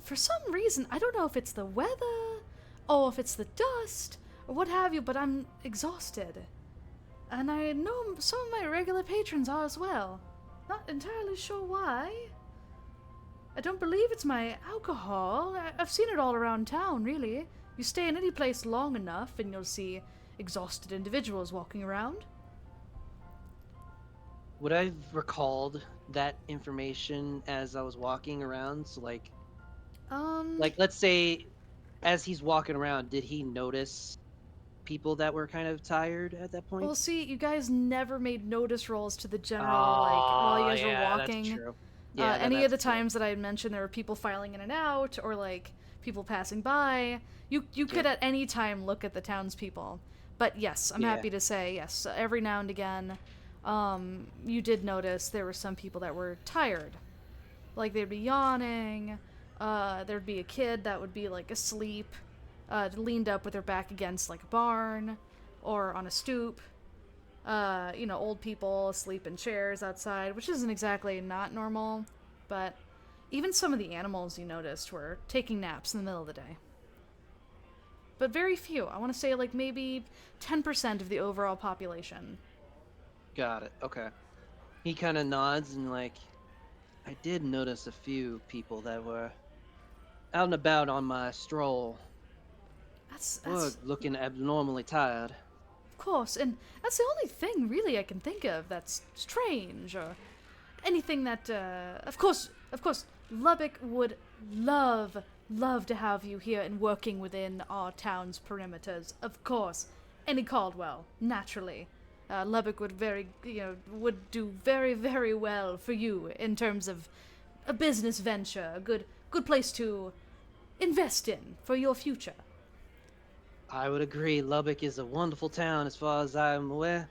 for some reason, I don't know if it's the weather, or if it's the dust, or what have you, but I'm exhausted. And I know some of my regular patrons are as well. Not entirely sure why. I don't believe it's my alcohol. I've seen it all around town, really. You stay in any place long enough and you'll see exhausted individuals walking around. Would I have recalled that information as I was walking around? So like let's say as he's walking around, did he notice people that were kind of tired at that point? Well, see, you guys never made notice rolls to the general, while you guys were walking. That's true. Yeah, Any of the times that I had mentioned, there were people filing in and out, or like people passing by. You could at any time look at the townspeople. But yes, I'm happy to say yes. Every now and again, you did notice there were some people that were tired, like they'd be yawning. There'd be a kid that would be like asleep, leaned up with her back against like a barn, or on a stoop. Old people asleep in chairs outside, which isn't exactly not normal, but even some of the animals you noticed were taking naps in the middle of the day. But very few. I want to say like maybe 10% of the overall population. Got it. Okay. He kind of nods and like, I did notice a few people that were out and about on my stroll. That's Were looking abnormally tired. Of course, and that's the only thing really I can think of that's strange, or anything that, of course, Lubbock would love to have you here and working within our town's perimeters. Of course, any Caldwell, naturally. Lubbock would do very, very well for you in terms of a business venture, a good place to invest in for your future. I would agree. Lubbock is a wonderful town as far as I'm aware.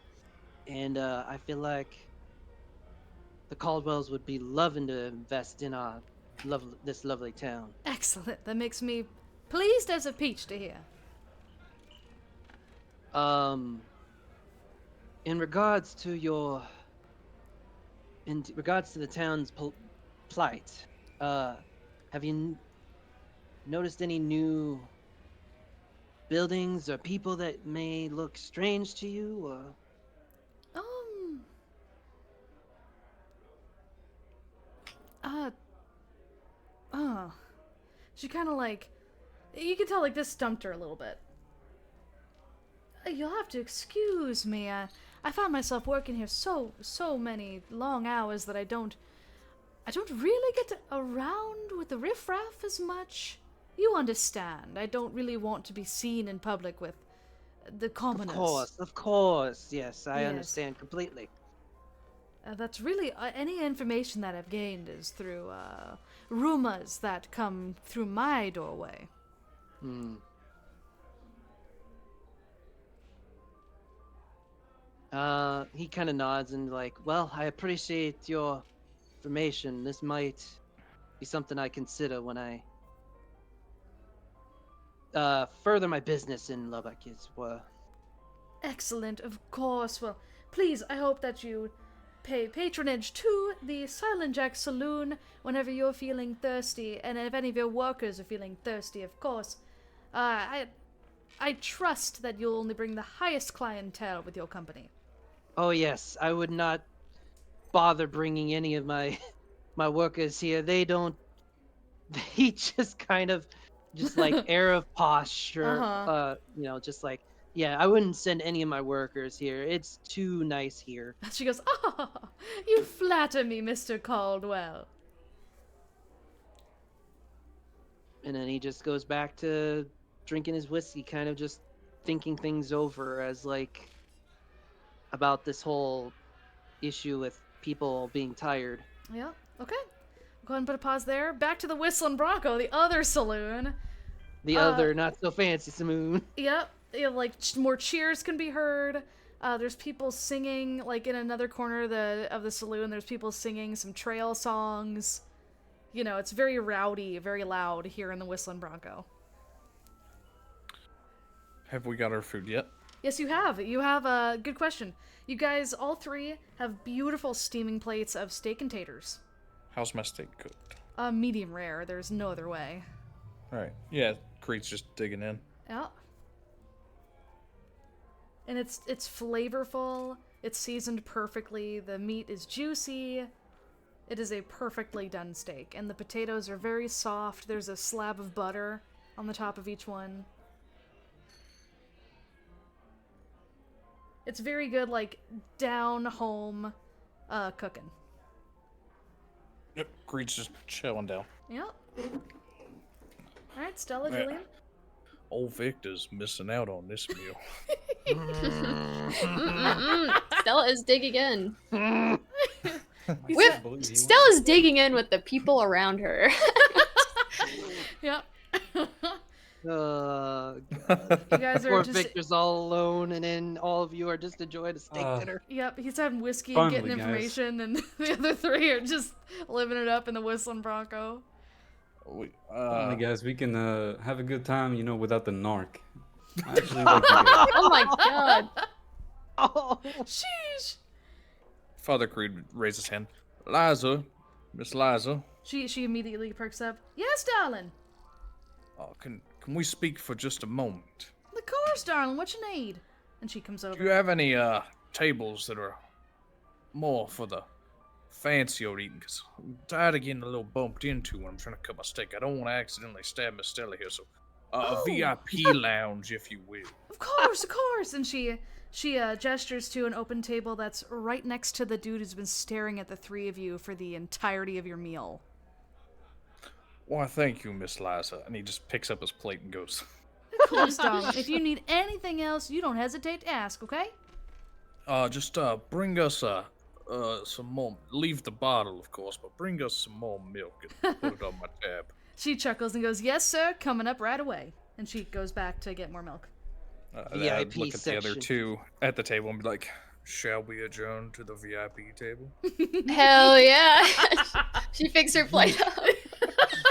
And I feel like the Caldwells would be loving to invest in this lovely town. Excellent. That makes me pleased as a peach to hear. In regards to the town's plight, have you noticed any new buildings or people that may look strange to you, or? She kind of like, you can tell like this stumped her a little bit. You'll have to excuse me. I found myself working here so many long hours that I don't really get around with the riffraff as much. You understand. I don't really want to be seen in public with the commoners. Of course, yes, I understand completely. That's really any information that I've gained is through rumors that come through my doorway. He kind of nods and like, well, I appreciate your information. This might be something I consider when I further my business in Lubbock as well. Excellent, of course. Well, please, I hope that you pay patronage to the Silent Jack Saloon whenever you're feeling thirsty, and if any of your workers are feeling thirsty, of course. I trust that you'll only bring the highest clientele with your company. Oh yes, I would not bother bringing any of my workers here. They just kind of just like air of posture, just like, yeah, I wouldn't send any of my workers here. It's too nice here. She goes, "Oh, you flatter me, Mr. Caldwell." And then he just goes back to drinking his whiskey, kind of just thinking things over as like about this whole issue with people being tired. Yeah, okay. Go ahead and put a pause there. Back to the Whistlin Bronco, the other saloon. The other not so fancy saloon. Yep. Like more cheers can be heard. There's people singing, like in another corner of the saloon. There's people singing some trail songs. It's very rowdy, very loud here in the Whistlin Bronco. Have we got our food yet? Yes, you have. You have a good question. You guys, all three, have beautiful steaming plates of steak and taters. How's my steak cooked? Medium rare. There's no other way. All right. Yeah, Creed's just digging in. Yeah. And it's flavorful. It's seasoned perfectly. The meat is juicy. It is a perfectly done steak, and the potatoes are very soft. There's a slab of butter on the top of each one. It's very good, like, down-home cooking. Yep, Creed's just chilling down. Yep. Alright, Stella, Yeah. Julian. Old Victor's missing out on this meal. Stella is digging in. He's With Stella's digging in with the people around her. Yep. God. You guys are Poor just... Victor's all alone, and then all of you are just enjoying a steak dinner. Yep, he's having whiskey and Finally, getting guys. information, and the other three are just living it up in the Whistlin Bronco. Finally, guys, we can have a good time, without the narc. I actually like you guys. Oh my god. Oh, Sheesh! Father Creed raised his hand. Liza, Miss Liza, She immediately perks up. Yes, darling. can we speak for just a moment? Of course, darling. What you need? And she comes Do you over. have any tables that are more for the fancier eating? Because I'm tired of getting a little bumped into when I'm trying to cut my steak. I don't want to accidentally stab Miss Stella here, so a VIP lounge, if you will. Of course, of course. And she gestures to an open table that's right next to the dude who's been staring at the three of you for the entirety of your meal. Why, thank you, Miss Liza. And he just picks up his plate and goes. Of course, darling. If you need anything else, you don't hesitate to ask, okay? Just bring us some more. Leave the bottle, of course, but bring us some more milk and put it on my tab. She chuckles and goes, yes, sir, coming up right away. And she goes back to get more milk. I'd VIP look at the other section. two at the table and be like, shall we adjourn to the VIP table? Hell yeah. She picks her plate up.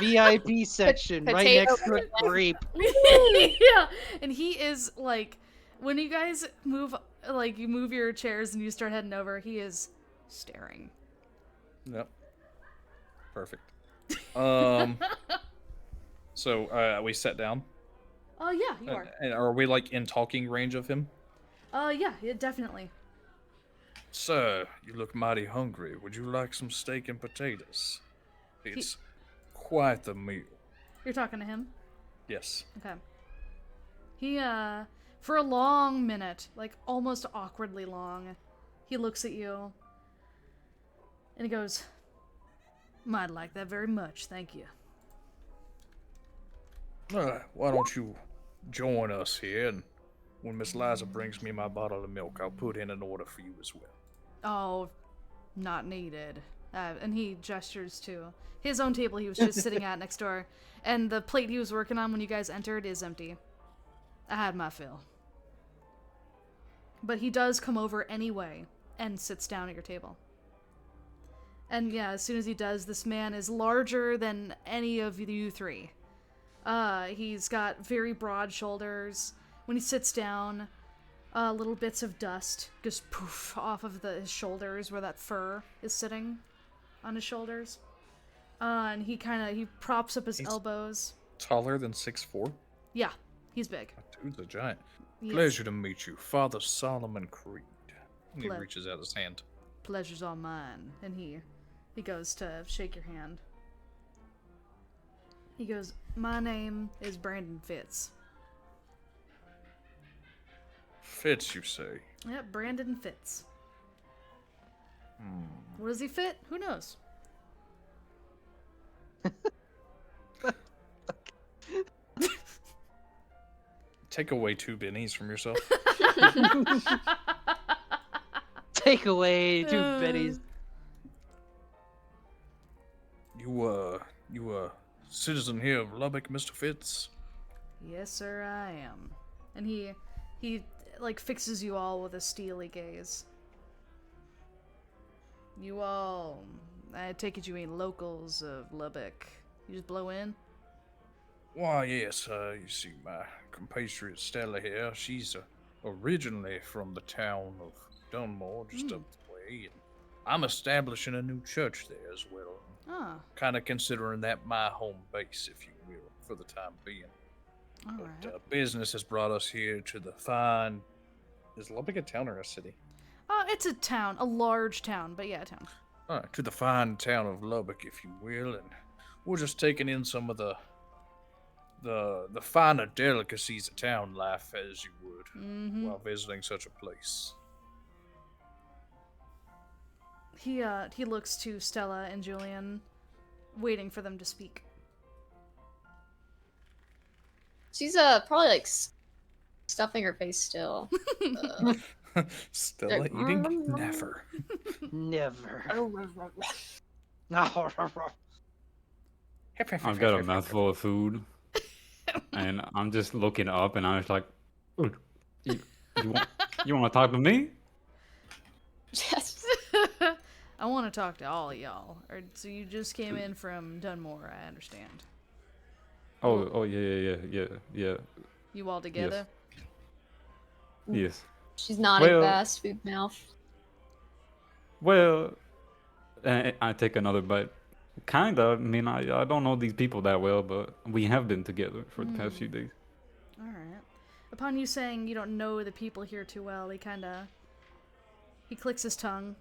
VIP section right Potato next to a grape. Yeah, and he is like, when you guys move, like you move your chairs and you start heading over, he is staring. Yep. Perfect. So we sat down. Oh yeah, you are. And are we like in talking range of him? Yeah, definitely. Sir, you look mighty hungry. Would you like some steak and potatoes? It's quite the meal. You're talking to him. Yes. Okay. He for a long minute, like almost awkwardly long, he looks at you and he goes, "Might like that very much, thank you." Why don't you join us here, and when Miss Liza brings me my bottle of milk, I'll put in an order for you as well. Oh, not needed. And he gestures to his own table he was just sitting at next door, and the plate he was working on when you guys entered is empty. I had my fill. But he does come over anyway and sits down at your table. And yeah, as soon as he does, this man is larger than any of you three. He's got very broad shoulders. When he sits down, little bits of dust just poof off of his shoulders where that fur is sitting on his shoulders. And he props up his elbows. Taller than 6'4"? Yeah, he's big. That dude's a giant. He is. Pleasure to meet you, Father Solomon Creed. And he Ple- reaches out his hand. Pleasure's all mine. And he goes to shake your hand. He goes, "My name is Brandon Fitz." Fitz, you say? Yep, Brandon Fitz. What does he fit? Who knows? Take away 2 bennies from yourself. Take away 2 bennies. You citizen here of Lubbock, Mr. Fitz? Yes, sir, I am. And he like fixes you all with a steely gaze. You all, I take it you ain't locals of Lubbock. You just blow in? Why, yes, you see, my compatriot Stella here, she's originally from the town of Dunmore, just up the way, and I'm establishing a new church there as well. Ah, Kind of considering that my home base, if you will, for the time being. alright. But business has brought us here to the fine Is Lubbock a town or a city? It's a town, a large town, but yeah, a town. Alright, to the fine town of Lubbock, if you will, and we're just taking in some of the finer delicacies of town life as you would while visiting such a place. He looks to Stella and Julian, waiting for them to speak. She's probably like stuffing her face still. Stella eating? Never. Never. I've got a mouthful of food, and I'm just looking up, and I was like, you want to talk to me? Yes. I want to talk to all of y'all. So you just came in from Dunmore, I understand. Oh, yeah. You all together? Yes. She's nodding Well- fast, food mouth. Well, I take another bite. Kinda. I mean, I don't know these people that well, but we have been together for the past few days. Alright. Upon you saying you don't know the people here too well, he clicks his tongue,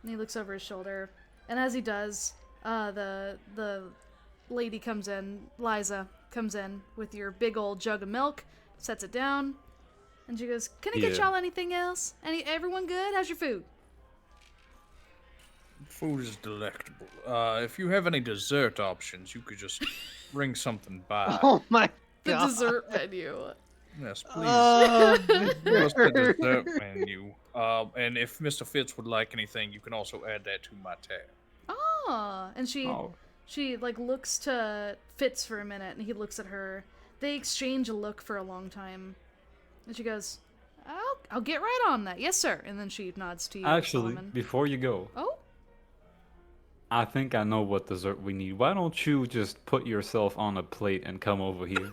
and he looks over his shoulder. And as he does, the lady comes in, Liza comes in with your big old jug of milk, sets it down, and she goes, "Can I get Yeah. y'all anything else? Everyone good? How's your food?" Food is delectable. If you have any dessert options, you could just bring something by. Oh my The god. dessert menu. Yes, please. Oh, Give us the dessert menu. And if Mr. Fitz would like anything, you can also add that to my tab. Oh, and Oh. she like looks to Fitz for a minute, and he looks at her. They exchange a look for a long time, and she goes, "I'll get right on that, yes sir." And then she nods to you, Actually, Solomon. before you go, Oh, I think I know what dessert we need. Why don't you just put yourself on a plate and come over here?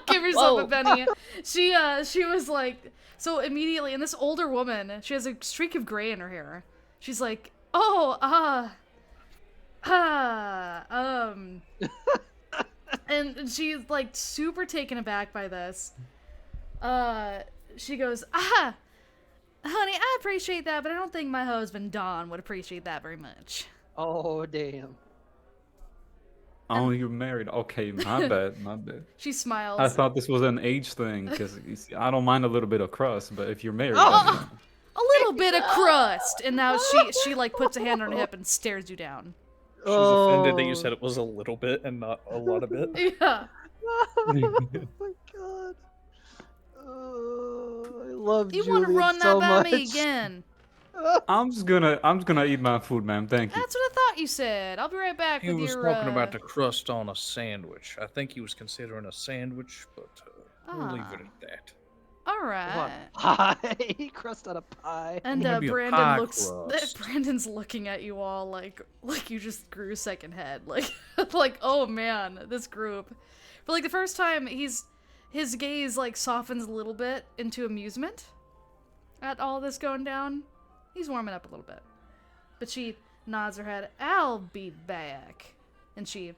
give yourself a Whoa. penny. She was like, so immediately, and this older woman, she has a streak of gray in her hair. She's like, "Oh, and she's like super taken aback by this. She goes, honey, I appreciate that, but I don't think my husband Don would appreciate that very much." oh damn. Oh, you're married. Okay, my bad. She smiles. I thought this was an age thing, because I don't mind a little bit of crust, but if you're married, Oh! that's fine. A little bit of crust, and now she like puts a hand on her hip and stares you down. She's offended that you said it was a little bit and not a lot of it. Yeah. Oh my god. Oh, I love You want to Julian run so that by much. me again? I'm just gonna eat my food, ma'am. Thank you. That's what I thought you said. I'll be right back He with was your. talking about the crust on a sandwich. I think he was considering a sandwich, but we'll leave it at that. All What, right. pie? Crust on a pie. And Maybe a pie Brandon looks. crust. Brandon's looking at you all like you just grew second head. Like oh man, this group. For like the first time, his gaze like softens a little bit into amusement at all this going down. He's warming up a little bit, but she nods her head. "I'll be back," and she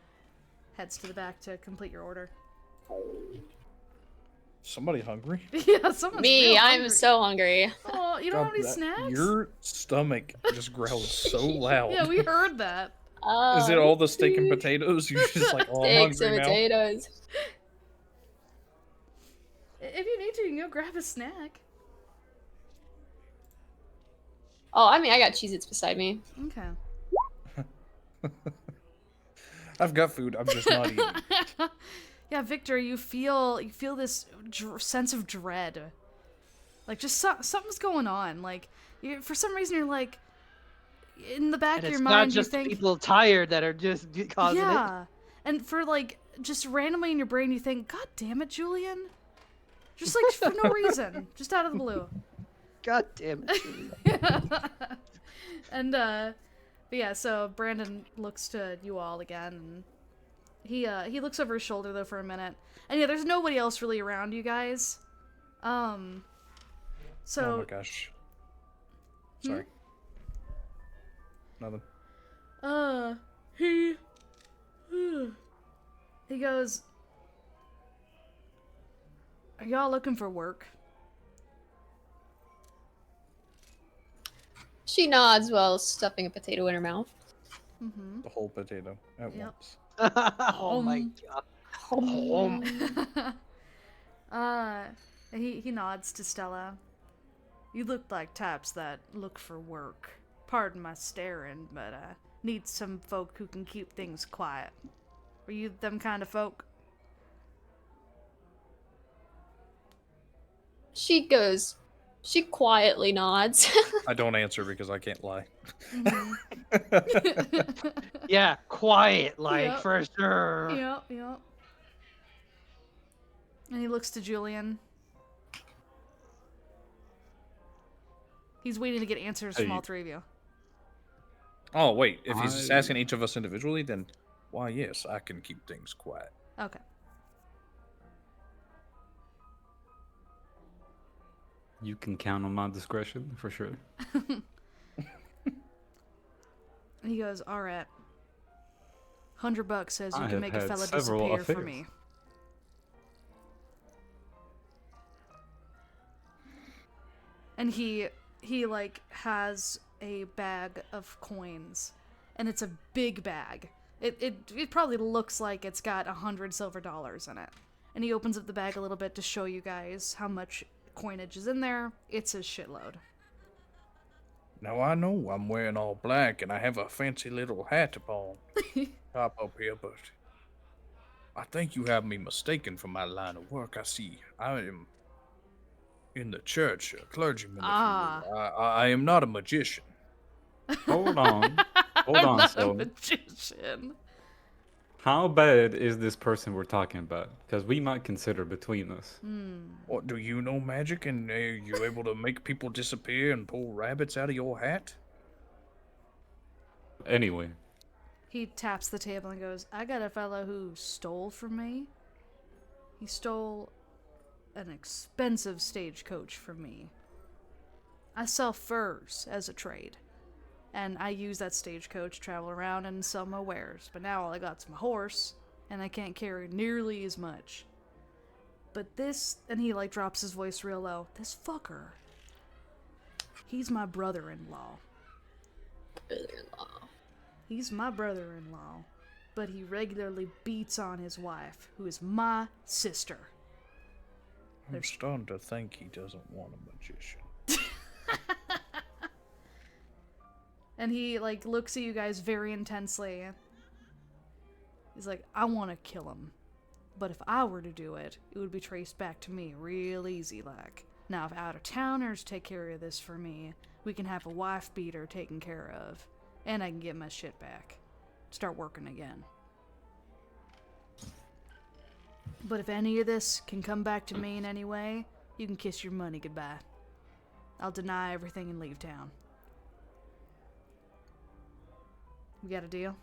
heads to the back to complete your order. Somebody hungry? Yeah, someone's Me, real I'm hungry. so hungry. Oh, you don't have any that- snacks? Your stomach just growls so loud. Yeah, we heard that. Is it all the steak and potatoes? You just like, oh, I'm Steaks hungry and now. potatoes? If you need to, you can go grab a snack. Oh, I mean, I got Cheez-Its beside me. Okay. I've got food. I'm just not eating. Yeah, Victor, you feel this sense of dread. Like just something's going on. Like for some reason you're like in the back And of it's your not mind just you think people tired that are just causing it. yeah. And for like just randomly in your brain you think, "God damn it, Julian." Just like for no reason, just out of the blue. God damn it. Julian. And but yeah, so Brandon looks to you all again, and he looks over his shoulder though for a minute, and yeah, there's nobody else really around you guys. So Oh my gosh. Sorry. Nothing. he goes, "Are y'all looking for work?" She nods while stuffing a potato in her mouth. Mm-hmm. The whole potato at Yep. once. Oh my god. He nods to Stella. You look like types that look for work. Pardon my staring, but I need some folk who can keep things quiet. Are you them kind of folk? She quietly nods. I don't answer because I can't lie. Yeah, quiet, Yep. for sure. Yep. And he looks to Julian. He's waiting to get answers from Hey. all three of you. Oh, wait. If he's just I- asking each of us individually, then why, yes, I can keep things quiet. Okay. You can count on my discretion for sure. And he goes, all right. $100 says you I can have make a had fella several disappear for affairs. me. And he like has a bag of coins, and it's a big bag. It probably looks like it's got 100 silver dollars in it. And he opens up the bag a little bit to show you guys how much coinage is in there. It's a shitload. Now, I know I'm wearing all black and I have a fancy little hat upon top up here, but I think you have me mistaken for my line of work. I see I am in the church, a clergyman, if you will. I am not a magician. Hold on. Hold I'm on, not a Stella. magician. How bad is this person we're talking about? Because we might consider between us. What, do you know magic and you able to make people disappear and pull rabbits out of your hat? Anyway, He taps the table and goes, I got a fellow who stole from me. He stole an expensive stagecoach from me. I sell furs as a trade. And I use that stagecoach to travel around and sell my wares. But now all I got's my horse, and I can't carry nearly as much. But this, and he like drops his voice real low, this fucker, he's my brother-in-law. Brother-in-law. He's my brother-in-law, but he regularly beats on his wife, who is my sister. I'm starting to think he doesn't want a magician. And he like looks at you guys very intensely. He's like, I want to kill him. But if I were to do it, it would be traced back to me real easy like. Now if out-of-towners take care of this for me, we can have a wife beater taken care of. And I can get my shit back. Start working again. But if any of this can come back to me in any way, you can kiss your money goodbye. I'll deny everything and leave town. We got a deal?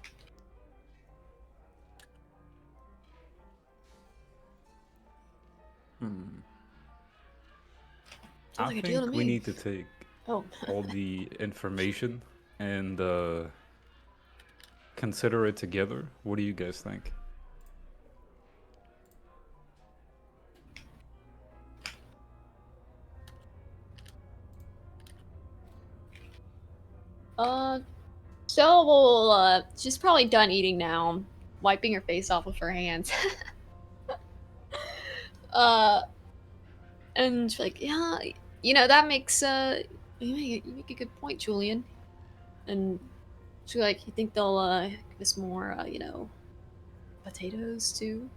I like a deal to think we me. need to take Oh. all the information and consider it together. What do you guys think? Stella will, she's probably done eating now, wiping her face off with her hands. And she's like, yeah, you know, that makes, you make a good point, Julian. And she's like, you think they'll, give us more, you know, potatoes, too?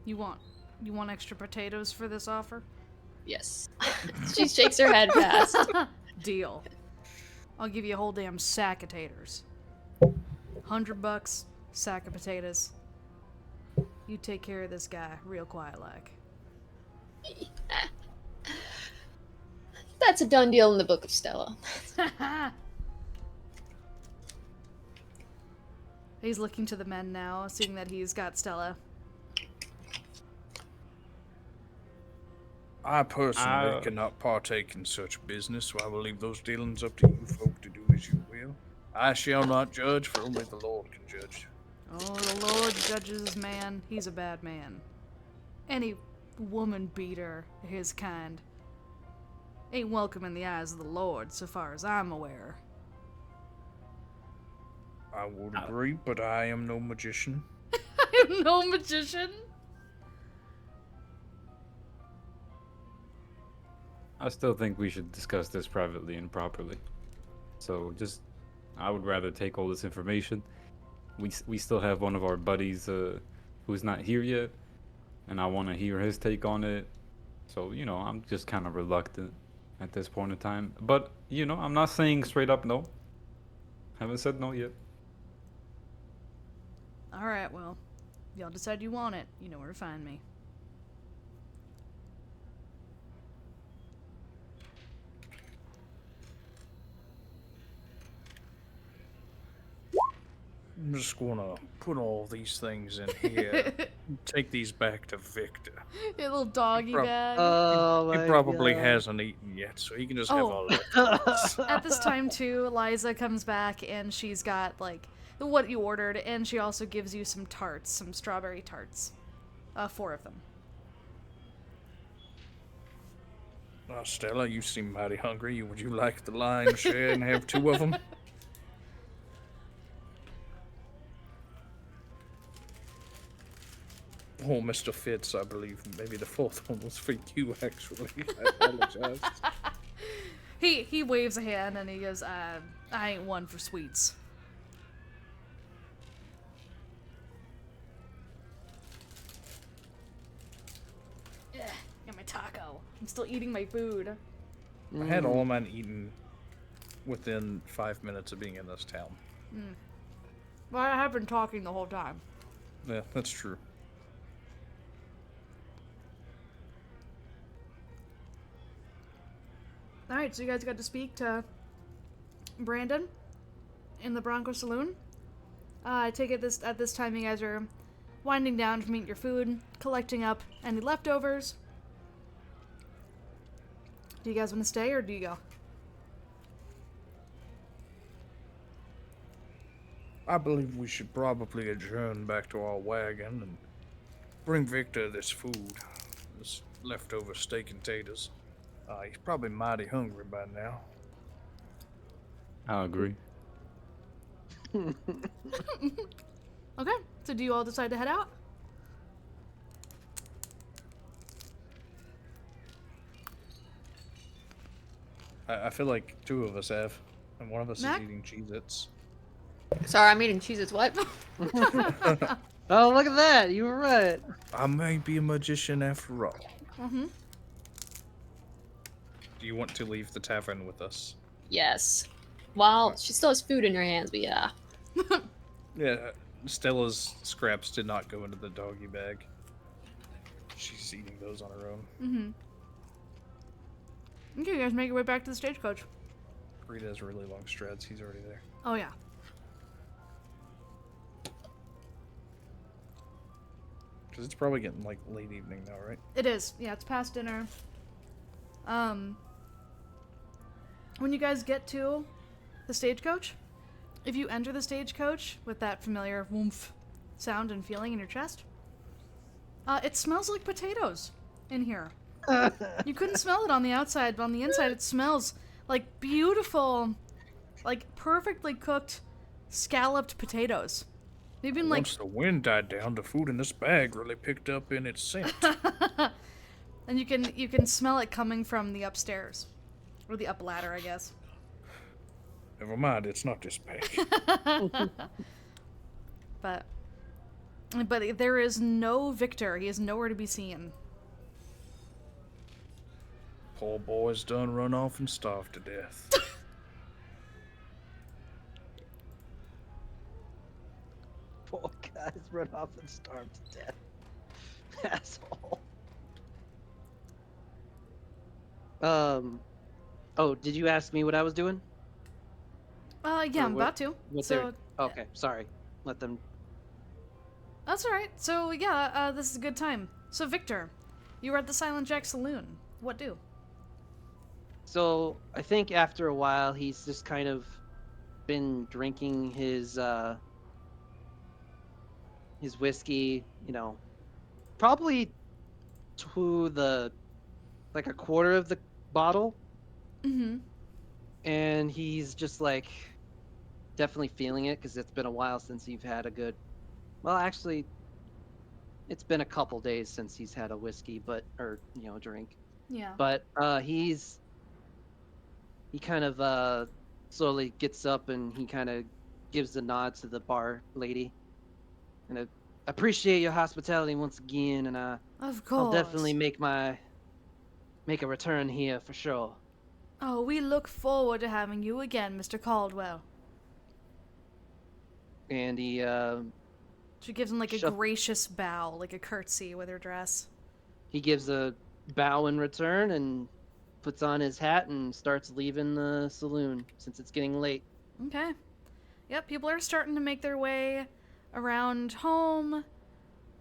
You want extra potatoes for this offer? Yes. She shakes her head fast. Deal. I'll give you a whole damn sack of taters. $100, sack of potatoes. You take care of this guy real quiet like. That's a done deal in the book of Stella. He's looking to the men now, seeing that he's got Stella. I personally cannot partake in such business, so I will leave those dealings up to you folk to do as you will. I shall not judge, for only the Lord can judge. Oh, the Lord judges man. He's a bad man. Any woman beater, his kind, ain't welcome in the eyes of the Lord, so far as I'm aware. I would agree, but I am no magician. I am no magician. I still think we should discuss this privately and properly. So I would rather take all this information. We still have one of our buddies who's not here yet, and I want to hear his take on it. So, I'm just kind of reluctant at this point in time. But, I'm not saying straight up no. Haven't said no yet. Alright, well, if y'all decide you want it, you know where to find me. I'm just gonna put all these things in here. Take these back to Victor. Your little doggy bag. Oh He my probably God. hasn't eaten yet, so he can just have Oh. all of it. At this time, too, Liza comes back and she's got, like, what you ordered, and she also gives you some tarts, some strawberry tarts. 4 of them. Stella, you seem mighty hungry. Would you like the lion's share and have 2 of them? Oh, Mr. Fitz, I believe maybe the 4th one was for you, actually. I apologize. He waves a hand and he goes, I ain't one for sweets. Ugh, got my taco. I'm still eating my food. I had all mine eaten within 5 minutes of being in this town. Well, I have been talking the whole time. Yeah, that's true. Alright, so you guys got to speak to Brandon in the Bronco Saloon. I take it at this time you guys are winding down from eating your food, collecting up any leftovers. Do you guys want to stay or do you go? I believe we should probably adjourn back to our wagon and bring Victor this food. This leftover steak and taters. He's probably mighty hungry by now. I agree. Okay, so do you all decide to head out? I feel like 2 of us have, and one of us Mac? is eating Cheez-Its. Sorry, I'm eating Cheez-Its. What? Oh, look at that! You were right. I may be a magician after all. Mm-hmm. Do you want to leave the tavern with us? Yes. Well, she still has food in her hands, but yeah. Yeah, Stella's scraps did not go into the doggy bag. She's eating those on her own. Mm-hmm. Okay, you guys make your way back to the stagecoach. Rita has really long strides. He's already there. Oh, yeah. Because it's probably getting, like, late evening now, right? It is. Yeah, it's past dinner. When you guys get to the stagecoach, if you enter the stagecoach with that familiar woomph sound and feeling in your chest, it smells like potatoes in here. You couldn't smell it on the outside, but on the inside it smells like beautiful, like perfectly cooked, scalloped potatoes. They've been like... Once the wind died down, the food in this bag really picked up in its scent. And you can smell it coming from the upstairs. Or the up ladder, I guess. Never mind, it's not this bag. But there is no Victor. He is nowhere to be seen. Poor boy's done run off and starved to death. Poor guys run off and starved to death. Asshole. Oh, did you ask me what I was doing? Yeah, Or I'm what- about to. What So they're... Okay, sorry. Let them... that's all right. So yeah, this is a good time. So Victor, you were at the Silent Jack Saloon. What do? So, I think after a while, he's just kind of been drinking his whiskey, probably to like a quarter of the bottle. Mm-hmm. And he's just like definitely feeling it because it's been a while since you've had a good. Well, actually, it's been a couple days since he's had a whiskey, but or drink. Yeah. But he kind of slowly gets up and he kind of gives a nod to the bar lady, and I appreciate your hospitality once again, and Of I'll course. definitely make a return here for sure. Oh, we look forward to having you again, Mr. Caldwell. And he She gives him like a Shuff- gracious bow, like a curtsy with her dress. he gives a bow in return and puts on his hat and starts leaving the saloon since it's getting late. Okay. Yep, people are starting to make their way around home.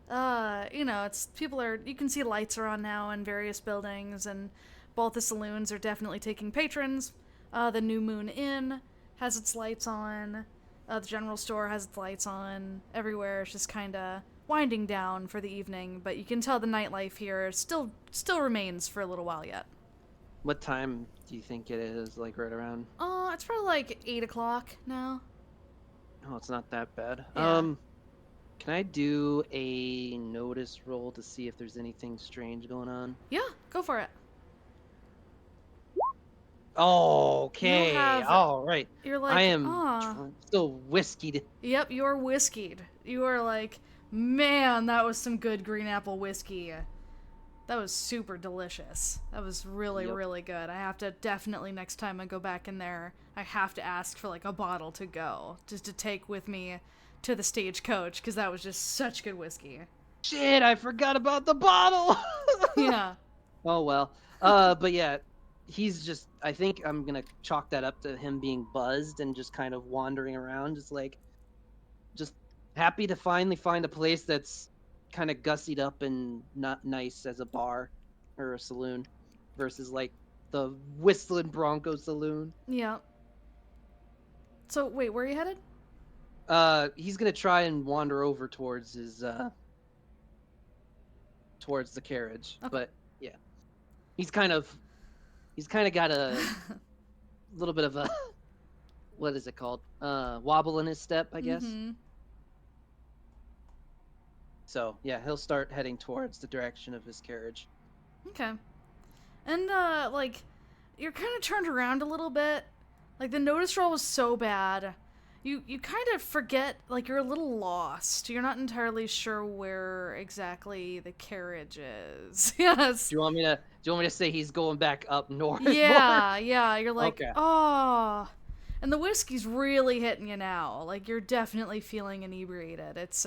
You can see lights are on now in various buildings, and both the saloons are definitely taking patrons. The New Moon Inn has its lights on. The general store has its lights on. Everywhere is just kind of winding down for the evening, but you can tell the nightlife here still remains for a little while yet. What time do you think it is? Like right around? It's probably like 8 o'clock now. Oh, it's not that bad. Yeah. Can I do a notice roll to see if there's anything strange going on? Yeah, go for it. Okay. have- All right. You're like, I am ah. still whiskeyed. Yep, you're whiskeyed. You are like, man, that was some good green apple whiskey. That was super delicious. That was really, Yep. really good. I have to definitely, next time I go back in there, I have to ask for like a bottle to go, just to take with me to the stagecoach, because that was just such good whiskey. Shit, I forgot about the bottle. Yeah. Oh well. But yeah, I think I'm gonna chalk that up to him being buzzed and just kind of wandering around, just happy to finally find a place that's kind of gussied up and not nice as a bar or a saloon versus like the Whistlin Bronco Saloon. Yeah. So, wait, where are you headed? He's gonna try and wander over towards towards the carriage, Okay. but yeah, he's kind of got a little bit of a what is it called? Wobble in his step, I guess. Mhm. So yeah, he'll start heading towards the direction of his carriage. Okay. And, like, you're kind of turned around a little bit. Like, the notice roll was so bad. You kind of forget, like, you're a little lost. You're not entirely sure where exactly the carriage is. Yes. Do you want me to say he's going back up north? Yeah, yeah. You're like, Okay. oh. And the whiskey's really hitting you now. Like, you're definitely feeling inebriated. It's,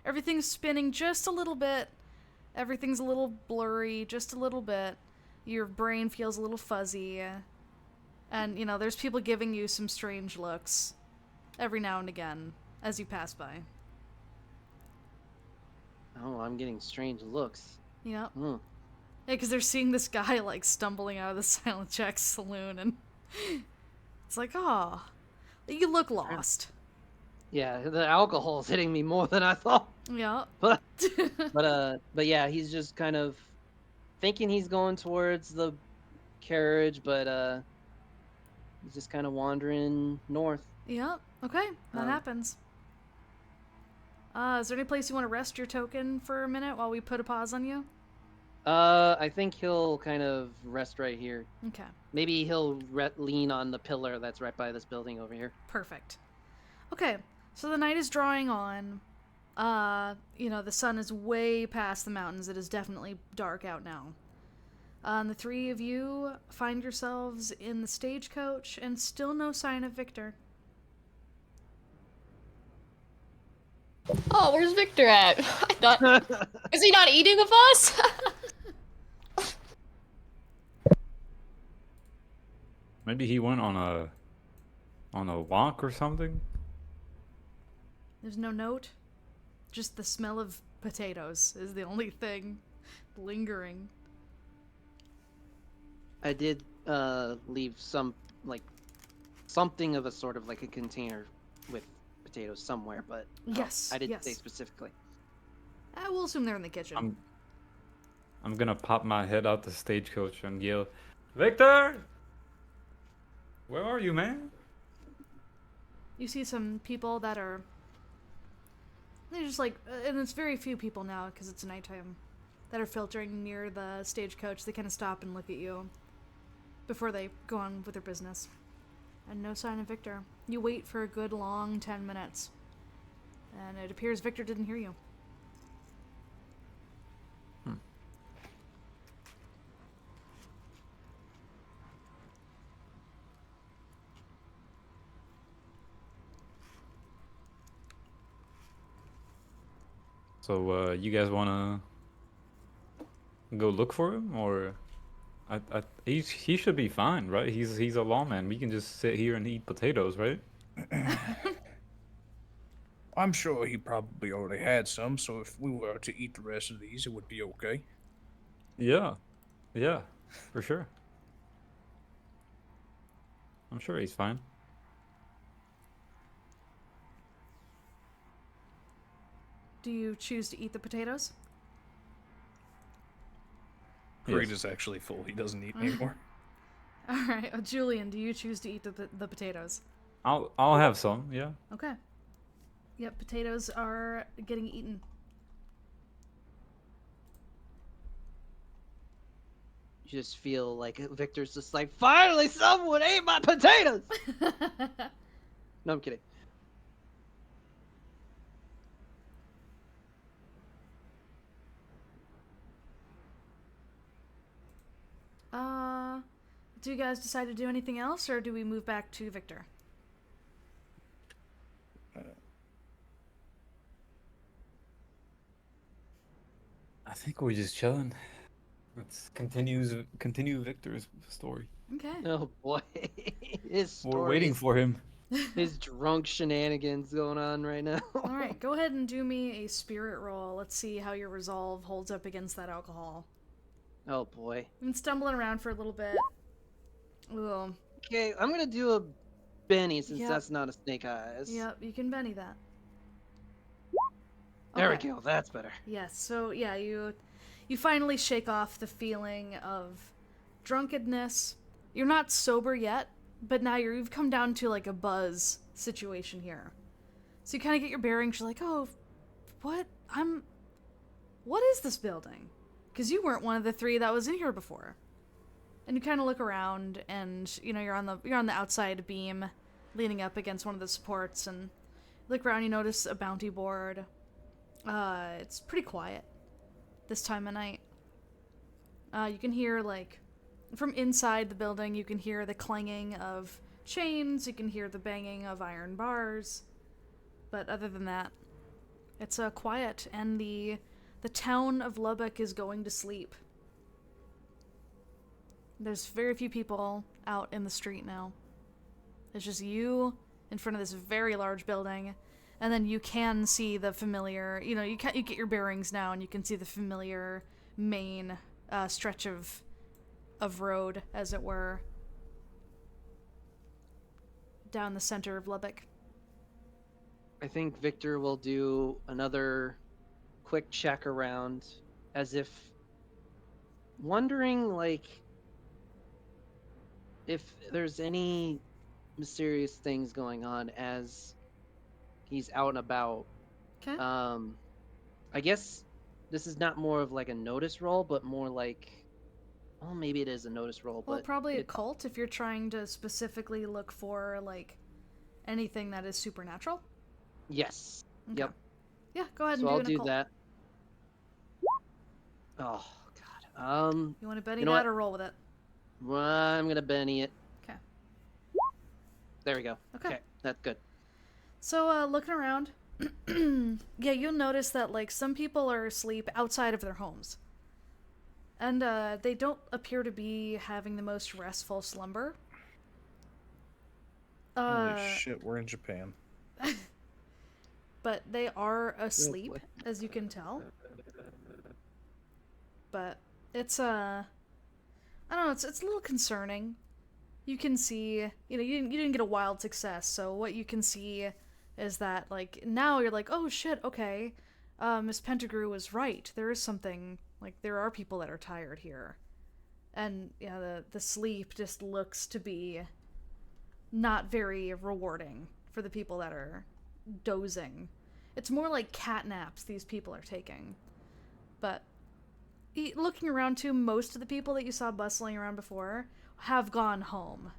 everything's spinning just a little bit. Everything's a little blurry, just a little bit. Your brain feels a little fuzzy. And, there's people giving you some strange looks every now and again as you pass by. Oh, I'm getting strange looks. Yep. Hmm. Yeah, because they're seeing this guy, like, stumbling out of the Silent Jack saloon, and it's like, oh, you look lost. Yeah, the alcohol's hitting me more than I thought. Yeah. But yeah, he's just kind of thinking he's going towards the carriage, but he's just kind of wandering north. Yep. Okay, that happens. Is there any place you want to rest your token for a minute while we put a pause on you? I think he'll kind of rest right here. Okay. Maybe he'll lean on the pillar that's right by this building over here. Perfect. Okay, so the night is drawing on. The sun is way past the mountains. It is definitely dark out now. And the three of you find yourselves in the stagecoach, and still no sign of Victor. Oh, where's Victor at? I thought. Is he not eating with us? Maybe he went on a walk or something. There's no note. Just the smell of potatoes is the only thing lingering. I did leave something of a sort of like a container with potatoes somewhere, but Yes, I didn't yes. say specifically. We'll assume they're in the kitchen. I'm gonna pop my head out the stagecoach and yell, "Victor! Where are you, man? You see some people that are... They're just like... and it's very few people now, because it's nighttime, that are filtering near the stagecoach. They kind of stop and look at you before they go on with their business. And no sign of Victor. You wait for a good long 10 minutes. And it appears Victor didn't hear you. So, you guys wanna go look for him, or he should be fine, right? He's a lawman. We can just sit here and eat potatoes, right? I'm sure he probably already had some, so if we were to eat the rest of these, it would be okay. Yeah, for sure. I'm sure he's fine. Do you choose to eat the potatoes? Creed Yes. is actually full. He doesn't eat anymore. Alright, Julian, do you choose to eat the potatoes? I'll have some. Yeah. Okay. Yep, potatoes are getting eaten. You just feel like Victor's just like, finally someone ate my potatoes! No, I'm kidding. Do you guys decide to do anything else, or do we move back to Victor? I think we're just chilling. Let's continue Victor's story. Okay. Oh boy. His We're waiting stories, for him. his drunk shenanigans going on right now. Alright, go ahead and do me a spirit roll. Let's see how your resolve holds up against that alcohol. Oh boy. You've been stumbling around for a little bit. Ooh. Okay, I'm gonna do a Benny since Yep. that's not a snake eyes. Yep, you can Benny that. There Okay. we go, that's better. Yes, so yeah, you finally shake off the feeling of drunkenness. You're not sober yet, but now you've come down to like a buzz situation here. So you kind of get your bearings. You're like, oh, what is this building? Because you weren't one of the three that was in here before. And you kind of look around, and you're on the outside beam, leaning up against one of the supports, and you look around. You notice a bounty board. It's pretty quiet this time of night. You can hear, like, from inside the building, you can hear the clanging of chains, you can hear the banging of iron bars, but other than that, it's quiet, and the town of Lubbock is going to sleep. There's very few people out in the street now. It's just you in front of this very large building. And then you can see the familiar, you get your bearings now, and you can see the familiar main stretch of road, as it were, down the center of Lubbock. I think Victor will do another quick check around, as if wondering, like, if there's any mysterious things going on as he's out and about. Okay. I guess this is not more of like a notice roll, but more like, well, maybe it is a notice roll, Well, but probably a cult if you're trying to specifically look for, like, anything that is supernatural. yes. Okay. Yep. Yeah, go ahead So and do I'll an do occult. that. Oh God. You want to Benny You know that what? or roll with it? Well, I'm gonna Benny it. Okay. There we go. Okay. That's good. So, looking around, yeah, you'll notice that, like, some people are asleep outside of their homes. And, they don't appear to be having the most restful slumber. Holy shit, we're in Japan. But they are asleep, boy. as you can tell. But it's, I don't know, it's a little concerning. You can see, you didn't get a wild success, so what you can see is that, like, now you're like, oh shit, okay, Miss Pentagrew was right. There is something, like, there are people that are tired here. And, yeah, the sleep just looks to be not very rewarding for the people that are dozing. It's more like cat naps these people are taking. But looking around too, most of the people that you saw bustling around before have gone home.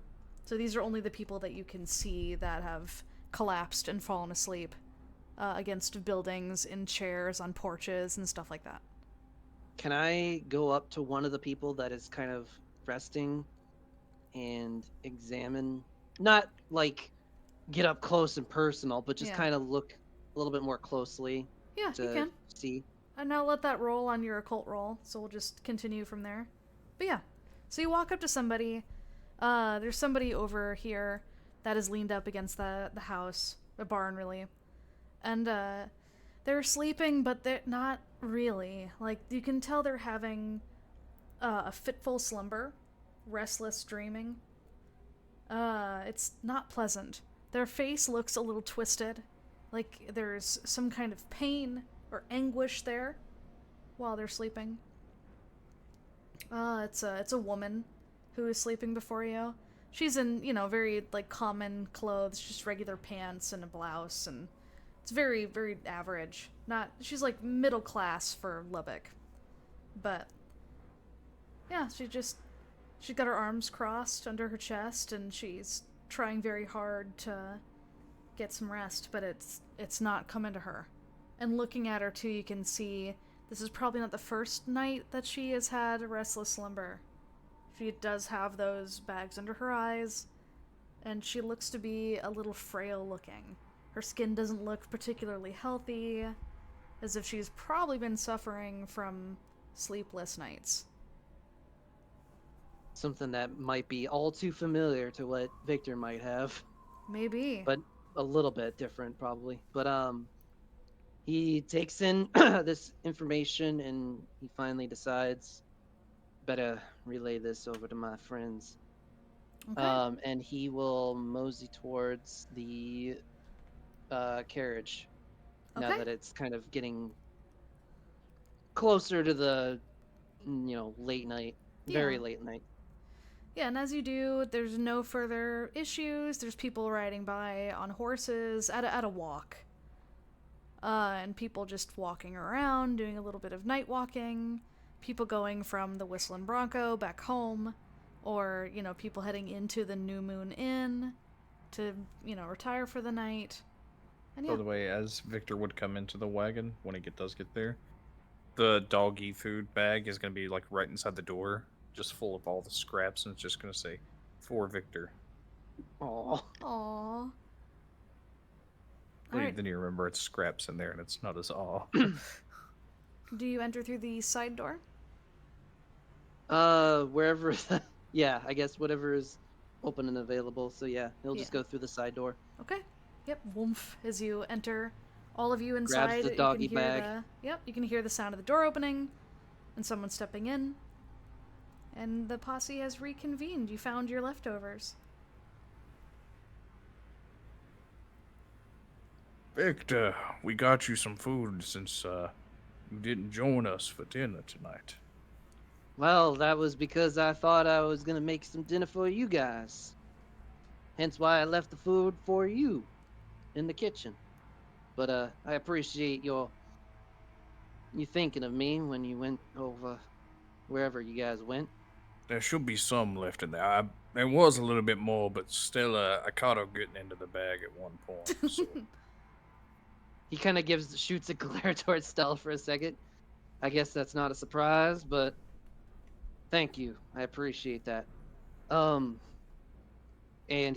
So these are only the people that you can see that have collapsed and fallen asleep against buildings, in chairs, on porches, and stuff like that. Can I go up to one of the people that is kind of resting and examine, not like get up close and personal, but just Yeah. kind of look a little bit more closely Yeah, you to can. see? And now let that roll on your occult roll, so we'll just continue from there. But yeah, so you walk up to somebody. There's somebody over here that is leaned up against the house, the barn, really. And they're sleeping, but they're not really. Like, you can tell they're having a fitful slumber, restless dreaming. It's not pleasant. Their face looks a little twisted, like there's some kind of pain or anguish there while they're sleeping. It's a woman who is sleeping before you. She's in, very, like, common clothes, just regular pants and a blouse, and it's very, very average. She's, like, middle class for Lubbock. But, yeah, she's got her arms crossed under her chest, and she's trying very hard to get some rest, but it's not coming to her. And looking at her, too, you can see this is probably not the first night that she has had a restless slumber. She does have those bags under her eyes, and she looks to be a little frail looking. Her skin doesn't look particularly healthy, as if she's probably been suffering from sleepless nights. Something that might be all too familiar to what Victor might have, Maybe. but a little bit different probably. But he takes in this information and he finally decides, better relay this over to my friends. Okay. And he will mosey towards the carriage now Okay. that it's kind of getting closer to the late night, very Yeah. late night. Yeah, and as you do, there's no further issues. There's people riding by on horses at a walk. And people just walking around, doing a little bit of night walking. People going from the Whistlin Bronco back home. Or, people heading into the New Moon Inn to, retire for the night. And yeah. By the way, as Victor would come into the wagon when he does get there, the doggy food bag is going to be like right inside the door, just full of all the scraps, and it's just going to say, "For Victor." Oh, Aww. Then, Alright, then you remember it's scraps in there, and it's not as aw. do you enter through the side door? wherever. Yeah, I guess whatever is open and available. So yeah, he'll just Yeah. go through the side door. Okay. Yep, woomph, as you enter. All of you inside, the you doggy can hear bag. you can hear the sound of the door opening and someone stepping in. And the posse has reconvened. You found your leftovers. Victor, we got you some food since you didn't join us for dinner tonight. Well, that was because I thought I was gonna make some dinner for you guys. Hence why I left the food for you in the kitchen. But I appreciate you thinking of me when you went over wherever you guys went. There should be some left in there. There was a little bit more, but Stella, I caught her getting into the bag at one point. So He kind of shoots a glare towards Stella for a second. I guess that's not a surprise, but thank you. I appreciate that. And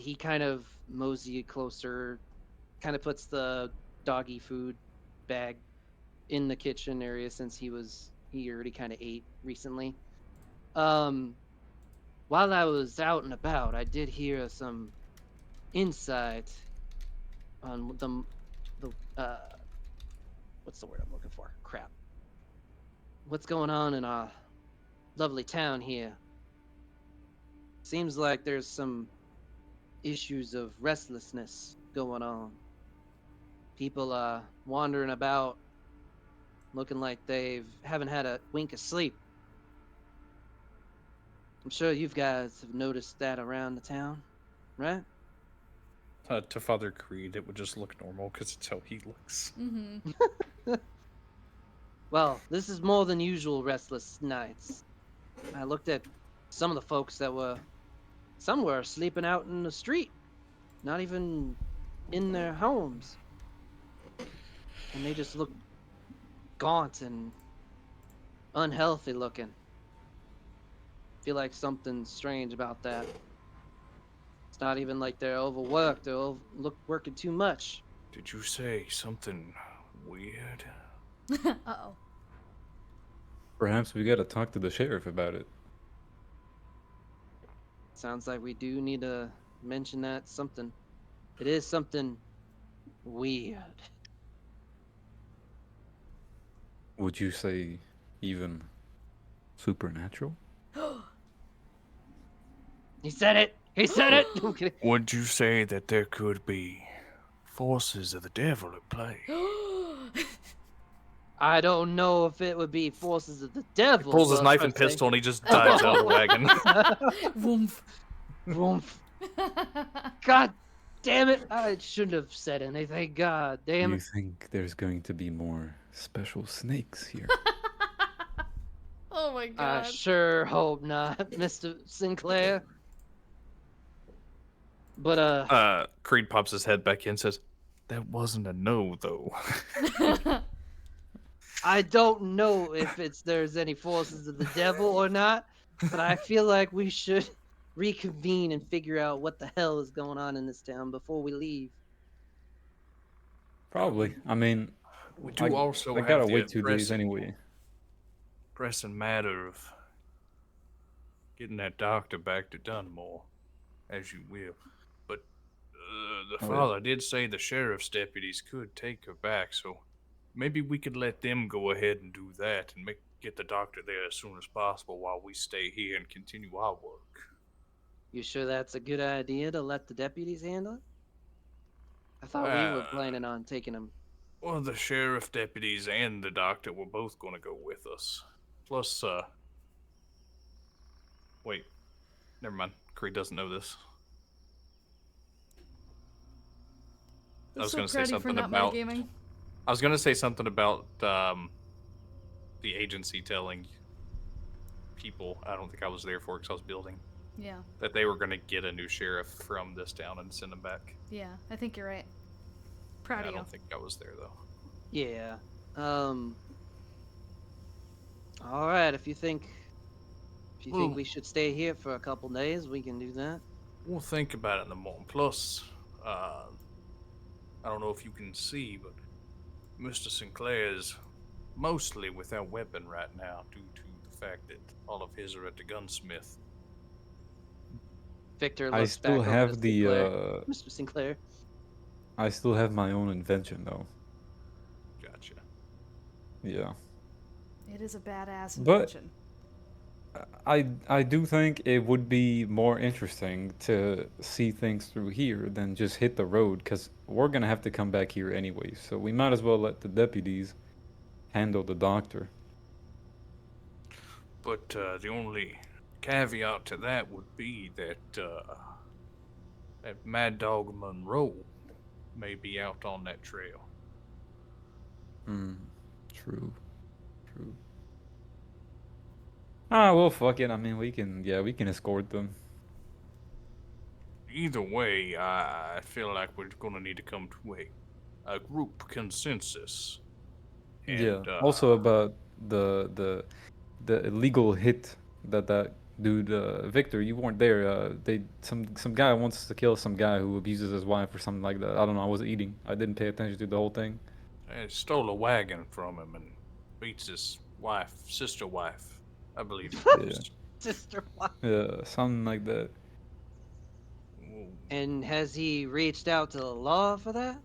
he kind of mosey closer, kind of puts the doggy food bag in the kitchen area since he already kind of ate recently. While I was out and about, I did hear some insight on the what's the word I'm looking for? Crap. What's going on in our lovely town here? Seems like there's some issues of restlessness going on. People are wandering about looking like they haven't had a wink of sleep. I'm sure you guys have noticed that around the town, right? to Father Creed, it would just look normal because it's how he looks. Mm-hmm. Well, this is more than usual restless nights. I looked at some of the folks some were sleeping out in the street, not even in their homes. And they just look gaunt and unhealthy looking. Feel like something strange about that. It's not even like they're overworked or working too much. Did you say something weird? Uh-oh. Perhaps we gotta talk to the sheriff about it. Sounds like we do need to mention that something. It is something weird. Would you say even supernatural? He said it. He said it. I'm kidding. Would you say that there could be forces of the devil at play? I don't know if it would be forces of the devil. Pulls his but knife per and se- pistol and he just dives out of the wagon. Woomph. Vroomf. God damn it! I shouldn't have said anything. God damn You it! think there's going to be more special snakes here? Oh my I god. sure hope not, Mr. Sinclair. But Creed pops his head back in and says, "That wasn't a no, though." I don't know if there's any forces of the devil or not, but I feel like we should reconvene and figure out what the hell is going on in this town before we leave. Probably. I mean, We do also I have gotta the wait 2 days anyway. pressing matter of getting that doctor back to Dunmore, as you will. But the Oh, yeah. father did say the sheriff's deputies could take her back, so maybe we could let them go ahead and do that and get the doctor there as soon as possible while we stay here and continue our work. You sure that's a good idea to let the deputies handle it? I thought we were Uh, planning on taking them. Well, the sheriff deputies and the doctor were both going to go with us. Plus, wait, never mind. Creed doesn't know this. I I'm was so going to say proud of you for something not about. metagaming. I was going to say something about the agency telling people. I don't think I was there for it because I was building. Yeah. That they were going to get a new sheriff from this town and send him back. Yeah, I think you're right. Proud I of you. don't think I was there though. Yeah. All right. If you think we should stay here for a couple days, we can do that. We'll think about it in the morning. Plus, I don't know if you can see, but Mr. Sinclair is mostly without weapon right now due to the fact that all of his are at the gunsmith. Victor I looks still back over have to the Sinclair. Mr. Sinclair. I still have my own invention though. Gotcha. Yeah. It is a badass But- invention. I do think it would be more interesting to see things through here than just hit the road, because we're gonna have to come back here anyway. So we might as well let the deputies handle the doctor. But the only caveat to that would be that that Mad Dog Monroe may be out on that trail. True. True. Ah, well, fuck it. I mean, we can escort them. Either way, I feel like we're gonna need to come to a group consensus. And, Yeah. Also about the illegal hit that dude Victor, you weren't there. Some guy wants to kill some guy who abuses his wife or something like that. I don't know. I was eating. I didn't pay attention to the whole thing. They stole a wagon from him and beats his wife, sister wife, I believe it was. Sister. Yeah, something like that. And has he reached out to the law for that?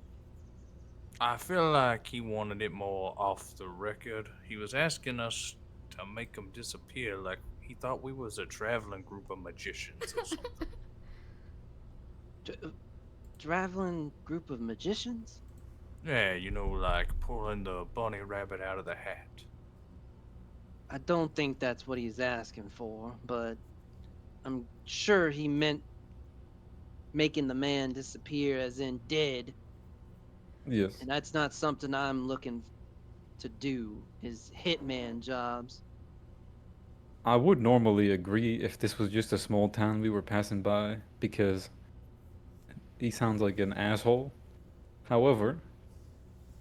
I feel like he wanted it more off the record. He was asking us to make him disappear like he thought we was a traveling group of magicians or something. Traveling group of magicians? Yeah, like pulling the bunny rabbit out of the hat. I don't think that's what he's asking for, but I'm sure he meant making the man disappear, as in dead, Yes. and that's not something I'm looking to do. Is hitman jobs. I would normally agree if this was just a small town we were passing by, because he sounds like an asshole. However,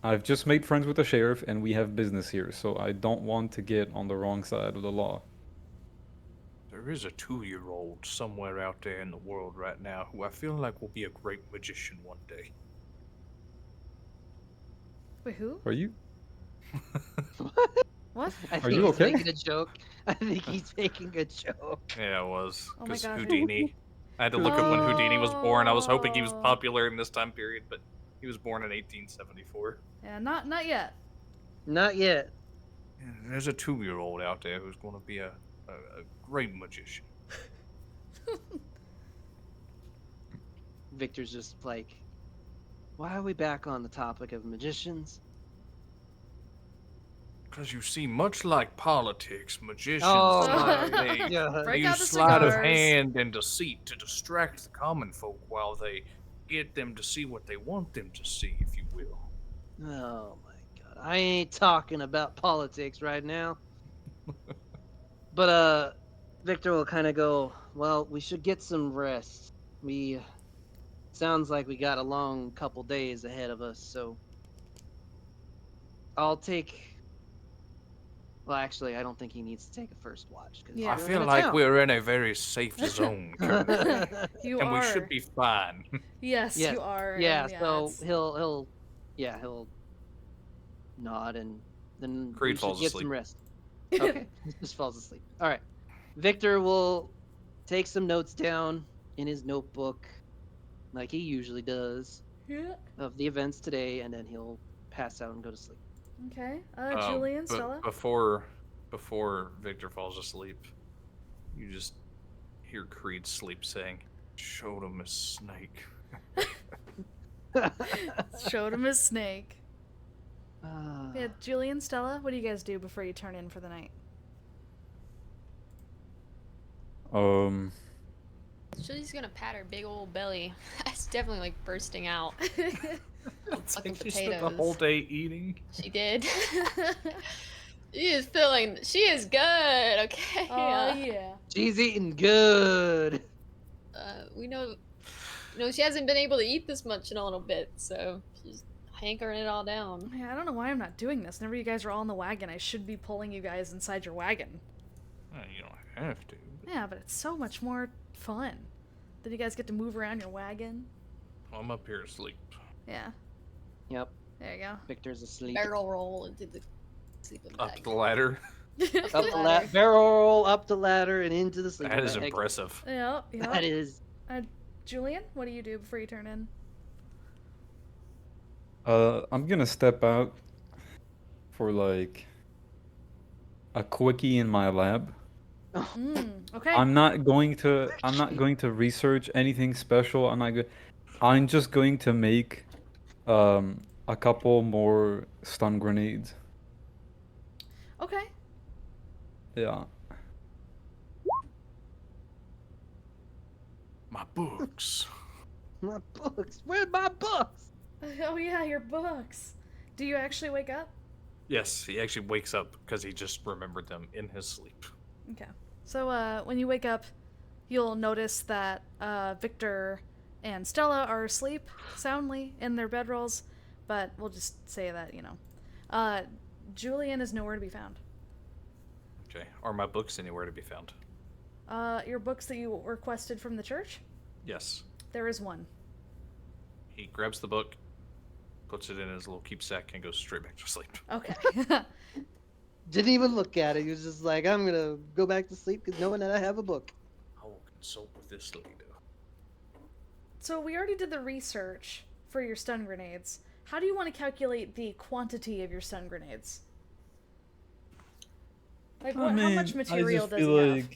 I've just made friends with the sheriff and we have business here, so I don't want to get on the wrong side of the law. There is a 2-year-old somewhere out there in the world right now who I feel like will be a great magician one day. Wait, who? Are you? What? I Are think you he's okay? making a joke. I think he's making a joke. Yeah, it was. Oh my Because God. Houdini. I had to look up when Houdini was born. I was hoping he was Oh. popular in this time period, but he was born in 1874. Yeah, not yet. Not yet. Yeah, there's a 2-year-old out there who's going to be a great magician. Victor's just like, why are we back on the topic of magicians? Because you see, much like politics, magicians, Oh my they God. Break out the use sleight of cigars. hand and deceit to distract the common folk while they get them to see what they want them to see, if you will. Oh my God. I ain't talking about politics right now. But Victor will kind of go, well, we should get some rest. We sounds like we got a long couple days ahead of us, so I'll take. Well, actually, I don't think he needs to take a first watch because Yeah. I feel like we're in a very safe zone currently, You and are. we should be fine. Yes, Yes. you are. Yeah, and so it's- he'll nod and then Creed we should falls get asleep. some rest. Okay, he just falls asleep. All right, Victor will take some notes down in his notebook, like he usually does, Yeah. of the events today, and then he'll pass out and go to sleep. Okay. Julian, But Stella. before Victor falls asleep, you just hear Creed sleep saying, "Showed him a snake." Showed him his snake. Ah, Yeah, Julian, Stella, what do you guys do before you turn in for the night? She's gonna pat her big old belly. It's definitely like bursting out. It's Fucking like she spent the potatoes. whole day eating. She did. She is feeling. She is good. Okay. Oh yeah. she's eating good. We know. She hasn't been able to eat this much in a little bit, so she's hankering it all down. Yeah, I don't know why I'm not doing this. Whenever you guys are all in the wagon, I should be pulling you guys inside your wagon. Well, you don't have to. Yeah, but it's so much more fun. That you guys get to move around your wagon. I'm up here asleep. Yeah, Yep, there you go. Victor's asleep. Barrel roll into the sleeping bag. Up the ladder. Up the ladder. barrel roll up the ladder and into the sleeping That is bag. impressive. Yep, yep. That is. Julian, what do you do before you turn in? I'm gonna step out for like a quickie in my lab. Okay. I'm not going to research anything special. I'm just going to make a couple more stun grenades. Okay. Yeah. My books. My books. Where's my books? Oh yeah, your books. Do you actually wake up? Yes, he actually wakes up because he just remembered them in his sleep. Okay. So when you wake up, you'll notice that Victor and Stella are asleep soundly in their bedrolls, but we'll just say that, Julian is nowhere to be found. Okay. Are my books anywhere to be found? Your books that you requested from the church? Yes. There is one. He grabs the book, puts it in his little keepsack, and goes straight back to sleep. Okay. Didn't even look at it. He was just like, I'm gonna go back to sleep because knowing that I have a book. I will consult with this lady. So we already did the research for your stun grenades. How do you want to calculate the quantity of your stun grenades? Like, how much material does he have?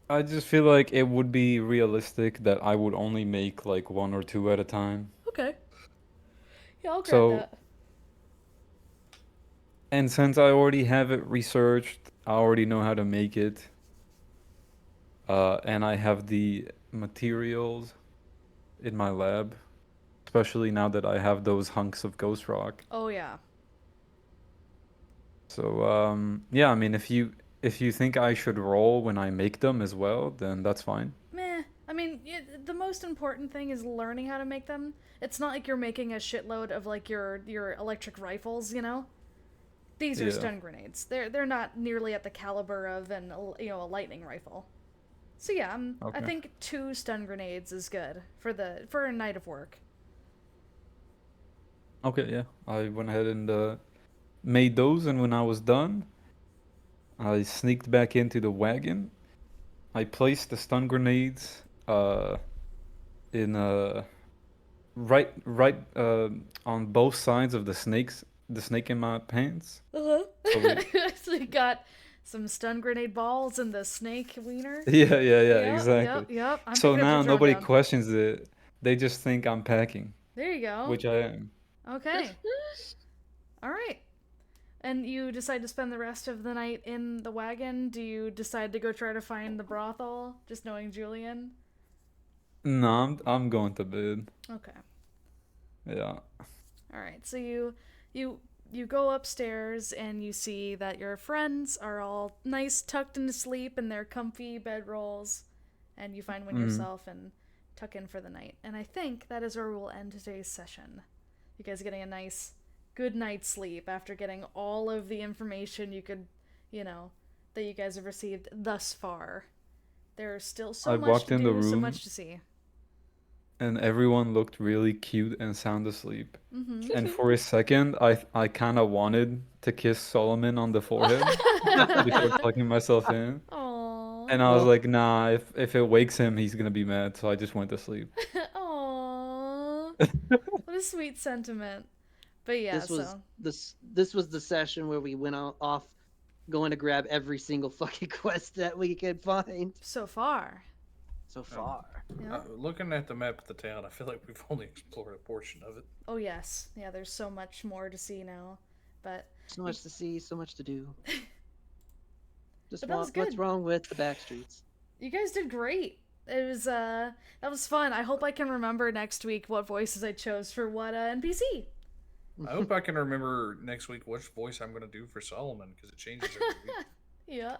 I just feel like it would be realistic that I would only make like 1 or 2 at a time. Okay. Yeah, I'll grab So- that. And since I already have it researched, I already know how to make it. And I have the materials in my lab, especially now that I have those hunks of ghost rock. Oh yeah. So yeah, I mean, if you think I should roll when I make them as well, then that's fine. Meh. I mean, the most important thing is learning how to make them. It's not like you're making a shitload of like your electric rifles, you know. These are Yeah. stun grenades. They're not nearly at the caliber of a lightning rifle. So yeah, I Okay. think 2 stun grenades is good for a night of work. Okay, yeah. I went ahead and made those, and when I was done, I sneaked back into the wagon. I placed the stun grenades in right on both sides of the snake in my pants. Uh So huh. So you got some stun grenade balls and the snake wiener. yeah, exactly. Yep. I'm So picking up now the nobody throwdown. questions it. They just think I'm packing, There you go. which I am. Okay. All right. And you decide to spend the rest of the night in the wagon? Do you decide to go try to find the brothel, just knowing Julian? No, I'm going to bed. Okay. Yeah. All right. So you go upstairs and you see that your friends are all nice tucked into sleep in their comfy bedrolls, and you find one yourself and tuck in for the night. And I think that is where we will end today's session. You guys getting a nice good night's sleep after getting all of the information you could, that you guys have received thus far. There's still so I much walked to in the do, so room. much to see. And everyone looked really cute and sound asleep. Mm-hmm. And for a second, I kind of wanted to kiss Solomon on the forehead before tucking myself in. Aww. And I was like, nah, if it wakes him, he's gonna be mad. So I just went to sleep. Aww. What a sweet sentiment. But yeah, This was so this was the session where we went off going to grab every single fucking quest that we could find so far. so far. Yeah. Looking at the map of the town, I feel like we've only explored a portion of it. Oh yes. Yeah, there's so much more to see now. But So much to see, so much to do. Just But that was what's good. wrong with the back streets? you guys did great. It was that was fun. I hope I can remember next week what voices I chose for what NPC. I hope I can remember next week which voice I'm going to do for Solomon, because it changes every week. Yeah.